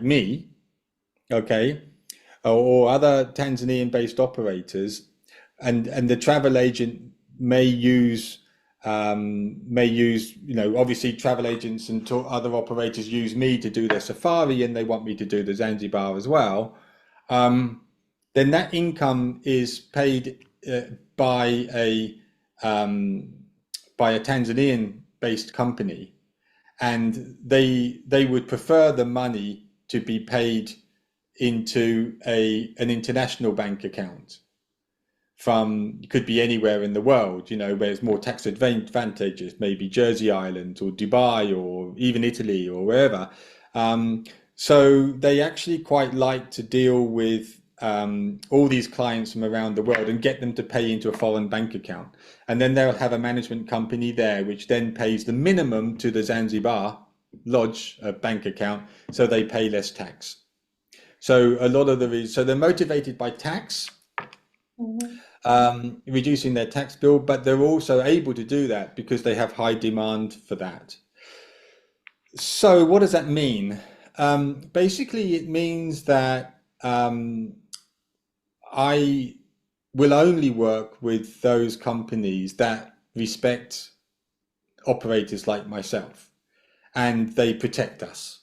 me, okay, or other Tanzanian-based operators, and the travel agent may use, you know, obviously travel agents and other operators use me to do their safari, and they want me to do the Zanzibar as well. Then that income is paid by a Tanzanian-based company, and they would prefer the money to be paid into an international bank account from, could be anywhere in the world, you know, where it's more tax advantageous, maybe Jersey Island or Dubai or even Italy or wherever. So they actually quite like to deal with all these clients from around the world and get them to pay into a foreign bank account. And then they'll have a management company there, which then pays the minimum to the Zanzibar Lodge bank account, so they pay less tax. So a lot of so they're motivated by tax, reducing their tax bill, but they're also able to do that because they have high demand for that. So what does that mean? Basically, it means that I will only work with those companies that respect operators like myself, and they protect us.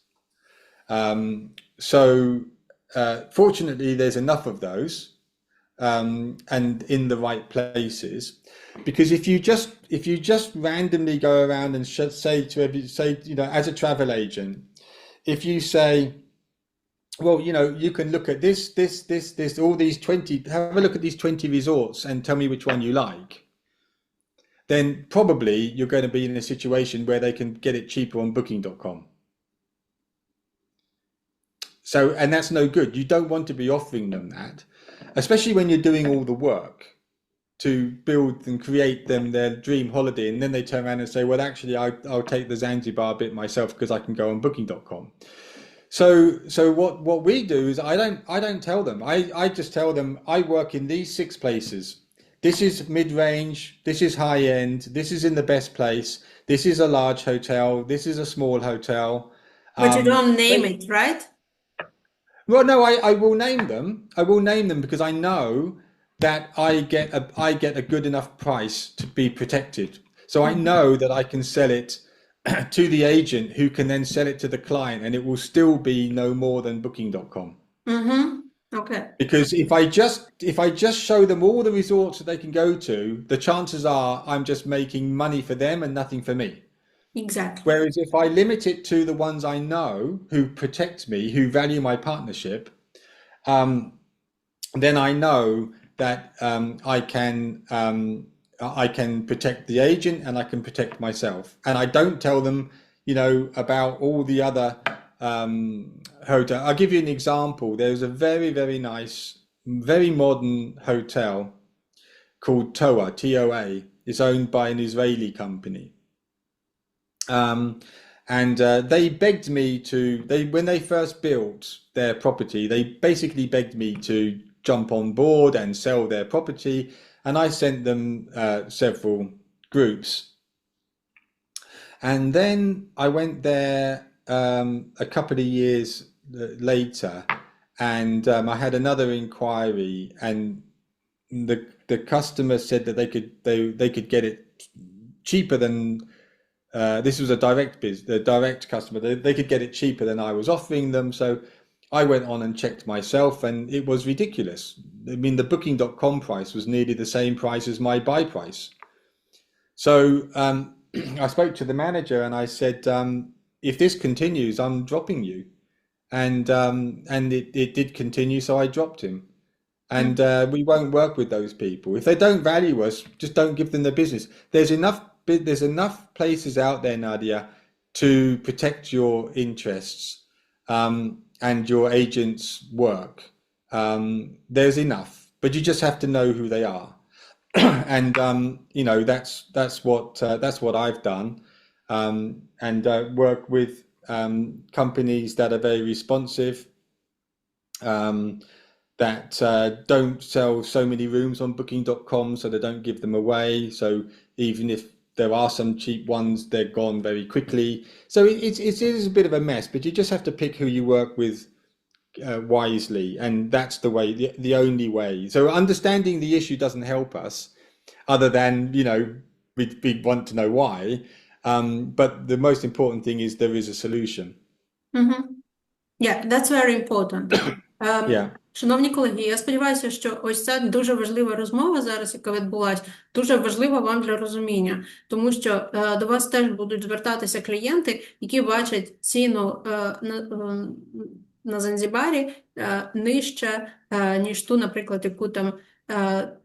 Fortunately, there's enough of those, and in the right places, because if you just randomly go around and say, you know, as a travel agent, if you say, well, you know, you can look at this, all these 20, have a look at these 20 resorts and tell me which one you like, then probably you're going to be in a situation where they can get it cheaper on booking.com. So, and that's no good. You don't want to be offering them that, especially when you're doing all the work to build and create them their dream holiday, and then they turn around and say, well, actually, I'll take the Zanzibar bit myself because I can go on booking.com. So what we do is I don't tell them. I just tell them I work in these 6 places. This is mid-range. This is high-end. This is in the best place. This is a large hotel. This is a small hotel. But you don't name it, right? Well, no, I will name them. I will name them because I know that I get a good enough price to be protected. So I know that I can sell it to the agent, who can then sell it to the client, and it will still be no more than booking.com. Okay. Because if I just show them all the resorts that they can go to, the chances are I'm just making money for them and nothing for me. Exactly. Whereas if I limit it to the ones I know who protect me, who value my partnership, then I know that I can protect the agent and I can protect myself. And I don't tell them, you know, about all the other hotel. I'll give you an example. There's a very, very nice, very modern hotel called TOA, T-O-A. It's owned by an Israeli company. They begged me when they first built their property, they basically begged me to jump on board and sell their property. And I sent them several groups. And then I went there a couple of years later, and I had another inquiry, and the customer said that they could get it cheaper than this was a direct customer. They could get it cheaper than I was offering them. So I went on and checked myself, and it was ridiculous. I mean, the booking.com price was nearly the same price as my buy price. So I spoke to the manager and I said, if this continues, I'm dropping you. And it did continue, so I dropped him. And we won't work with those people. If they don't value us, just don't give them the business. There's enough places out there, Nadia, to protect your interests and your agent's work. There's enough, but you just have to know who they are. And you know, that's what I've done, and work with companies that are very responsive, that don't sell so many rooms on booking.com, so they don't give them away. So even if there are some cheap ones, they're gone very quickly. So it is a bit of a mess, but you just have to pick who you work with wisely, and that's the way, the only way. So understanding the issue doesn't help us, other than, you know, we want to know why. But the most important thing is there is a solution. Mm-hmm. Yeah, that's very important. Yeah. Шановні колеги, я сподіваюся, що ось ця дуже важлива розмова зараз, яка відбулась, дуже важлива вам для розуміння, тому що до вас теж будуть звертатися клієнти, які бачать ціну на Занзібарі нижче, ніж ту, наприклад, яку там.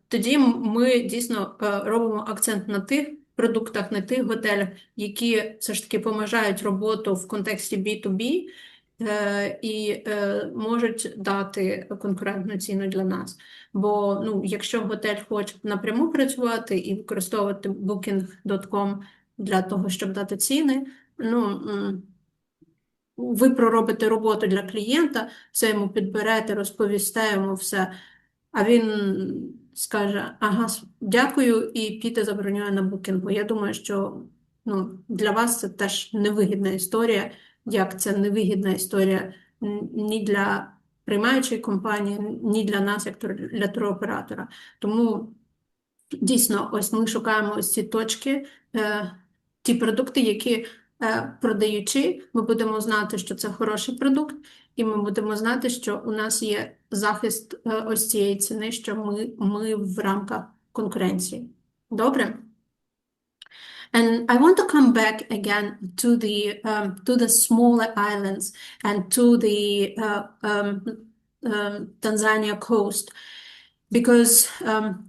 Тоді ми дійсно робимо акцент на тих продуктах, на тих готелях, які все ж таки поважають роботу в контексті B2B, і можуть дати конкурентну ціну для нас. Бо ну, якщо готель хоче напряму працювати і використовувати booking.com для того, щоб дати ціни, ну, ви проробите роботу для клієнта, все йому підберете, розповісте йому все, а він скаже, ага, дякую, і піде забронює на букінгу. Я думаю, що ну, для вас це теж невигідна історія, як це невигідна історія ні для приймаючої компанії, ні для нас, як для туроператора. Тому дійсно, ось ми шукаємо ось ці точки, ті продукти, які продаючи, ми будемо знати, що це хороший продукт, і ми будемо знати, що у нас є захист ось цієї ціни, що ми в рамках конкуренції. Добре? And I want to come back again to the smaller islands and to the Tanzania coast, because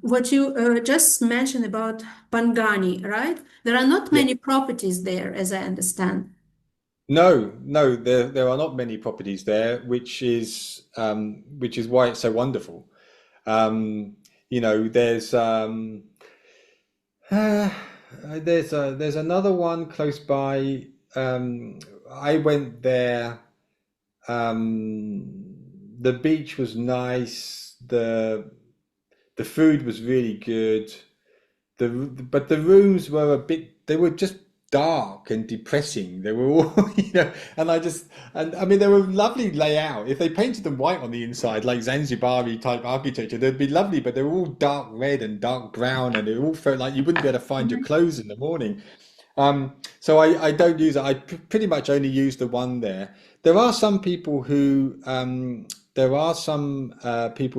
what you just mentioned about Pangani, right? There are not many properties there, as I understand. No, there are not many properties there, which is why it's so wonderful. You know, there's another one close by. I went there. The beach was nice. The food was really good. But the rooms were they were just dark and depressing. They were all, you know, and I mean, they were lovely layout. If they painted them white on the inside, like Zanzibari type architecture, they'd be lovely, but they were all dark red and dark brown, and it all felt like you wouldn't be able to find your clothes in the morning. So I don't use it. I pretty much only use the one there. There are some people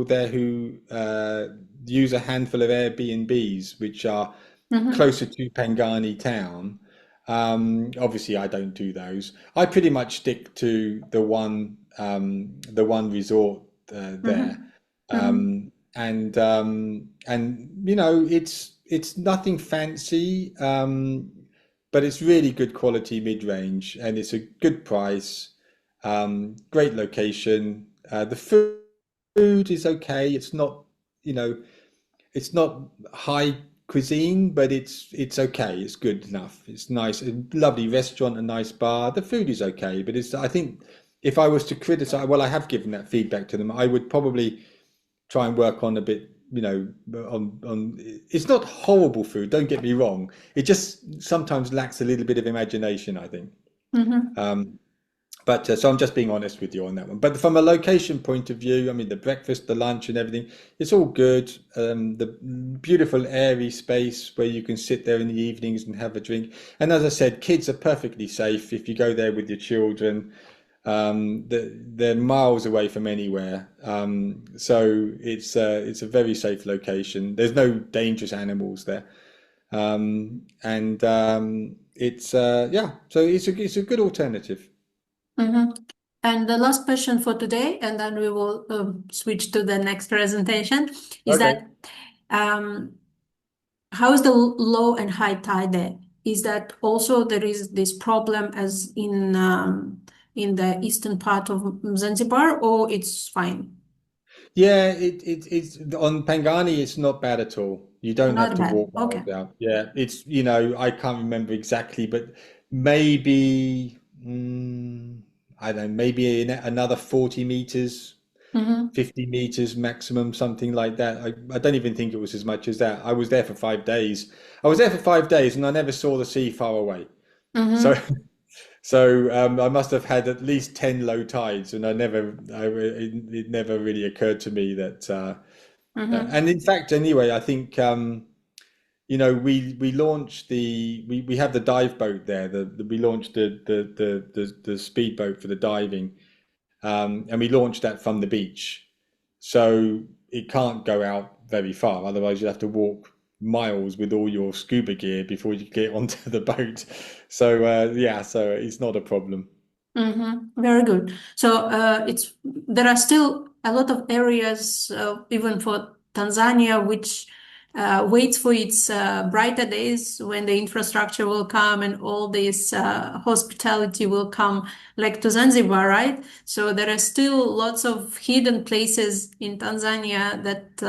there who use a handful of Airbnbs, which are closer to Pangani town. Obviously I don't do those. I pretty much stick to the one resort there. And you know, it's nothing fancy, but it's really good quality mid-range, and it's a good price, great location. The food is okay. It's not, you know, it's not high cuisine, but it's okay. It's good enough. It's nice, a lovely restaurant, a nice bar. The food is okay, but I think if I was to criticize, well, I have given that feedback to them. I would probably try and work on a bit, you know, on it's not horrible food, don't get me wrong. It just sometimes lacks a little bit of imagination, I think. But so I'm just being honest with you on that one. But from a location point of view, I mean, the breakfast, the lunch and everything, it's all good. The beautiful airy space where you can sit there in the evenings and have a drink. And as I said, kids are perfectly safe if you go there with your children. They're miles away from anywhere. So it's a very safe location. There's no dangerous animals there. So it's a good alternative. Mhm. And the last question for today, and then we will switch to the next presentation, is Okay. that how is the low and high tide there? Is that also there is this problem as in the eastern part of Zanzibar, or it's fine? Yeah, it's on Pangani, it's not bad at all. You don't Not have to bad. walk miles Okay. out. Yeah, it's, I can't remember exactly, but maybe, I don't know, maybe another 40 meters, Mhm. 50 meters maximum, something like that. I don't even think it was as much as that. I was there for 5 days. I was there for 5 days and I never saw the sea far away. Mhm. So I must have had at least 10 low tides, and it never really occurred to me that. Mhm. And in fact, anyway, I think we launched we have the dive boat there. We launched the speedboat for the diving, and we launched that from the beach, so it can't go out very far. Otherwise, you have to walk miles with all your scuba gear before you get onto the boat. So so it's not a problem. Very good. So there are still a lot of areas, even for Tanzania, which waits for its brighter days when the infrastructure will come and all this hospitality will come, like to Zanzibar, right? So there are still lots of hidden places in Tanzania that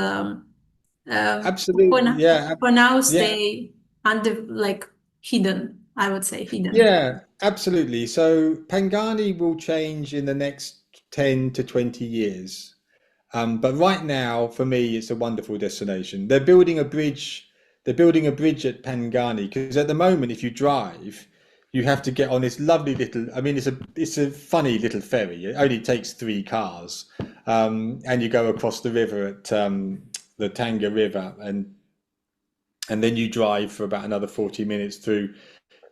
Absolutely, yeah, for now yeah, stay under, like, hidden, I would say hidden. yeah, absolutely. So Pangani will change in the next 10 to 20 years. But right now, for me, it's a wonderful destination. They're building a bridge. They're building a bridge at Pangani because at the moment, if you drive, you have to get on this lovely little. I mean, it's a funny little ferry. It only takes 3 cars, and you go across the river at the Tanga River, and then you drive for about another 40 minutes through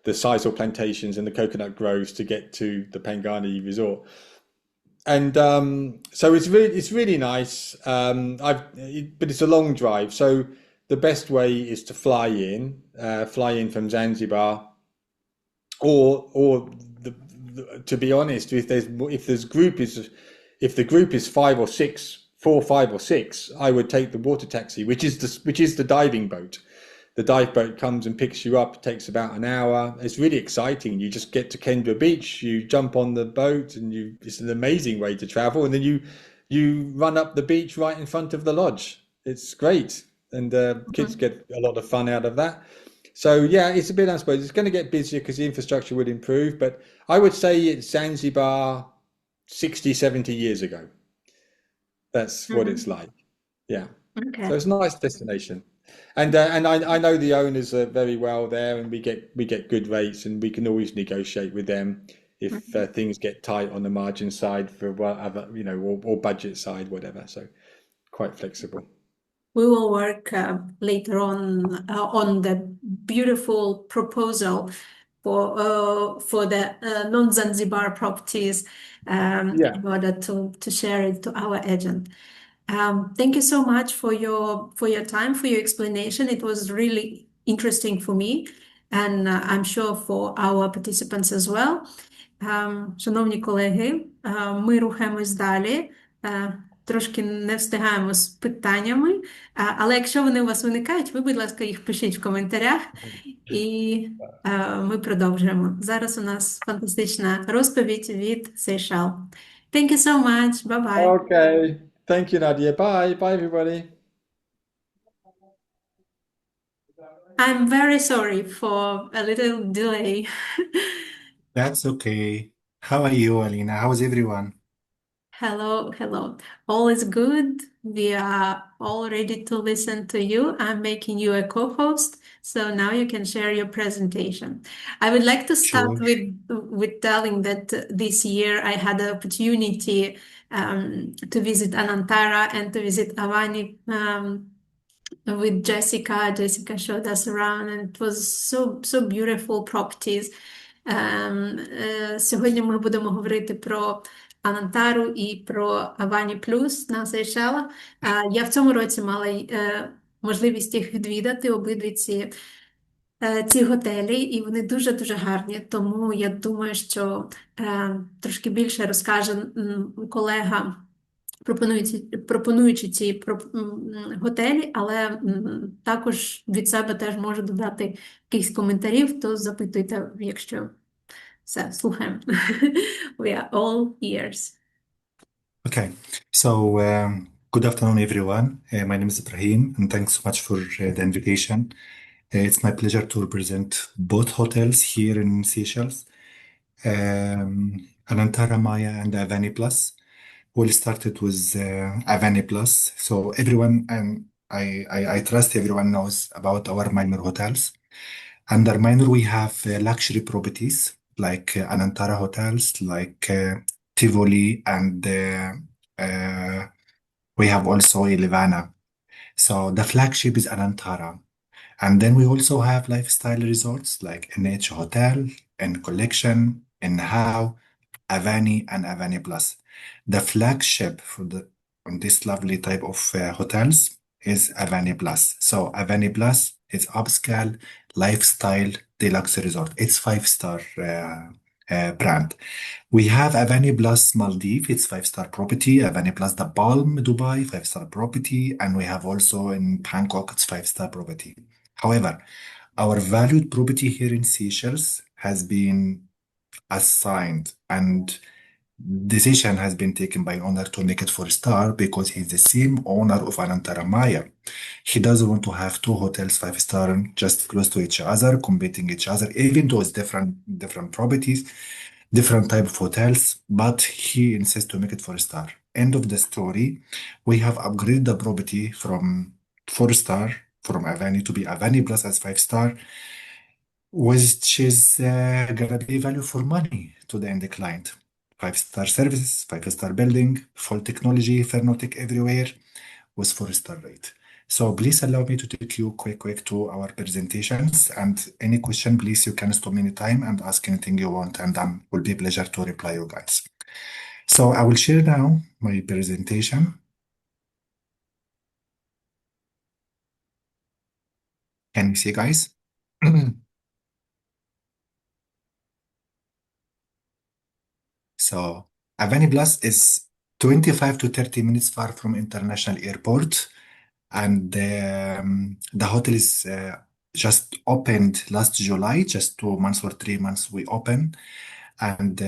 the sisal plantations and the coconut groves to get to the Pangani resort. And so it's really nice. But it's a long drive. So the best way is to fly in from Zanzibar, or to be honest, if the group is 5 or 6, 4, 5 or 6, I would take the water taxi, which is the diving boat. The dive boat comes and picks you up. It takes about an hour. It's really exciting. You just get to Kendra Beach, you jump on the boat, and it's an amazing way to travel. And then you run up the beach right in front of the lodge. It's great. And kids get a lot of fun out of that. So yeah, it's a bit, I suppose, it's going to get busier because the infrastructure would improve. But I would say it's Zanzibar 60, 70 years ago. That's what it's like. Yeah. Okay. So it's a nice destination. And I know the owners are very well there, and we get good rates, and we can always negotiate with them if things get tight on the margin side for whatever, or budget side, whatever. So quite flexible. We will work later on the beautiful proposal for the non-Zanzibar properties in order to share it to our agent. Thank you so much for your time, for your explanation. It was really interesting for me, and I'm sure for our participants as well. Шановні колеги, ми рухаємось далі. Трошки не встигаємо з питаннями, але якщо вони у вас виникають, ви, будь ласка, їх пишіть в коментарях, і ми продовжуємо. Зараз у нас фантастична розповідь від Сейшел. Thank you so much. Bye-bye. Okay. Thank you, Nadia. Bye. Bye, everybody. I'm very sorry for a little delay. That's okay. How are you, Alina? How's everyone? Hello, hello. All is good. We are all ready to listen to you. I'm making you a co-host, so now you can share your presentation. I would like to start Sure. with telling that this year I had the opportunity to visit Anantara and to visit Avani with Jessica. Jessica showed us around, and it was so beautiful properties. Сьогодні ми будемо говорити про Анантару і про Авані Плюс на Сейшелах. Я в цьому році мала можливість їх відвідати, обидві ці готелі, і вони дуже-дуже гарні. Тому я думаю, що трошки більше розкаже колега, пропонуючи ці готелі, але також від себе теж можу додати якихось коментарів, то запитуйте, якщо все, слухаємо. We are all ears. Okay, so good afternoon, everyone. My name is Ibrahim, and thanks so much for the invitation. It's my pleasure to represent both hotels here in Seychelles, Anantara Maya and Avani Plus. We'll start it with Avani Plus. So everyone, I trust everyone knows about our minor hotels. Under minor, we have luxury properties like Anantara hotels, like Tivoli, and we have also Elevana. So the flagship is Anantara. And then we also have lifestyle resorts like NH Hotel, and Collection, and How, Avani, and Avani Plus. The flagship on this lovely type of hotels is Avani Plus. So Avani Plus is upscale lifestyle deluxe resort. It's 5-star brand. We have Avani Plus Maldives, it's 5-star property. Avani Plus The Palm Dubai, 5-star property, and we have also in Bangkok, it's 5-star property. However, our valued property here in Seychelles has been assigned, and decision has been taken by owner to make it 4-star because he's the same owner of Anantara Maya. He doesn't want to have two hotels 5-star just close to each other, competing each other, even though it's different properties, different type of hotels, but he insists to make it 4-star. End of the story. We have upgraded the property from 4-star from Avani to be Avani Plus as 5-star, which is gonna be value for money to the end client. 5-star services, 5-star building, full technology, Fernotic everywhere, with 4-star rate. So please allow me to take you quick to our presentations, and any question, please, you can stop me anytime and ask anything you want, and will be a pleasure to reply you guys. So I will share now my presentation. Can you see, guys? So Avani Plus is 25 to 30 minutes far from international airport, and the hotel is just opened last July, just 2 months or 3 months we opened, and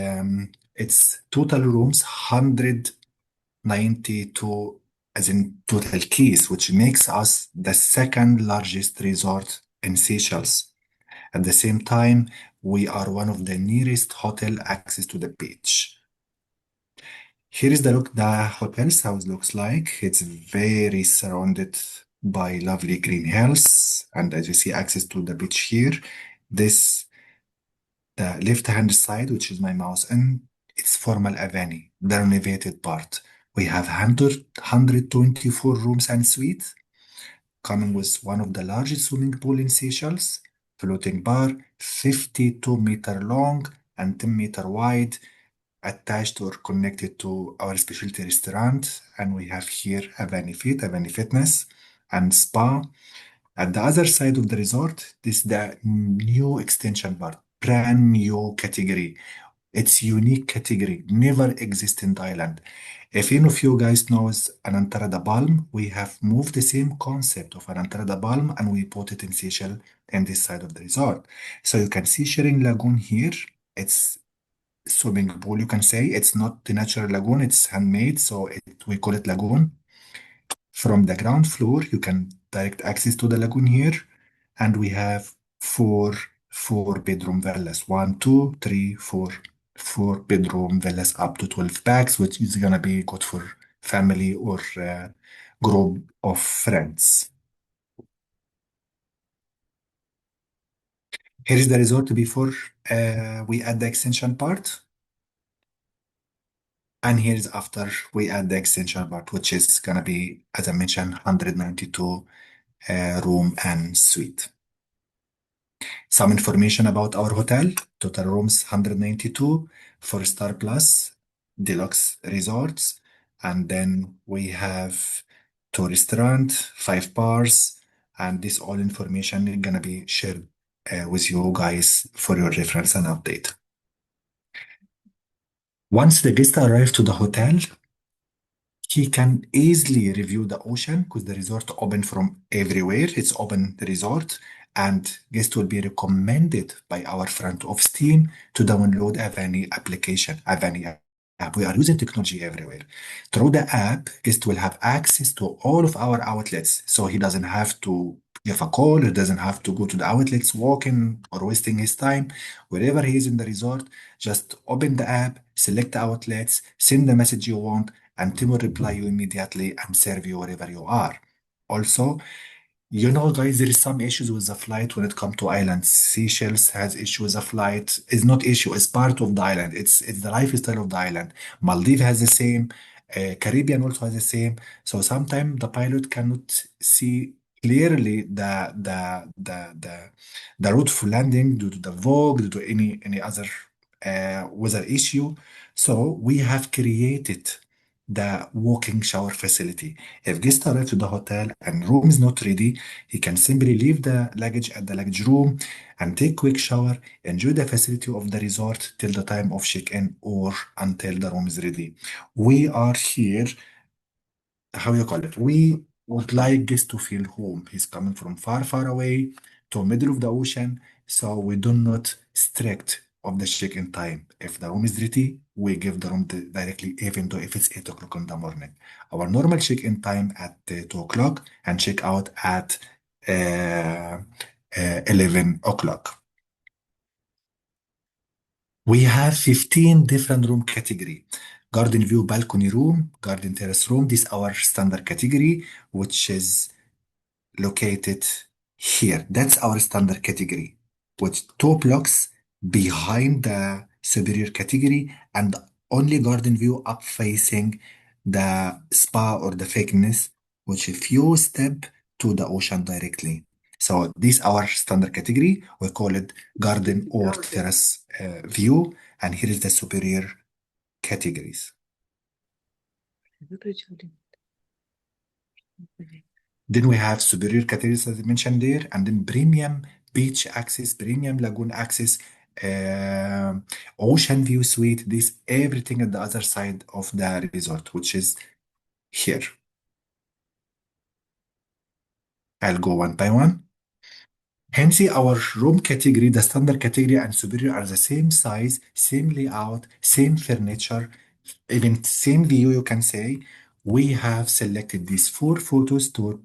it's total rooms 192 as in total keys, which makes us the second largest resort in Seychelles. At the same time, we are one of the nearest hotel access to the beach. Here is the hotel's house looks like. It's very surrounded by lovely green hills, and as you see, access to the beach here. The left-hand side, which is my mouse, and it's formal Avani, the renovated part. We have 124 rooms and suites, coming with one of the largest swimming pool in Seychelles, floating bar, 52-meter long and 10-meter wide, attached or connected to our specialty restaurant. And we have here Avani Fit, Avani Fitness, and Spa. At the other side of the resort, this is the new extension bar, brand new category. It's unique category, never exist in Thailand. If any of you guys knows Anantara the Palm, we have moved the same concept of Anantara the Palm and we put it in Seychelles in this side of the resort. So you can see sharing lagoon here. It's swimming pool, you can say. It's not the natural lagoon, it's handmade, so we call it lagoon. From the ground floor, you can direct access to the lagoon here, and we have four bedroom villas, 1, 2, 3, 4. 4-bedroom villas up to 12 packs, which is gonna be good for family or group of friends. Here is the resort before we add the extension part. And here's after we add the extension part, which is gonna be, as I mentioned, 192 room and suite. Some information about our hotel. Total rooms 192, 4-star plus, deluxe resorts. And then we have 2 restaurants, 5 bars, and this all information is gonna be shared with you guys for your reference and update. Once the guest arrives to the hotel, he can easily review the ocean because the resort open from everywhere. It's open resort, and guests will be recommended by our front office team to download Avani application, Avani app. We are using technology everywhere. Through the app, guest will have access to all of our outlets, so he doesn't have to give a call, he doesn't have to go to the outlets walking or wasting his time. Wherever he is in the resort, just open the app, select the outlets, send the message you want, and team will reply you immediately and serve you wherever you are. Also, you know, guys, there is some issues with the flight when it comes to islands. Seychelles has issues with the flight. It's not issue, it's part of the island. It's the lifestyle of the island. Maldives has the same. Caribbean also has the same. So sometimes the pilot cannot see clearly the route for landing due to the fog, due to any other weather issue. So we have created the walking shower facility. If guest arrives to the hotel and room is not ready, he can simply leave the luggage at the luggage room and take quick shower, enjoy the facility of the resort till the time of check-in or until the room is ready. We are here, how you call it? We would like guests to feel home. He's coming from far, far away to middle of the ocean, so we do not strict of the check-in time. If the room is ready, we give the room directly, even though if it's 8 o'clock in the morning. Our normal check-in time at 2 o'clock and check out at 11 o'clock. We have 15 different room category. Garden view balcony room, garden terrace room. This is our standard category, which is located here. That's our standard category, with 2 blocks behind the superior category and only garden view up facing the spa or the fakeness, which if you step to the ocean directly. So this is our standard category. We call it garden or terrace view, and here is the superior categories. Then we have superior categories as I mentioned there, and then premium beach access, premium lagoon access, ocean view suite, this everything at the other side of the resort, which is here. I'll go one by one. Hence, our room category, the standard category and superior are the same size, same layout, same furniture, even same view, you can say. We have selected these 4 photos to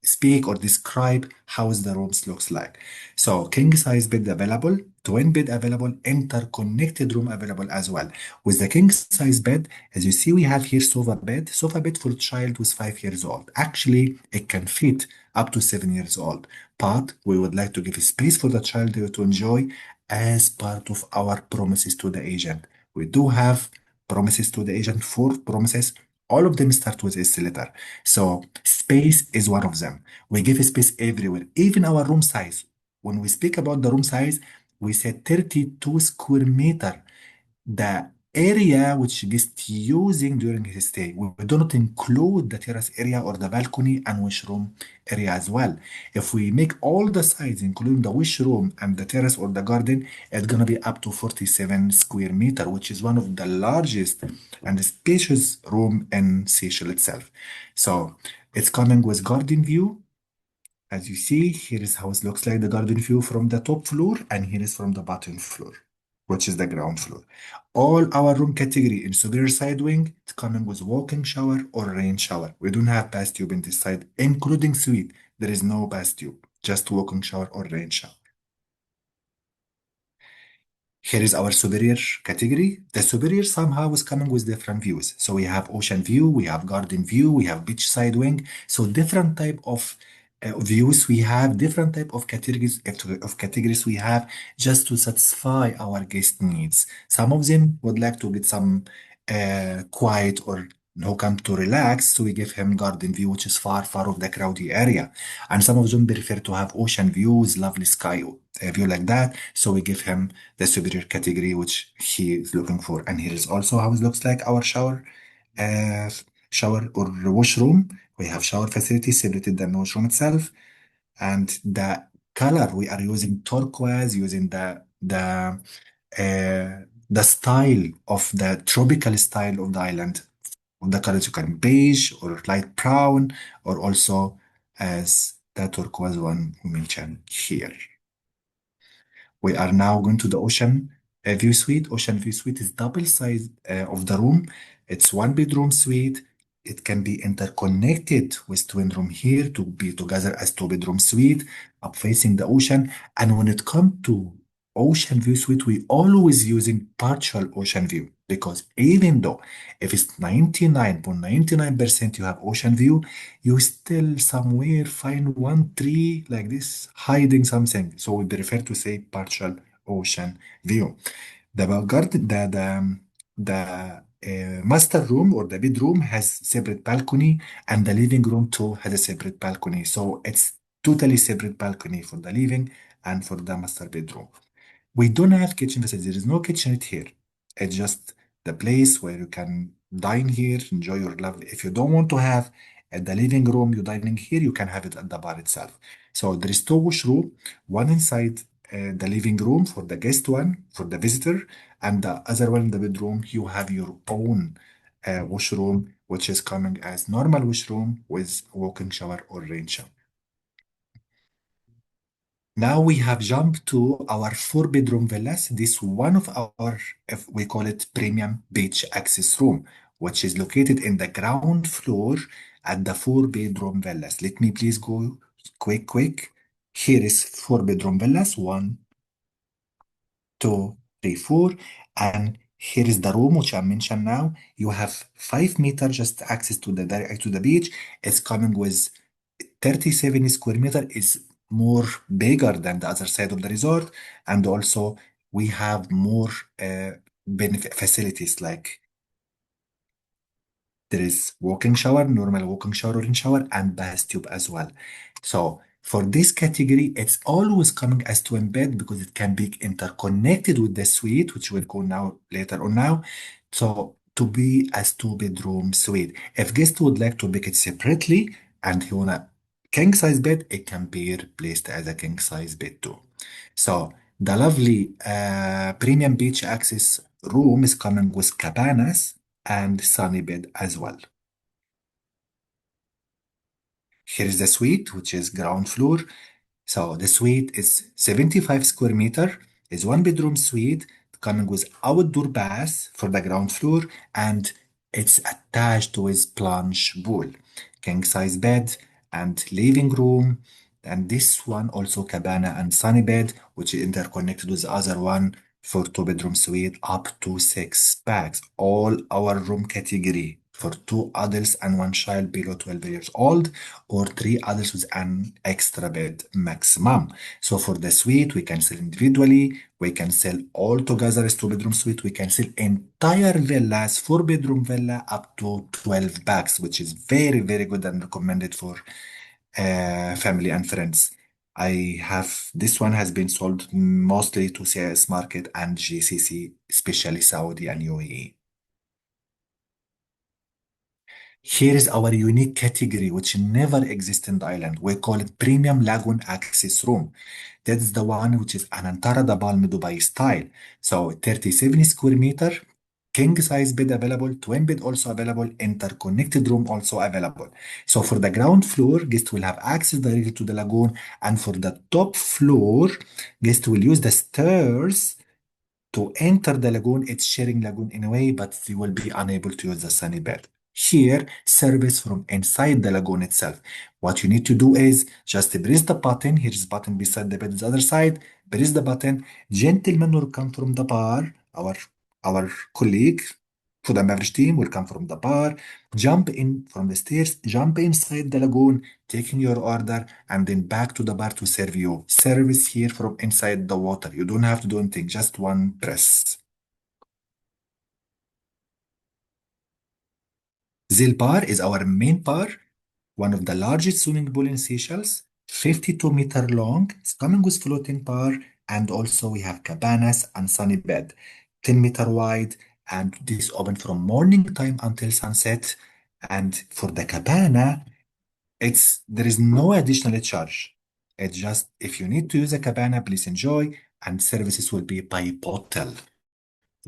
speak or describe how the rooms looks like. So king size bed available, twin bed available, interconnected room available as well. With the king size bed, as you see, we have here sofa bed for child who's 5 years old. Actually, it can fit up to 7 years old, but we would like to give space for the child to enjoy as part of our promises to the agent. We do have promises to the agent, 4 promises. All of them start with S letter. So space is one of them. We give space everywhere, even our room size. When we speak about the room size, we said 32 square meter. The area which guest using during his stay. We do not include the terrace area or the balcony and wish room area as well. If we make all the sides, including the wish room and the terrace or the garden, it's gonna be up to 47 square meter, which is one of the largest and spacious room in Seychelles itself. So it's coming with garden view. As you see, here is how it looks like, the garden view from the top floor, and here is from the bottom floor, which is the ground floor. All our room category in superior side wing, it's coming with walking shower or rain shower. We don't have bath tube in this side, including suite. There is no bath tube, just walking shower or rain shower. Here is our superior category. The superior somehow is coming with different views. So we have ocean view, we have garden view, we have beachside wing. So different type of views we have, different type of categories we have just to satisfy our guest needs. Some of them would like to get some quiet or who come to relax, so we give him garden view, which is far of the crowded area. And some of them prefer to have ocean views, lovely sky view like that, so we give him the superior category, which he is looking for. And here is also how it looks like our shower or washroom. We have shower facility separated than washroom itself. And the color we are using turquoise, using the style of the tropical style of the island. The colors you can beige or light brown, or also as the turquoise one we mentioned here. We are now going to the ocean view suite. Ocean view suite is double size of the room. It's one bedroom suite. It can be interconnected with twin room here to be together as two bedroom suite up facing the ocean. And when it comes to ocean view suite, we always using partial ocean view, because even though if it's 99.99% you have ocean view, you still somewhere find one tree like this hiding something. So we prefer to say partial ocean view. The master room or the bedroom has separate balcony, and the living room too has a separate balcony. So it's totally separate balcony for the living and for the master bedroom. We don't have kitchen facility. There is no kitchenette here. It's just the place where you can dine here, enjoy your lovely. If you don't want to have at the living room, you dining here, you can have it at the bar itself. So there is two washroom, one inside the living room for the guest one, for the visitor, and the other one in the bedroom, you have your own washroom, which is coming as normal washroom with walk-in shower or rain shower. Now we have jumped to our 4-bedroom villas. This one of our, if we call it premium beach access room, which is located in the ground floor at the 4-bedroom villas. Let me please go quick. Here is 4-bedroom villas, 1, 2, 3, 4. And here is the room, which I mentioned now. You have 5 meters just access to the beach. It's coming with 37 square meter. Is more bigger than the other side of the resort, and also we have more benefit facilities, like there is walk-in shower, normal walk-in shower, in shower, and bath tube as well. So for this category, it's always coming as twin bed because it can be interconnected with the suite, which will go now later on now. So to be as 2-bedroom suite. If guest would like to pick it separately and he wanna king size bed, it can be replaced as a king size bed too. So the lovely premium beach access room is coming with cabanas and sunny bed as well. Here is the suite, which is ground floor. So the suite is 75 square meter, is 1-bedroom suite coming with outdoor bath for the ground floor, and it's attached with plunge pool, king size bed, and living room, and this one also cabana and sunny bed, which is interconnected with the other one for 2-bedroom suite up to 6 bags. All our room category for 2 adults and 1 child below 12 years old, or 3 adults with an extra bed maximum. So for the suite, we can sell individually, we can sell all together as 2-bedroom suite, we can sell entire villas, 4-bedroom villa up to 12 bags, which is very, very good and recommended for family and friends. This one has been sold mostly to CIS market and GCC, especially Saudi and UAE. Here is our unique category, which never exists in the island. We call it Premium Lagoon Access Room. That's the one which is Anantara da Palm Dubai style. So 37 square meter, king size bed available, twin bed also available, interconnected room also available. So for the ground floor, guests will have access directly to the lagoon, and for the top floor, guests will use the stairs to enter the lagoon. It's sharing lagoon in a way, but they will be unable to use the sunny bed. Here, service from inside the lagoon itself. What you need to do is just press the button. Here's the button beside the bed on the other side. press the button, gentleman will come from the bar, our colleague, food and beverage team will come from the bar, jump in from the stairs, jump inside the lagoon, taking your order, and then back to the bar to serve you. Service here from inside the water. You don't have to do anything, just one press. Zil Bar is our main bar, one of the largest swimming pool in Seychelles, 52-meter long. It's coming with floating bar, and also we have cabanas and sunny bed, 10-meter wide, and this open from morning time until sunset. And for the cabana, there is no additional charge. It's just if you need to use a cabana, please enjoy, and services will be by bottle.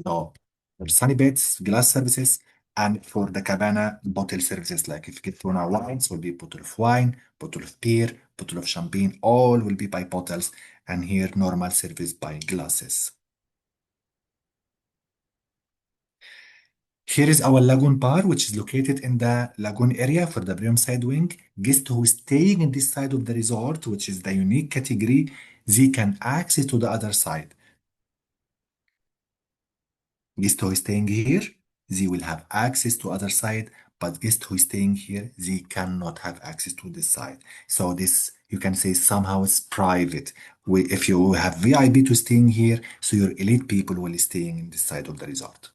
So for sunny beds, glass services, and for the cabana, bottle services, like if you get tuna wines, will be bottle of wine, bottle of beer, bottle of champagne, all will be by bottles, and here normal service by glasses. Here is our lagoon bar, which is located in the lagoon area for the premium side wing. Guests who is staying in this side of the resort, which is the unique category, they can access to the other side. Guests who is staying here, they will have access to other side, but guests who is staying here, they cannot have access to this side. So this, you can say somehow it's private. If you have VIP to staying here, so your elite people will be staying in this side of the resort.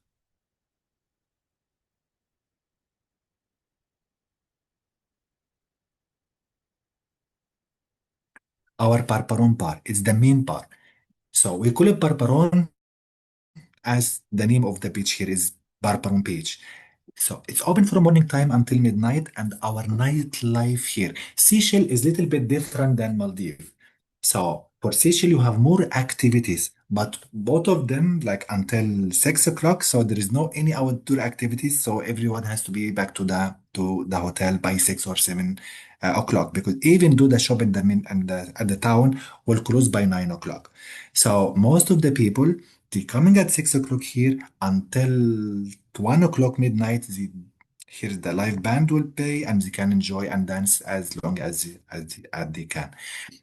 Our Barbaron bar, it's the main bar. So we call it Barbaron as the name of the beach here is Barbaron Beach. So it's open from morning time until midnight, and our nightlife here. Seychelles is a little bit different than Maldives. So for Seychelles, you have more activities, but both of them like until 6 o'clock. So there is no any outdoor activities. So everyone has to be back to the hotel by 6 or 7 o'clock, because even though the shop at the town will close by 9 o'clock. So most of the people, they coming at 6 o'clock here until 1 o'clock midnight. Here the live band will play, and they can enjoy and dance as long as they can.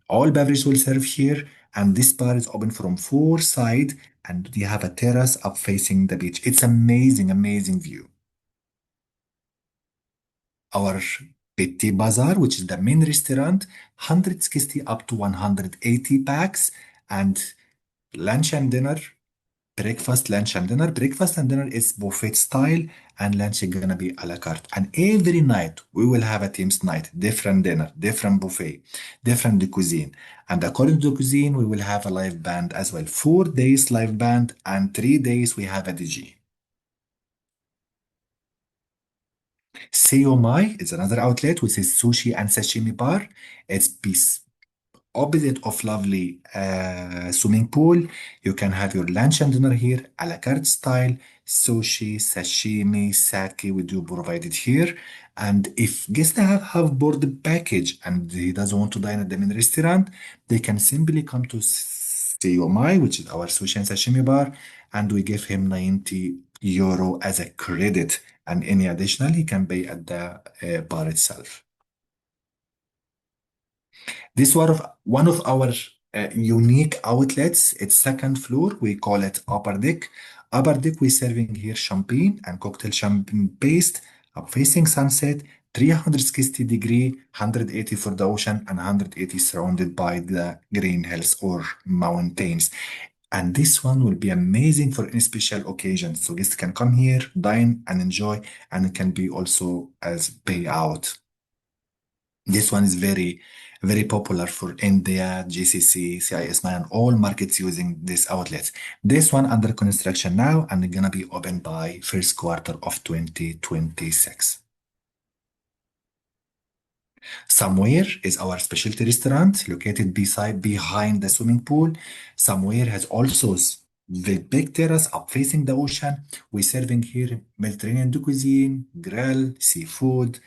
All beverages will serve here, and this bar is open from 4 sides, and they have a terrace up facing the beach. It's amazing, amazing view. Our Petit Bazaar, which is the main restaurant, 160 up to 180 packs, and lunch and dinner. Breakfast, lunch, and dinner. Breakfast and dinner is buffet style, and lunch is gonna be a la carte. And every night we will have a team's night, different dinner, different buffet, different cuisine. And according to the cuisine, we will have a live band as well. 4 days live band, and 3 days we have a DJ. Seomai is another outlet which is sushi and sashimi bar. It's opposite of lovely swimming pool. You can have your lunch and dinner here, a la carte style, sushi, sashimi, sake we do provided here. And if guests have board package and he doesn't want to dine at the main restaurant, they can simply come to Seomai, which is our sushi and sashimi bar, and we give him 90 euro as a credit, and any additional he can pay at the bar itself. This was one of our unique outlets. It's second floor. We call it upper deck. Upper deck, we're serving here champagne and cocktail champagne based, up facing sunset, 360 degree, 180 for the ocean, and 180 surrounded by the green hills or mountains. And this one will be amazing for any special occasions. So guests can come here, dine and enjoy, and it can be also as payout. This one is very, very popular for India, GCC, CIS9, and all markets using these outlets. This one under construction now, and it's gonna be open by first quarter of 2026. Somewhere is our specialty restaurant located behind the swimming pool. Somewhere has also the big terrace up facing the ocean. We're serving here Mediterranean cuisine, grill, seafood,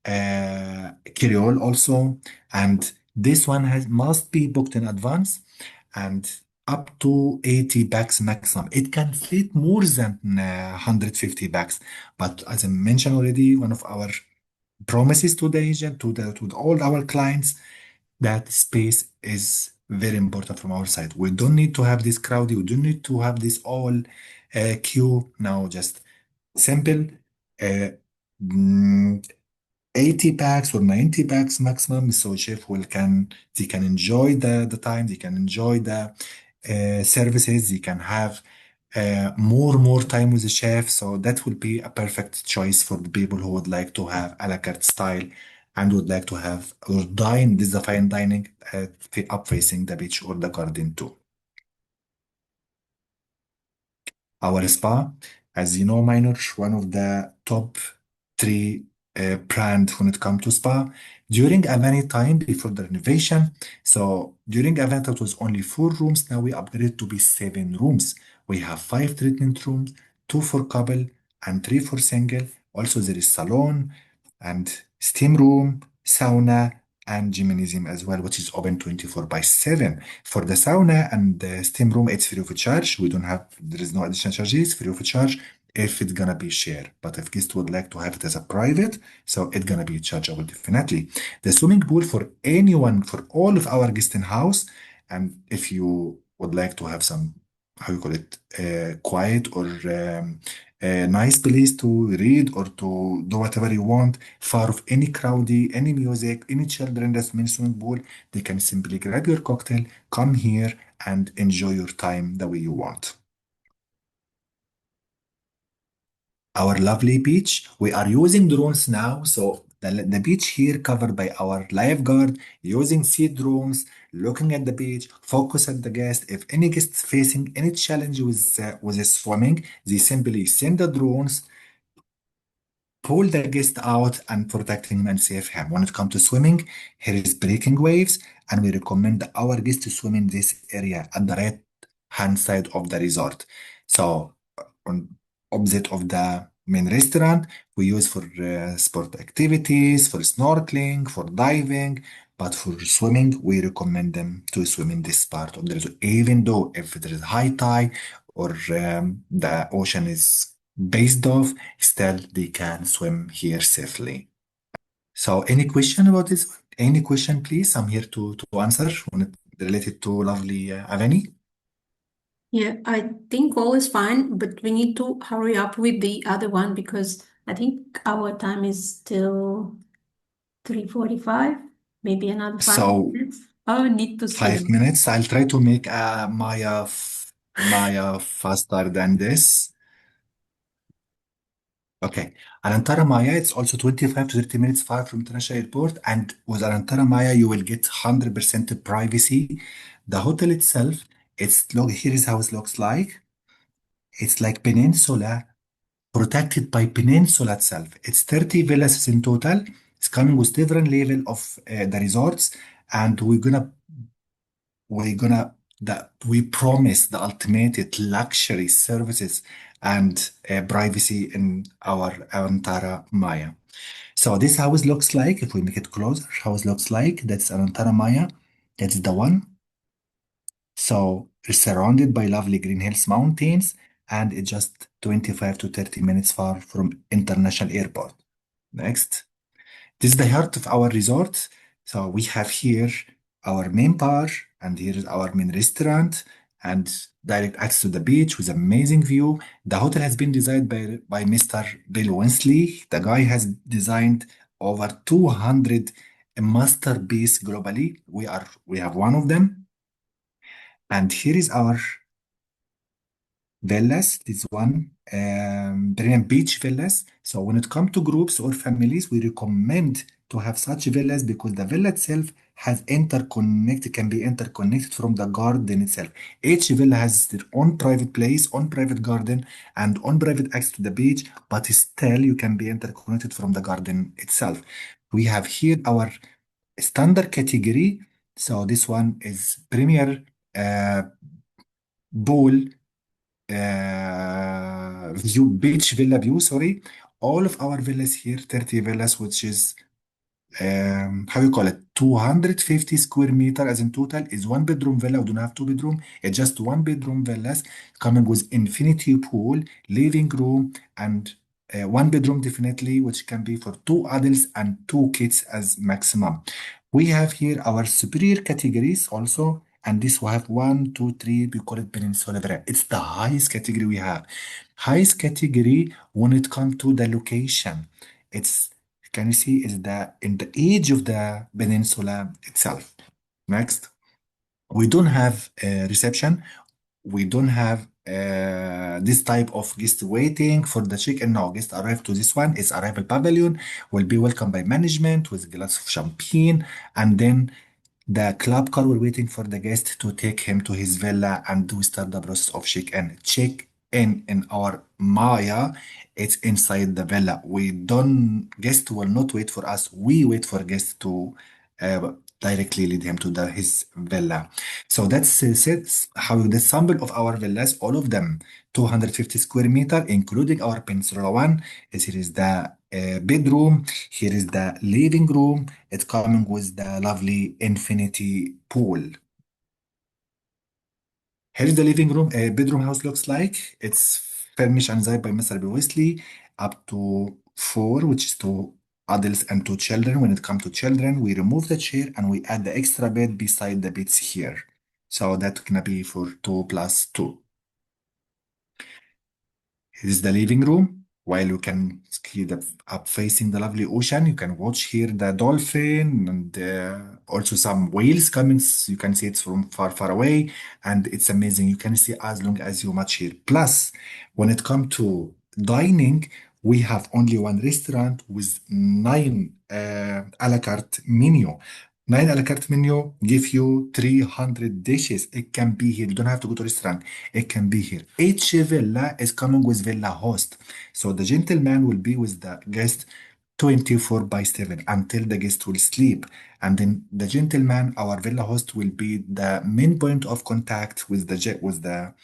Creole also, and this one must be booked in advance, and up to 80 bags maximum. It can fit more than 150 bags, but as I mentioned already, one of our promises to the agent, to all our clients, that space is very important from our side. We don't need to have this crowd. We don't need to have this all queue. Now, just simple 80 packs or 90 packs maximum. So chef they can enjoy the time. They can enjoy the services. They can have more time with the chef. So that will be a perfect choice for the people who would like to have a la carte style and would like to have or dine. This is the fine dining up facing the beach or the garden too. Our spa, as you know, Minor, one of the top 3 brand when it comes to spa. During Avani time before the renovation, so during Avani it was only 4 rooms. Now we upgraded to be 7 rooms. We have 5 treatment rooms, 2 for couple and 3 for single. Also there is salon and steam room, sauna, and gymnasium as well, which is open 24/7. For the sauna and the steam room, it's free of charge. There is no additional charges, free of charge if it's gonna be shared. But if guests would like to have it as a private, so it's gonna be chargeable definitely. The swimming pool for anyone, for all of our guests in house, and if you would like to have some, how you call it, quiet or a nice place to read or to do whatever you want, far of any crowdy, any music, any children that's in swimming pool, they can simply grab your cocktail, come here and enjoy your time the way you want. Our lovely beach, we are using drones now, so the beach here covered by our lifeguard, using sea drones, looking at the beach, focus at the guest. If any guest facing any challenge with the swimming, they simply send the drones, pull the guest out and protect him and save him. When it comes to swimming, here is breaking waves, and we recommend our guests to swim in this area at the right hand side of the resort. So on opposite of the main restaurant, we use for sport activities, for snorkeling, for diving, but for swimming, we recommend them to swim in this part of the resort, even though if there is high tide or the ocean is based off, still they can swim here safely. So any question about this? Any question, please? I'm here to answer when it related to lovely Avani. Yeah, I think all is fine, but we need to hurry up with the other one because I think our time is still 3:45, maybe another 5 So minutes. Oh, need to 5 swim. minutes. I'll try to make Maya faster than this. Okay. Alantara Maya, it's also 25 to 30 minutes far from International Airport. And with Alantara Maya, you will get 100% privacy. The hotel itself, here is how it looks like. It's like peninsula, protected by peninsula itself. It's 30 villas in total. It's coming with different level of the resorts. And we promise the ultimate luxury services and privacy in our Alantara Maya. So this how it looks like. If we make it closer, how it looks like. That's Alantara Maya. That's the one. So it's surrounded by lovely Green Hills Mountains, and it's just 25 to 30 minutes far from International Airport. Next. This is the heart of our resort. So we have here our main bar, and here is our main restaurant, and direct access to the beach with amazing view. The hotel has been designed by Mr. Bill Winsley. The guy has designed over 200 masterpieces globally. We have one of them. And here is our villas, this one, premium beach villas. So when it comes to groups or families, we recommend to have such villas because the villa itself can be interconnected from the garden itself. Each villa has their own private place, own private garden, and own private access to the beach, but still you can be interconnected from the garden itself. We have here our standard category. So this one is premier pool beach villa view, sorry. All of our villas here, 30 villas, which is how you call it, 250 square meter as in total, is 1 bedroom villa. We don't have 2 bedroom. It's just 1 bedroom villas coming with infinity pool, living room, and 1 bedroom definitely, which can be for 2 adults and 2 kids as maximum. We have here our superior categories also. and this we have 1, 2, 3. We call it Peninsula Veranda. It's the highest category we have. Highest category when it comes to the location. It's, can you see, is the in the edge of the peninsula itself. Next, we don't have reception. We don't have this type of guest waiting for the check-in. No, guest arrive to this one. It's arrival pavilion, will be welcomed by management with a glass of champagne, and then the club car will waiting for the guest to take him to his villa, and we start the process of check-in. Check-in in our Maya, it's inside the villa. We don't, guest will not wait for us. We wait for guests to directly lead him to his villa. So that's how the sample of our villas, all of them 250 square meter, including our Peninsula one. Here is the bedroom. Here is the living room. It's coming with the lovely infinity pool. Here's the living room. Bedroom house looks like. It's furnished and designed by Mr. B. Wesley, up to 4, which is 2 adults and 2 children. When it comes to children, we remove the chair and we add the extra bed beside the beds here. So that's gonna be for 2 plus 2. Here's the living room. While you can see the up facing the lovely ocean, you can watch here the dolphin and also some whales coming. You can see it's from far, far away, and it's amazing. You can see as long as you match here. Plus, when it comes to dining, we have only one restaurant with 9 a la carte menu. 9 a la carte menu give you 300 dishes. It can be here. You don't have to go to a restaurant. It can be here. Each villa is coming with villa host. So the gentleman will be with the guest 24/7 until the guest will sleep. And then the gentleman, our villa host, will be the main point of contact with the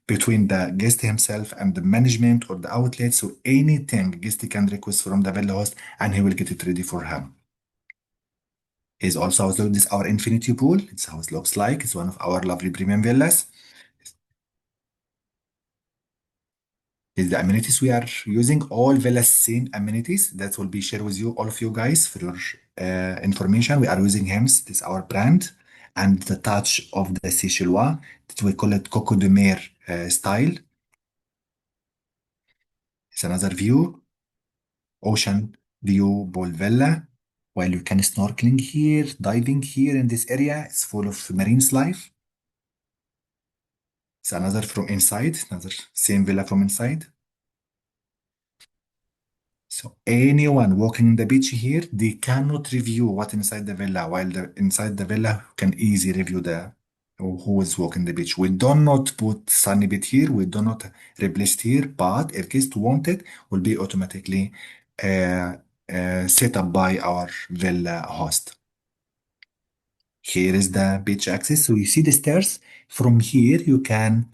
between the guest himself and the management or the outlet. So anything guest can request from the villa host, and he will get it ready for him. Is also this our infinity pool. It's how it looks like. It's one of our lovely premium villas. Is the amenities we are using, all villas same amenities that will be shared with you, all of you guys, for your information. We are using Hems, this is our brand, and the touch of the Seychellois, that we call it Coco de Mer style. It's another view, ocean view ball villa. While you can snorkeling here, diving here in this area, it's full of marine life. It's another from inside, another same villa from inside. So anyone walking in the beach here, they cannot review what inside the villa, while inside the villa can easily review who is walking the beach. We do not put sunny bed here, we do not replace here, but if guests want it, will be automatically set up by our villa host. Here is the beach access. So you see the stairs. From here you can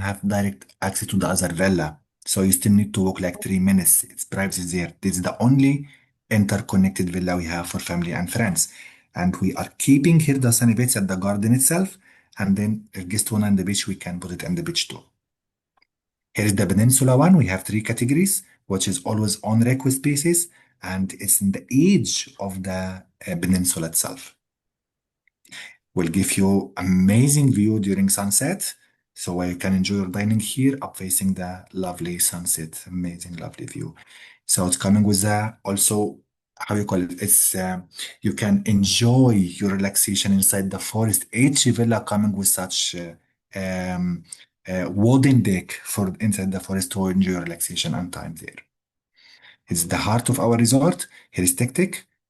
have direct access to the other villa. So you still need to walk like 3 minutes. It's privacy there. This is the only interconnected villa we have for family and friends. And we are keeping here the sunny beds at the garden itself. And then if guests want on the beach, we can put it on the beach too. Here is the Peninsula one. We have 3 categories, which is always on request basis, and it's in the edge of the peninsula itself. Will give you amazing view during sunset, so you can enjoy your dining here up facing the lovely sunset. Amazing, lovely view. So it's coming with also, how you call it? It's you can enjoy your relaxation inside the forest. Each villa coming with such wooden deck for inside the forest to enjoy your relaxation and time there. It's the heart of our resort. Here is Tek.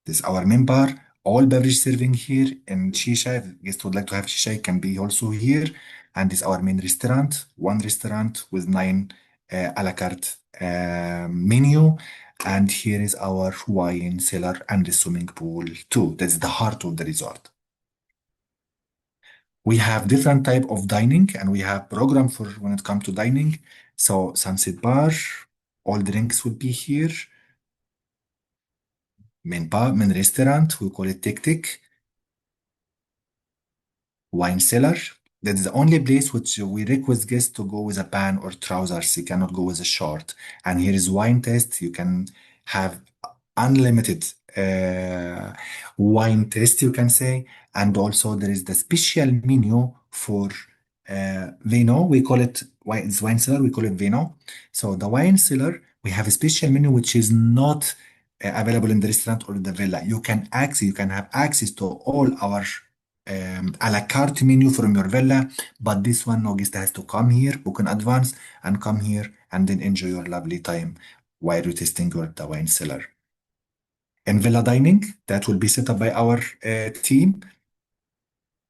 This is our main bar. All beverage serving here, and shisha. If guests would like to have shisha, it can be also here. And this is our main restaurant. One restaurant with 9 a la carte menu. And here is our wine cellar and the swimming pool too. That's the heart of the resort. We have different type of dining, and we have program for when it comes to dining. So sunset bar, all drinks will be here. Main bar, main restaurant, we call it Tek. Wine cellar. That is the only place which we request guests to go with a pant or trousers. You cannot go with a short. And here is wine test. You can have unlimited wine test, you can say. And also there is the special menu for vino. We call it wine cellar. We call it vino. So the wine cellar, we have a special menu which is not available in the restaurant or the villa. You can have access to all our a la carte menu from your villa, but this one, no guest has to come here, book in advance, and come here and then enjoy your lovely time while you're testing the wine cellar. In villa dining, that will be set up by our team.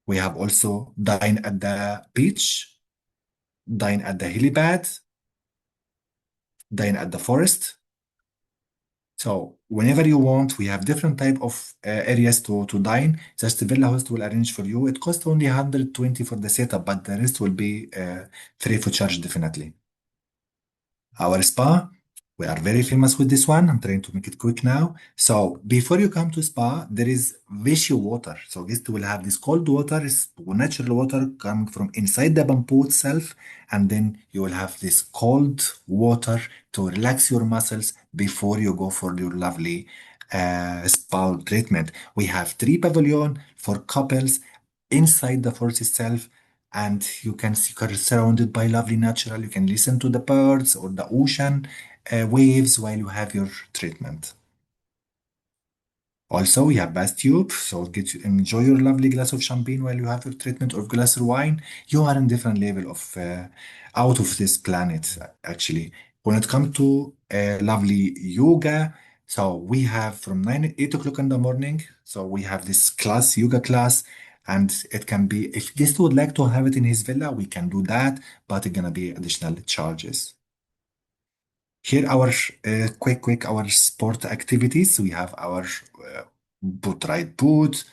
We have also dine at the beach, dine at the helipad, dine at the forest. So whenever you want, we have different type of areas to dine. Just the villa host will arrange for you. It costs only 120 for the setup, but the rest will be free for charge, definitely. Our spa, we are very famous with this one. I'm trying to make it quick now. So before you come to spa, there is Vishu water. So guests will have this cold water, is natural water coming from inside the bamboo itself. And then you will have this cold water to relax your muscles before you go for your lovely spa treatment. We have 3 pavilions for couples inside the forest itself. And you are surrounded by lovely natural. You can listen to the birds or the ocean waves while you have your treatment. Also, we have bath tube, so get to enjoy your lovely glass of champagne while you have your treatment or glass of wine. You are in different level of out of this planet, actually. When it comes to lovely yoga, so we have from 8 o'clock in the morning. So we have this class, yoga class. And it can be, if guest would like to have it in his villa, we can do that, but it's gonna be additional charges. Here, our quick our sport activities. We have our right boot,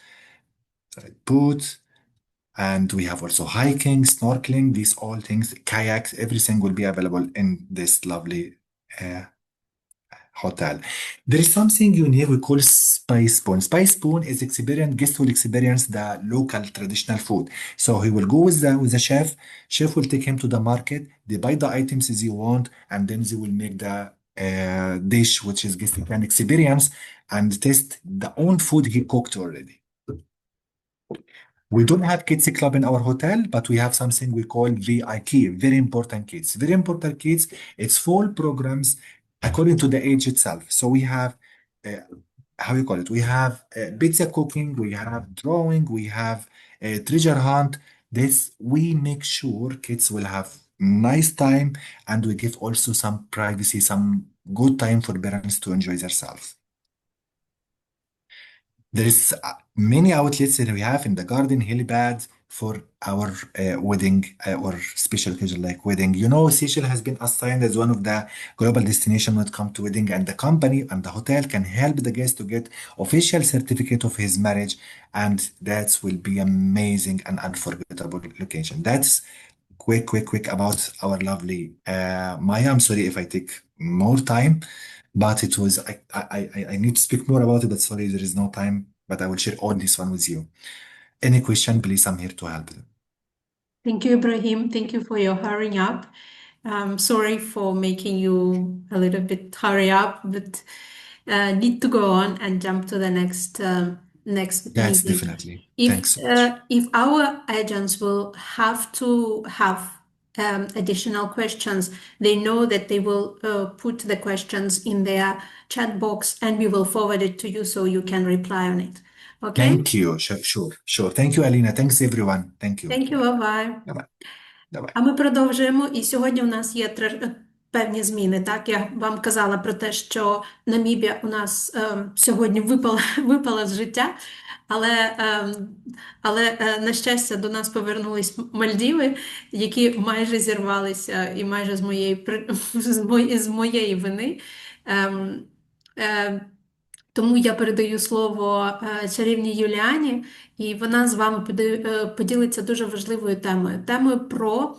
and we have also hiking, snorkeling. These all things, kayaks, everything will be available in this lovely hotel. There is something unique we call spice spoon. Spice spoon is experience, guest will experience the local traditional food. So he will go with the chef. Chef will take him to the market. They buy the items as you want, and then they will make the dish, which is guest can experience and taste the own food he cooked already. We don't have kids club in our hotel, but we have something we call VIK, very important kids. Very important kids, it's full programs according to the age itself. So we have, how you call it? We have pizza cooking, we have drawing, we have treasure hunt. This, we make sure kids will have nice time, and we give also some privacy, some good time for parents to enjoy themselves. There is many outlets that we have in the garden, helipad for our wedding or special occasion like wedding. You know, Seychelles has been assigned as one of the global destinations when it comes to wedding, and the company and the hotel can help the guest to get official certificate of his marriage, and that will be amazing and unforgettable location. That's quick about our lovely Maya. I'm sorry if I take more time. But it was, I need to speak more about it, but sorry, there is no time, but I will share all this one with you. Any question, please, I'm here to help them. Thank you, Ibrahim. Thank you for your hurrying up. Sorry for making you a little bit hurry up, but need to go on and jump to the next Yes, meeting. definitely. Thanks so much. If our agents will have to have additional questions, they know that they will put the questions in their chat box, and we will forward it to you so you can reply on it. Okay? Thank you. Sure. Thank you, Alina. Thanks, everyone. Thank you. Thank you, bye-bye. Bye-bye. А ми продовжуємо, і сьогодні у нас є певні зміни. Так, я вам казала про те, що Намібія у нас сьогодні випала з життя, але на щастя до нас повернулись Мальдіви, які майже зірвалися і майже з моєї вини. Тому я передаю слово чарівній Юліані, і вона з вами поділиться дуже важливою темою. Темою про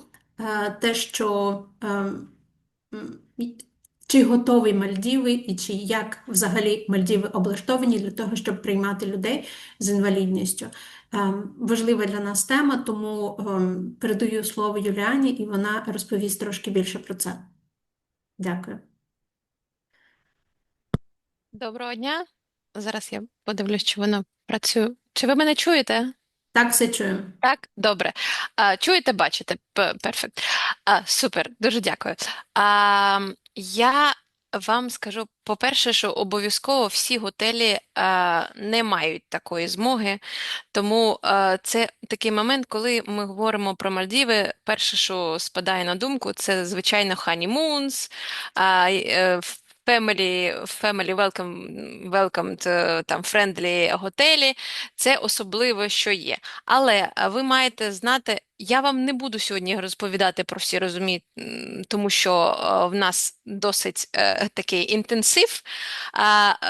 те, що чи готові Мальдіви, і чи як взагалі Мальдіви облаштовані для того, щоб приймати людей з інвалідністю. Важлива для нас тема, тому передаю слово Юліані, і вона розповість трошки більше про це. Дякую. Доброго дня. Зараз я подивлюсь, чи воно працює. Чи ви мене чуєте? Так, все чую. Так, добре. Чуєте, бачите? Перфект. Супер, дуже дякую. Я вам скажу, по-перше, що обов'язково всі готелі не мають такої змоги, тому це такий момент, коли ми говоримо про Мальдіви, перше, що спадає на думку, це, звичайно, honeymoons, family welcome, там, friendly готелі, це особливо, що є. Але ви маєте знати, я вам не буду сьогодні розповідати про всі тому що в нас досить такий інтенсив.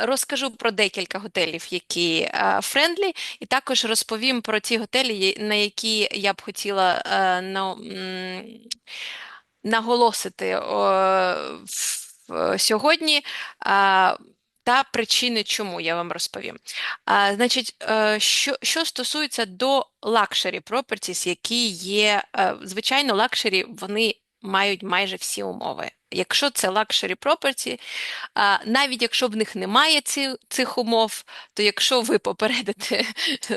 Розкажу про декілька готелів, які френдлі, і також розповім про ті готелі, на які я б хотіла наголосити сьогодні. Та причини, чому я вам розповім. Значить, що стосується до luxury properties, які є, звичайно, luxury, вони мають майже всі умови. Якщо це luxury property, навіть якщо в них немає цих умов, то якщо ви попередите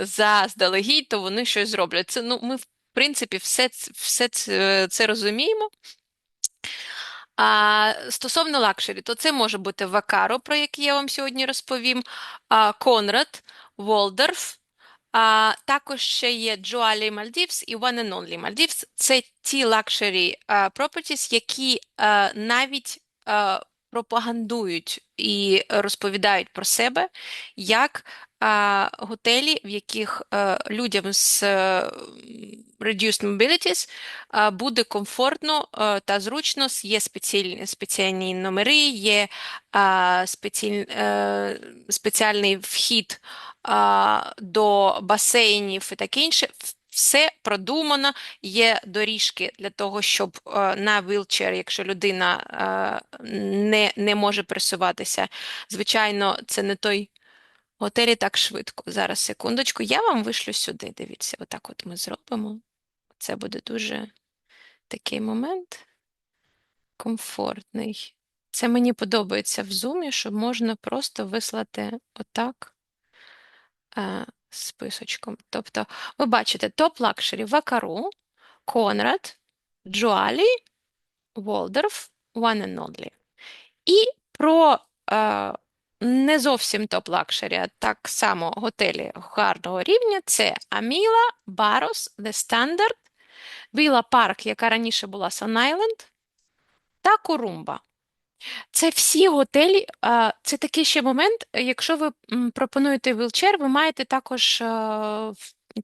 заздалегідь, то вони щось зроблять. Це, ми, в принципі, все це розуміємо. Стосовно лакшері, то це може бути Вакаро, про який я вам сьогодні розповім, Конрад, Волдорф, також ще є Джоалі Мальдівс і One and Only Maldives. Це ті лакшері properties, які навіть пропагандують і розповідають про себе як готелі, в яких людям з reduced mobilities буде комфортно та зручно, є спеціальні номери, є спеціальний вхід до басейнів і таке інше. Все продумано, є доріжки для того, щоб на вілчер, якщо людина не може пересуватися. Звичайно, це не той готель так швидко. Зараз, секундочку, я вам вишлю сюди, дивіться, отак от ми зробимо. Це буде дуже такий момент комфортний. Це мені подобається в Zoom, що можна просто вислати отак списочком. Тобто, ви бачите, топ-лакшері Вакару, Конрад, Джоалі, Волдорф, One and Only. І про не зовсім топ-лакшері, а так само готелі гарного рівня – це Аміла, Барос, The Standard, Віла Парк, яка раніше була Sun Island, та Курумба. Це всі готелі, це такий ще момент, якщо ви пропонуєте вілчер, ви маєте також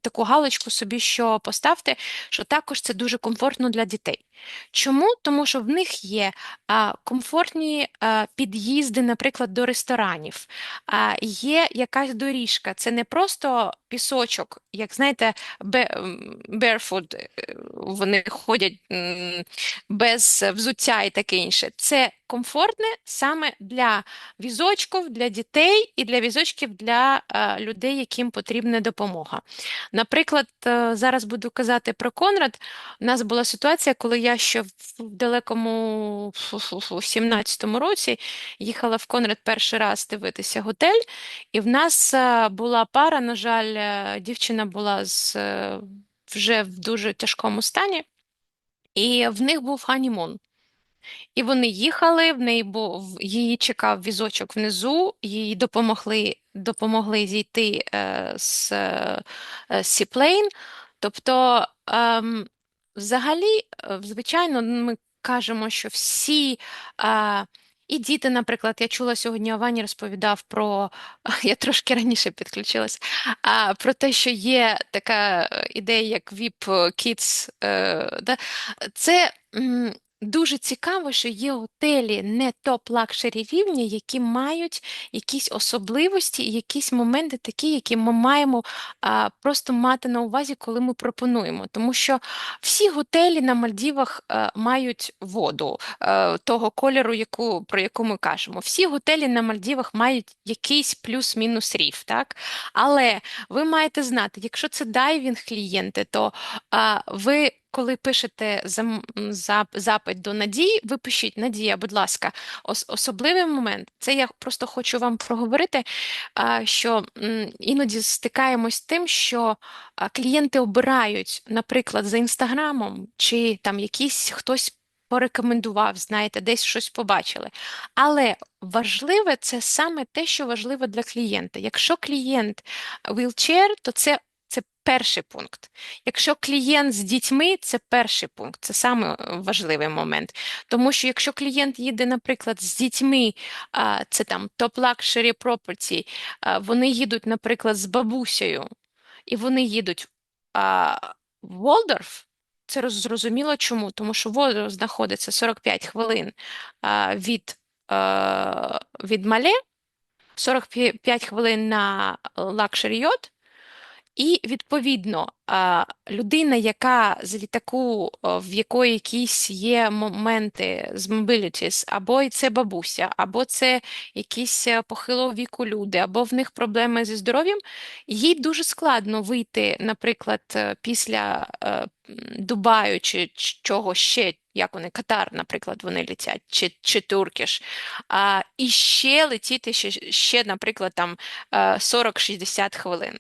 таку галочку собі, що поставте, що також це дуже комфортно для дітей. Чому? Тому що в них є комфортні під'їзди, наприклад, до ресторанів, є якась доріжка, це не просто пісочок, як, знаєте, barefoot, вони ходять без взуття і таке інше. Це комфортне саме для візочків, для дітей і для візочків для людей, яким потрібна допомога. Наприклад, зараз буду казати про Конрад. У нас була ситуація, коли я ще в далекому 17-му році їхала в Конрад перший раз дивитися готель, і в нас була пара, на жаль, дівчина була вже в дуже тяжкому стані, і в них був ханімун. І вони їхали, її чекав візочок внизу, їй допомогли зійти з сіплейн. Тобто, взагалі, звичайно, ми кажемо, що всі, і діти, наприклад, я чула сьогодні, Ваня розповідав про, я трошки раніше підключилась, про те, що є така ідея, як VIP Kids. Це дуже цікаво, що є готелі не топ-лакшері рівня, які мають якісь особливості і якісь моменти такі, які ми маємо просто мати на увазі, коли ми пропонуємо. Тому що всі готелі на Мальдівах мають воду того кольору, про яку ми кажемо. Всі готелі на Мальдівах мають якийсь плюс-мінус ріф, так? Але ви маєте знати, якщо це дайвінг клієнти, то ви коли пишете запит до Надії, ви пишіть: Надія, будь ласка, особливий момент. Це я просто хочу вам проговорити, що іноді стикаємось з тим, що клієнти обирають, наприклад, за Інстаграмом, чи там якийсь хтось порекомендував, знаєте, десь щось побачили. Але важливе це саме те, що важливо для клієнта. Якщо клієнт wheelchair, то це перший пункт. Якщо клієнт з дітьми, це перший пункт, це саме важливий момент. Тому що якщо клієнт їде, наприклад, з дітьми, це там top luxury property, вони їдуть, наприклад, з бабусею, і вони їдуть в Волдорф, це зрозуміло чому. Тому що Волдорф знаходиться 45 хвилин від Мале, 45 хвилин на лакшері йот. І, відповідно, людина, яка з літаку, в якої якісь є моменти з mobilities, або це бабуся, або це якісь похилого віку люди, або в них проблеми зі здоров'ям, їй дуже складно вийти, наприклад, після Дубаю чи чого ще, як вони, Катар, наприклад, вони летять, чи Туркіш, і ще летіти, наприклад, там 40-60 хвилин.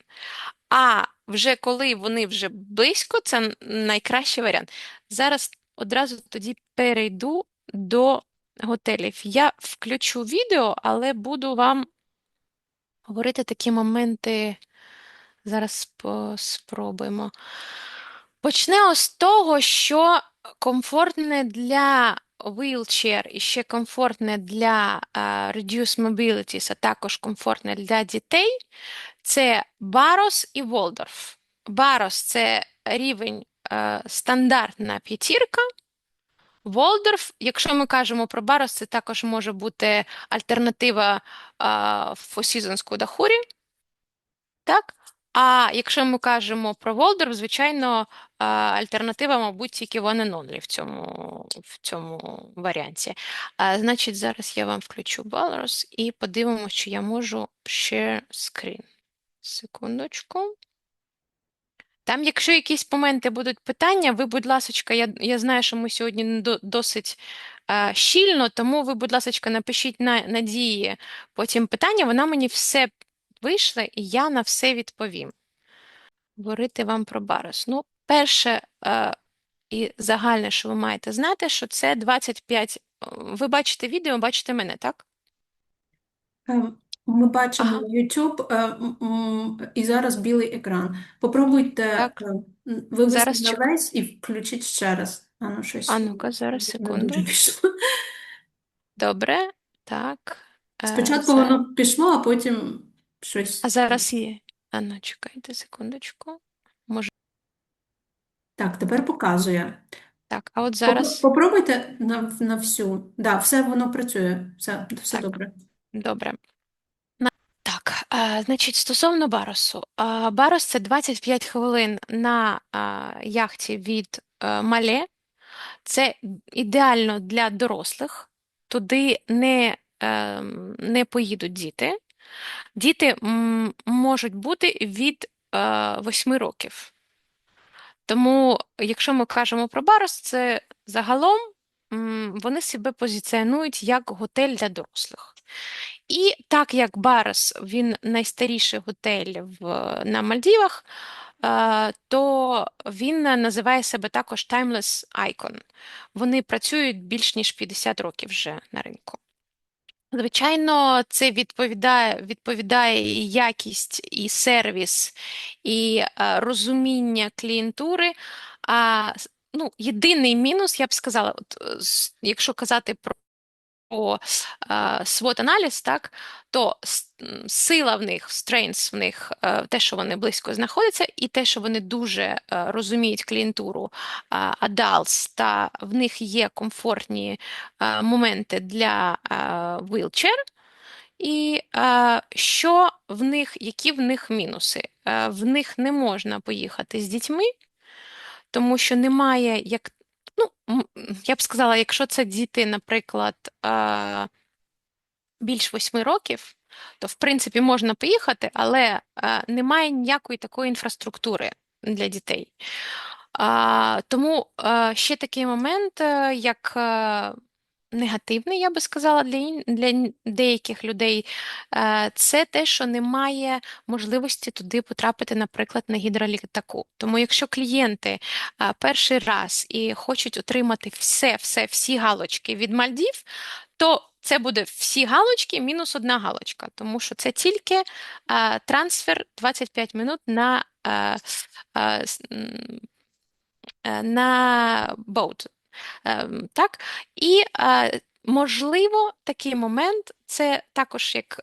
А вже коли вони вже близько, це найкращий варіант. Зараз одразу тоді перейду до готелів. Я включу відео, але буду вам говорити такі моменти. Зараз спробуємо. Почнемо з того, що комфортне для wheelchair і ще комфортне для reduced mobilities, а також комфортне для дітей. Це Барос і Волдорф. Барос – це рівень стандартна п'ятірка. Волдорф, якщо ми кажемо про Барос, це також може бути альтернатива Four Seasons Кудахурі. Так? А якщо ми кажемо про Волдорф, звичайно, альтернатива, мабуть, тільки One and Only в цьому варіанті. Значить, зараз я вам включу Барос і подивимося, чи я можу share screen. Секундочку. Там, якщо якісь моменти будуть питання, ви, будь ласочка, я знаю, що ми сьогодні досить щільно, тому ви, будь ласочка, напишіть Надії потім питання, вона мені все вийшла, і я на все відповім. Говорити вам про Барос. Ну, перше і загальне, що ви маєте знати, що це 25... Ви бачите відео, бачите мене, так? Ми бачимо Ага. YouTube, і зараз білий екран. Попробуйте Так. вивести Зараз на весь і включіть ще раз. Щось А ну-ка, зараз, не секунду. дуже пішло. Добре, так. Спочатку воно пішло, а потім щось. А зараз є. А ну, чекайте секундочку. Так, тепер показує. Так, а от зараз. Попробуйте на всю. Да, все воно працює. Все Так. добре. Добре. Так, значить, стосовно Баросу. Барос – це 25 хвилин на яхті від Мале. Це ідеально для дорослих. Туди не поїдуть діти. Діти можуть бути від 8 років. Тому, якщо ми кажемо про Барос, це загалом вони себе позиціонують як готель для дорослих. І так як Барос, він найстаріший готель на Мальдівах, то він називає себе також Timeless Icon. Вони працюють більш ніж 50 років вже на ринку. Звичайно, це відповідає і якість, і сервіс, і розуміння клієнтури. Єдиний мінус, я б сказала, якщо казати про SWOT-аналіз, так, то сила в них, strengths в них, те, що вони близько знаходяться, і те, що вони дуже розуміють клієнтуру adults, та в них є комфортні моменти для wheelchair, і які в них мінуси? В них не можна поїхати з дітьми, тому що немає, я б сказала, якщо це діти, наприклад, більш 8 років, то, в принципі, можна поїхати, але немає ніякої такої інфраструктури для дітей. Тому ще такий момент, як негативний, я би сказала, для деяких людей, це те, що немає можливості туди потрапити, наприклад, на гідролітаку. Тому якщо клієнти перший раз і хочуть отримати всі галочки від Мальдів, то це буде всі галочки мінус одна галочка, тому що це тільки трансфер 25 минут на boat. Так? І, можливо, такий момент, це також як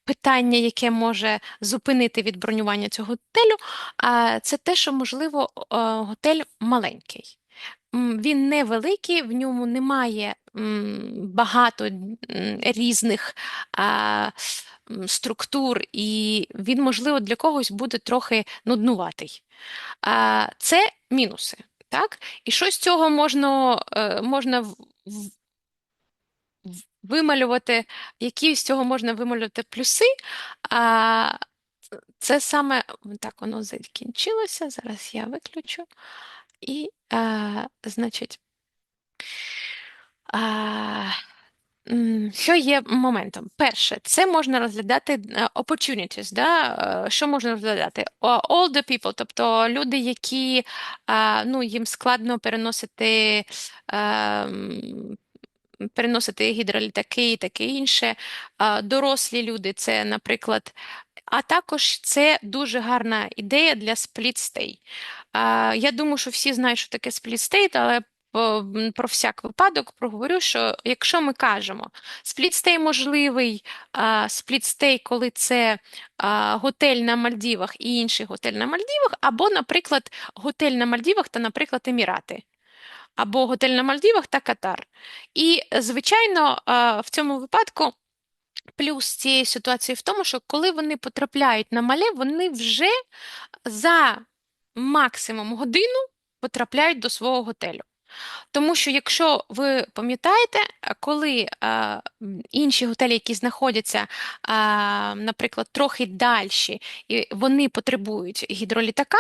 питання, яке може зупинити від бронювання цього готелю, це те, що, можливо, готель маленький. Він невеликий, в ньому немає багато різних структур, і він, можливо, для когось буде трохи нуднуватий. Це мінуси. Так? І що з цього можна вималювати, які з цього можна вималювати плюси? Це саме, так, воно закінчилося, зараз я виключу. І, значить, що є моментом? Перше, це можна розглядати opportunities, да? Що можна розглядати? Older people, тобто люди, які, їм складно переносити гідролітаки і таке інше. Дорослі люди, це, наприклад, а також це дуже гарна ідея для split stay. Я думаю, що всі знають, що таке split stay, але про всяк випадок проговорю, що якщо ми кажемо, сплітстей можливий, сплітстей, коли це готель на Мальдівах і інший готель на Мальдівах, або, наприклад, готель на Мальдівах та, наприклад, Емірати, або готель на Мальдівах та Катар. І, звичайно, в цьому випадку плюс цієї ситуації в тому, що коли вони потрапляють на Мале, вони вже за максимум годину потрапляють до свого готелю. Тому що, якщо ви пам'ятаєте, коли інші готелі, які знаходяться, наприклад, трохи далі, і вони потребують гідролітака,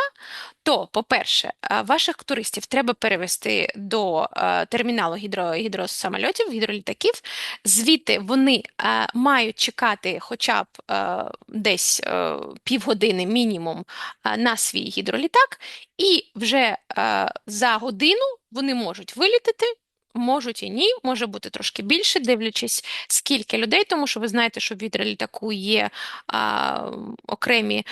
то, по-перше, ваших туристів треба перевести до терміналу гідросамольотів, гідролітаків. Звідти вони мають чекати хоча б десь півгодини мінімум на свій гідролітак, і вже за годину вони можуть вилітати, можуть і ні, може бути трошки більше, дивлячись, скільки людей, тому що ви знаєте, що в гідролітаку є окремі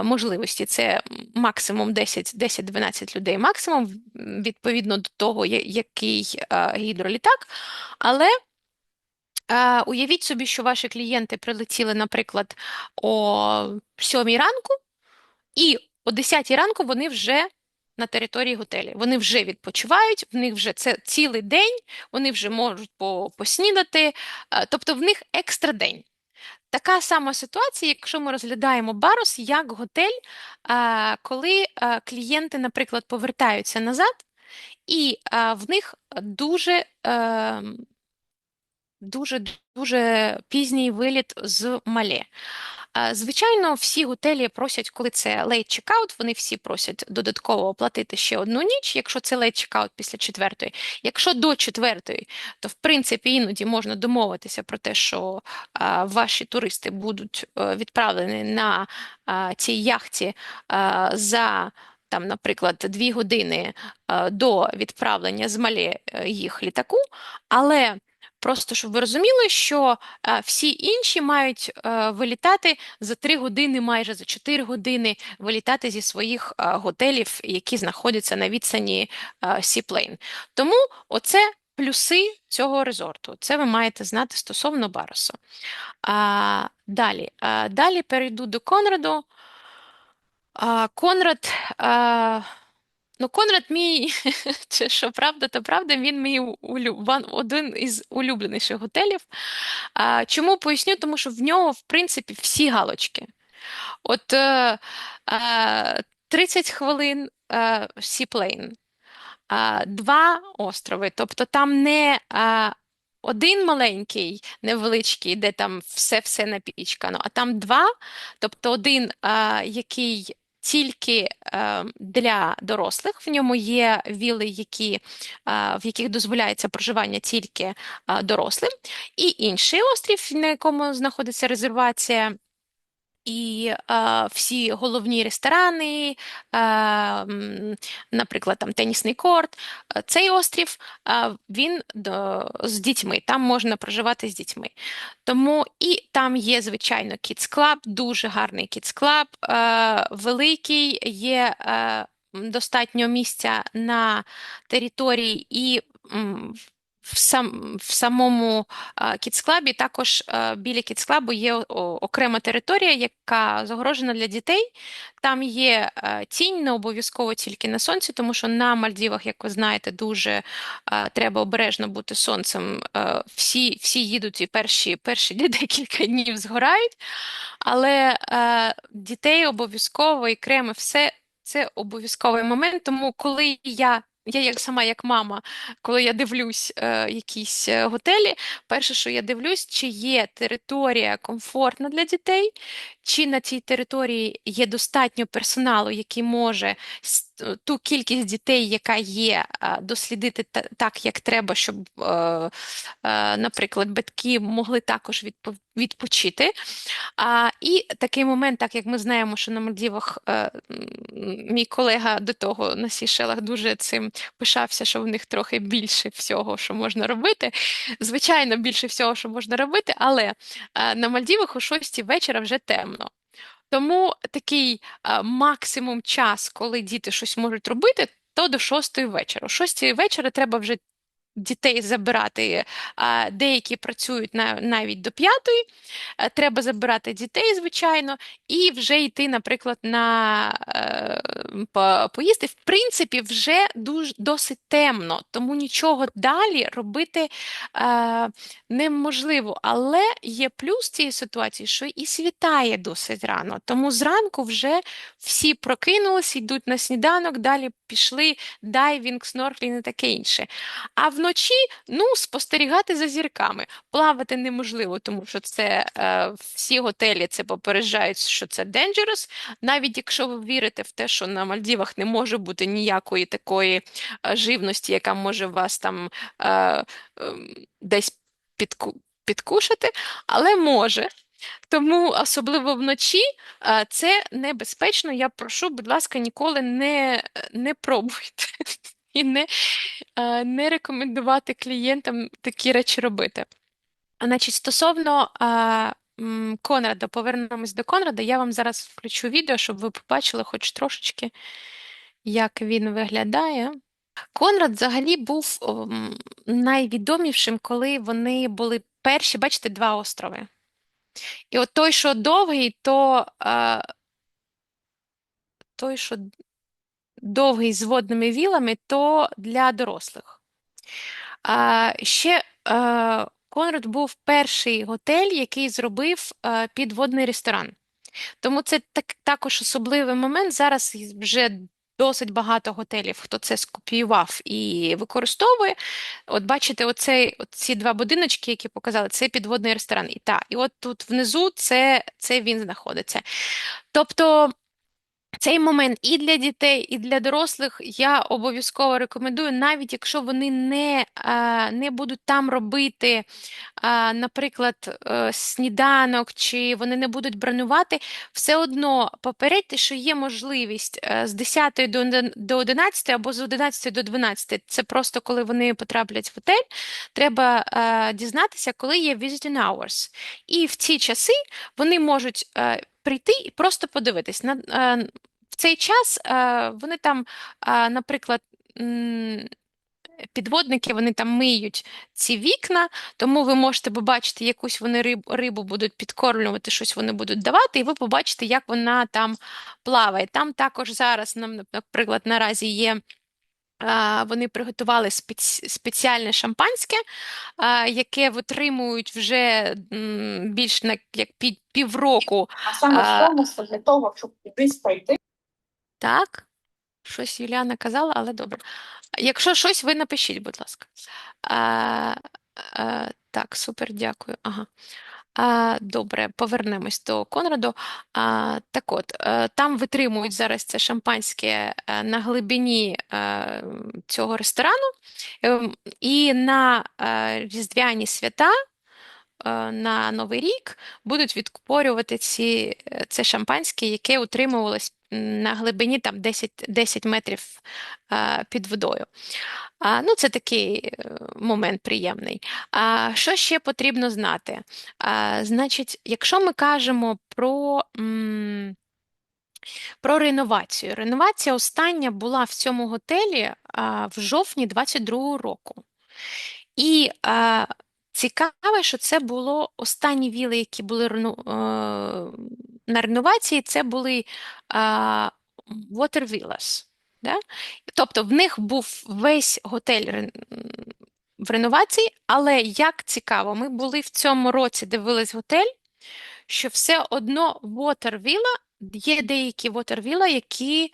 можливості. Це максимум 10-12 людей максимум, відповідно до того, який гідролітак. Але уявіть собі, що ваші клієнти прилетіли, наприклад, о 7 ранку, і о 10 ранку вони вже на території готелю. Вони вже відпочивають, в них вже це цілий день, вони вже можуть поснідати, тобто в них екстра день. Така сама ситуація, якщо ми розглядаємо Барос як готель, коли клієнти, наприклад, повертаються назад, і в них дуже пізній виліт з Мале. Звичайно, всі готелі просять, коли це late checkout, вони всі просять додатково оплатити ще одну ніч, якщо це late checkout після 4-ї. Якщо до 4-ї, то, в принципі, іноді можна домовитися про те, що ваші туристи будуть відправлені на цій яхті за, там, наприклад, 2 години до відправлення з Мале їх літаку, але просто, щоб ви розуміли, що всі інші мають вилітати за 3 години, майже за 4 години вилітати зі своїх готелів, які знаходяться на відстані Seaplane. Тому оце плюси цього резорту. Це ви маєте знати стосовно Баросу. Далі перейду до Конраду. Конрад... Конрад мій, це що правда, то правда, він мій один із улюбленіших готелів. Чому поясню? Тому що в нього, в принципі, всі галочки. От 30 хвилин Seaplane, 2 острови, тобто там не один маленький, невеличкий, де там все напічкано, а там 2, тобто один, який тільки для дорослих. В ньому є вілли, в яких дозволяється проживання тільки дорослим. І інший острів, на якому знаходиться резервація, і всі головні ресторани, наприклад, там тенісний корт. Цей острів, він з дітьми, там можна проживати з дітьми. Тому і там є, звичайно, Kids Club, дуже гарний Kids Club, великий, є достатньо місця на території і в самому Kids-клабі, також біля Kids-клабу є окрема територія, яка загорожена для дітей. Там є тінь, не обов'язково тільки на сонці, тому що на Мальдівах, як ви знаєте, дуже треба обережно бути сонцем. Всі їдуть і перші декілька днів згорають, але дітей обов'язково і креми, все це обов'язковий момент, тому коли я як мама, коли я дивлюсь якісь готелі, перше, що я дивлюсь, чи є територія комфортна для дітей, чи на цій території є достатньо персоналу, який може ту кількість дітей, яка є, дослідити так, як треба, щоб, наприклад, батьки могли також відпочити. І такий момент, так як ми знаємо, що на Мальдівах мій колега до того на Сейшелах дуже цим пишався, що в них трохи більше всього, що можна робити. Звичайно, більше всього, що можна робити, але на Мальдівах о 6 вечора вже темно. Тому такий максимум час, коли діти щось можуть робити, то до 6 вечора. О 6 вечора треба вже дітей забирати, деякі працюють навіть до 5, треба забирати дітей, звичайно, і вже йти, наприклад, поїсти. В принципі, вже досить темно, тому нічого далі робити неможливо. Але є плюс цієї ситуації, що і світає досить рано, тому зранку вже всі прокинулися, йдуть на сніданок, далі пішли дайвінг, снорклінг і таке інше. А вночі, спостерігати за зірками. Плавати неможливо, тому що це всі готелі це попереджають, що це dangerous. Навіть якщо ви вірите в те, що на Мальдівах не може бути ніякої такої живності, яка може вас там десь підкушати, але може. Тому, особливо вночі, це небезпечно. Я прошу, будь ласка, ніколи не пробуйте і не рекомендувати клієнтам такі речі робити. Значить, стосовно Конрада, повернемось до Конрада, я вам зараз включу відео, щоб ви побачили хоч трошечки, як він виглядає. Конрад взагалі був найвідомішим, коли вони були перші, бачите, 2 острови. І от той, що довгий, той, що довгий з водними вілами, то для дорослих. Ще Конрад був перший готель, який зробив підводний ресторан. Тому це також особливий момент. Зараз вже досить багато готелів, хто це скопіював і використовує. От бачите, ці 2 будиночки, які показали, це підводний ресторан. І от тут внизу це він знаходиться. Тобто цей момент і для дітей, і для дорослих я обов'язково рекомендую, навіть якщо вони не будуть там робити, наприклад, сніданок, чи вони не будуть бронювати, все одно попередьте, що є можливість з 10 до 11 або з 11 до 12. Це просто коли вони потраплять в готель, треба дізнатися, коли є visiting hours. І в ці часи вони можуть прийти і просто подивитись. В цей час вони там, наприклад, підводники, вони там миють ці вікна, тому ви можете побачити, якусь вони рибу будуть підкормлювати, щось вони будуть давати, і ви побачите, як вона там плаває. Там також зараз, наприклад, наразі є, вони приготували спеціальне шампанське, яке витримують вже більш як півроку. А саме бонус для того, щоб кудись пройти. Так, щось Юліана казала, але добре. Якщо щось, ви напишіть, будь ласка. Так, супер, дякую. Ага. Добре, повернемось до Конраду. Так от, там витримують зараз це шампанське на глибині цього ресторану. І на різдвяні свята, на Новий рік, будуть відкупорювати це шампанське, яке утримувалось на глибині там 10 метрів під водою. Ну, це такий момент приємний. Що ще потрібно знати? Значить, якщо ми кажемо про реновацію. Реновація остання була в цьому готелі в жовтні 22-го року. І цікаве, що це було останні віли, які були на реновації, це були water villas. Да? Тобто в них був весь готель в реновації, але як цікаво, ми були в цьому році, дивились готель, що все одно water villa, є деякі water villa, які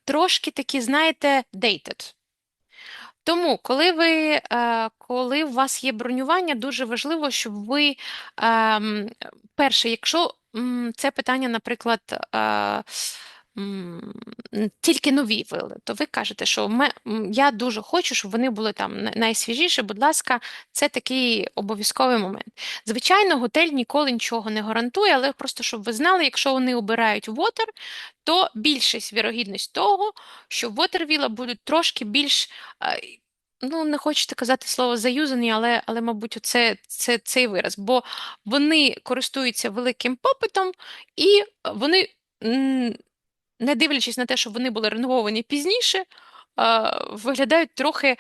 трошки такі, знаєте, dated. Тому, коли у вас є бронювання, дуже важливо, щоб ви, перше, якщо це питання, наприклад, тільки нові вили, то ви кажете, що я дуже хочу, щоб вони були там найсвіжіші, будь ласка, це такий обов'язковий момент. Звичайно, готель ніколи нічого не гарантує, але просто, щоб ви знали, якщо вони обирають water, то більшість вірогідність того, що water-вілла будуть трошки більш, ну, не хочете казати слово заюзані, але мабуть, цей вираз, бо вони користуються великим попитом, і вони, не дивлячись на те, що вони були ренововані пізніше, виглядають трохи.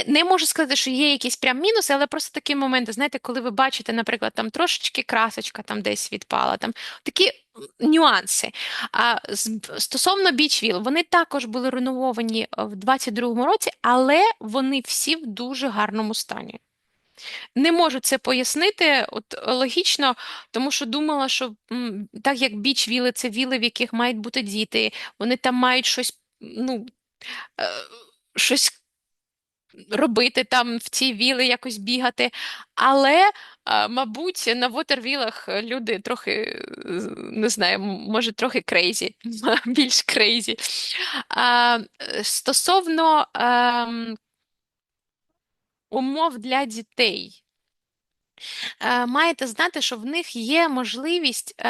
Не можу сказати, що є якісь прям мінуси, але просто такі моменти, знаєте, коли ви бачите, наприклад, там трошечки красочка там десь відпала, там такі нюанси. Стосовно бічвіл, вони також були ренововані в 22-му році, але вони всі в дуже гарному стані. Не можу це пояснити логічно, тому що думала, що так як біч-віли – це віли, в яких мають бути діти, вони там мають щось, щось робити там в ці віли, якось бігати. Але, мабуть, на вотервілах люди трохи, не знаю, може трохи крейзі, більш крейзі. Стосовно умов для дітей. Маєте знати, що в них є можливість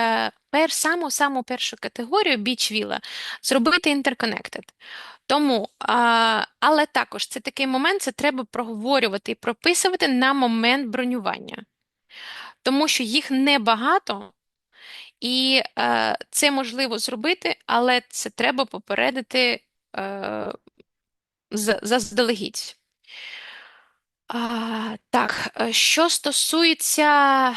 саму першу категорію біч-віла зробити interconnected. Тому, але також це такий момент, це треба проговорювати і прописувати на момент бронювання. Тому що їх небагато, і це можливо зробити, але це треба попередити заздалегідь. Так, що стосується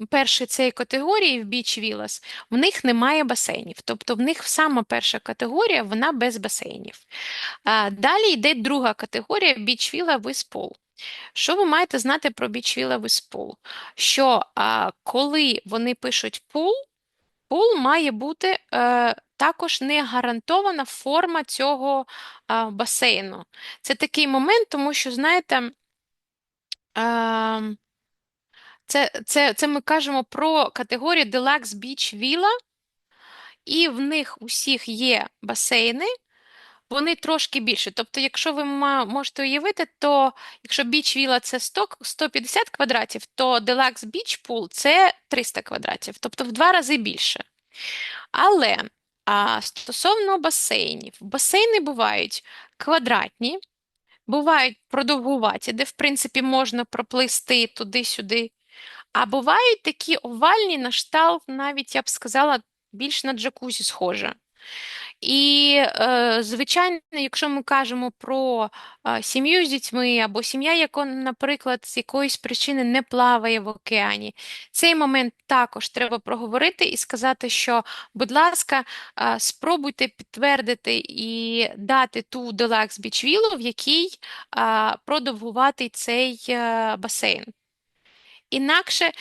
першої цієї категорії в Beach Villas, в них немає басейнів. Тобто в них сама перша категорія, вона без басейнів. Далі йде друга категорія Beach Villa with Pool. Що ви маєте знати про Beach Villa with Pool? Що коли вони пишуть pool має бути також не гарантована форма цього басейну. Це момент, тому що, знаєте, це ми кажемо про категорію Deluxe Beach Villa, і в них усіх є басейни, вони трошки більше. Тобто, якщо ви можете уявити, то якщо Beach Villa – це 150 квадратів, то Deluxe Beach Pool – це 300 квадратів, тобто в 2 рази більше. Але стосовно басейнів, басейни бувають квадратні, бувають продовгуваті, де, в принципі, можна проплисти туди-сюди, а бувають такі овальні на кшталт, навіть, я б сказала, більш на джакузі схоже. І, звичайно, якщо ми кажемо про сім'ю з дітьми, або сім'я, яка, наприклад, з якоїсь причини не плаває в океані, цей момент також треба проговорити і сказати, що, будь ласка, спробуйте підтвердити і дати ту Deluxe Beach Villa, в якій продовгуватий цей басейн. Інакше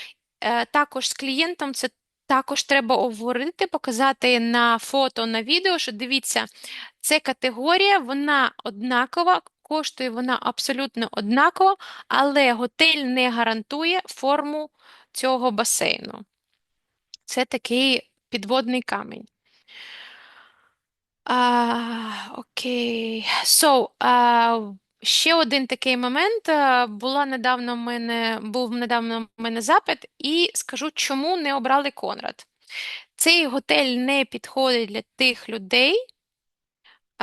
також з клієнтом це також треба обговорити, показати на фото, на відео, що дивіться, це категорія, вона однакова, коштує вона абсолютно однаково, але готель не гарантує форму цього басейну. Це такий підводний камінь. Окей. Ще один такий момент. Був недавно в мене запит, і скажу, чому не обрали Конрад. Цей готель не підходить для тих людей,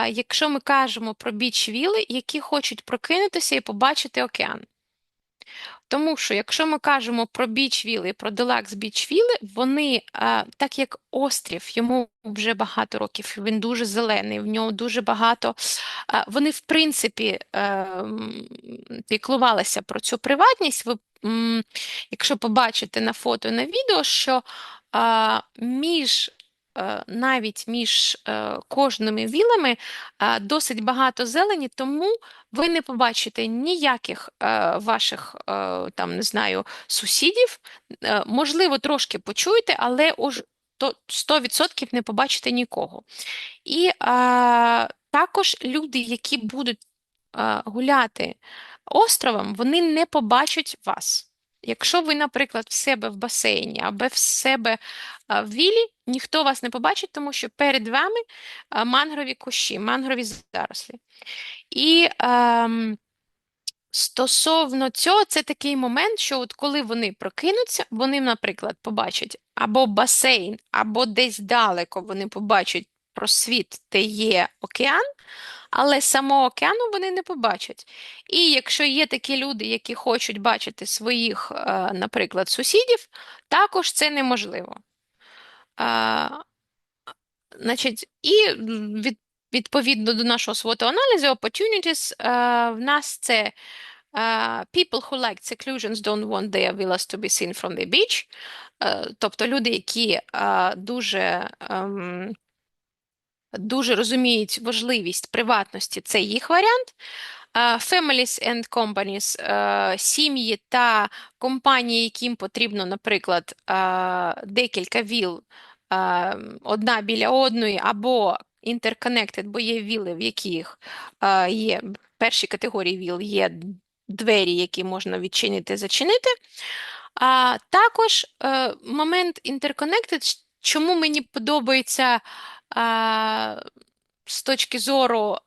якщо ми кажемо про біч-віли, які хочуть прокинутися і побачити океан. Тому що, якщо ми кажемо про біч-віли і про делакс біч-віли, вони, так як острів, йому вже багато років, він дуже зелений, в ньому дуже багато, вони, в принципі, піклувалися про цю приватність. Ви, якщо побачите на фото і на відео, що навіть між кожними вілами досить багато зелені, тому ви не побачите ніяких ваших, там, не знаю, сусідів. Можливо, трошки почуєте, але 100% не побачите нікого. І також люди, які будуть гуляти островом, вони не побачать вас. Якщо ви, наприклад, в себе в басейні або в себе в вілі, ніхто вас не побачить, тому що перед вами мангрові кущі, мангрові зарослі. І стосовно цього, це такий момент, що от коли вони прокинуться, вони, наприклад, побачать або басейн, або десь далеко вони побачать просвіт, де є океан, але самого океану вони не побачать. І якщо є такі люди, які хочуть бачити своїх, наприклад, сусідів, також це неможливо. Значить, і відповідно до нашого SWOT-аналізу, opportunities, в нас це people who like seclusions don't want their villas to be seen from the beach. Тобто люди, які дуже розуміють важливість приватності, це їх варіант. Families and companies, сім'ї та компанії, яким потрібно, наприклад, декілька віл, одна біля одної, або interconnected, бо є віли, в яких є перші категорії віл, є двері, які можна відчинити, зачинити. Також момент interconnected, чому мені подобається з точки зору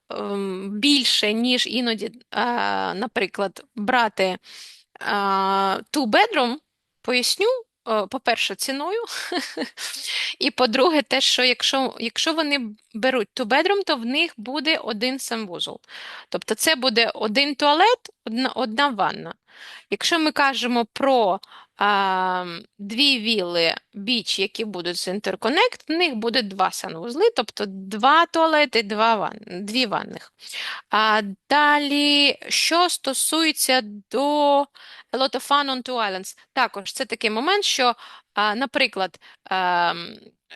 більше, ніж іноді, наприклад, брати two-bedroom, поясню, по-перше, ціною, і по-друге, те, що якщо вони беруть two-bedroom, то в них буде один санвузол. Тобто це буде один туалет, одна ванна. Якщо ми кажемо про дві вілли біч, які будуть з інтерконект, в них буде два санвузли, тобто два туалети, дві ванних. Далі, що стосується до a lot of fun on two islands, також це такий момент, що, наприклад,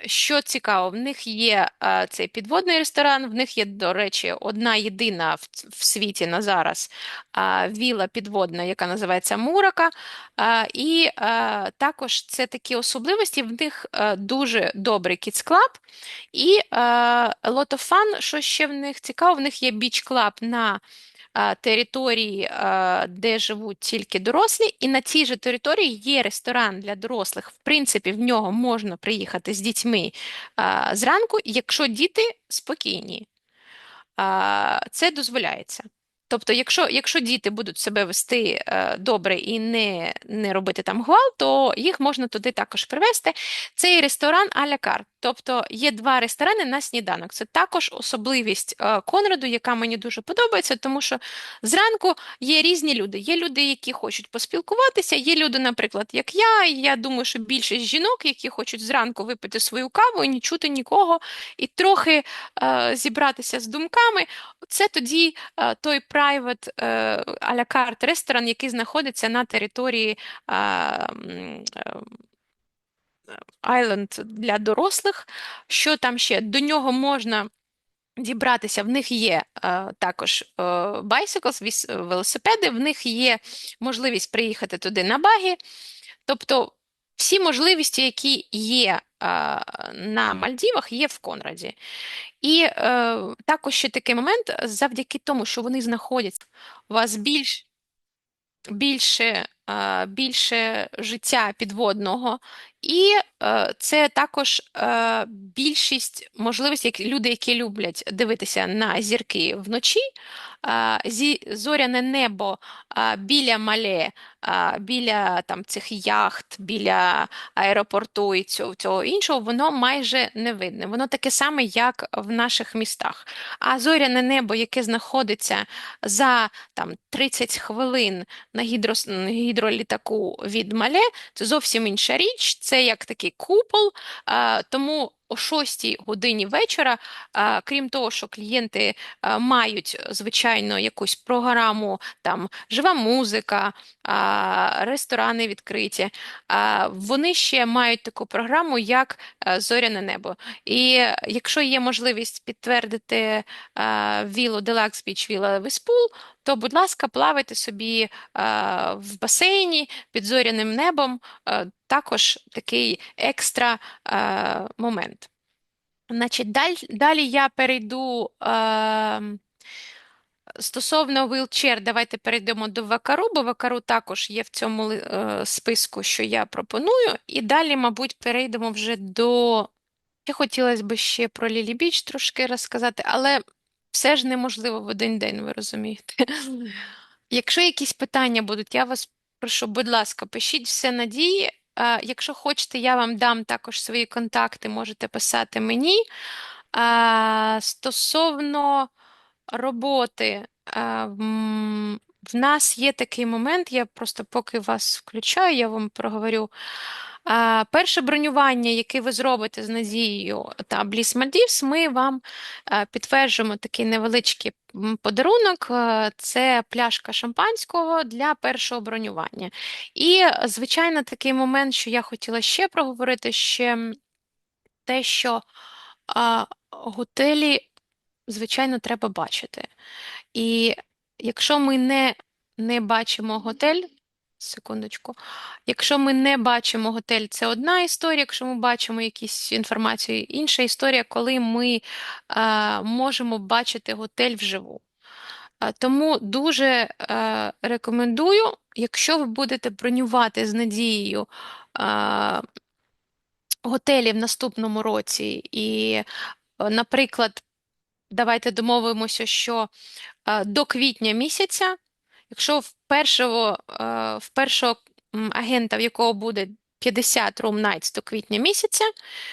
що цікаво, в них є цей підводний ресторан, в них є, до речі, одна єдина в світі на зараз віла підводна, яка називається Мурака. І також це такі особливості, в них дуже добрий Kids Club. І a lot of fun, що ще в них цікаво, в них є Beach Club на території, де живуть тільки дорослі, і на цій же території є ресторан для дорослих. В принципі, в нього можна приїхати з дітьми зранку, якщо діти спокійні. Це дозволяється. Тобто, якщо діти будуть себе вести добре і не робити там гвалт, то їх можна туди також привезти. Цей ресторан а-ля карт. Тобто є два ресторани на сніданок. Це також особливість Конраду, яка мені дуже подобається, тому що зранку є різні люди. Є люди, які хочуть поспілкуватися, є люди, наприклад, як я думаю, що більшість жінок, які хочуть зранку випити свою каву і не чути нікого, і трохи зібратися з думками. Це тоді той private а-ля карт ресторан, який знаходиться на території Island для дорослих. Що там ще? До нього можна дібратися, в них є також bicycles, велосипеди, в них є можливість приїхати туди на багі. Тобто всі можливості, які є на Мальдівах, є в Конраді. І також ще такий момент, завдяки тому, що вони знаходяться, у вас більше життя підводного, і це також більшість можливостей, як люди, які люблять дивитися на зірки вночі, зоряне небо біля Мале, біля там цих яхт, біля аеропорту і цього іншого, воно майже не видне. Воно таке саме, як в наших містах. А зоряне небо, яке знаходиться за там 30 хвилин на гідролітаку від Мале, це зовсім інша річ, це як такий купол, тому о 6 годині вечора, крім того, що клієнти мають, звичайно, якусь програму, там жива музика, ресторани відкриті, вони ще мають таку програму, як зоряне небо. І якщо є можливість підтвердити віллу Deluxe Beach Villa Виспул, то, будь ласка, плавайте собі в басейні під зоряним небом, також такий екстра момент. Значить, далі я перейду стосовно wheelchair, давайте перейдемо до Вакару, бо Вакару також є в цьому списку, що я пропоную. І далі, мабуть, перейдемо вже до... Я хотілося б ще про Лілі Біч трошки розказати, але все ж неможливо в один день, ви розумієте. Якщо якісь питання будуть, я вас прошу, будь ласка, пишіть все Надії. Якщо хочете, я вам дам також свої контакти, можете писати мені. Стосовно роботи, в нас є такий момент, я просто поки вас включаю, я вам проговорю. Перше бронювання, яке ви зробите з Надією та Bliss Maldives, ми вам підтверджуємо такий невеличкий подарунок. Це пляшка шампанського для першого бронювання. І, звичайно, такий момент, що я хотіла ще проговорити, ще те, що готелі, звичайно, треба бачити. І якщо ми не бачимо готель, секундочку, якщо ми не бачимо готель, це одна історія, якщо ми бачимо якусь інформацію, інша історія, коли ми можемо бачити готель вживу. Тому дуже рекомендую, якщо ви будете бронювати з Надією готелі в наступному році і, наприклад, давайте домовимося, що до квітня місяця, якщо в першого агента, в якого буде 50 room nights до квітня місяця,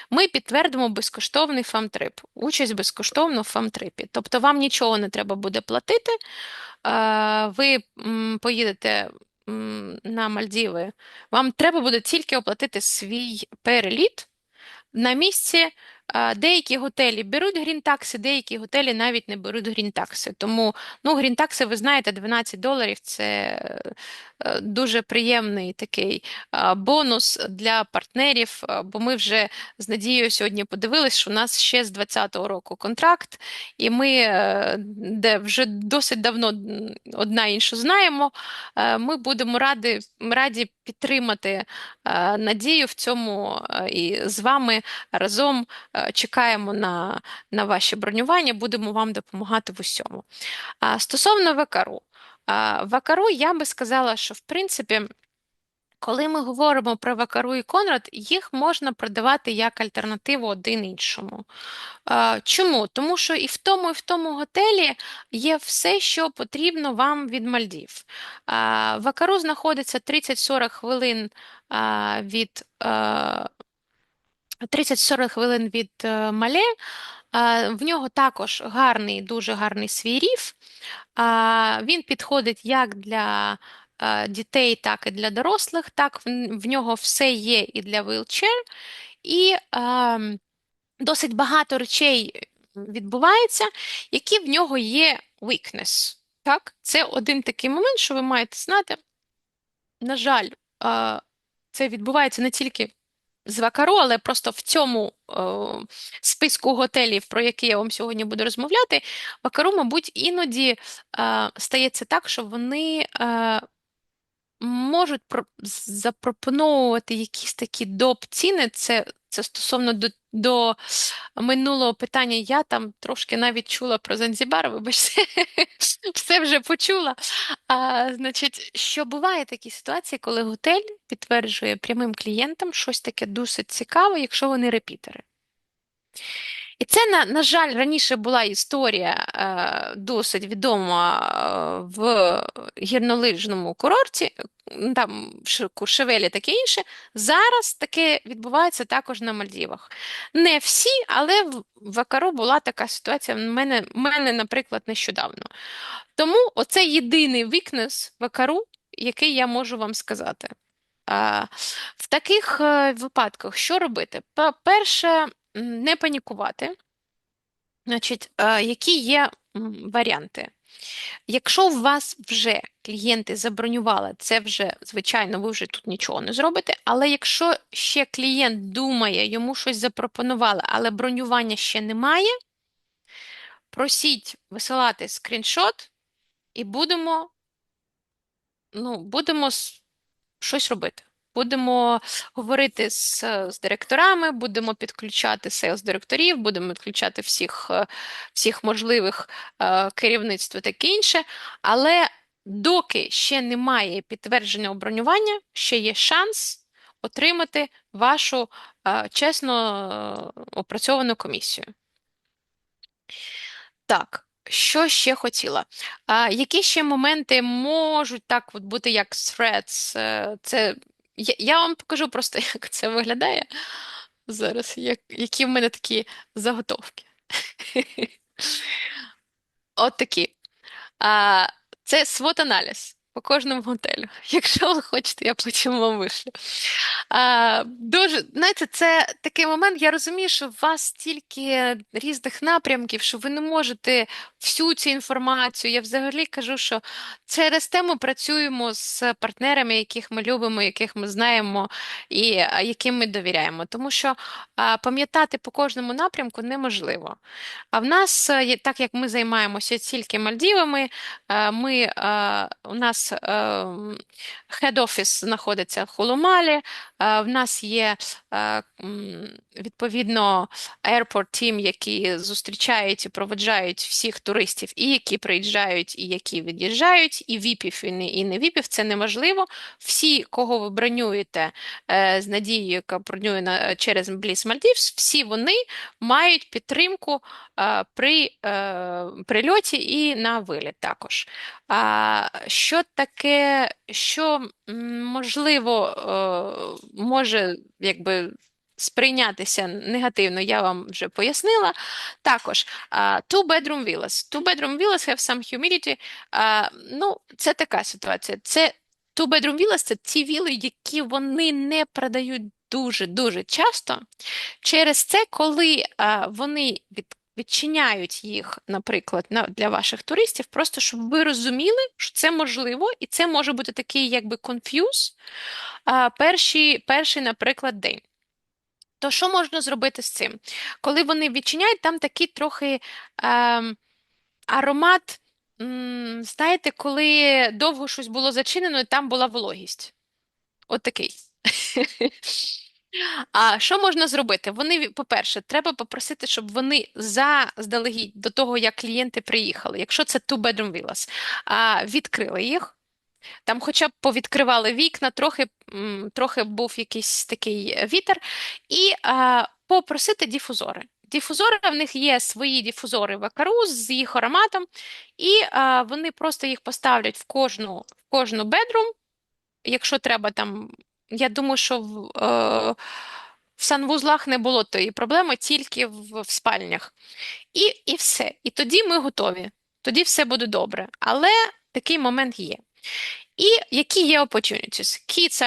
ми підтвердимо безкоштовний фам-трип, участь безкоштовно в фам-трипі. Тобто вам нічого не треба буде платити, ви поїдете на Мальдіви, вам треба буде тільки оплатити свій переліт на місці. Деякі готелі беруть грін-такси, деякі готелі навіть не беруть грін-такси. Тому, грін-такси, ви знаєте, $12 – це дуже приємний такий бонус для партнерів, бо ми вже з Надією сьогодні подивилися, що у нас ще з 2020 року контракт, і ми, де вже досить давно одна іншу знаємо, ми будемо раді підтримати Надію в цьому і з вами разом чекаємо на ваші бронювання, будемо вам допомагати в усьому. Стосовно Вакару. Вакару, я би сказала, що, в принципі, коли ми говоримо про Вакару і Конрад, їх можна продавати як альтернативу один іншому. Чому? Тому що і в тому готелі є все, що потрібно вам від Мальдів. Вакару знаходиться 30-40 хвилин від 30-40 хвилин від Мале. В нього також дуже гарний свій ріф. Він підходить як для дітей, так і для дорослих. Так, в нього все є і для wheelchair. І досить багато речей відбувається, які в нього є weakness. Так? Це один такий момент, що ви маєте знати. На жаль, це відбувається не тільки з Вакару, але просто в цьому списку готелів, про які я вам сьогодні буду розмовляти, Вакару, мабуть, іноді стається так, що вони можуть запропонувати якісь такі доп. Ціни, це стосовно до минулого питання. Я там трошки навіть чула про Занзібар, вибачте, все вже почула. Значить, що буває такі ситуації, коли готель підтверджує прямим клієнтам щось таке досить цікаве, якщо вони репітери. І це, на жаль, раніше була історія досить відома в гірнолижному курорті, там в Куршевелі таке інше. Зараз таке відбувається також на Мальдівах. Не всі, але в Акару була така ситуація в мене, наприклад, нещодавно. Тому оце єдиний вікнес в Акару, який я можу вам сказати. В таких випадках що робити? Перше, не панікувати. Значить, які є варіанти? Якщо у вас вже клієнти забронювали, це вже, звичайно, ви вже тут нічого не зробите, але якщо ще клієнт думає, йому щось запропонували, але бронювання ще немає, просіть висилати скріншот і будемо щось робити. Будемо говорити з директорами, будемо підключати сейлс-директорів, будемо підключати всіх можливих керівництв і таке інше. Але доки ще немає підтвердженого бронювання, ще є шанс отримати вашу чесно опрацьовану комісію. Так. Що ще хотіла? Які ще моменти можуть так от бути, як threads? Я вам покажу просто, як це виглядає зараз, які в мене такі заготовки. От такі. Це SWOT-аналіз по кожному готелю. Якщо ви хочете, я потім вам вишлю. Дуже, знаєте, це такий момент, я розумію, що у вас стільки різних напрямків, що ви не можете всю цю інформацію. Я взагалі кажу, що через те ми працюємо з партнерами, яких ми любимо, яких ми знаємо і яким ми довіряємо. Тому що пам'ятати по кожному напрямку неможливо. А в нас, так як ми займаємося тільки Мальдівами, у нас хед-офіс знаходиться в Холомалі, в нас є відповідно airport team, які зустрічають і проведжають всіх туристів, і які приїжджають, і які від'їжджають, і віпів, і не віпів, це неможливо. Всі, кого ви бронюєте з Надією, яка бронює через Bliss Maldives, всі вони мають підтримку при прильоті і на виліт також. Що таке, що можливо може якби сприйнятися негативно, я вам вже пояснила. Також two-bedroom villas. Two-bedroom villas have some humidity. Це така ситуація. Це two-bedroom villas – це ті віли, які вони не продають дуже-дуже часто. Через це, коли вони відчиняють їх, наприклад, для ваших туристів, просто щоб ви розуміли, що це можливо, і це може бути такий, якби, конф'юз перший, наприклад, день. То що можна зробити з цим? Коли вони відчиняють, там такий трохи аромат, знаєте, коли довго щось було зачинено, і там була вологість. От такий. А що можна зробити? Вони, по-перше, треба попросити, щоб вони заздалегідь до того, як клієнти приїхали, якщо це two-bedroom villas, відкрили їх, там хоча б повідкривали вікна, трохи був якийсь такий вітер, і попросити дифузори. Дифузори, в них є свої дифузори в Акару з їх ароматом, і вони просто їх поставлять в кожну бедрум, якщо треба там. Я думаю, що в санвузлах не було тієї проблеми, тільки в спальнях. І все. І тоді ми готові. Тоді все буде добре. Але такий момент є. І які є opportunities? Kids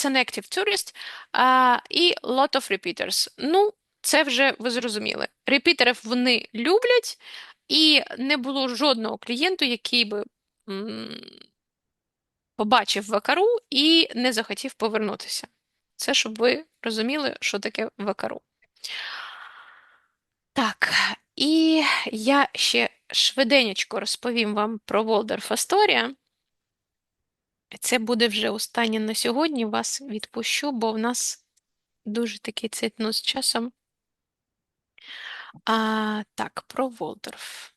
and active tourists і lot of repeaters. Це вже ви зрозуміли. Репітерів вони люблять, і не було жодного клієнту, який би побачив Вакару і не захотів повернутися. Це, щоб ви розуміли, що таке Вакару. Так, і я ще швиденечко розповім вам про Waldorf Astoria. Це буде вже останнє на сьогодні. Вас відпущу, бо в нас дуже такий цитно з часом. Так, про Волдорф.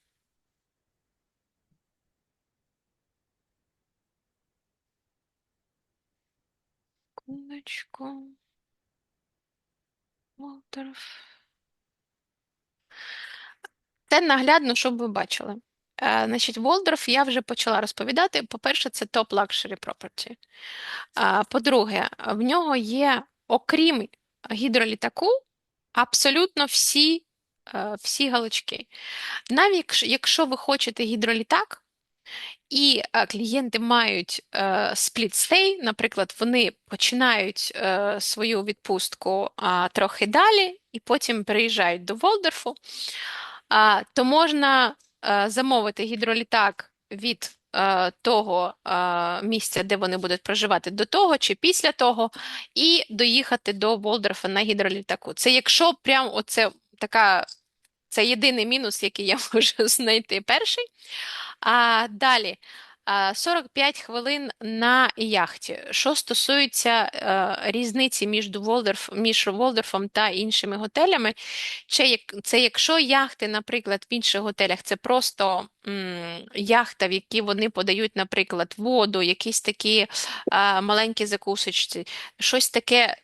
Секундочку. Волдорф. Це наглядно, щоб ви бачили. Значить, Волдорф я вже почала розповідати. По-перше, це топ лакшері property. По-друге, в нього є, окрім гідролітаку, абсолютно всі галочки. Навіть якщо ви хочете гідролітак, і клієнти мають спліт-стей, наприклад, вони починають свою відпустку трохи далі і потім переїжджають до Волдорфу, то можна замовити гідролітак від того місця, де вони будуть проживати, до того чи після того, і доїхати до Волдорфа на гідролітаку. Це якщо прям оце така, це єдиний мінус, який я можу знайти перший. Далі 45 хвилин на яхті. Що стосується різниці між Волдорфом та іншими готелями, це якщо яхти, наприклад, в інших готелях, це просто яхта, в якій вони подають, наприклад, воду, якісь такі маленькі закусочці, щось таке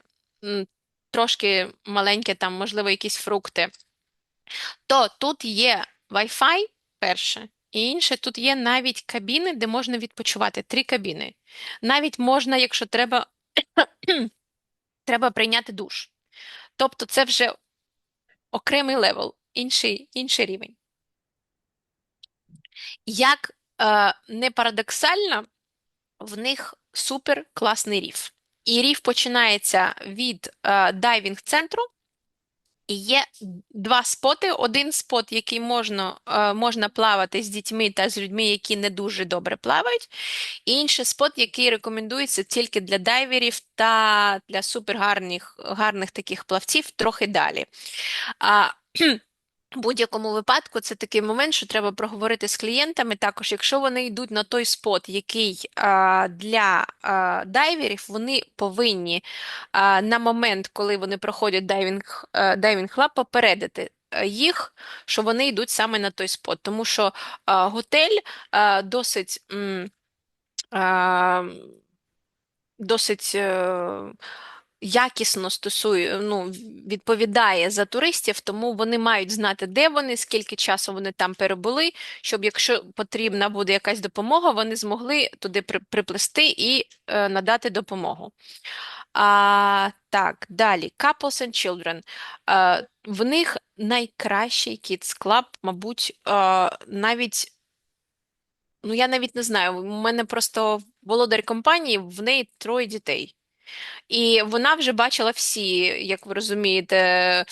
трошки маленьке, там, можливо, якісь фрукти, то тут є Wi-Fi, перше. І інше, тут є навіть кабіни, де можна відпочивати. 3 кабіни. Навіть можна, якщо треба, треба прийняти душ. Тобто це вже окремий левел, інший рівень. Як не парадоксально, в них супер класний ріф. І ріф починається від дайвінг-центру. І є 2 споти. Один спот, який можна плавати з дітьми та з людьми, які не дуже добре плавають. І інший спот, який рекомендується тільки для дайверів та для супергарних таких плавців трохи далі. В будь-якому випадку це такий момент, що треба проговорити з клієнтами. Також, якщо вони йдуть на той спот, який для дайверів, вони повинні на момент, коли вони проходять дайвінг-клаб, попередити їх, що вони йдуть саме на той спот. Тому що готель досить якісно відповідає за туристів, тому вони мають знати, де вони, скільки часу вони там перебули, щоб якщо потрібна буде якась допомога, вони змогли туди приплисти і надати допомогу. Так, далі. Couples and Children. В них найкращий Kids Club, мабуть, навіть, я навіть не знаю, у мене просто володар компанії, в неї 3 дітей. І вона вже бачила всі, як ви розумієте,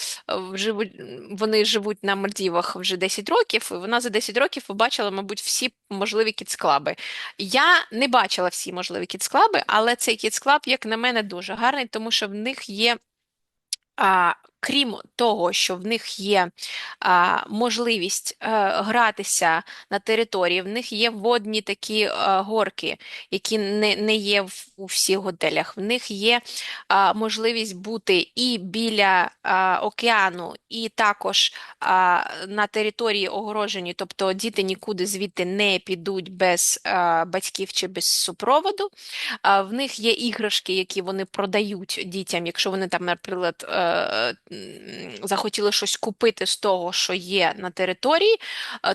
вони живуть на Мальдівах вже 10 років, і вона за 10 років побачила, мабуть, всі можливі кідс-клаби. Я не бачила всі можливі кідс-клаби, але цей кідс-клаб, як на мене, дуже гарний, тому що в них є, крім того, що в них є можливість гратися на території, в них є водні такі горки, які не є у всіх готелях. В них є можливість бути і біля океану, і також на території огорожені, тобто діти нікуди звідти не підуть без батьків чи без супроводу. В них є іграшки, які вони продають дітям, якщо вони там, наприклад, захотіли щось купити з того, що є на території,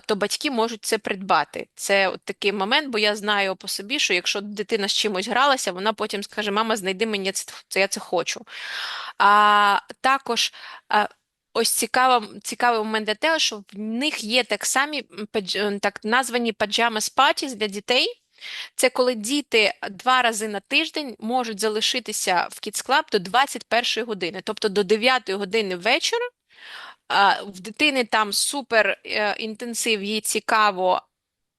то батьки можуть це придбати. Це от такий момент, бо я знаю по собі, що якщо дитина з чимось гралася, вона потім скаже: мама, знайди мені це, я це хочу. Також ось цікавий момент для того, що в них є так названі pajamas parties для дітей. Це коли діти 2 рази на тиждень можуть залишитися в Kids Club до 21 години, тобто до 9 години вечора. В дитини там супер інтенсив, їй цікаво,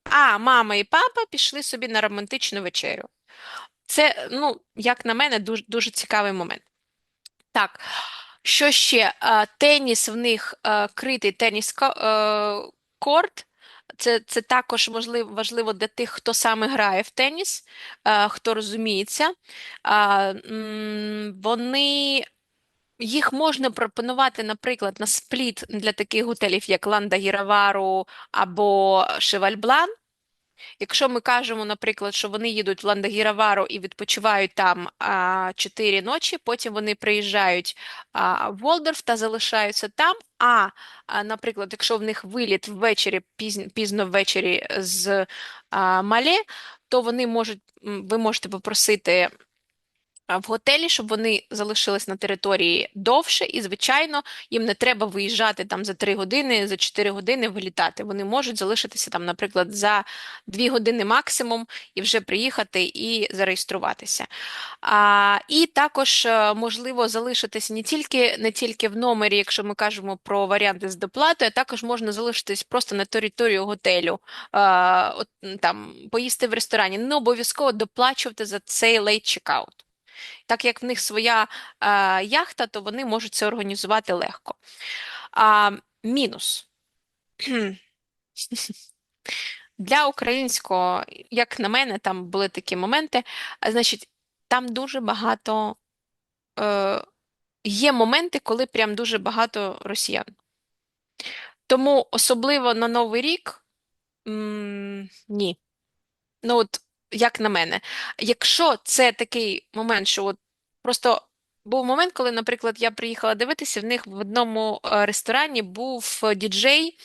а мама і папа пішли собі на романтичну вечерю. Це, як на мене, дуже, дуже цікавий момент. Так, що ще? Теніс в них критий теніс-корт. це також важливо для тих, хто саме грає в теніс, хто розуміється. Їх можна пропонувати, наприклад, на спліт для таких готелів, як Ланда Гіравару або Шевальблан. Якщо ми кажемо, наприклад, що вони їдуть в Ланда Гіравару і відпочивають там 4 ночі, потім вони приїжджають в Волдорф та залишаються там, наприклад, якщо в них виліт ввечері, пізно ввечері з Мале, то ви можете попросити в готелі, щоб вони залишились на території довше, і, звичайно, їм не треба виїжджати там за 3 години, за 4 години вилітати. Вони можуть залишитися там, наприклад, за 2 години максимум і вже приїхати і зареєструватися. І також можливо залишитись не тільки в номері, якщо ми кажемо про варіанти з доплатою, а також можна залишитись просто на територію готелю, там, поїсти в ресторані. Не обов'язково доплачувати за цей late checkout. Так як в них своя яхта, то вони можуть це організувати легко. Мінус. Для українського, як на мене, там були такі моменти, значить, там дуже багато, є моменти, коли прям дуже багато росіян. Тому особливо на Новий рік, ні. Ну от, як на мене. Якщо це такий момент, що от просто був момент, коли, наприклад, я приїхала дивитися, в них в одному ресторані був діджей,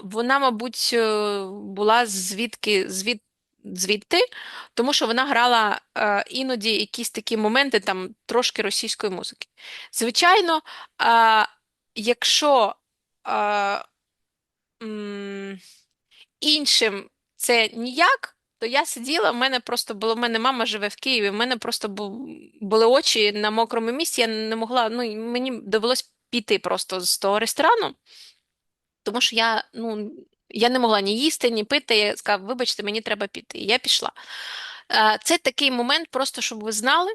вона, мабуть, була звідти, тому що вона грала іноді якісь такі моменти, там, трошки російської музики. Звичайно, якщо іншим це ніяк, то я сиділа, в мене мама живе в Києві, в мене просто були очі на мокрому місці, я не могла, мені довелось піти просто з того ресторану, тому що я не могла ні їсти, ні пити, я сказала, вибачте, мені треба піти, і я пішла. Це такий момент, просто щоб ви знали,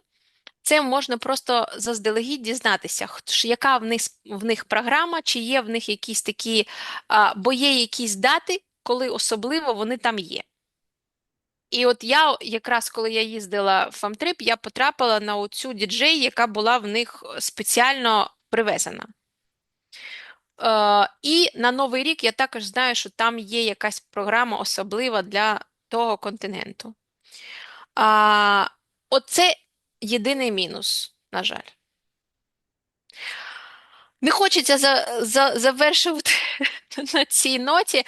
це можна просто заздалегідь дізнатися, яка в них програма, чи є в них якісь такі, бо є якісь дати, коли особливо вони там є. І от я, якраз коли я їздила в фамтрип, я потрапила на оцю діджей, яка була в них спеціально привезена. І на Новий рік я також знаю, що там є якась програма особлива для того континенту. Оце єдиний мінус, на жаль. Не хочеться завершувати на цій ноті,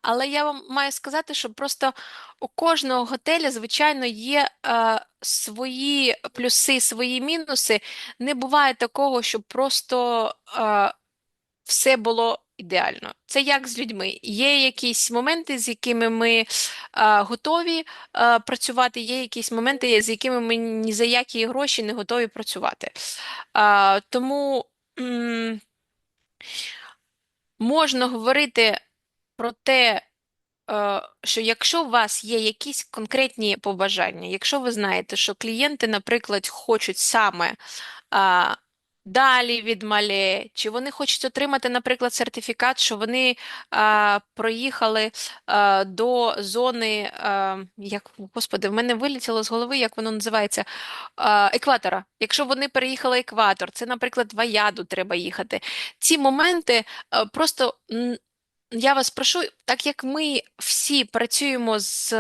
але я вам маю сказати, що просто у кожного готеля, звичайно, є свої плюси, свої мінуси. Не буває такого, щоб просто все було ідеально. Це як з людьми. Є якісь моменти, з якими ми готові працювати, є якісь моменти, з якими ми ні за які гроші не готові працювати. Тому можна говорити про те, що якщо у вас є якісь конкретні побажання, якщо ви знаєте, що клієнти, наприклад, хочуть саме далі від Мале, чи вони хочуть отримати, наприклад, сертифікат, що вони проїхали до зони, господи, в мене вилетіло з голови, як воно називається, екватора. Якщо вони переїхали екватор, це, наприклад, в Аяду треба їхати. Ці моменти просто, я вас прошу, так як ми всі працюємо з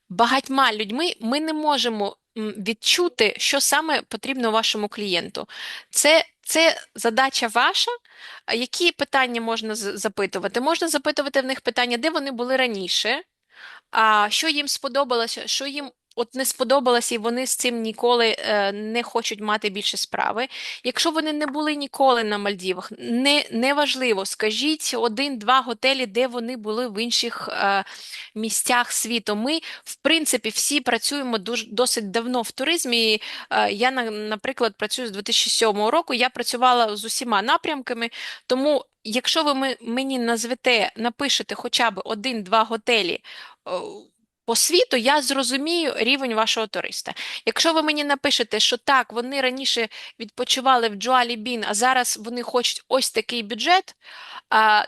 багатьма людьми, ми не можемо відчути, що саме потрібно вашому клієнту. Це задача ваша. Які питання можна запитувати? Можна запитувати в них питання, де вони були раніше, що їм сподобалося, що їм не сподобалося, і вони з цим ніколи не хочуть мати більше справи. Якщо вони не були ніколи на Мальдівах, неважливо, скажіть 1-2 готелі, де вони були в інших місцях світу. Ми, в принципі, всі працюємо досить давно в туризмі. Я, наприклад, працюю з 2007 року, я працювала з усіма напрямками, тому якщо ви мені напишете хоча б 1-2 готелі, по світу, я зрозумію рівень вашого туриста. Якщо ви мені напишете, що так, вони раніше відпочивали в Джоалі Бін, а зараз вони хочуть ось такий бюджет,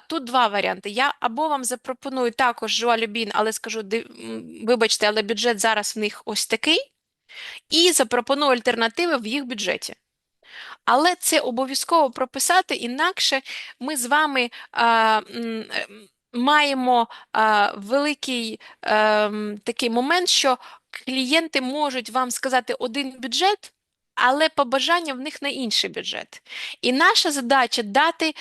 тут два варіанти. Я або вам запропоную також Джоалі Бін, але скажу, вибачте, але бюджет зараз в них ось такий, і запропоную альтернативи в їх бюджеті. Але це обов'язково прописати, інакше ми з вами маємо великий такий момент, що клієнти можуть вам сказати один бюджет, але побажання в них на інший бюджет. І наша задача дати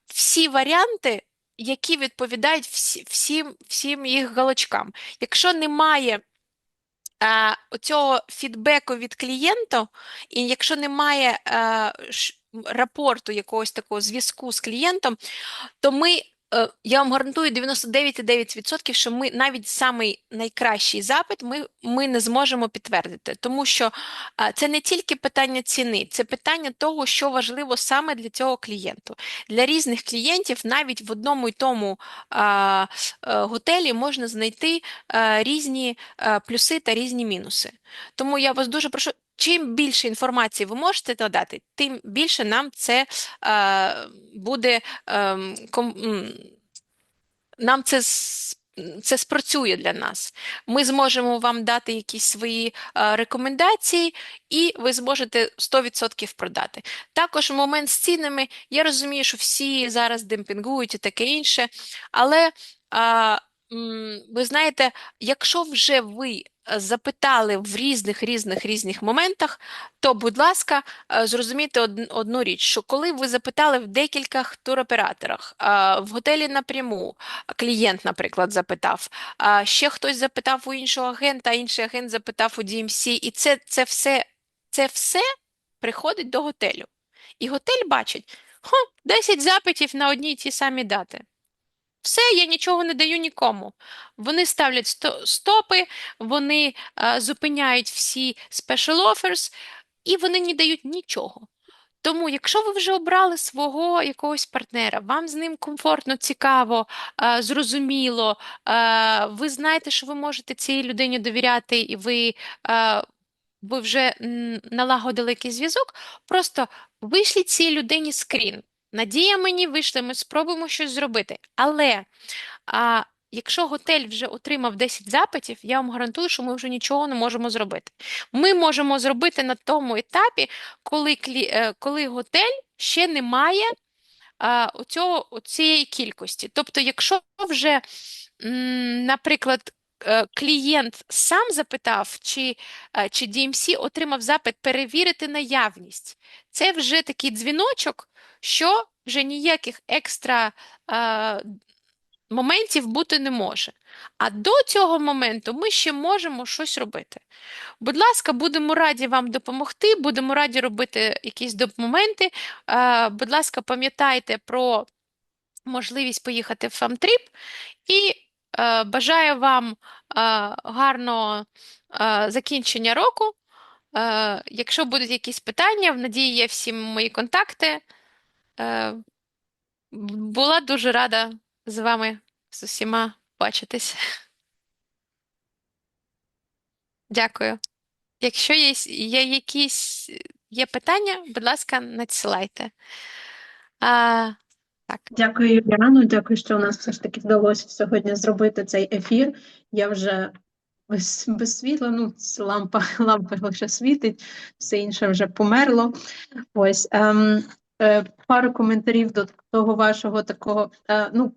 всі варіанти, які відповідають всім їх галочкам. Якщо немає оцього фідбеку від клієнта, і якщо немає рапорту, якогось такого зв'язку з клієнтом, то я вам гарантую 99,9%, що ми навіть самий найкращий запит ми не зможемо підтвердити. Тому що це не тільки питання ціни, це питання того, що важливо саме для цього клієнту. Для різних клієнтів навіть в одному і тому готелі можна знайти різні плюси та різні мінуси. Тому я вас дуже прошу, чим більше інформації ви можете надати, тим більше нам це буде, нам це спрацює для нас. Ми зможемо вам дати якісь свої рекомендації, і ви зможете 100% продати. Також момент з цінами, я розумію, що всі зараз демпінгують і таке інше, але ви знаєте, якщо вже ви запитали в різних моментах, то, будь ласка, зрозумійте одну річ, що коли ви запитали в декількох туроператорах, в готелі напряму, клієнт, наприклад, запитав, ще хтось запитав у іншого агента, а інший агент запитав у DMC, і це все приходить до готелю. І готель бачить, 10 запитів на одні й ті самі дати. Все, я нічого не даю нікому. Вони ставлять стопи, вони зупиняють всі special offers, і вони не дають нічого. Тому, якщо ви вже обрали свого якогось партнера, вам з ним комфортно, цікаво, зрозуміло, ви знаєте, що ви можете цій людині довіряти, і ви вже налагодили якийсь зв'язок, просто вишліть цій людині скрін. Надія мені, вийшли, ми спробуємо щось зробити. Але якщо готель вже отримав 10 запитів, я вам гарантую, що ми вже нічого не можемо зробити. Ми можемо зробити на тому етапі, коли готель ще не має цієї кількості. Тобто, якщо вже, наприклад, клієнт сам запитав, чи DMC отримав запит перевірити наявність, це вже такий дзвіночок, що вже ніяких екстра моментів бути не може. А до цього моменту ми ще можемо щось робити. Будь ласка, будемо раді вам допомогти, будемо раді робити якісь моменти. Будь ласка, пам'ятайте про можливість поїхати в фамтріп і бажаю вам гарного закінчення року. Якщо будуть якісь питання, в надії є всі мої контакти. Була дуже рада з вами з усіма бачитись. Дякую. Якщо є якісь питання, будь ласка, надсилайте. Так. Дякую, Юліано. Дякую, що у нас все ж таки вдалося сьогодні зробити цей ефір. Я вже без світла, лампа лише світить, все інше вже померло. Ось. Пару коментарів до того вашого такого,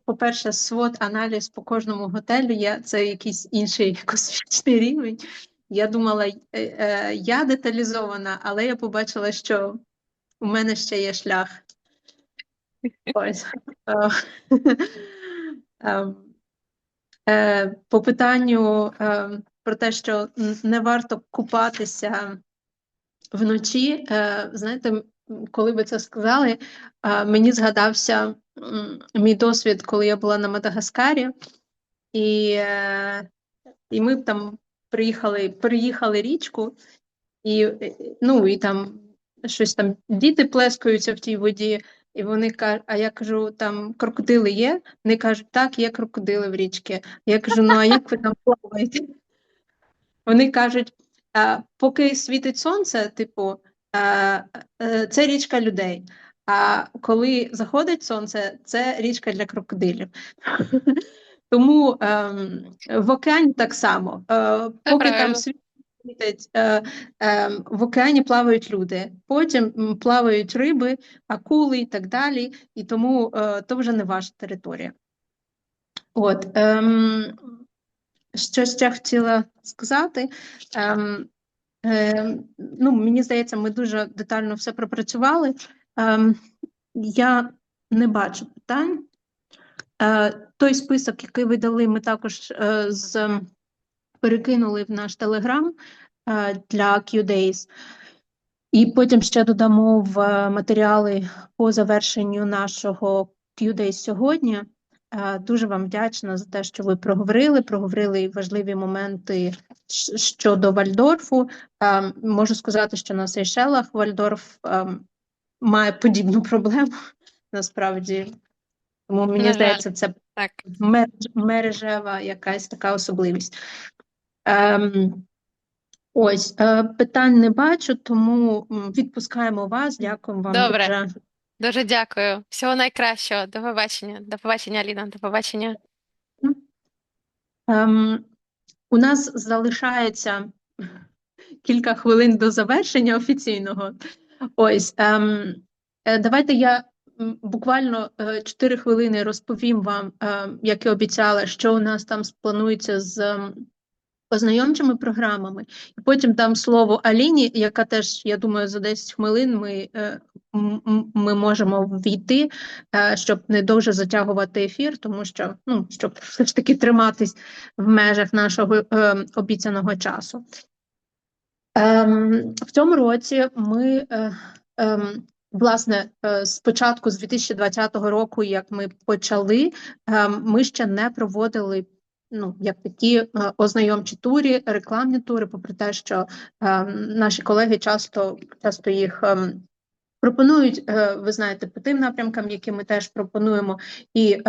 по-перше, SWOT-аналіз по кожному готелю, це якийсь інший космічний рівень. Я думала, я деталізована, але я побачила, що у мене ще є шлях. Ось. По питанню про те, що не варто купатися вночі, знаєте, коли ви це сказали, мені згадався мій досвід, коли я була на Мадагаскарі, і ми там переїхали річку, і там щось там діти плескаються в тій воді, І вони кажуть, а я кажу, там крокодили є? Вони кажуть, так, є крокодили в річці. Я кажу, ну а як ви там плаваєте? Вони кажуть, поки світить сонце, типу, це річка людей. А коли заходить сонце, це річка для крокодилів. Тому в океані так само. Поки там світить, в океані плавають люди. Потім плавають риби, акули і так далі. І тому то вже не ваша територія. От. Що ще хотіла сказати. Ну, мені здається, ми дуже детально все пропрацювали. Я не бачу питань. Той список, який ви дали, ми також перекинули в наш Telegram для Qdays. І потім ще додамо в матеріали по завершенню нашого Qdays сьогодні. Дуже вам вдячна за те, що ви проговорили важливі моменти щодо Вальдорфу. Можу сказати, що на Сейшелах Вальдорф має подібну проблему, насправді. Тому, мені здається, це мережева якась така особливість. Ось, питань не бачу, тому відпускаємо вас. Дякую вам. Добре. Дуже дякую. Всього найкращого. До побачення. До побачення, Аліна. До побачення. У нас залишається кілька хвилин до завершення офіційного. Ось, давайте я буквально 4 хвилини розповім вам, як і обіцяла, що у нас там планується з ознайомчими програмами. І потім дам слово Аліні, яка теж, я думаю, за 10 хвилин ми можемо ввійти, щоб не дуже затягувати ефір, тому що, ну, щоб все ж таки триматись в межах нашого обіцяного часу. В цьому році ми, власне, спочатку з 2020 року, як ми почали, ми ще не проводили, ну, як такі ознайомчі тури, рекламні тури, попри те, що наші колеги часто їх пропонують, ви знаєте, по тим напрямкам, які ми теж пропонуємо. І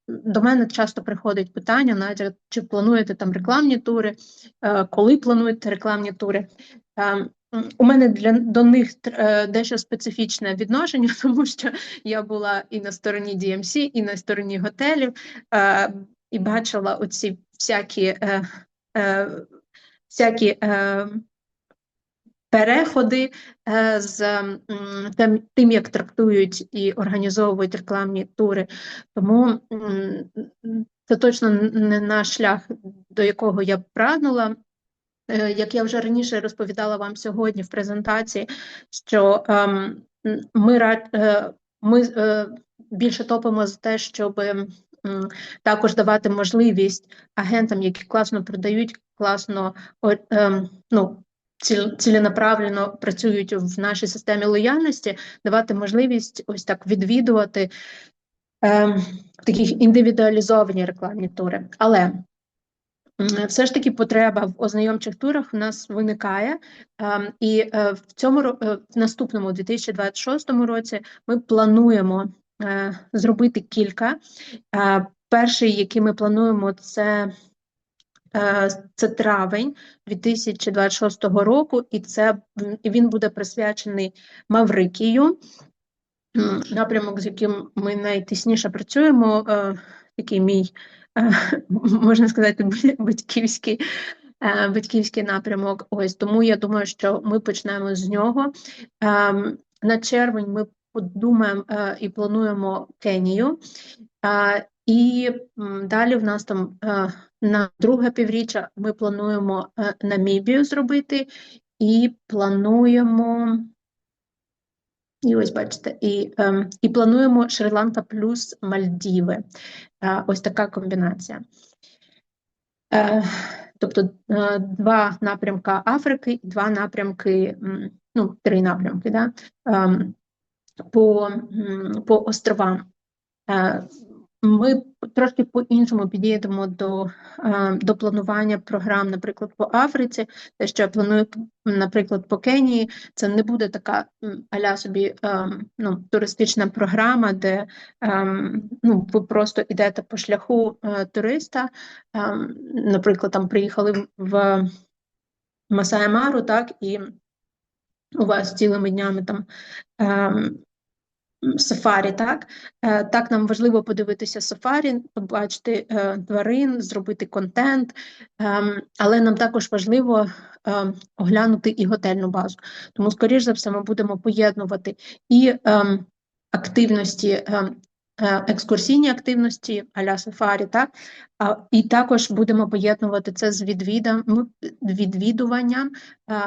до мене часто приходить питання, Надя, чи плануєте там рекламні тури, коли плануєте рекламні тури. У мене до них дещо специфічне відношення, тому що я була і на стороні DMC, і на стороні готелів, і бачила оці всякі переходи з тим, як трактують і організовують рекламні тури. Тому це точно не наш шлях, до якого я б прагнула. Як я вже раніше розповідала вам сьогодні в презентації, що ми більше топимо за те, щоб також давати можливість агентам, які класно продають, класно, ну, ціленаправленно працюють в нашій системі лояльності, давати можливість ось так відвідувати такі індивідуалізовані рекламні тури. Але все ж таки потреба в ознайомчих турах у нас виникає, і в наступному 2026 році ми плануємо зробити кілька. Перший, який ми плануємо, це травень 2026 року, і він буде присвячений Маврикію, напрямок, з яким ми найтісніше працюємо, такий мій, можна сказати, батьківський напрямок. Ось, тому я думаю, що ми почнемо з нього. На червень ми подумаємо і плануємо Кенію. І далі в нас там на друге півріччя ми плануємо Намібію зробити, і плануємо, і ось бачите, і плануємо Шрі Ланка плюс Мальдіви. Ось така комбінація. Тобто 2 напрямки Африки, 2 напрямки, ну, 3 напрямки, да, по островам. Ми трошки по-іншому підійдемо до планування програм, наприклад, по Африці. Те, що я планую, наприклад, по Кенії, це не буде така а-ля собі туристична програма, де ви просто йдете по шляху туриста. Наприклад, там приїхали в Масаї-Мару, так, і у вас цілими днями там сафарі, так? Так, нам важливо подивитися сафарі, побачити тварин, зробити контент, але нам також важливо оглянути і готельну базу. Тому, скоріш за все, ми будемо поєднувати і активності, екскурсійні активності а-ля сафарі, так? І також будемо поєднувати це з відвідуванням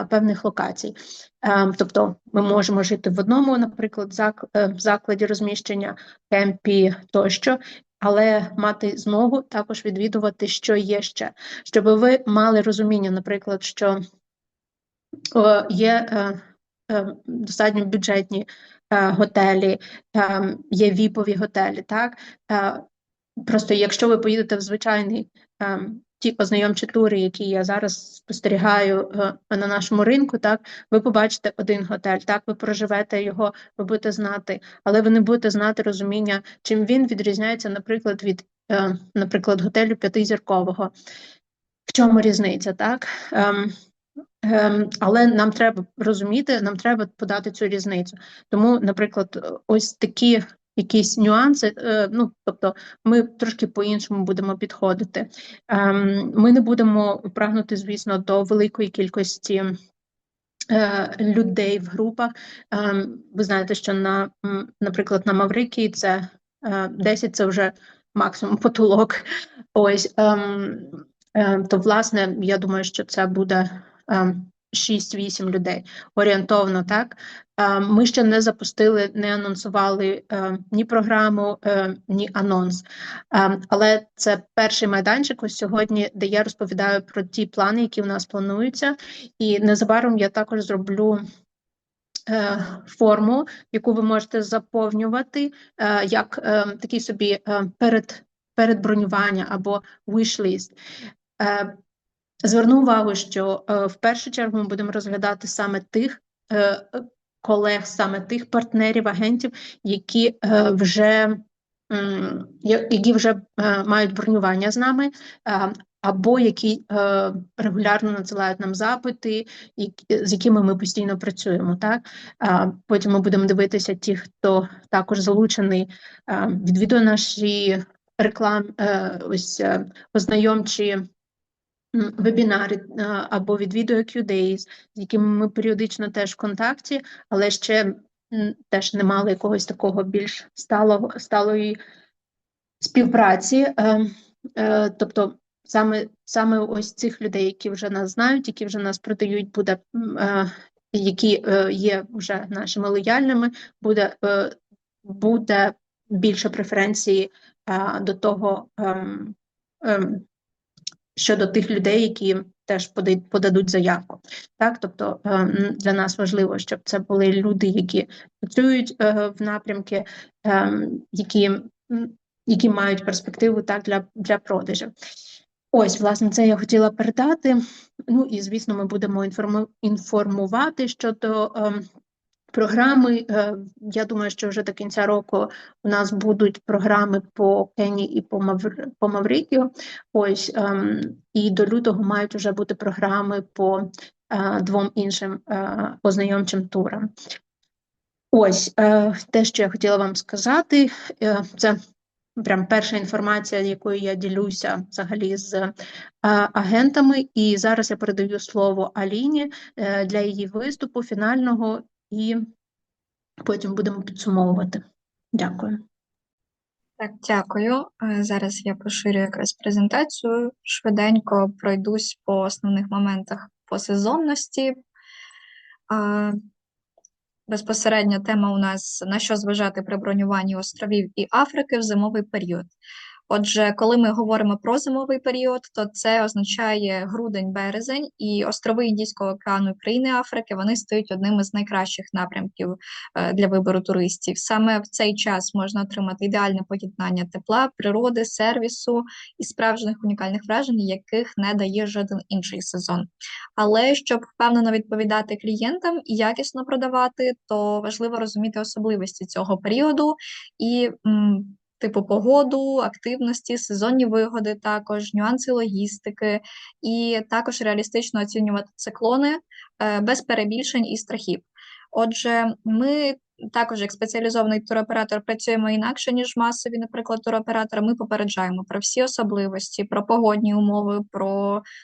певних локацій. Тобто ми можемо жити в одному, наприклад, закладі розміщення, кемпі тощо, але мати змогу також відвідувати, що є ще. Щоб ви мали розуміння, наприклад, що є достатньо бюджетні готелі, є віпові готелі, так? Просто якщо ви поїдете в звичайний ті ознайомчі тури, які я зараз спостерігаю на нашому ринку, так, ви побачите один готель, так, ви проживете його, ви будете знати, але ви не будете знати розуміння, чим він відрізняється, наприклад, від, наприклад, готелю 5-зіркового. В чому різниця, так? Але нам треба розуміти, нам треба подати цю різницю. Тому, наприклад, ось такі якісь нюанси, тобто ми трошки по-іншому будемо підходити. Ми не будемо прагнути, звісно, до великої кількості людей в групах. Ви знаєте, що, наприклад, на Маврикії це 10 – це вже максимум потолок. Ось, то, власне, я думаю, що це буде 6-8 людей орієнтовно, так? Ми ще не запустили, не анонсували ні програму, ні анонс. Але це перший майданчик ось сьогодні, де я розповідаю про ті плани, які в нас плануються. І незабаром я також зроблю форму, яку ви можете заповнювати як такий собі передбронювання або wish-list. Зверну увагу, що в першу чергу ми будемо розглядати саме тих колег, саме тих партнерів, агентів, які вже мають бронювання з нами, або які регулярно надсилають нам запити, з якими ми постійно працюємо. Так? Потім ми будемо дивитися ті, хто також залучений, відвідує наші ознайомчі вебінари або відвідує Qdays, з якими ми періодично теж в контакті, але ще теж не мали якогось такого більш сталої співпраці. Тобто саме ось цих людей, які вже нас знають, які вже нас продають, які є вже нашими лояльними, буде більше преференції до того, щодо тих людей, які теж подадуть заявку. Так? Тобто для нас важливо, щоб це були люди, які працюють в напрямки, які мають перспективу, так, для продажів. Ось, власне, це я хотіла передати. Ну і, звісно, ми будемо інформувати щодо програми. Я думаю, що вже до кінця року у нас будуть програми по Кенії і по Маврикію. Ось, і до лютого мають вже бути програми по 2 іншим ознайомчим турам. Ось, те, що я хотіла вам сказати, це прям перша інформація, якою я ділюся взагалі з агентами. І зараз я передаю слово Аліні для її виступу фінального, і потім будемо підсумовувати. Дякую. Так, дякую. Зараз я поширю якраз презентацію. Швиденько пройдусь по основних моментах по сезонності. Безпосередня тема у нас «На що зважати при бронюванні островів і Африки в зимовий період». Отже, коли ми говоримо про зимовий період, то це означає грудень-березень, і острови Індійського океану і країни Африки, вони стають одним із найкращих напрямків для вибору туристів. Саме в цей час можна отримати ідеальне поєднання тепла, природи, сервісу і справжніх унікальних вражень, яких не дає жоден інший сезон. Але щоб впевнено відповідати клієнтам і якісно продавати, то важливо розуміти особливості цього періоду і типу погоду, активності, сезонні вигоди, також нюанси логістики, і також реалістично оцінювати циклони без перебільшень і страхів. Отже, ми також, як спеціалізований туроператор, працюємо інакше, ніж масові, наприклад, туроператори. Ми попереджаємо про всі особливості, про погодні умови,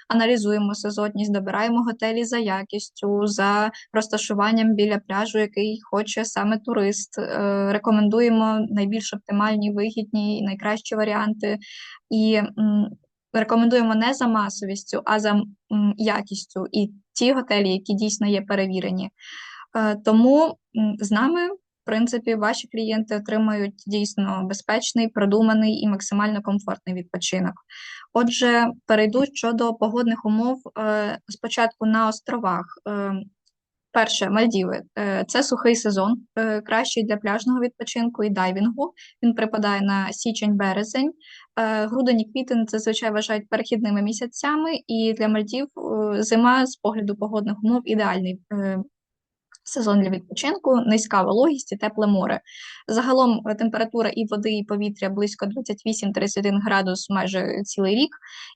аналізуємо сезонність, добираємо готелі за якістю, за розташуванням біля пляжу, який хоче саме турист. Рекомендуємо найбільш оптимальні, вигідні і найкращі варіанти. І рекомендуємо не за масовістю, а за якістю. І ті готелі, які дійсно є перевірені. Тому з нами, в принципі, ваші клієнти отримають дійсно безпечний, продуманий і максимально комфортний відпочинок. Отже, перейду щодо погодних умов спочатку на островах. Перше, Мальдіви. Це сухий сезон, кращий для пляжного відпочинку і дайвінгу. Він припадає на січень-березень. Грудень і квітень зазвичай вважають перехідними місяцями, і для Мальдів зима з погляду погодних умов ідеальний сезон для відпочинку, низька вологість і тепле море. Загалом температура і води, і повітря близько 28-31 градус майже цілий рік.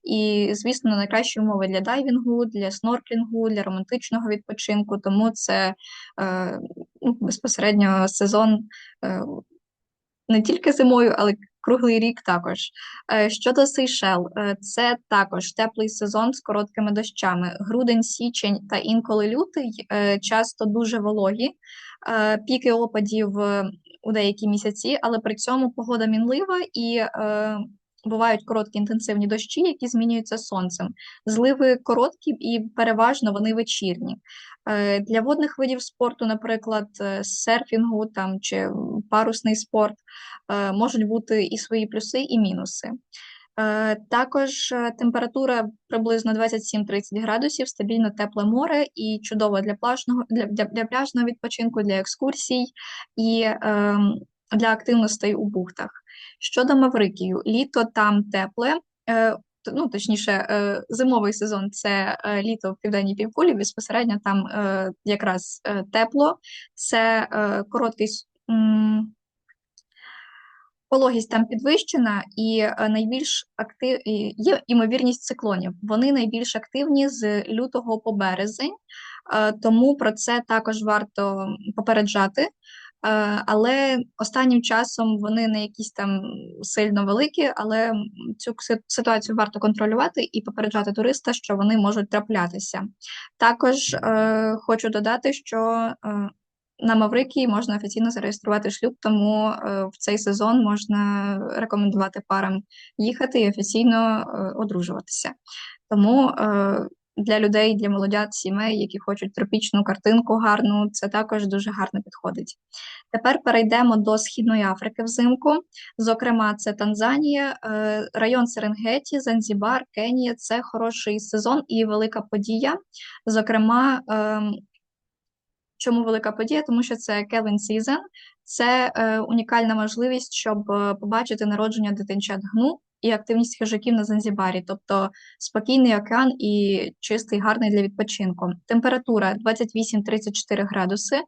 І, звісно, найкращі умови для дайвінгу, для снорклінгу, для романтичного відпочинку. Тому це безпосередньо сезон не тільки зимою, але круглий рік також. Щодо Сейшел, це також теплий сезон з короткими дощами. Грудень, січень та інколи лютий часто дуже вологі, піки опадів у деякі місяці, але при цьому погода мінлива і бувають короткі інтенсивні дощі, які змінюються сонцем. Зливи короткі і переважно вони вечірні. Для водних видів спорту, наприклад, серфінгу чи парусний спорт, можуть бути і свої плюси, і мінуси. Також температура приблизно 27-30 градусів, стабільно тепле море і чудово для пляжного відпочинку, для екскурсій і для активностей у бухтах. Щодо Маврикію, літо там тепле, точніше, зимовий сезон – це літо в південній півкулі, безпосередньо там якраз тепло, це короткий, вологість там підвищена і є ймовірність циклонів. Вони найбільш активні з лютого по березень, тому про це також варто попереджати. Але останнім часом вони не якісь там сильно великі, але цю ситуацію варто контролювати і попереджати туриста, що вони можуть траплятися. Також хочу додати, що на Маврикії можна офіційно зареєструвати шлюб, тому в цей сезон можна рекомендувати парам їхати і офіційно одружуватися. Тому для людей, для молодят, сімей, які хочуть тропічну картинку гарну, це також дуже гарно підходить. Тепер перейдемо до Східної Африки взимку. Зокрема, це Танзанія, район Серенгеті, Занзібар, Кенія. Це хороший сезон і велика подія. Зокрема, чому велика подія? Тому що це Kelvin Season, це унікальна можливість, щоб побачити народження дитинчат гну і активність хижаків на Занзібарі, тобто спокійний океан і чистий, гарний для відпочинку. Температура 28-34 градуси.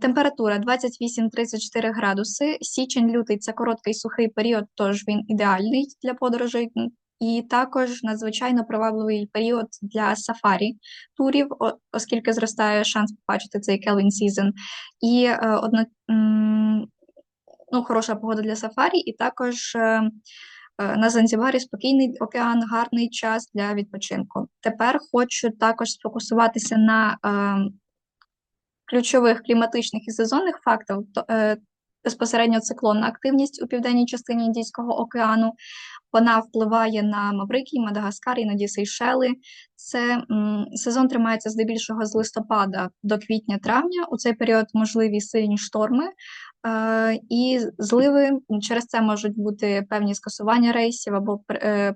Температура 28-34 градуси. Січень-лютий – це короткий сухий період, тож він ідеальний для подорожей. І також надзвичайно привабливий період для сафарі-турів, оскільки зростає шанс побачити цей Kelvin Season. І хороша погода для сафарі, і також на Занзібарі спокійний океан, гарний час для відпочинку. Тепер хочу також сфокусуватися на ключових кліматичних і сезонних факторах, безпосередньо циклонна активність у південній частині Індійського океану. Вона впливає на Маврикій, Мадагаскар, іноді Сейшели. Сезон тримається здебільшого з листопада до квітня-травня. У цей період можливі сильні шторми. І зливи, через це можуть бути певні скасування рейсів або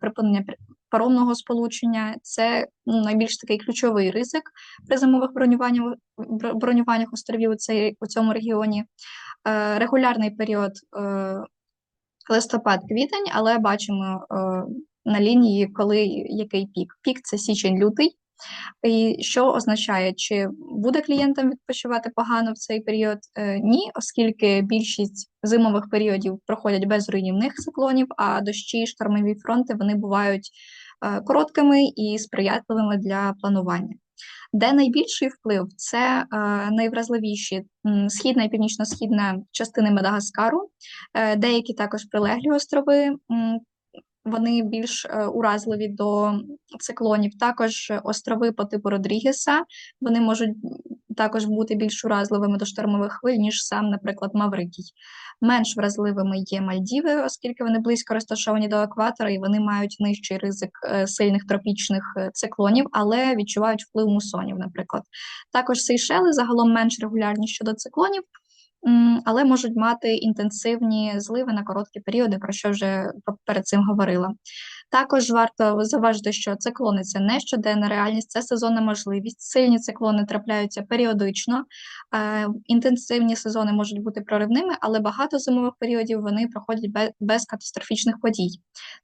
припинення паромного сполучення. Це найбільш такий ключовий ризик при зимових бронюваннях островів у цьому регіоні. Регулярний період листопад-квітень, але бачимо на лінії, коли який пік. Пік – це січень-лютий. І що означає, чи буде клієнтам відпочивати погано в цей період? Ні, оскільки більшість зимових періодів проходять без руйнівних циклонів, а дощі, штормові фронти, вони бувають короткими і сприятливими для планування. Де найбільший вплив? Це найвразливіші східна і північно-східна частини Мадагаскару, деякі також прилеглі острови, вони більш уразливі до циклонів. Також острови по типу Родрігеса, вони можуть також бути більш уразливими до штормових хвиль, ніж сам, наприклад, Маврикій. Менш вразливими є Мальдіви, оскільки вони близько розташовані до екватора, і вони мають нижчий ризик сильних тропічних циклонів, але відчувають вплив мусонів, наприклад. Також Сейшели загалом менш регулярні щодо циклонів, але можуть мати інтенсивні зливи на короткі періоди, про що вже перед цим говорила. Також варто зауважити, що циклони – це не щоденна реальність, це сезонна можливість. Сильні циклони трапляються періодично, інтенсивні сезони можуть бути проривними, але багато зимових періодів вони проходять без катастрофічних подій.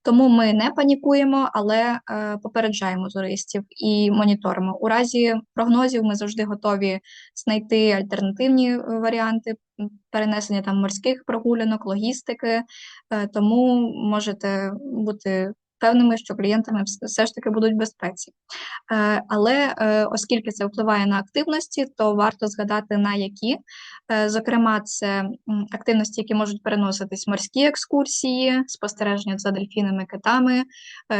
Тому ми не панікуємо, але попереджаємо туристів і моніторимо. У разі прогнозів ми завжди готові знайти альтернативні варіанти перенесення там морських прогулянок, логістики, тому можете бути певними, що клієнтами все ж таки будуть в безпеці. Але оскільки це впливає на активності, то варто згадати на які. Зокрема, це активності, які можуть переноситись морські екскурсії, спостереження за дельфінами, китами,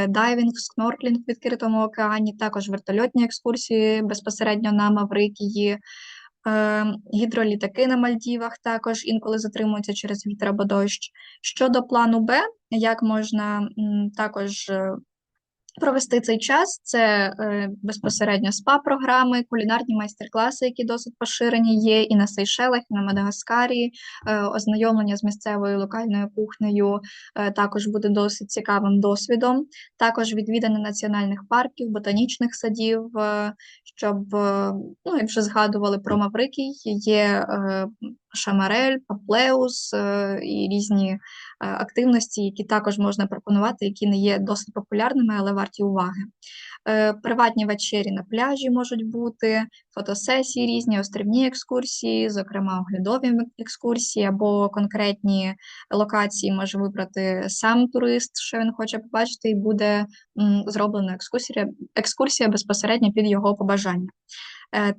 дайвінг, снорклінг в відкритому океані, також вертольотні екскурсії безпосередньо на Маврикії, гідролітаки на Мальдівах також інколи затримуються через вітер або дощ. Щодо плану Б, як можна також провести цей час, це безпосередньо спа-програми, кулінарні майстер-класи, які досить поширені є і на Сейшелах, і на Мадагаскарі, ознайомлення з місцевою локальною кухнею також буде досить цікавим досвідом. Також відвідання національних парків, ботанічних садів, щоб, ну, як вже згадували про Маврикій, є Шамарель, Паплеус і різні активності, які також можна пропонувати, які не є досить популярними, але варті уваги. Приватні вечері на пляжі можуть бути, фотосесії різні, острівні екскурсії, зокрема оглядові екскурсії або конкретні локації може вибрати сам турист, що він хоче побачити, і буде зроблена екскурсія безпосередньо під його побажання.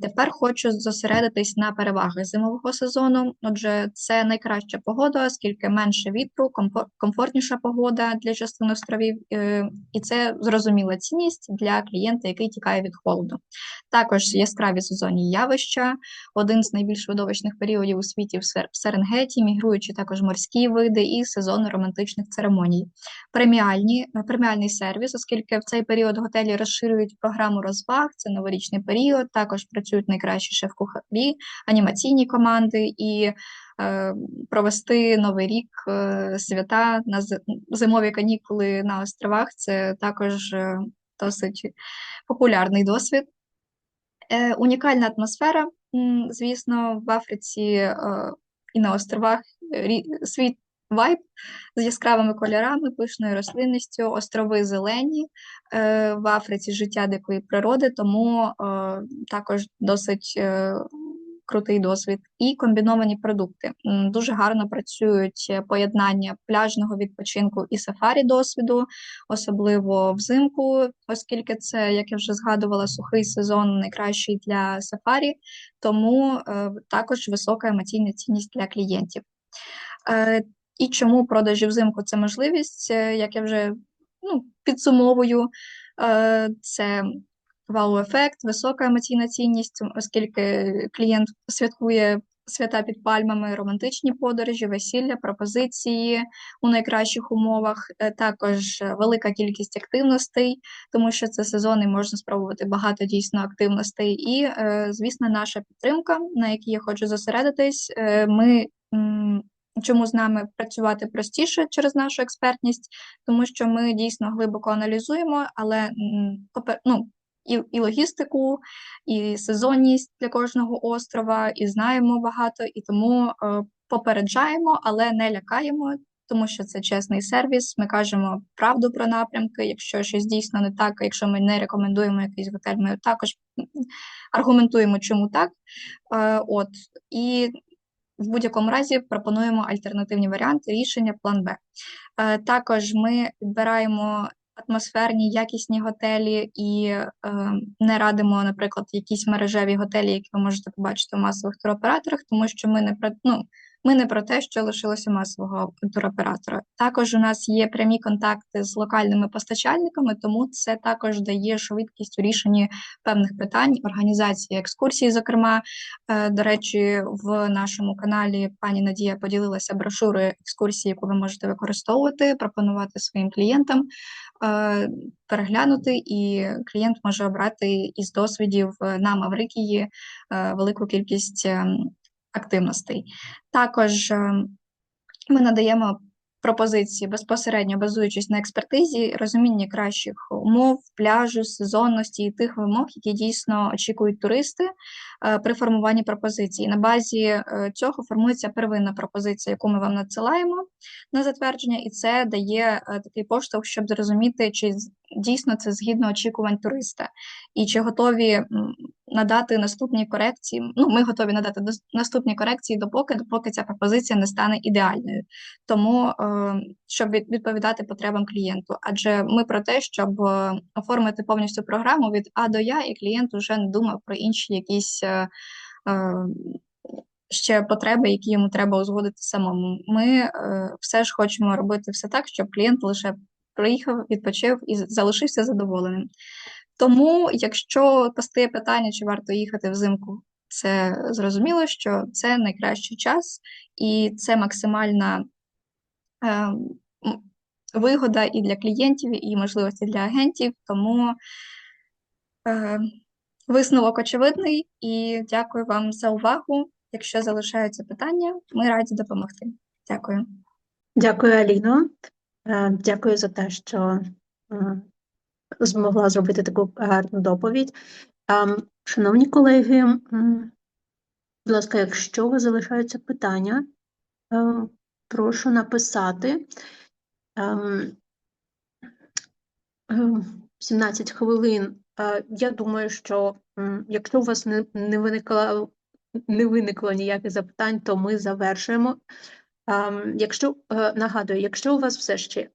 Тепер хочу зосередитись на переваги зимового сезону. Отже, це найкраща погода, оскільки менше вітру, комфортніша погода для частини островів, і це зрозуміла цінність для клієнта, який тікає від холоду. Також яскраві сезонні явища, один з найбільш видовищних періодів у світі в Серенгеті, мігруючі також морські види і сезон романтичних церемоній. Преміальний сервіс, оскільки в цей період готелі розширюють програму розваг, це новорічний період, також працюють найкращі шеф-кухарі, анімаційні команди, і провести Новий рік, свята, на зимові канікули на островах – це також досить популярний досвід. Унікальна атмосфера, звісно, в Африці і на островах свій вайб з яскравими кольорами, пишною рослинністю, острови зелені, в Африці життя дикої природи, тому також досить крутий досвід. І комбіновані продукти. Дуже гарно працюють поєднання пляжного відпочинку і сафарі досвіду, особливо взимку, оскільки це, як я вже згадувала, сухий сезон найкращий для сафарі, тому також висока емоційна цінність для клієнтів. І чому продажі взимку – це можливість, як я вже підсумовую, це вау-ефект, висока емоційна цінність, оскільки клієнт святкує свята під пальмами, романтичні подорожі, весілля, пропозиції у найкращих умовах, також велика кількість активностей, тому що це сезон і можна спробувати багато дійсно активностей. І, звісно, наша підтримка, на якій я хочу зосередитись, ми чому з нами працювати простіше через нашу експертність, тому що ми дійсно глибоко аналізуємо, але і логістику, і сезонність для кожного острова, і знаємо багато, і тому попереджаємо, але не лякаємо, тому що це чесний сервіс, ми кажемо правду про напрямки, якщо щось дійсно не так, якщо ми не рекомендуємо якийсь готель, ми також аргументуємо, чому так. І в будь-якому разі пропонуємо альтернативні варіанти, рішення, план Б. Також ми підбираємо атмосферні, якісні готелі і не радимо, наприклад, якісь мережеві готелі, які ви можете побачити в масових туроператорах, тому що ми не про те, що лишилося масового туроператора. Також у нас є прямі контакти з локальними постачальниками, тому це також дає швидкість у рішенні певних питань, організації екскурсій, зокрема. До речі, в нашому каналі пані Надія поділилася брошурою екскурсії, яку ви можете використовувати, пропонувати своїм клієнтам, переглянути, і клієнт може обрати із досвідів на Маврикії велику кількість активностей. Також ми надаємо пропозиції безпосередньо базуючись на експертизі, розумінні кращих умов, пляжу, сезонності і тих вимог, які дійсно очікують туристи при формуванні пропозиції. На базі цього формується первинна пропозиція, яку ми вам надсилаємо на затвердження, і це дає такий поштовх, щоб зрозуміти, чи дійсно це згідно очікувань туриста, і чи готові надати наступні корекції. Ми готові надати наступні корекції допоки ця пропозиція не стане ідеальною. Тому, щоб відповідати потребам клієнту. Адже ми про те, щоб оформити повністю програму від А до Я, і клієнт вже не думав про інші якісь ще потреби, які йому треба узгодити самому. Ми все ж хочемо робити все так, щоб клієнт лише приїхав, відпочив і залишився задоволеним. Тому, якщо постає питання, чи варто їхати взимку, це зрозуміло, що це найкращий час, і це максимальна вигода і для клієнтів, і можливості для агентів. Тому висновок очевидний, і дякую вам за увагу. Якщо залишаються питання, ми раді допомогти. Дякую. Дякую, Аліно. Дякую за те, що змогла зробити таку гарну доповідь. Шановні колеги, будь ласка, якщо у вас залишаються питання, прошу написати. 17 хвилин. Я думаю, що якщо у вас не виникло ніяких запитань, то ми завершуємо. Нагадую, якщо у вас все ще,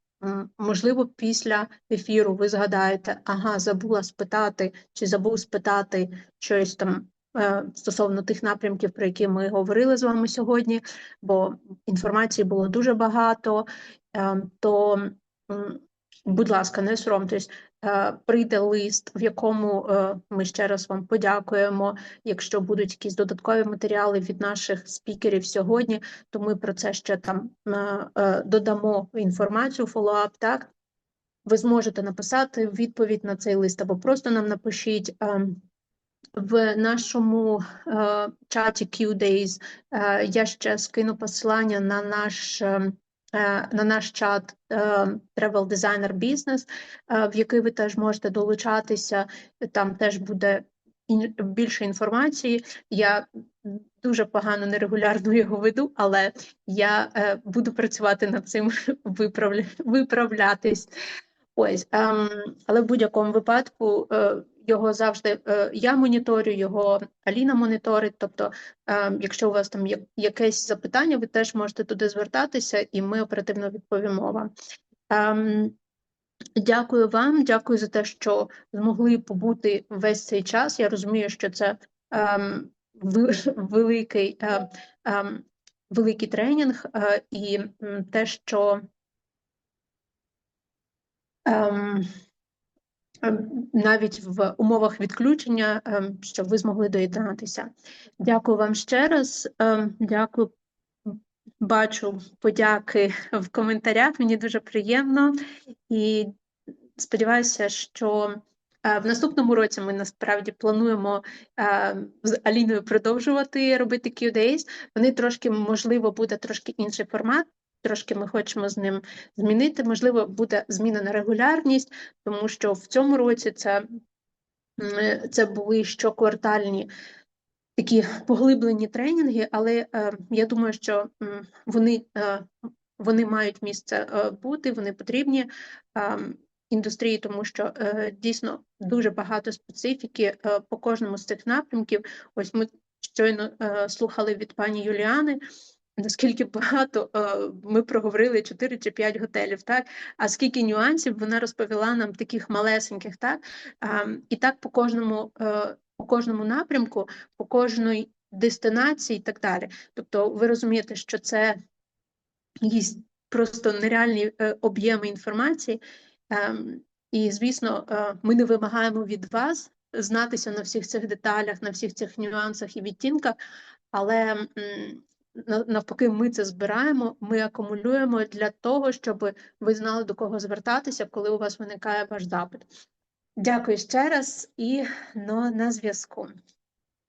можливо, після ефіру ви згадаєте, забула спитати, чи забув спитати щось там стосовно тих напрямків, про які ми говорили з вами сьогодні, бо інформації було дуже багато, то, будь ласка, не соромтесь, прийде лист, в якому ми ще раз вам подякуємо. Якщо будуть якісь додаткові матеріали від наших спікерів сьогодні, то ми про це ще там додамо інформацію, фоллоуап, так? Ви зможете написати відповідь на цей лист, або просто нам напишіть в нашому чаті Qdays. Я ще скину посилання на наш чат Тревел Дизайнер Бізнес, в який ви теж можете долучатися. Там теж буде більше інформації. Я дуже погано, нерегулярно його веду, але я буду працювати над цим, виправлятись. Ось, але в будь-якому випадку його завжди я моніторю, його Аліна моніторить, тобто якщо у вас там є якесь запитання, ви теж можете туди звертатися, і ми оперативно відповімо вам. Дякую вам, дякую за те, що змогли побути весь цей час. Я розумію, що це великий тренінг, і те, що навіть в умовах відключення, щоб ви змогли доєднатися. Дякую вам ще раз. Дякую. Бачу подяки в коментарях, мені дуже приємно. І сподіваюся, що В наступному році ми насправді плануємо з Аліною продовжувати робити Qdays. Вони трошки, можливо, буде трошки інший формат, трошки ми хочемо з ним змінити. Можливо, буде змінена регулярність, тому що в цьому році це були щоквартальні такі поглиблені тренінги, але я думаю, що вони мають місце бути, вони потрібні індустрії, тому що дійсно дуже багато специфіки по кожному з цих напрямків. Ось ми щойно слухали від пані Юліани, наскільки багато ми проговорили 4 чи 5 готелів, так? А скільки нюансів вона розповіла нам таких малесеньких, так? І так по кожному напрямку, по кожній дестинації і так далі. Тобто ви розумієте, що це якісь просто нереальні об'єми інформації. І, звісно, ми не вимагаємо від вас знатися на всіх цих деталях, на всіх цих нюансах і відтінках, але навпаки, ми це збираємо, ми акумулюємо для того, щоб ви знали, до кого звертатися, коли у вас виникає ваш запит. Дякую ще раз і на зв'язку.